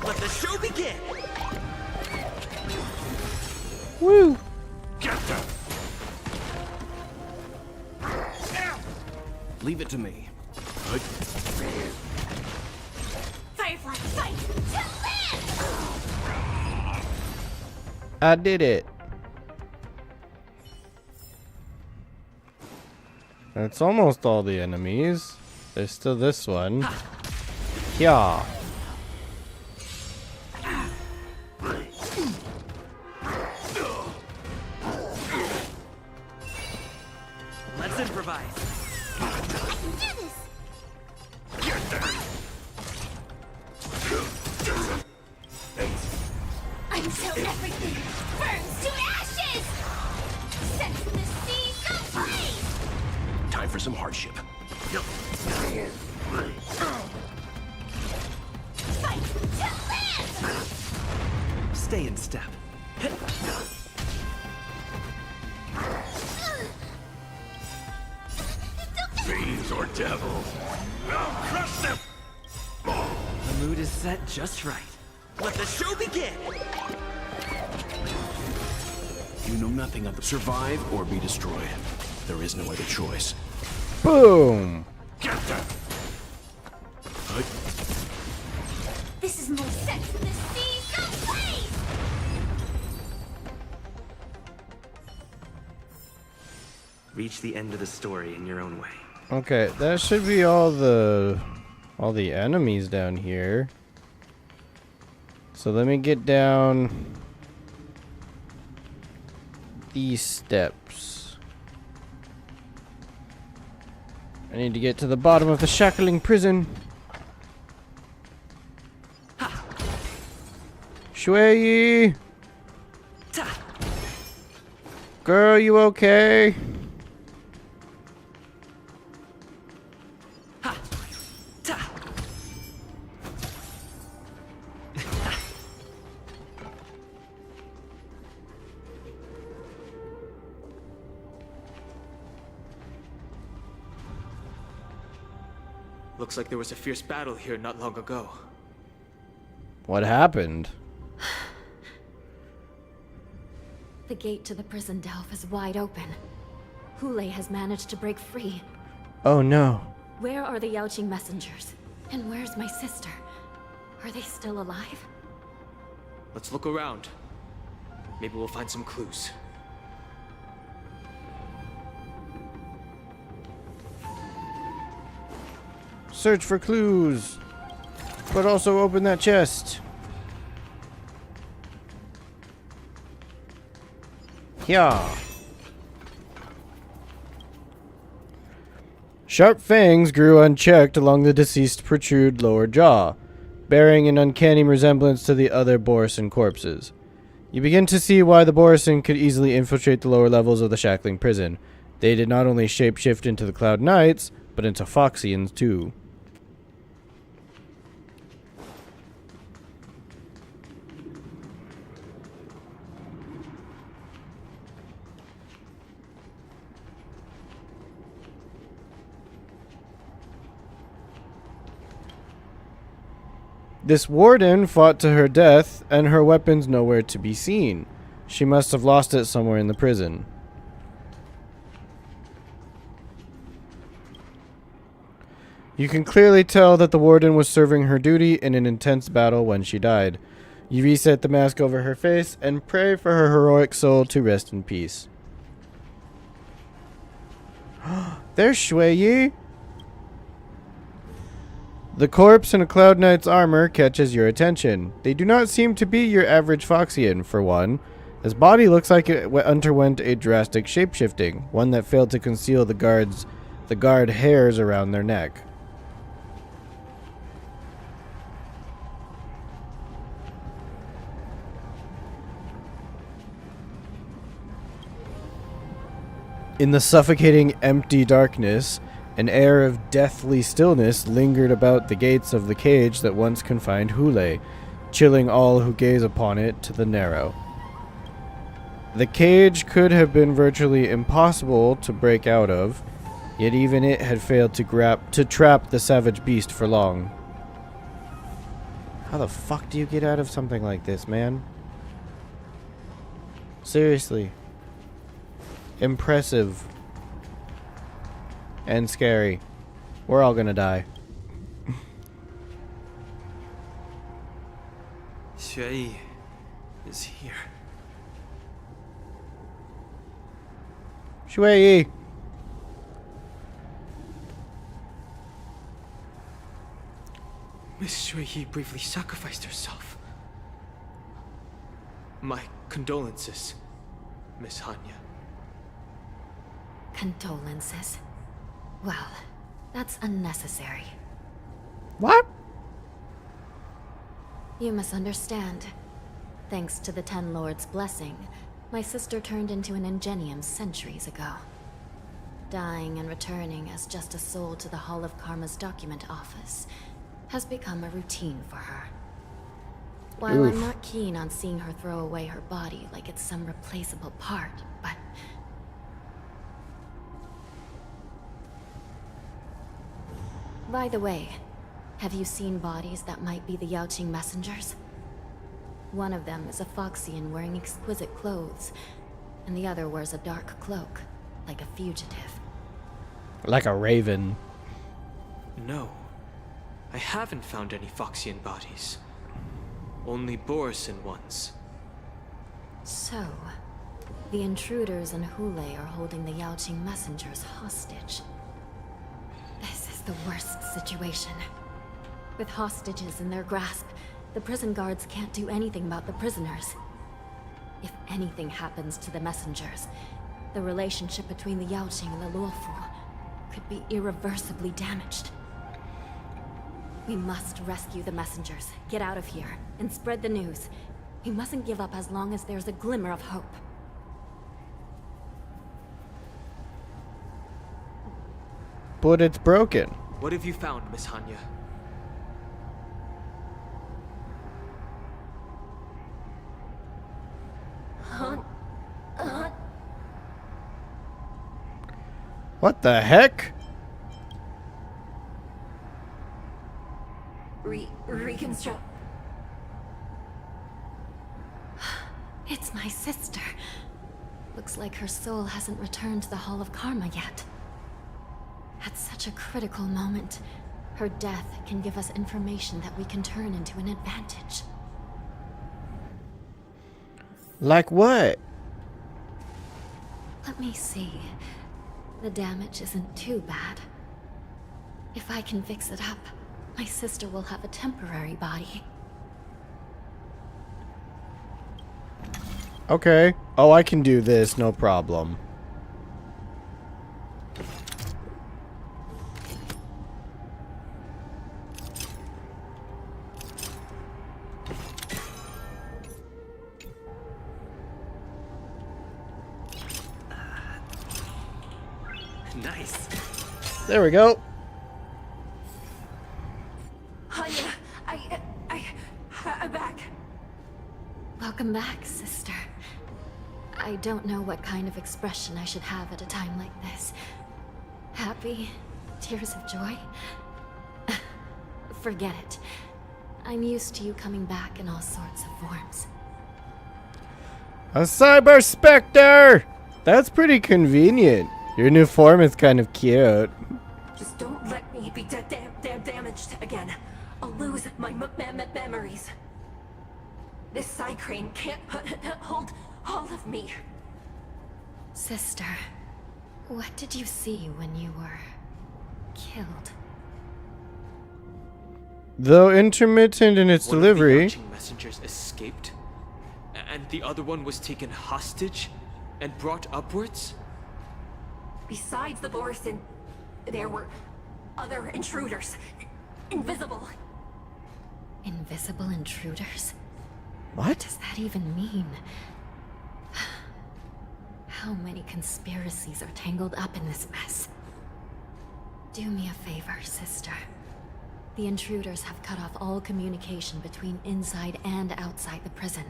Let the show begin! Woo! Get them! Leave it to me. Good. Firefly, fight to live! I did it. That's almost all the enemies. There's still this one. Yeah. Let's improvise. I can do this! Get there! Until everything burns to ashes! Set the seas ablaze! Time for some hardship. Fight to live! Stay in step. Fiends or devils. I'll crush them! The mood is set just right. Let the show begin! You know nothing of the survive or be destroyed. There is no other choice. Boom! Get them! This is more sex in the sea, so please! Reach the end of the story in your own way. Okay, that should be all the enemies down here. So let me get down these steps. I need to get to the bottom of the shackling prison. Shui! Girl, you okay? Looks like there was a fierce battle here not long ago. What happened? The gate to the prison delve is wide open. Hule has managed to break free. Oh no. Where are the Yaoqing messengers? And where's my sister? Are they still alive? Let's look around. Maybe we'll find some clues. Search for clues, but also open that chest. Yeah. Sharp fangs grew unchecked along the deceased protrude lower jaw, bearing an uncanny resemblance to the other Borisin corpses. You begin to see why the Borisin could easily infiltrate the lower levels of the shackling prison. They did not only shapeshift into the Cloud Knights, but into Foxians too. This warden fought to her death, and her weapon's nowhere to be seen. She must have lost it somewhere in the prison. You can clearly tell that the warden was serving her duty in an intense battle when she died. You reset the mask over her face and pray for her heroic soul to rest in peace. There's Shui Yi! The corpse in a Cloud Knight's armor catches your attention. They do not seem to be your average Foxian, for one. His body looks like it underwent a drastic shapeshifting, one that failed to conceal the guard hairs around their neck. In the suffocating, empty darkness, an air of deathly stillness lingered about the gates of the cage that once confined Hule, chilling all who gaze upon it to the marrow. The cage could have been virtually impossible to break out of, yet even it had failed to trap the savage beast for long. How the fuck do you get out of something like this, man? Seriously. Impressive. And scary. We're all gonna die. Shui is here. Shui! Miss Shui briefly sacrificed herself. My condolences, Miss Hanya. Condolences. Well, that's unnecessary. What? You misunderstand. Thanks to the Ten Lords' blessing, my sister turned into an Ingenium centuries ago. Dying and returning as just a soul to the Hall of Karma's document office has become a routine for her. While I'm not keen on seeing her throw away her body like it's some replaceable part, but... By the way, have you seen bodies that might be the Yaoqing messengers? One of them is a Foxian wearing exquisite clothes, and the other wears a dark cloak, like a fugitive. Like a raven. No. I haven't found any Foxian bodies. Only Borisin ones. So, the intruders and Hule are holding the Yaoqing messengers hostage. This is the worst situation. With hostages in their grasp, the prison guards can't do anything about the prisoners. If anything happens to the messengers, the relationship between the Yaoqing and the Luofu could be irreversibly damaged. We must rescue the messengers, get out of here, and spread the news. We mustn't give up as long as there's a glimmer of hope. But it's broken. What have you found, Miss Hanya? What the heck? Reconstruct. It's my sister. Looks like her soul hasn't returned to the Hall of Karma yet. At such a critical moment, her death can give us information that we can turn into an advantage. Like what? Let me see. The damage isn't too bad. If I can fix it up, my sister will have a temporary body. Okay. Oh, I can do this, no problem. Nice. There we go. Hanya, I'm back. Welcome back, sister. I don't know what kind of expression I should have at a time like this. Happy? Tears of joy? Forget it. I'm used to you coming back in all sorts of forms. A Cyber Spectre! That's pretty convenient. Your new form is kind of cute. Just don't let me be damaged again. I'll lose my memories. This side crane can't hold all of me. Sister, what did you see when you were killed? Though intermittent in its delivery. One of the Yaoqing messengers escaped, and the other one was taken hostage and brought upwards? Besides the Borisin, there were other intruders. Invisible. Invisible intruders? What? What does that even mean? How many conspiracies are tangled up in this mess? Do me a favor, sister. The intruders have cut off all communication between inside and outside the prison.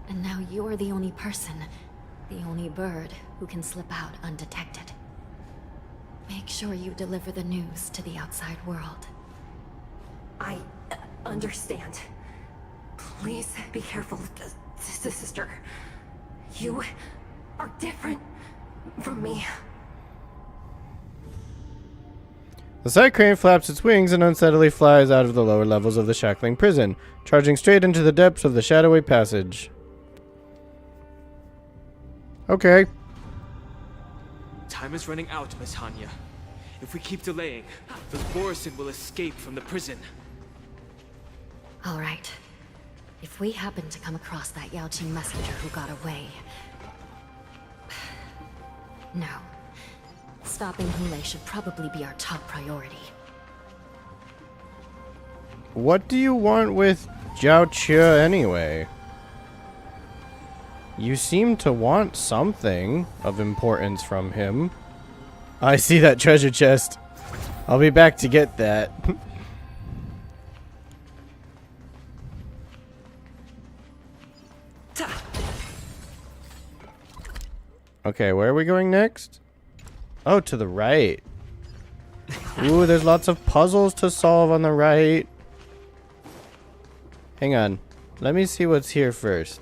And now you're the only person, the only bird, who can slip out undetected. Make sure you deliver the news to the outside world. I understand. Please be careful, sister. You are different from me. The side crane flaps its wings and unsteadily flies out of the lower levels of the shackling prison, charging straight into the depths of the shadowy passage. Okay. Time is running out, Miss Hanya. If we keep delaying, those Borisin will escape from the prison. All right. If we happen to come across that Yaoqing messenger who got away... No. Stopping Hule should probably be our top priority. What do you want with Jiao Qie anyway? You seem to want something of importance from him. I see that treasure chest. I'll be back to get that. Okay, where are we going next? Oh, to the right. Ooh, there's lots of puzzles to solve on the right. Hang on. Let me see what's here first.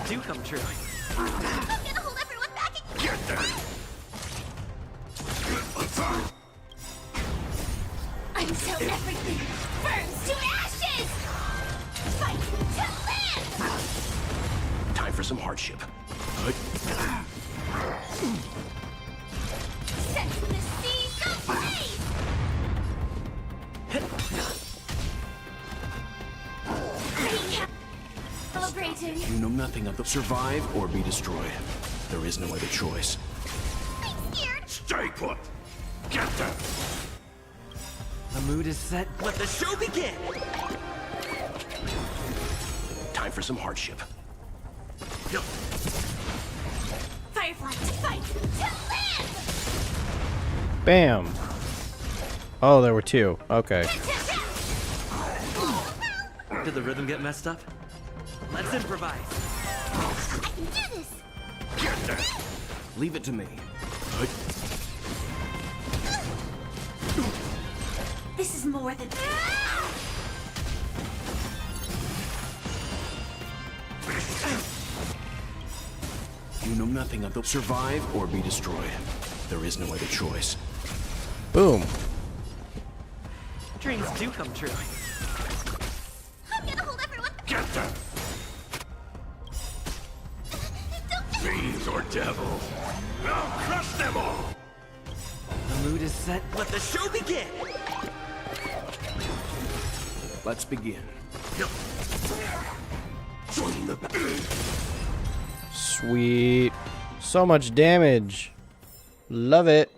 do come true. I'm gonna hold everyone back again. Get there! Until everything burns to ashes! Fight to live! Time for some hardship. Set the seas ablaze! Celebrating. You know nothing of the survive or be destroyed. There is no other choice. I'm scared. Stay put! Get them! The mood is set. Let the show begin! Time for some hardship. Firefly, fight to live! Bam. Oh, there were two. Okay. Did the rhythm get messed up? Let's improvise. I can do this! Get them! Leave it to me. This is more than... You know nothing of the survive or be destroyed. There is no other choice. Boom. Dreams do come true. I'm gonna hold everyone... Get them! Fiends or devils! I'll crush them all! The mood is set. Let the show begin! Let's begin. Join the battle! Sweet. So much damage. Love it.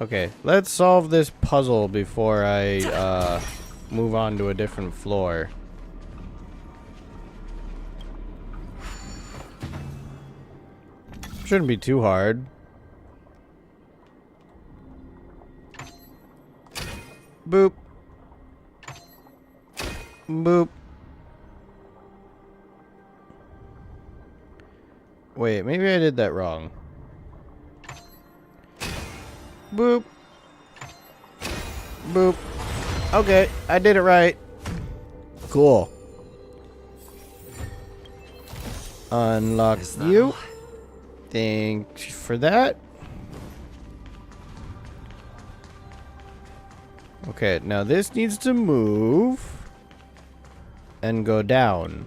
Okay, let's solve this puzzle before I move on to a different floor. Shouldn't be too hard. Boop. Boop. Wait, maybe I did that wrong. Boop. Boop. Okay, I did it right. Cool. Unlock you. Thanks for that. Okay, now this needs to move and go down.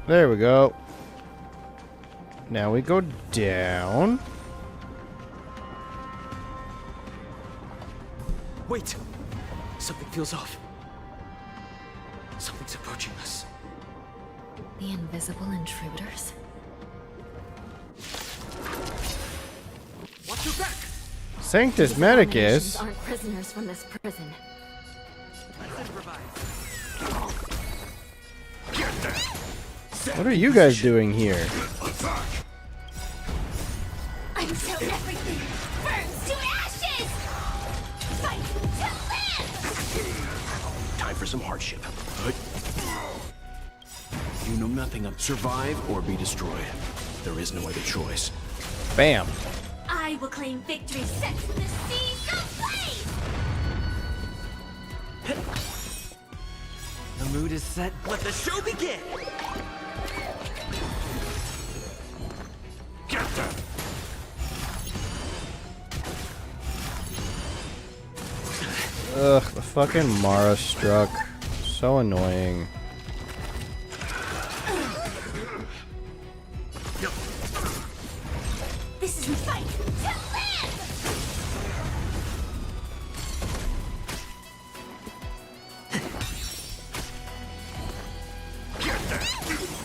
There we go. Now we go down. Wait! Something feels off. Something's approaching us. The invisible intruders? Watch your back! Sanctus These Medicus? abominations aren't prisoners from this prison. Let's improvise. What are you guys doing here? Until everything burns to ashes! Fight to live! Time for some hardship. You know nothing of survive or be destroyed. There is no other choice. Bam. I will claim victory. Set the seas ablaze! The mood is set. Let the show begin! Get them! Ugh, the fucking Mara struck. So annoying. This is fight to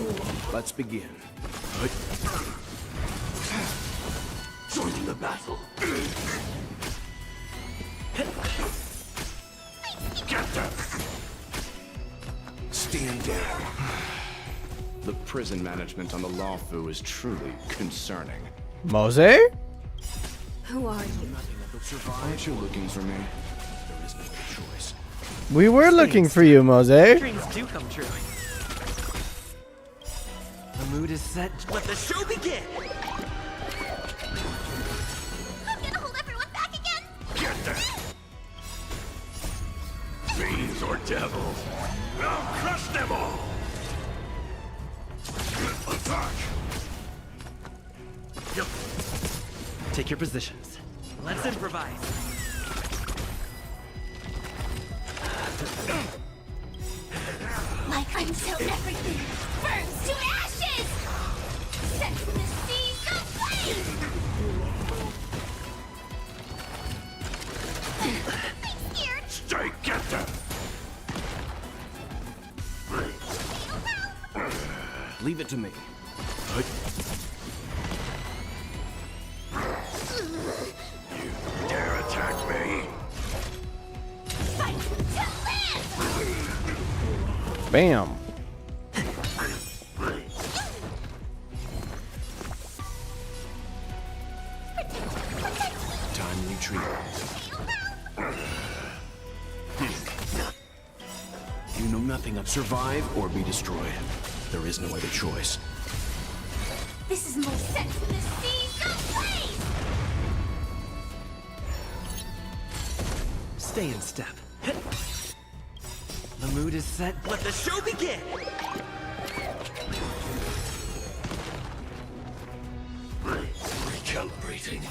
live! Let's begin. Join the battle! Get them! Stand down. The prison management on the Lawfu is truly concerning. Mose? Who are you? Aren't you looking for me? There is no other choice. We were looking for you, Mose. Dreams do come true. The mood is set. Let the show begin! I'm gonna hold everyone back again! Get them! devil! I'll crush them all! Attack! Take your positions. Let's improvise. Like until everything burns to ashes! Set the seas ablaze! I'm scared! Stay, get them! Leave it to me. You dare attack me? Fight to live! Bam. Timely treatment. You know nothing of survive or be destroyed. There is no other choice. This is more set to the seas ablaze! Stay in step. The mood is set. Let the show begin! Recalibrating.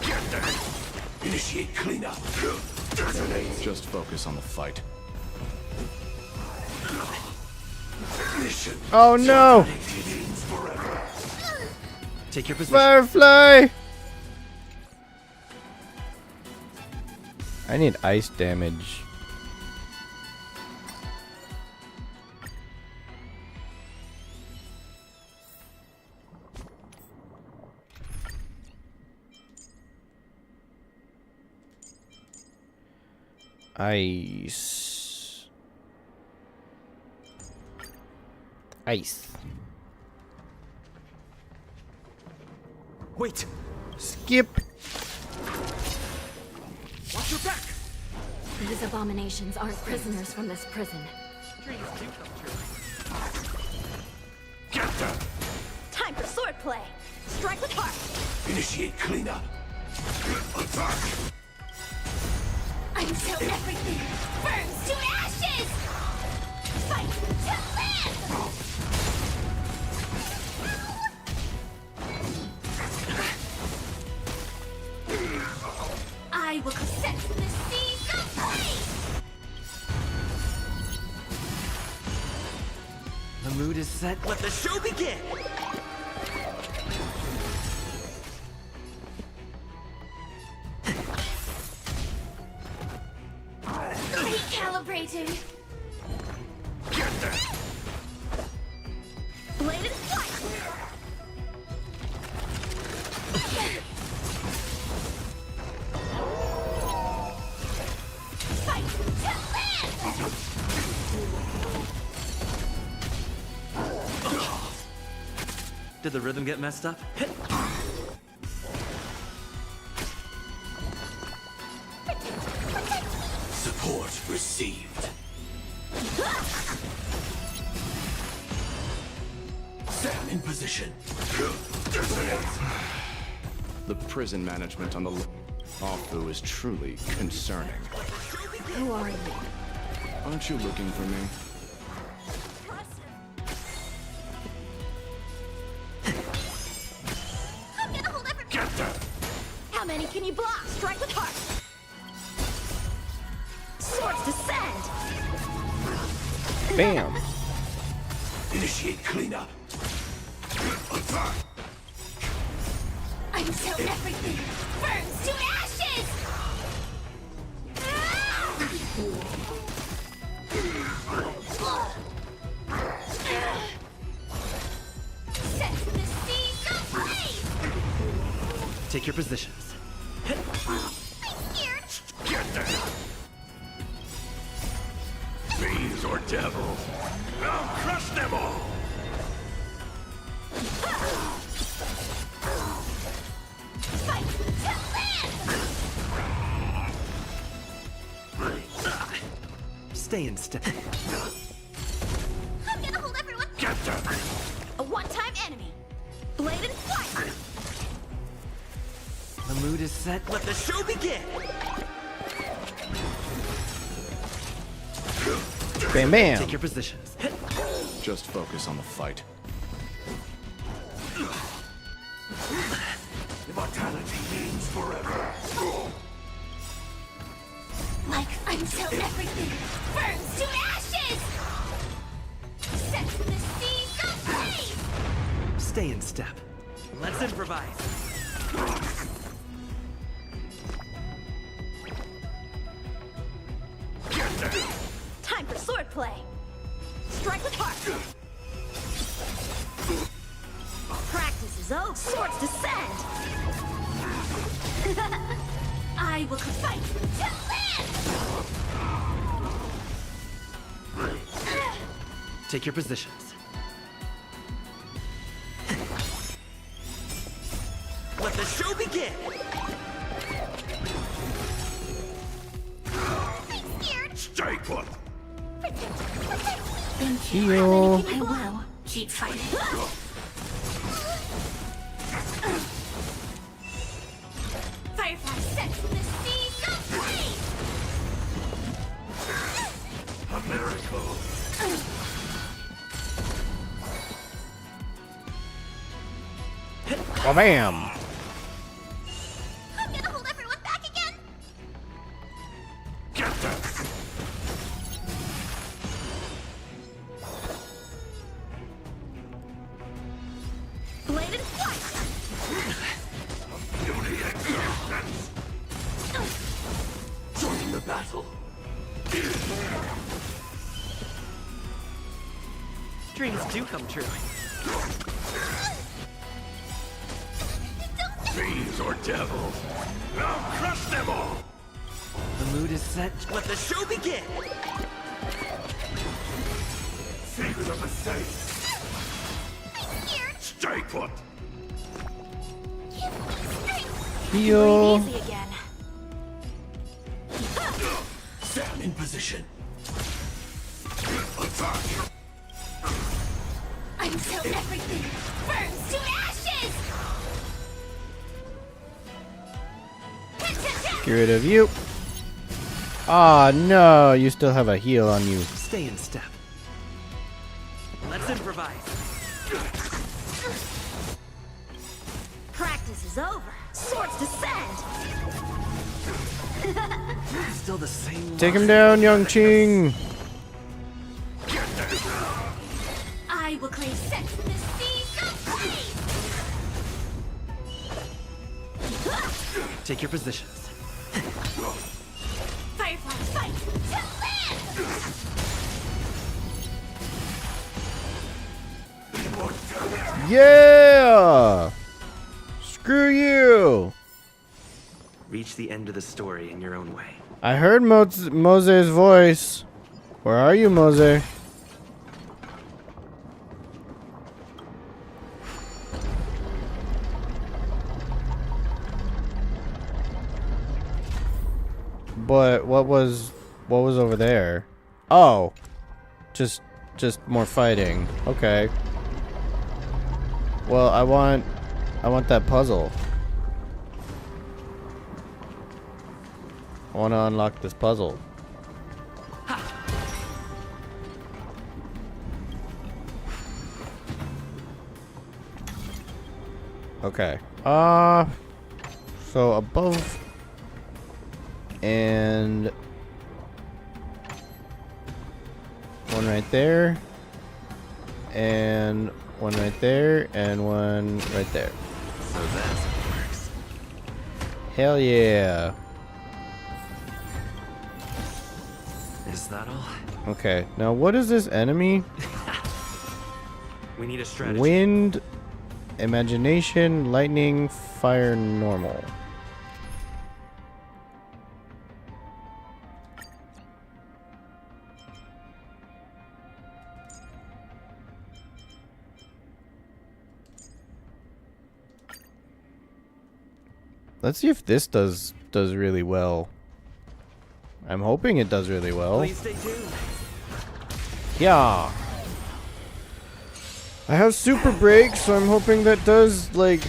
Get them! Initiate cleanup. Detonate. Just focus on the fight. Mission. Oh no! Take your position. Firefly! I need ice damage. Ice. Ice. Wait! Skip! Watch your back! These abominations aren't prisoners from this prison. Get them! Time for swordplay. Strike with heart. Initiate cleanup. Attack! Until everything burns to ashes! Fight to live! I will set the seas ablaze! The mood is set. Let the show begin! Recalibrating. Get them! Bladed flight! Fight to live! Did the rhythm get messed up? Support received. Stand in position. The prison management on the Afu is truly concerning. Who are you? Aren't you looking for me? I'm gonna hold every— Get them! How many can you block? Strike with heart. Swords descend. Bam! Initiate cleanup. Attack! Until everything burns to ashes! Set the seas ablaze! Take your positions. I'm scared! Get them! Fiends or devils, I'll crush them all! Fight to live! Stay in step. I'm gonna hold everyone! Get them! A one-time enemy. Bladed flight. The mood is set. Let the show begin! Bam bam. Take your positions. Just focus on the fight. Immortality means forever. Like until everything burns to ashes! Set the seas ablaze! Stay in step. Let's improvise. Time for swordplay. Strike with heart. Practice is over. Swords descend. I will fight to live. Take your positions. Let the show begin. Stay put. Thank you. I will keep fighting. Firefly set the seas ablaze! A miracle. Bam. I'm gonna hold everyone back again! Get them. Bladed flight. Beauty existence. Join the battle. Dreams do come true. Fiends or devils. Now crush them all. The mood is set. Let the show begin. Secret of the saints. Stay put. Heal. Easy again. Stand in position. Attack. Until everything burns to ashes! Get rid of you. Ah, no. You still have a heal on you. Stay in step. Let's improvise. Practice is over. Swords descend. Still the same. Take him down, Young Ching. I will claim set the seas ablaze! Take your positions. Firefly fight to live! Yeah. Screw you. Reach the end of the story in your own way. I heard Mose's voice. Where are you, Mose? But what was over there? Oh. Just more fighting. Okay. Well, I want that puzzle. I want to unlock this puzzle. Okay. So above and one right there and one right there and one right there. So that's how it works. Hell yeah. Is that all? Okay. Now what is this enemy? We need a strategy. Wind, imagination, lightning, fire, normal. Let's see if this does really well. I'm hoping it does really well. Please stay tuned. Yeah. I have super break, so I'm hoping that does like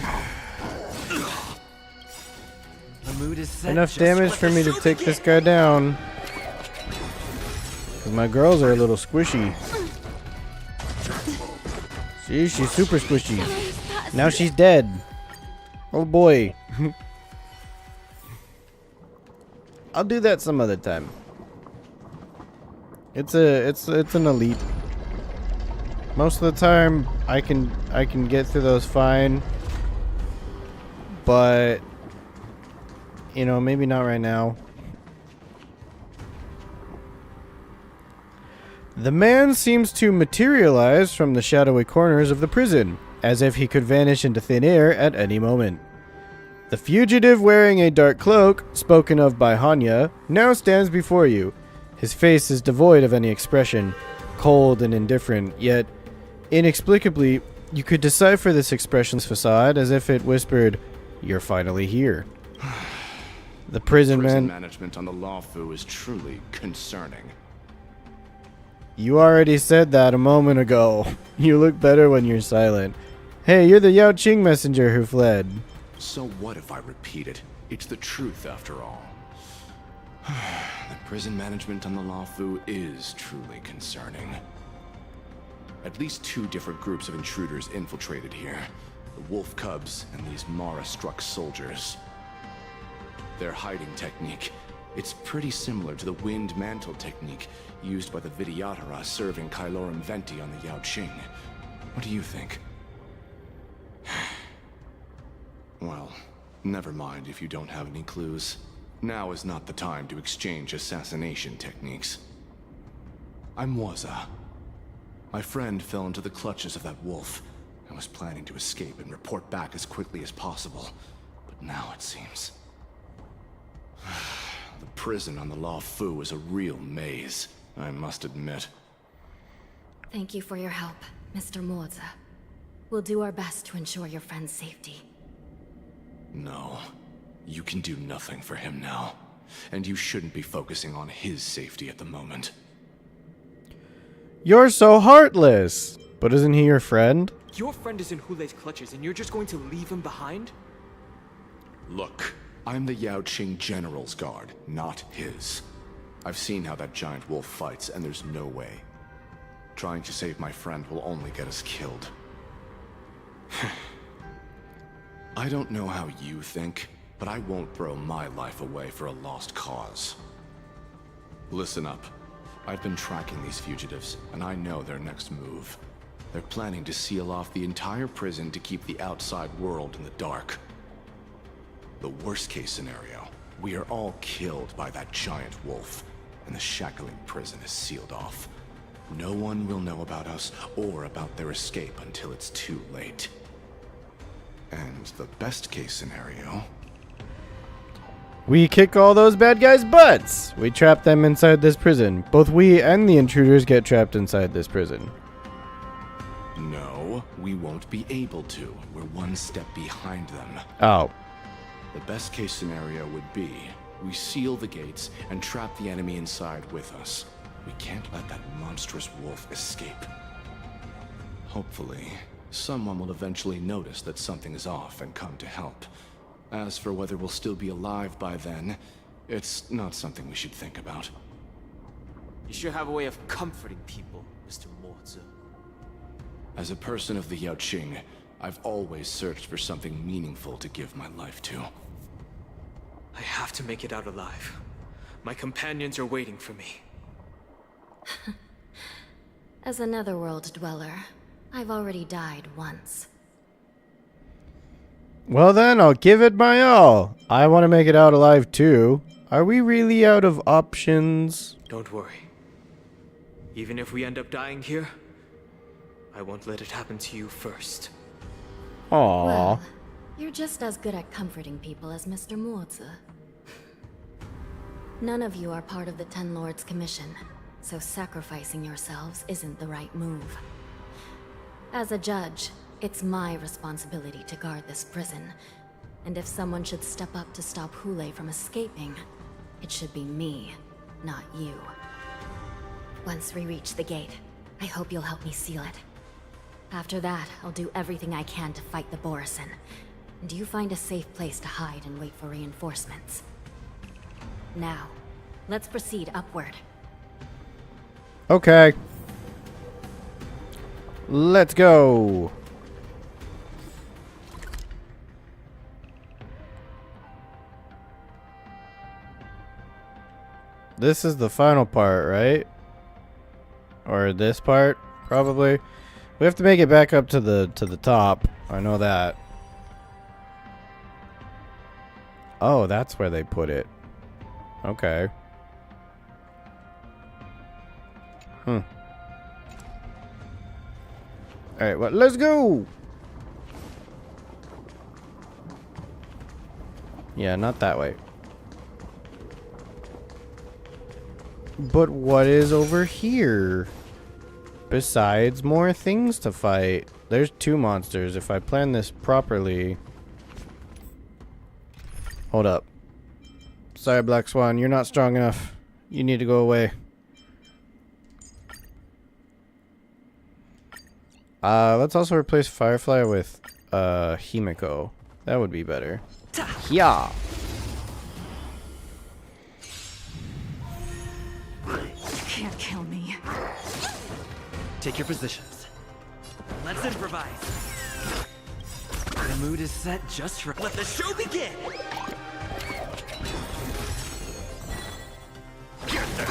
The mood is set. enough Just damage let for the me to show take begin. this guy down. 'Cause my girls are a little squishy. See, she's super squishy. Now she's dead. Oh boy. I'll do that some other time. It's an elite. Most of the time I can get through those fine. But you know, maybe not right now. The man seems to materialize from the shadowy corners of the prison, as if he could vanish into thin air at any moment. The fugitive wearing a dark cloak, spoken of by Hanya, now stands before you. His face is devoid of any expression, cold and indifferent, yet inexplicably, you could decipher this expression's facade as if it whispered, "You're finally here." The prison management on the Lawfu is truly concerning. You already said that a moment ago. You look better when you're silent. Hey, you're the Yao Qing messenger who fled. So what if I repeat it? It's the truth after all. The prison management on the Lawfu is truly concerning. At least 2 different groups of intruders infiltrated here. The Wolf Cubs and these Mara-struck soldiers. Their hiding technique, it's pretty similar to the Wind Mantle technique used by the Vidyadhara serving Kailorum Venti on the Yao Qing. What do you think? Well, never mind if you don't have any clues. Now is not the time to exchange assassination techniques. I'm Waza. My friend fell into the clutches of that wolf. I was planning to escape and report back as quickly as possible. But now it seems... The prison on the Lawfu is a real maze, I must admit. Thank you for your help, Mr. Moza. We'll do our best to ensure your friend's safety. No. You can do nothing for him now. And you shouldn't be focusing on his safety at the moment. You're so heartless! But isn't he your friend? Your friend is in Hulei's clutches and you're just going to leave him behind? Look, I'm the Yao Qing General's guard, not his. I've seen how that giant wolf fights, and there's no way. Trying to save my friend will only get us killed. I don't know how you think, but I won't throw my life away for a lost cause. Listen up. I've been tracking these fugitives, and I know their next move. They're planning to seal off the entire prison to keep the outside world in the dark. The worst case scenario, we are all killed by that giant wolf, and the shackling prison is sealed off. No one will know about us or about their escape until it's too late. And the best case scenario... We kick all those bad guys' butts! We trap them inside this prison. Both we and the intruders get trapped inside this prison. No, we won't be able to. We're one step behind them. Oh. The best case scenario would be, we seal the gates and trap the enemy inside with us. We can't let that monstrous wolf escape. Hopefully, someone will eventually notice that something is off and come to help. As for whether we'll still be alive by then, it's not something we should think about. You sure have a way of comforting people, Mr. Moza. As a person of the Yao Qing, I've always searched for something meaningful to give my life to. I have to make it out alive. My companions are waiting for me. As a netherworld dweller, I've already died once. Well then, I'll give it my all. I want to make it out alive too. Are we really out of options? Don't worry. Even if we end up dying here, I won't let it happen to you first. Aww. Well, you're just as good at comforting people as Mr. Moza. None of you are part of the Ten Lords Commission, so sacrificing yourselves isn't the right move. As a judge, it's my responsibility to guard this prison, and if someone should step up to stop Hulei from escaping, it should be me, not you. Once we reach the gate, I hope you'll help me seal it. After that, I'll do everything I can to fight the Borisin, and you find a safe place to hide and wait for reinforcements. Now, let's proceed upward. Okay. Let's go. This is the final part, right? Or this part, probably. We have to make it back up to the top. I know that. Oh, that's where they put it. Okay. Alright, well, let's go! Yeah, not that way. But what is over here? Besides more things to fight. There's 2 monsters. If I plan this properly... Hold up. Sorry, Black Swan. You're not strong enough. You need to go away. Let's also replace Firefly with Himiko. That would be better. Yeah. You can't kill me. Take your positions. Let's improvise. The mood is set just for. Let the show begin. Get there.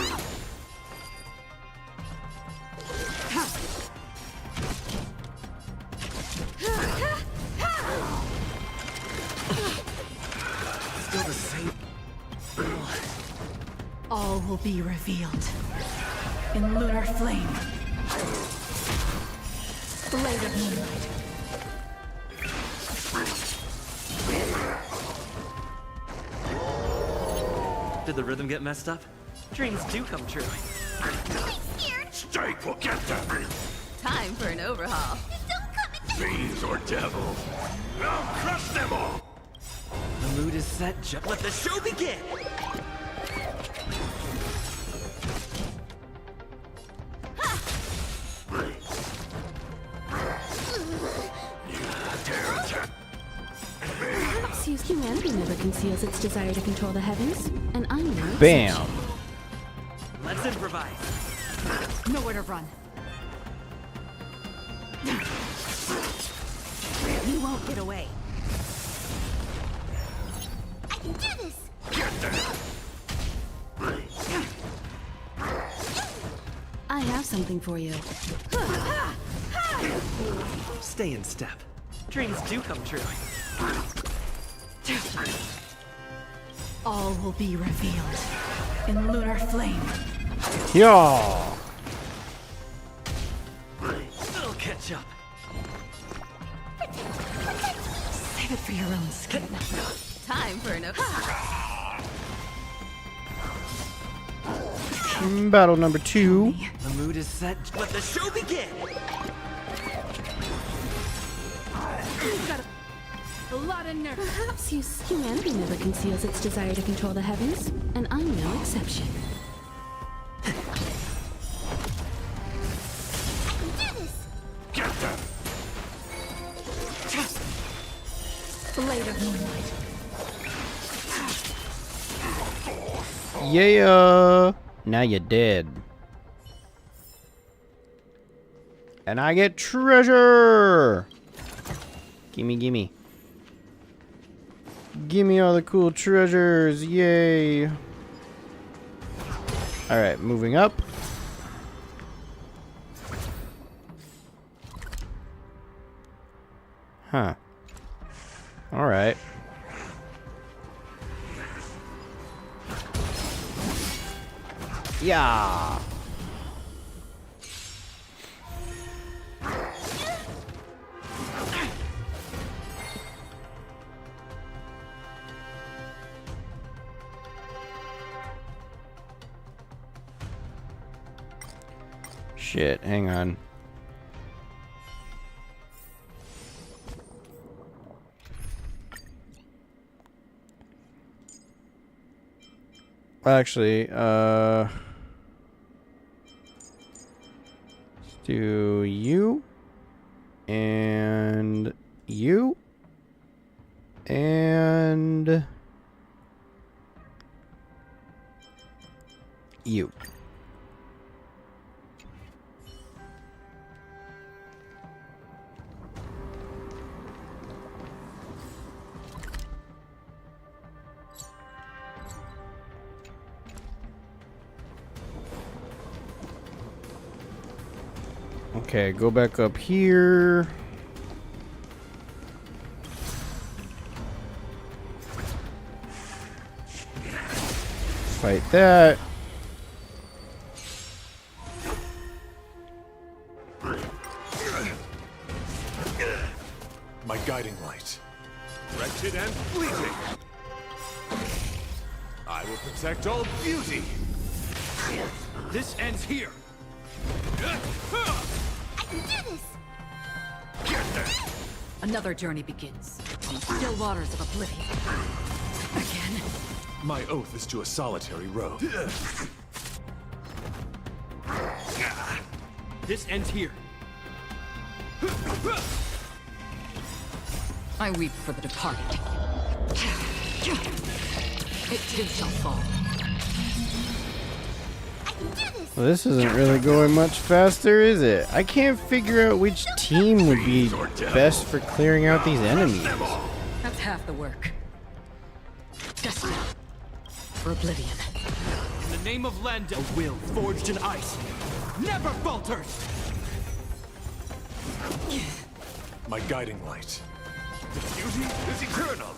Still the same. All will be revealed in lunar flame. Blade of moonlight. Did the rhythm get messed up? Dreams do come true. Stake will get to me. Time for an overhaul. Fiends or devils. I'll crush them all. The mood is set. Let the show begin. Humanity never conceals its desire to control the heavens, and I'm no exception. Bam. Let's improvise. Nowhere to run. You won't get away. I can do this. I have something for you. Stay in step. Dreams do come true. All will be revealed in lunar flame. Yeah. It'll catch up. Save it for your own skin. Time for an Battle number 2. The mood is set. Let the show begin. A lot of nerve. Perhaps humanity never conceals its desire to control the heavens, and I'm no exception. I can do this. Get them. Blade of moonlight. Yeah. Now you're dead. And I get treasure. Gimme, gimme. Gimme all the cool treasures. Yay. Alright, moving up. Huh. Alright. Yeah. Shit, hang on. Actually, let's do you and you and you. Okay, go back up here. Fight that. My guiding light. Wretched and fleeting. I will protect all beauty. This ends here. I can do this! Another journey begins on the still waters of oblivion. Again. My oath is to a solitary road. This ends here. I weep for the departed. It too shall fall. Well, this isn't really going much faster, is it? I can't figure out which team would be best for clearing out these enemies. That's half the work. Destiny for oblivion. In the name of Lenda, a will forged in ice never falters. My guiding light. The beauty is eternal.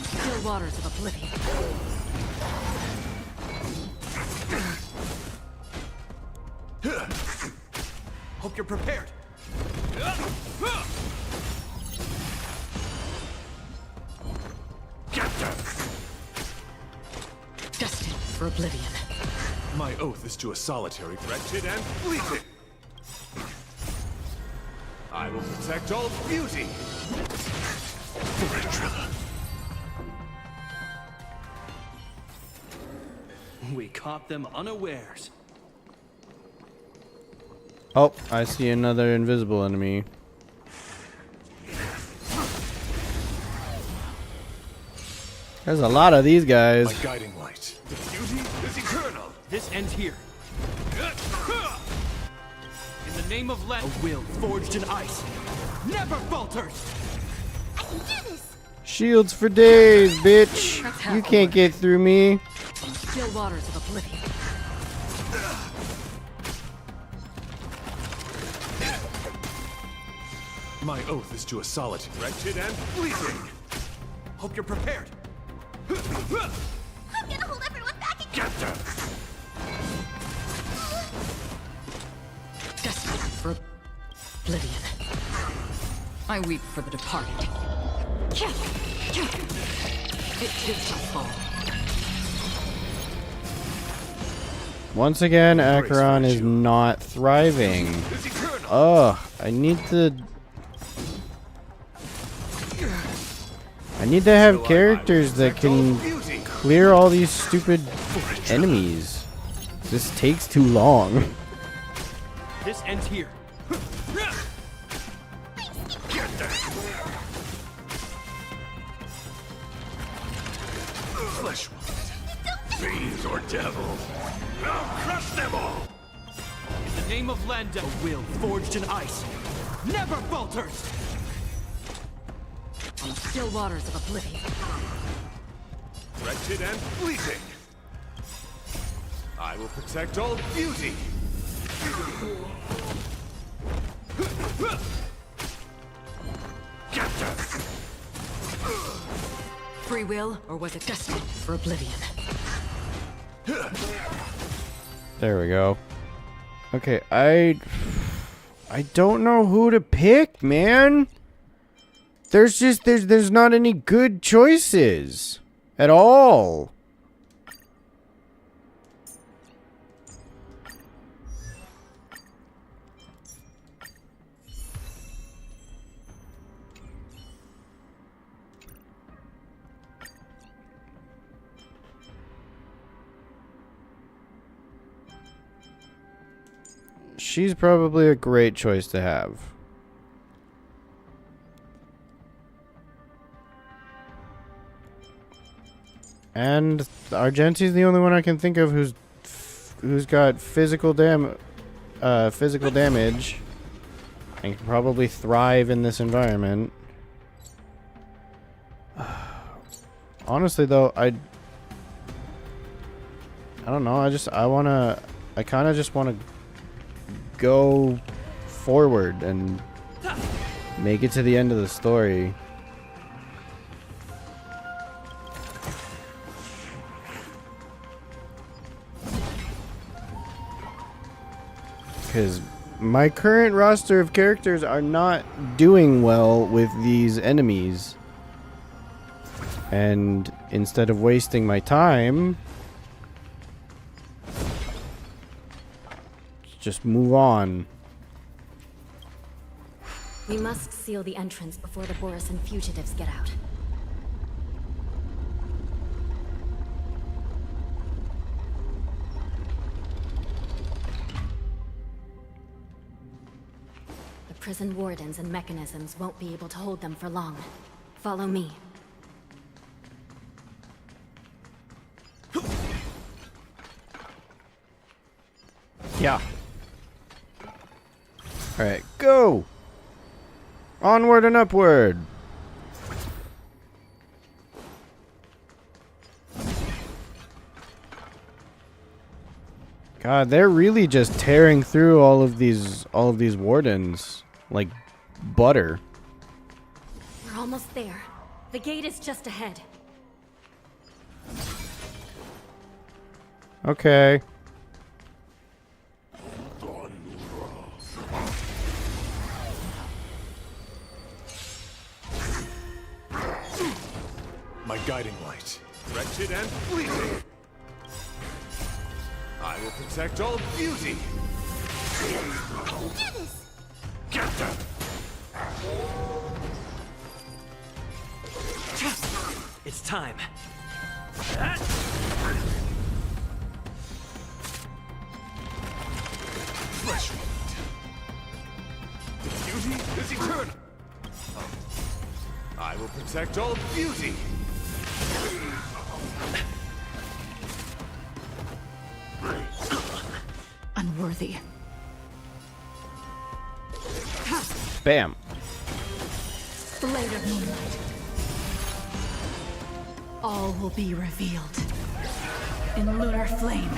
Still waters of oblivion. Hope you're prepared. Destined for oblivion. My oath is to a solitary, wretched and fleeting. I will protect all beauty. We caught them unawares. Oh, I see another invisible enemy. There's a lot of these guys. My guiding light. The beauty is eternal. This ends here. In the name of Lenda, a will forged in ice never falters. I can do this! Shields for days, bitch. You can't get through me. Still waters of oblivion. My oath is to a solitary, wretched and fleeting. Hope you're prepared. I'm gonna hold everyone back again! Get them! Destined for oblivion. I weep for the departed. It too shall fall. Once again, Acheron is not thriving. Ugh, I need to have characters that can clear all these stupid enemies. This takes too long. This ends here. Flesh fiends or devils. I'll crush them all. In the name of Lenda, a will forged in ice never falters. On the still waters of oblivion. Wretched and fleeting. I will protect all beauty. Get them. Free will, or was it destined for oblivion? There we go. Okay, I don't know who to pick, man. There's not any good choices at all. She's probably a great choice to have. And Argenti's the only one I can think of who's got physical damage. I can probably thrive in this environment. Honestly, though, I don't know. I kind of just want to go forward and make it to the end of the story. Because my current roster of characters are not doing well with these enemies. And instead of wasting my time, just move on. We must seal the entrance before the Borisan fugitives get out. The prison wardens and mechanisms won't be able to hold them for long. Follow me. Yeah. Alright, go! Onward and upward! God, they're really just tearing through all of these wardens like butter. We're almost there. The gate is just ahead. Okay. My guiding light. Wretched and fleeting. I will protect all beauty. Do this. Get them. It's time. Flesh wound. Beauty is eternal. I will protect all beauty. Unworthy. Bam. Blade of moonlight. All will be revealed. In lunar flame.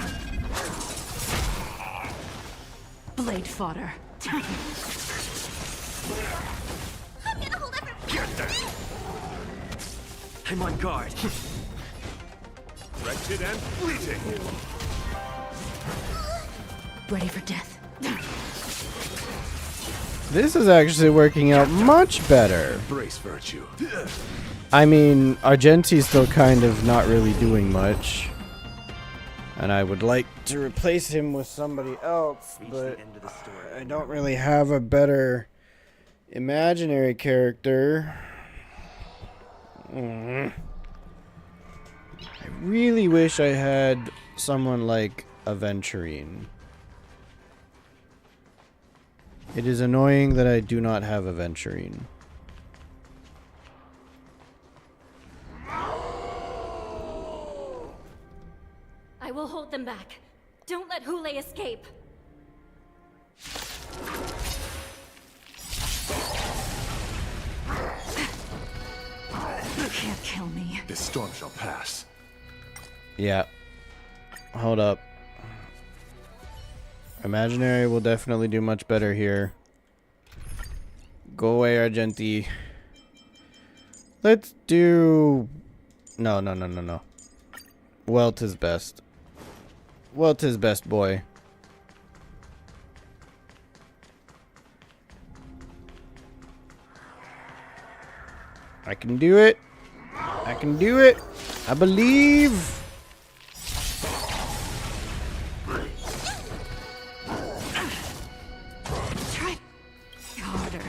Blade fodder. I'm gonna hold everyone. Get them. I'm on guard. Wretched and fleeting. Ready for death. This is actually working out much better. Embrace virtue. I mean, Argenti's still kind of not really doing much. And I would like to replace him with somebody else, but I don't really have a better imaginary character. I really wish I had someone like Aventurine. It is annoying that I do not have Aventurine. I will hold them back. Don't let Hule escape. You can't kill me. This storm shall pass. Yeah. Hold up. Imaginary will definitely do much better here. Go away, Argenti. Let's do... No. Well, 'tis best. Well, 'tis best, boy. I can do it. I can do it. I believe. Harder.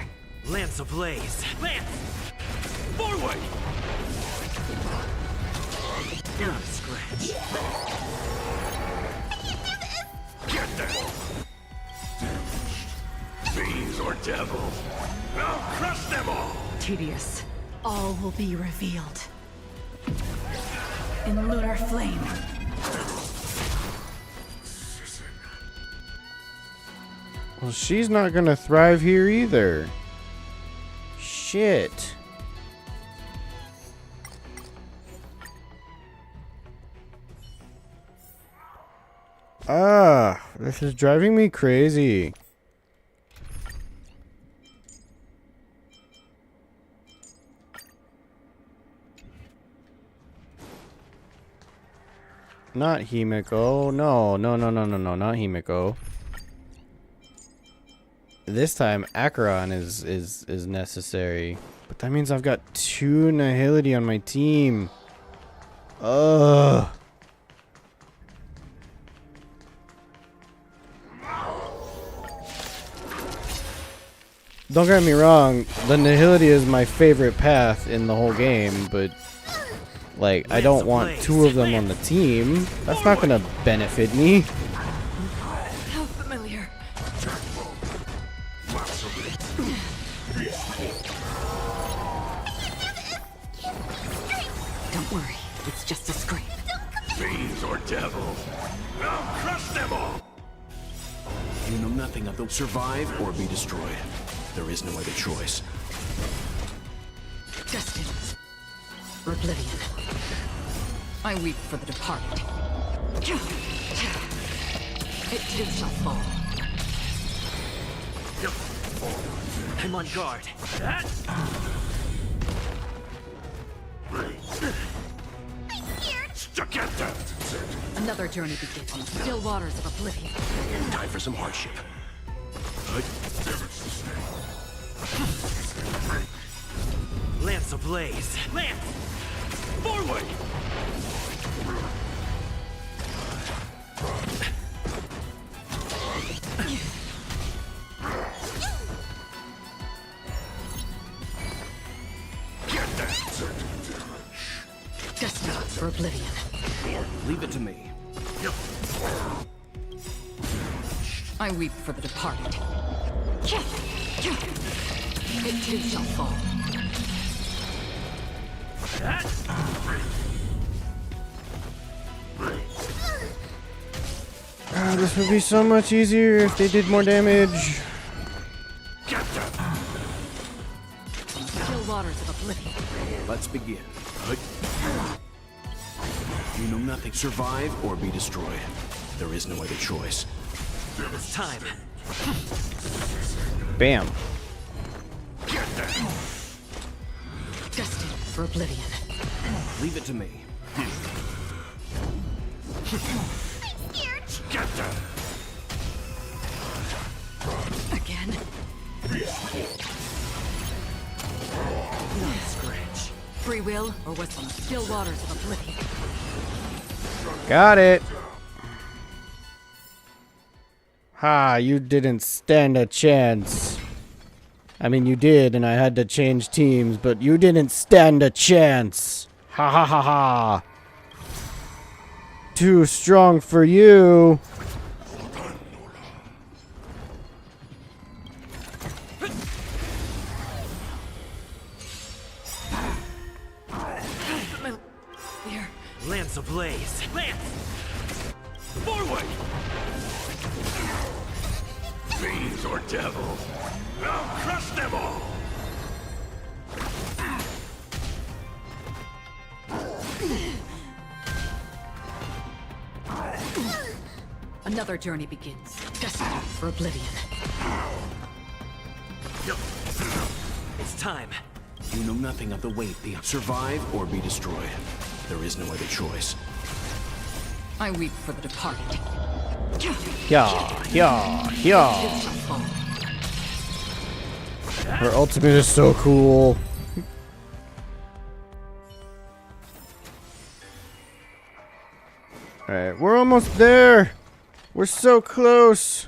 Lance ablaze. Lance! Forward! Not a scratch. Get them! Fiends or devils, I'll crush them all! Tedious. All will be revealed. In lunar flame. Well, she's not gonna thrive here either. Shit. Ah, this is driving me crazy. Not Himiko. No, no, no, no, no, no, not Himiko. This time, Acheron is necessary. But that means I've got 2 Nihility on my team. Ugh. Don't get me wrong, the Nihility is my favorite path in the whole game, but like, I don't want 2 of them on the team. That's not gonna benefit me. How familiar. Don't worry, it's just a scrape. Fiends or devils, I'll crush them all! You know nothing of the survive or be destroyed. There is no other choice. Destined for oblivion. I weep for the departed. It too shall fall. I'm on guard. Another journey begins on the still waters of oblivion. Time for some hardship. Lance ablaze. Lance! Forward! Destined for oblivion. Leave it to me. I weep for the departed. It too shall fall. This would be so much easier if they did more damage. Still waters of oblivion. Let's begin. You know nothing. Survive or be destroyed. There is no other choice. It's time. Bam. Destined for oblivion. Leave it to me. Again. Not scratch. Free will or what's on the still waters of oblivion. Got it. Ha, you didn't stand a chance. I mean, you did, and I had to change teams, but you didn't stand a chance. Ha ha ha ha. Too strong for you. Lance ablaze. Lance! Forward! Fiends or devils, I'll crush them all! Another journey begins. Destined for oblivion. It's time. You know nothing of the weight. Survive or be destroyed. There is no other choice. I weep for the departed. Yeah, yeah, yeah. Her ultimate is so cool. Alright, we're almost there. We're so close.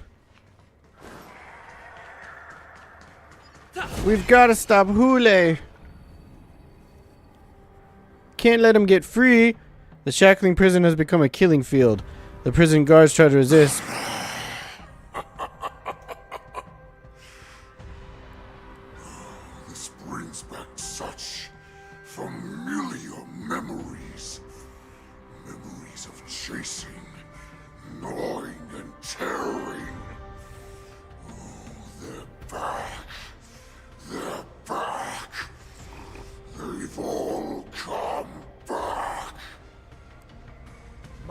We've got to stop Hule. Can't let him get free. The shackling prison has become a killing field. The prison guards try to resist. This brings back such familiar memories. Memories of chasing, gnawing, and tearing.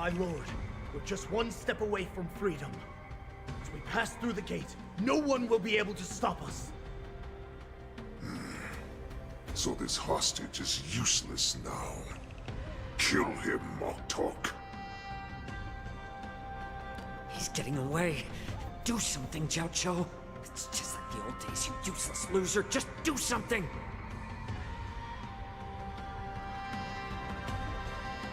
My lord, we're just one step away from freedom. As we pass through the gate, no one will be able to stop us. So this hostage is useless now. Kill him, Moktok. He's getting away. Do something, Jiao. It's just like the old days, you useless loser. Just do something!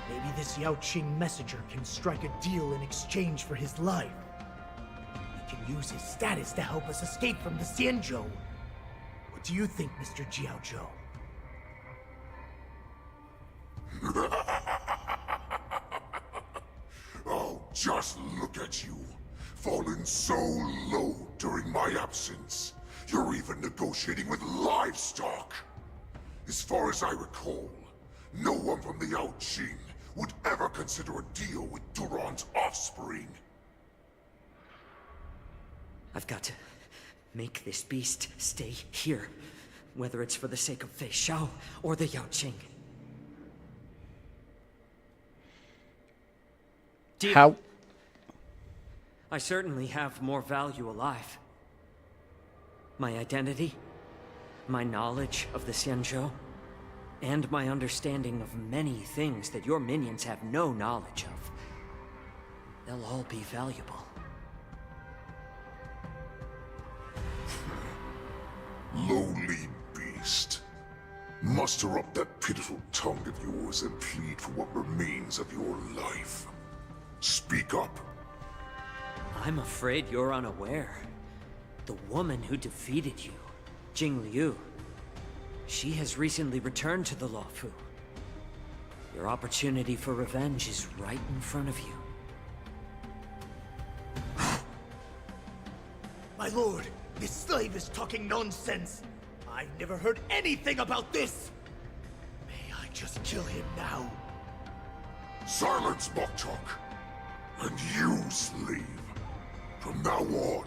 Maybe this Yao Qing messenger can strike a deal in exchange for his life. He can use his status to help us escape from the Xianzhou. What do you think, Mr. Jiaozhou? Oh, just look at you. Fallen so low during my absence. You're even negotiating with livestock. As far as I recall, no one from the Yao Qing would ever consider a deal with Duran's offspring. I've got to make this beast stay here, whether it's for the sake of Fei Shao or the Yao Qing. How? I certainly have more value alive. My identity, my knowledge of the Xianzhou, and my understanding of many things that your minions have no knowledge of. They'll all be valuable. Lowly beast. Muster up that pitiful tongue of yours and plead for what remains of your life. Speak up. I'm afraid you're unaware. The woman who defeated you, Jing Liu, she has recently returned to the Luofu. Your opportunity for revenge is right in front of you. My lord, this slave is talking nonsense. I've never heard anything about this. May I just kill him now? Silence, Moktok. And you, slave. From now on,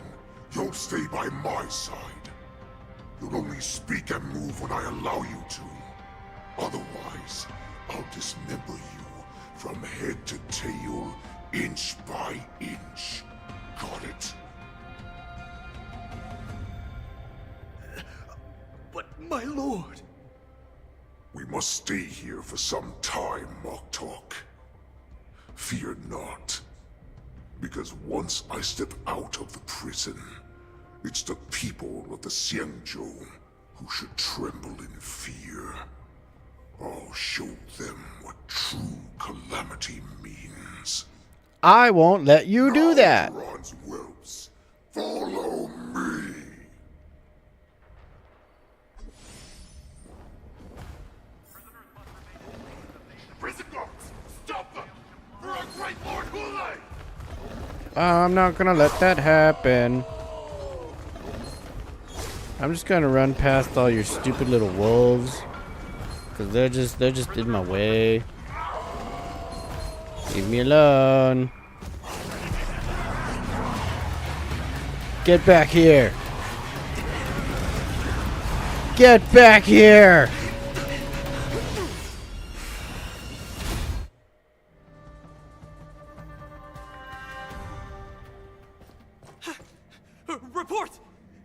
you'll stay by my side. You'll only speak and move when I allow you to. Otherwise, I'll dismember you from head to tail, inch by inch. Got it? But my lord... We must stay here for some time, Moktok. Fear not. Because once I step out of the prison, it's the people of the Xianzhou who should tremble in fear. I'll show them what true calamity means. I won't let you do that. Duran's whelps, follow me. Prison guards, stop them! For our great Lord Hulei! I'm not gonna let that happen. I'm just gonna run past all your stupid little wolves, cause they're just in my way. Leave me alone. Get back here. Get back here. Report!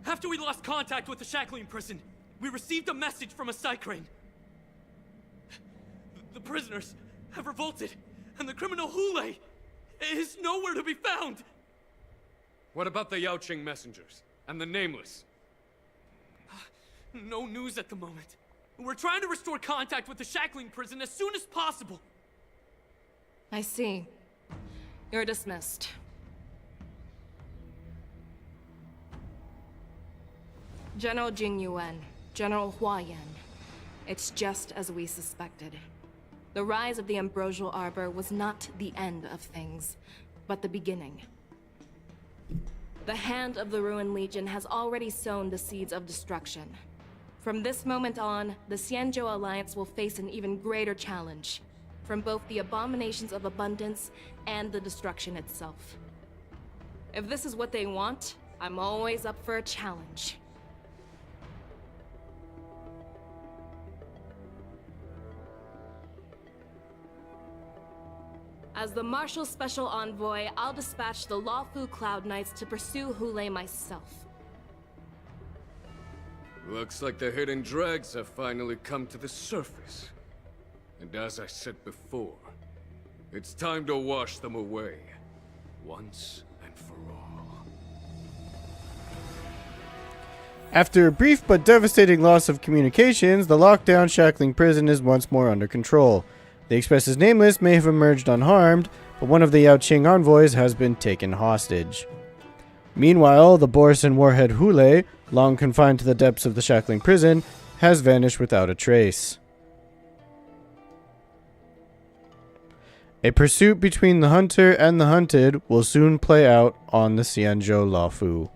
After we lost contact with the shackling prison, we received a message from a Psycrane. The prisoners have revolted, and the criminal Hulei is nowhere to be found. What about the Yao Qing messengers and the Nameless? No news at the moment. We're trying to restore contact with the shackling prison as soon as possible. I see. You're dismissed. General Jing Yuan, General Hua Yan. It's just as we suspected. The rise of the Ambrosial Arbor was not the end of things, but the beginning. The hand of the Ruined Legion has already sown the seeds of destruction. From this moment on, the Xianzhou Alliance will face an even greater challenge, from both the abominations of abundance and the destruction itself. If this is what they want, I'm always up for a challenge. As the Marshal's special envoy, I'll dispatch the Lawfu Cloud Knights to pursue Hule myself. Looks like the hidden dregs have finally come to the surface. And as I said before, it's time to wash them away. Once and for all. After a brief but devastating loss of communications, the lockdown shackling prison is once more under control. The Express's Nameless may have emerged unharmed, but one of the Yaoqing envoys has been taken hostage. Meanwhile, the Borisin warhead Hule, long confined to the depths of the shackling prison, has vanished without a trace. A pursuit between the hunter and the hunted will soon play out on the Xianzhou Lawfu.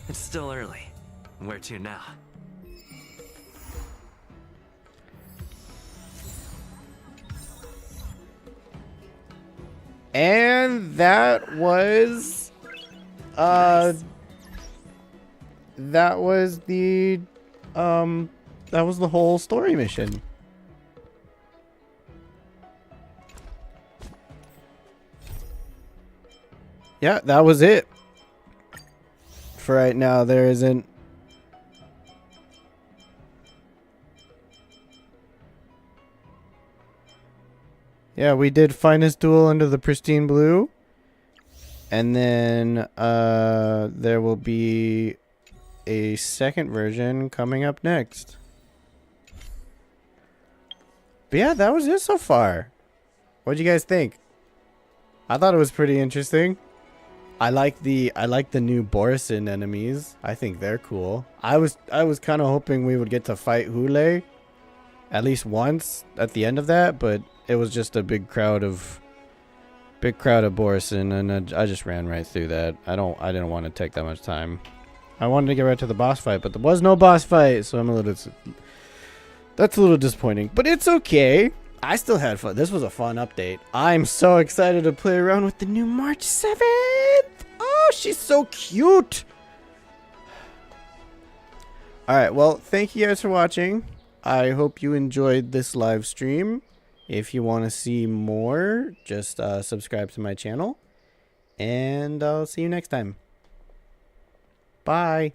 It's still early. Where to now? And that was the whole story mission. Yeah, that was it. For right now, there isn't. Yeah, we did Finest Duel under the Pristine Blue. And then there will be a second version coming up next. But yeah, that was it so far. What'd you guys think? I thought it was pretty interesting. I like the new Borisin enemies. I think they're cool. I was kind of hoping we would get to fight Hule at least once at the end of that, but it was just a big crowd of Borisin, and I just ran right through that. I didn't want to take that much time. I wanted to get right to the boss fight, but there was no boss fight, so that's a little disappointing, but it's okay. I still had fun. This was a fun update. I'm so excited to play around with the new March 7th. Oh, she's so cute. All right, well, thank you guys for watching. I hope you enjoyed this live stream. If you want to see more, just subscribe to my channel. And I'll see you next time. Bye.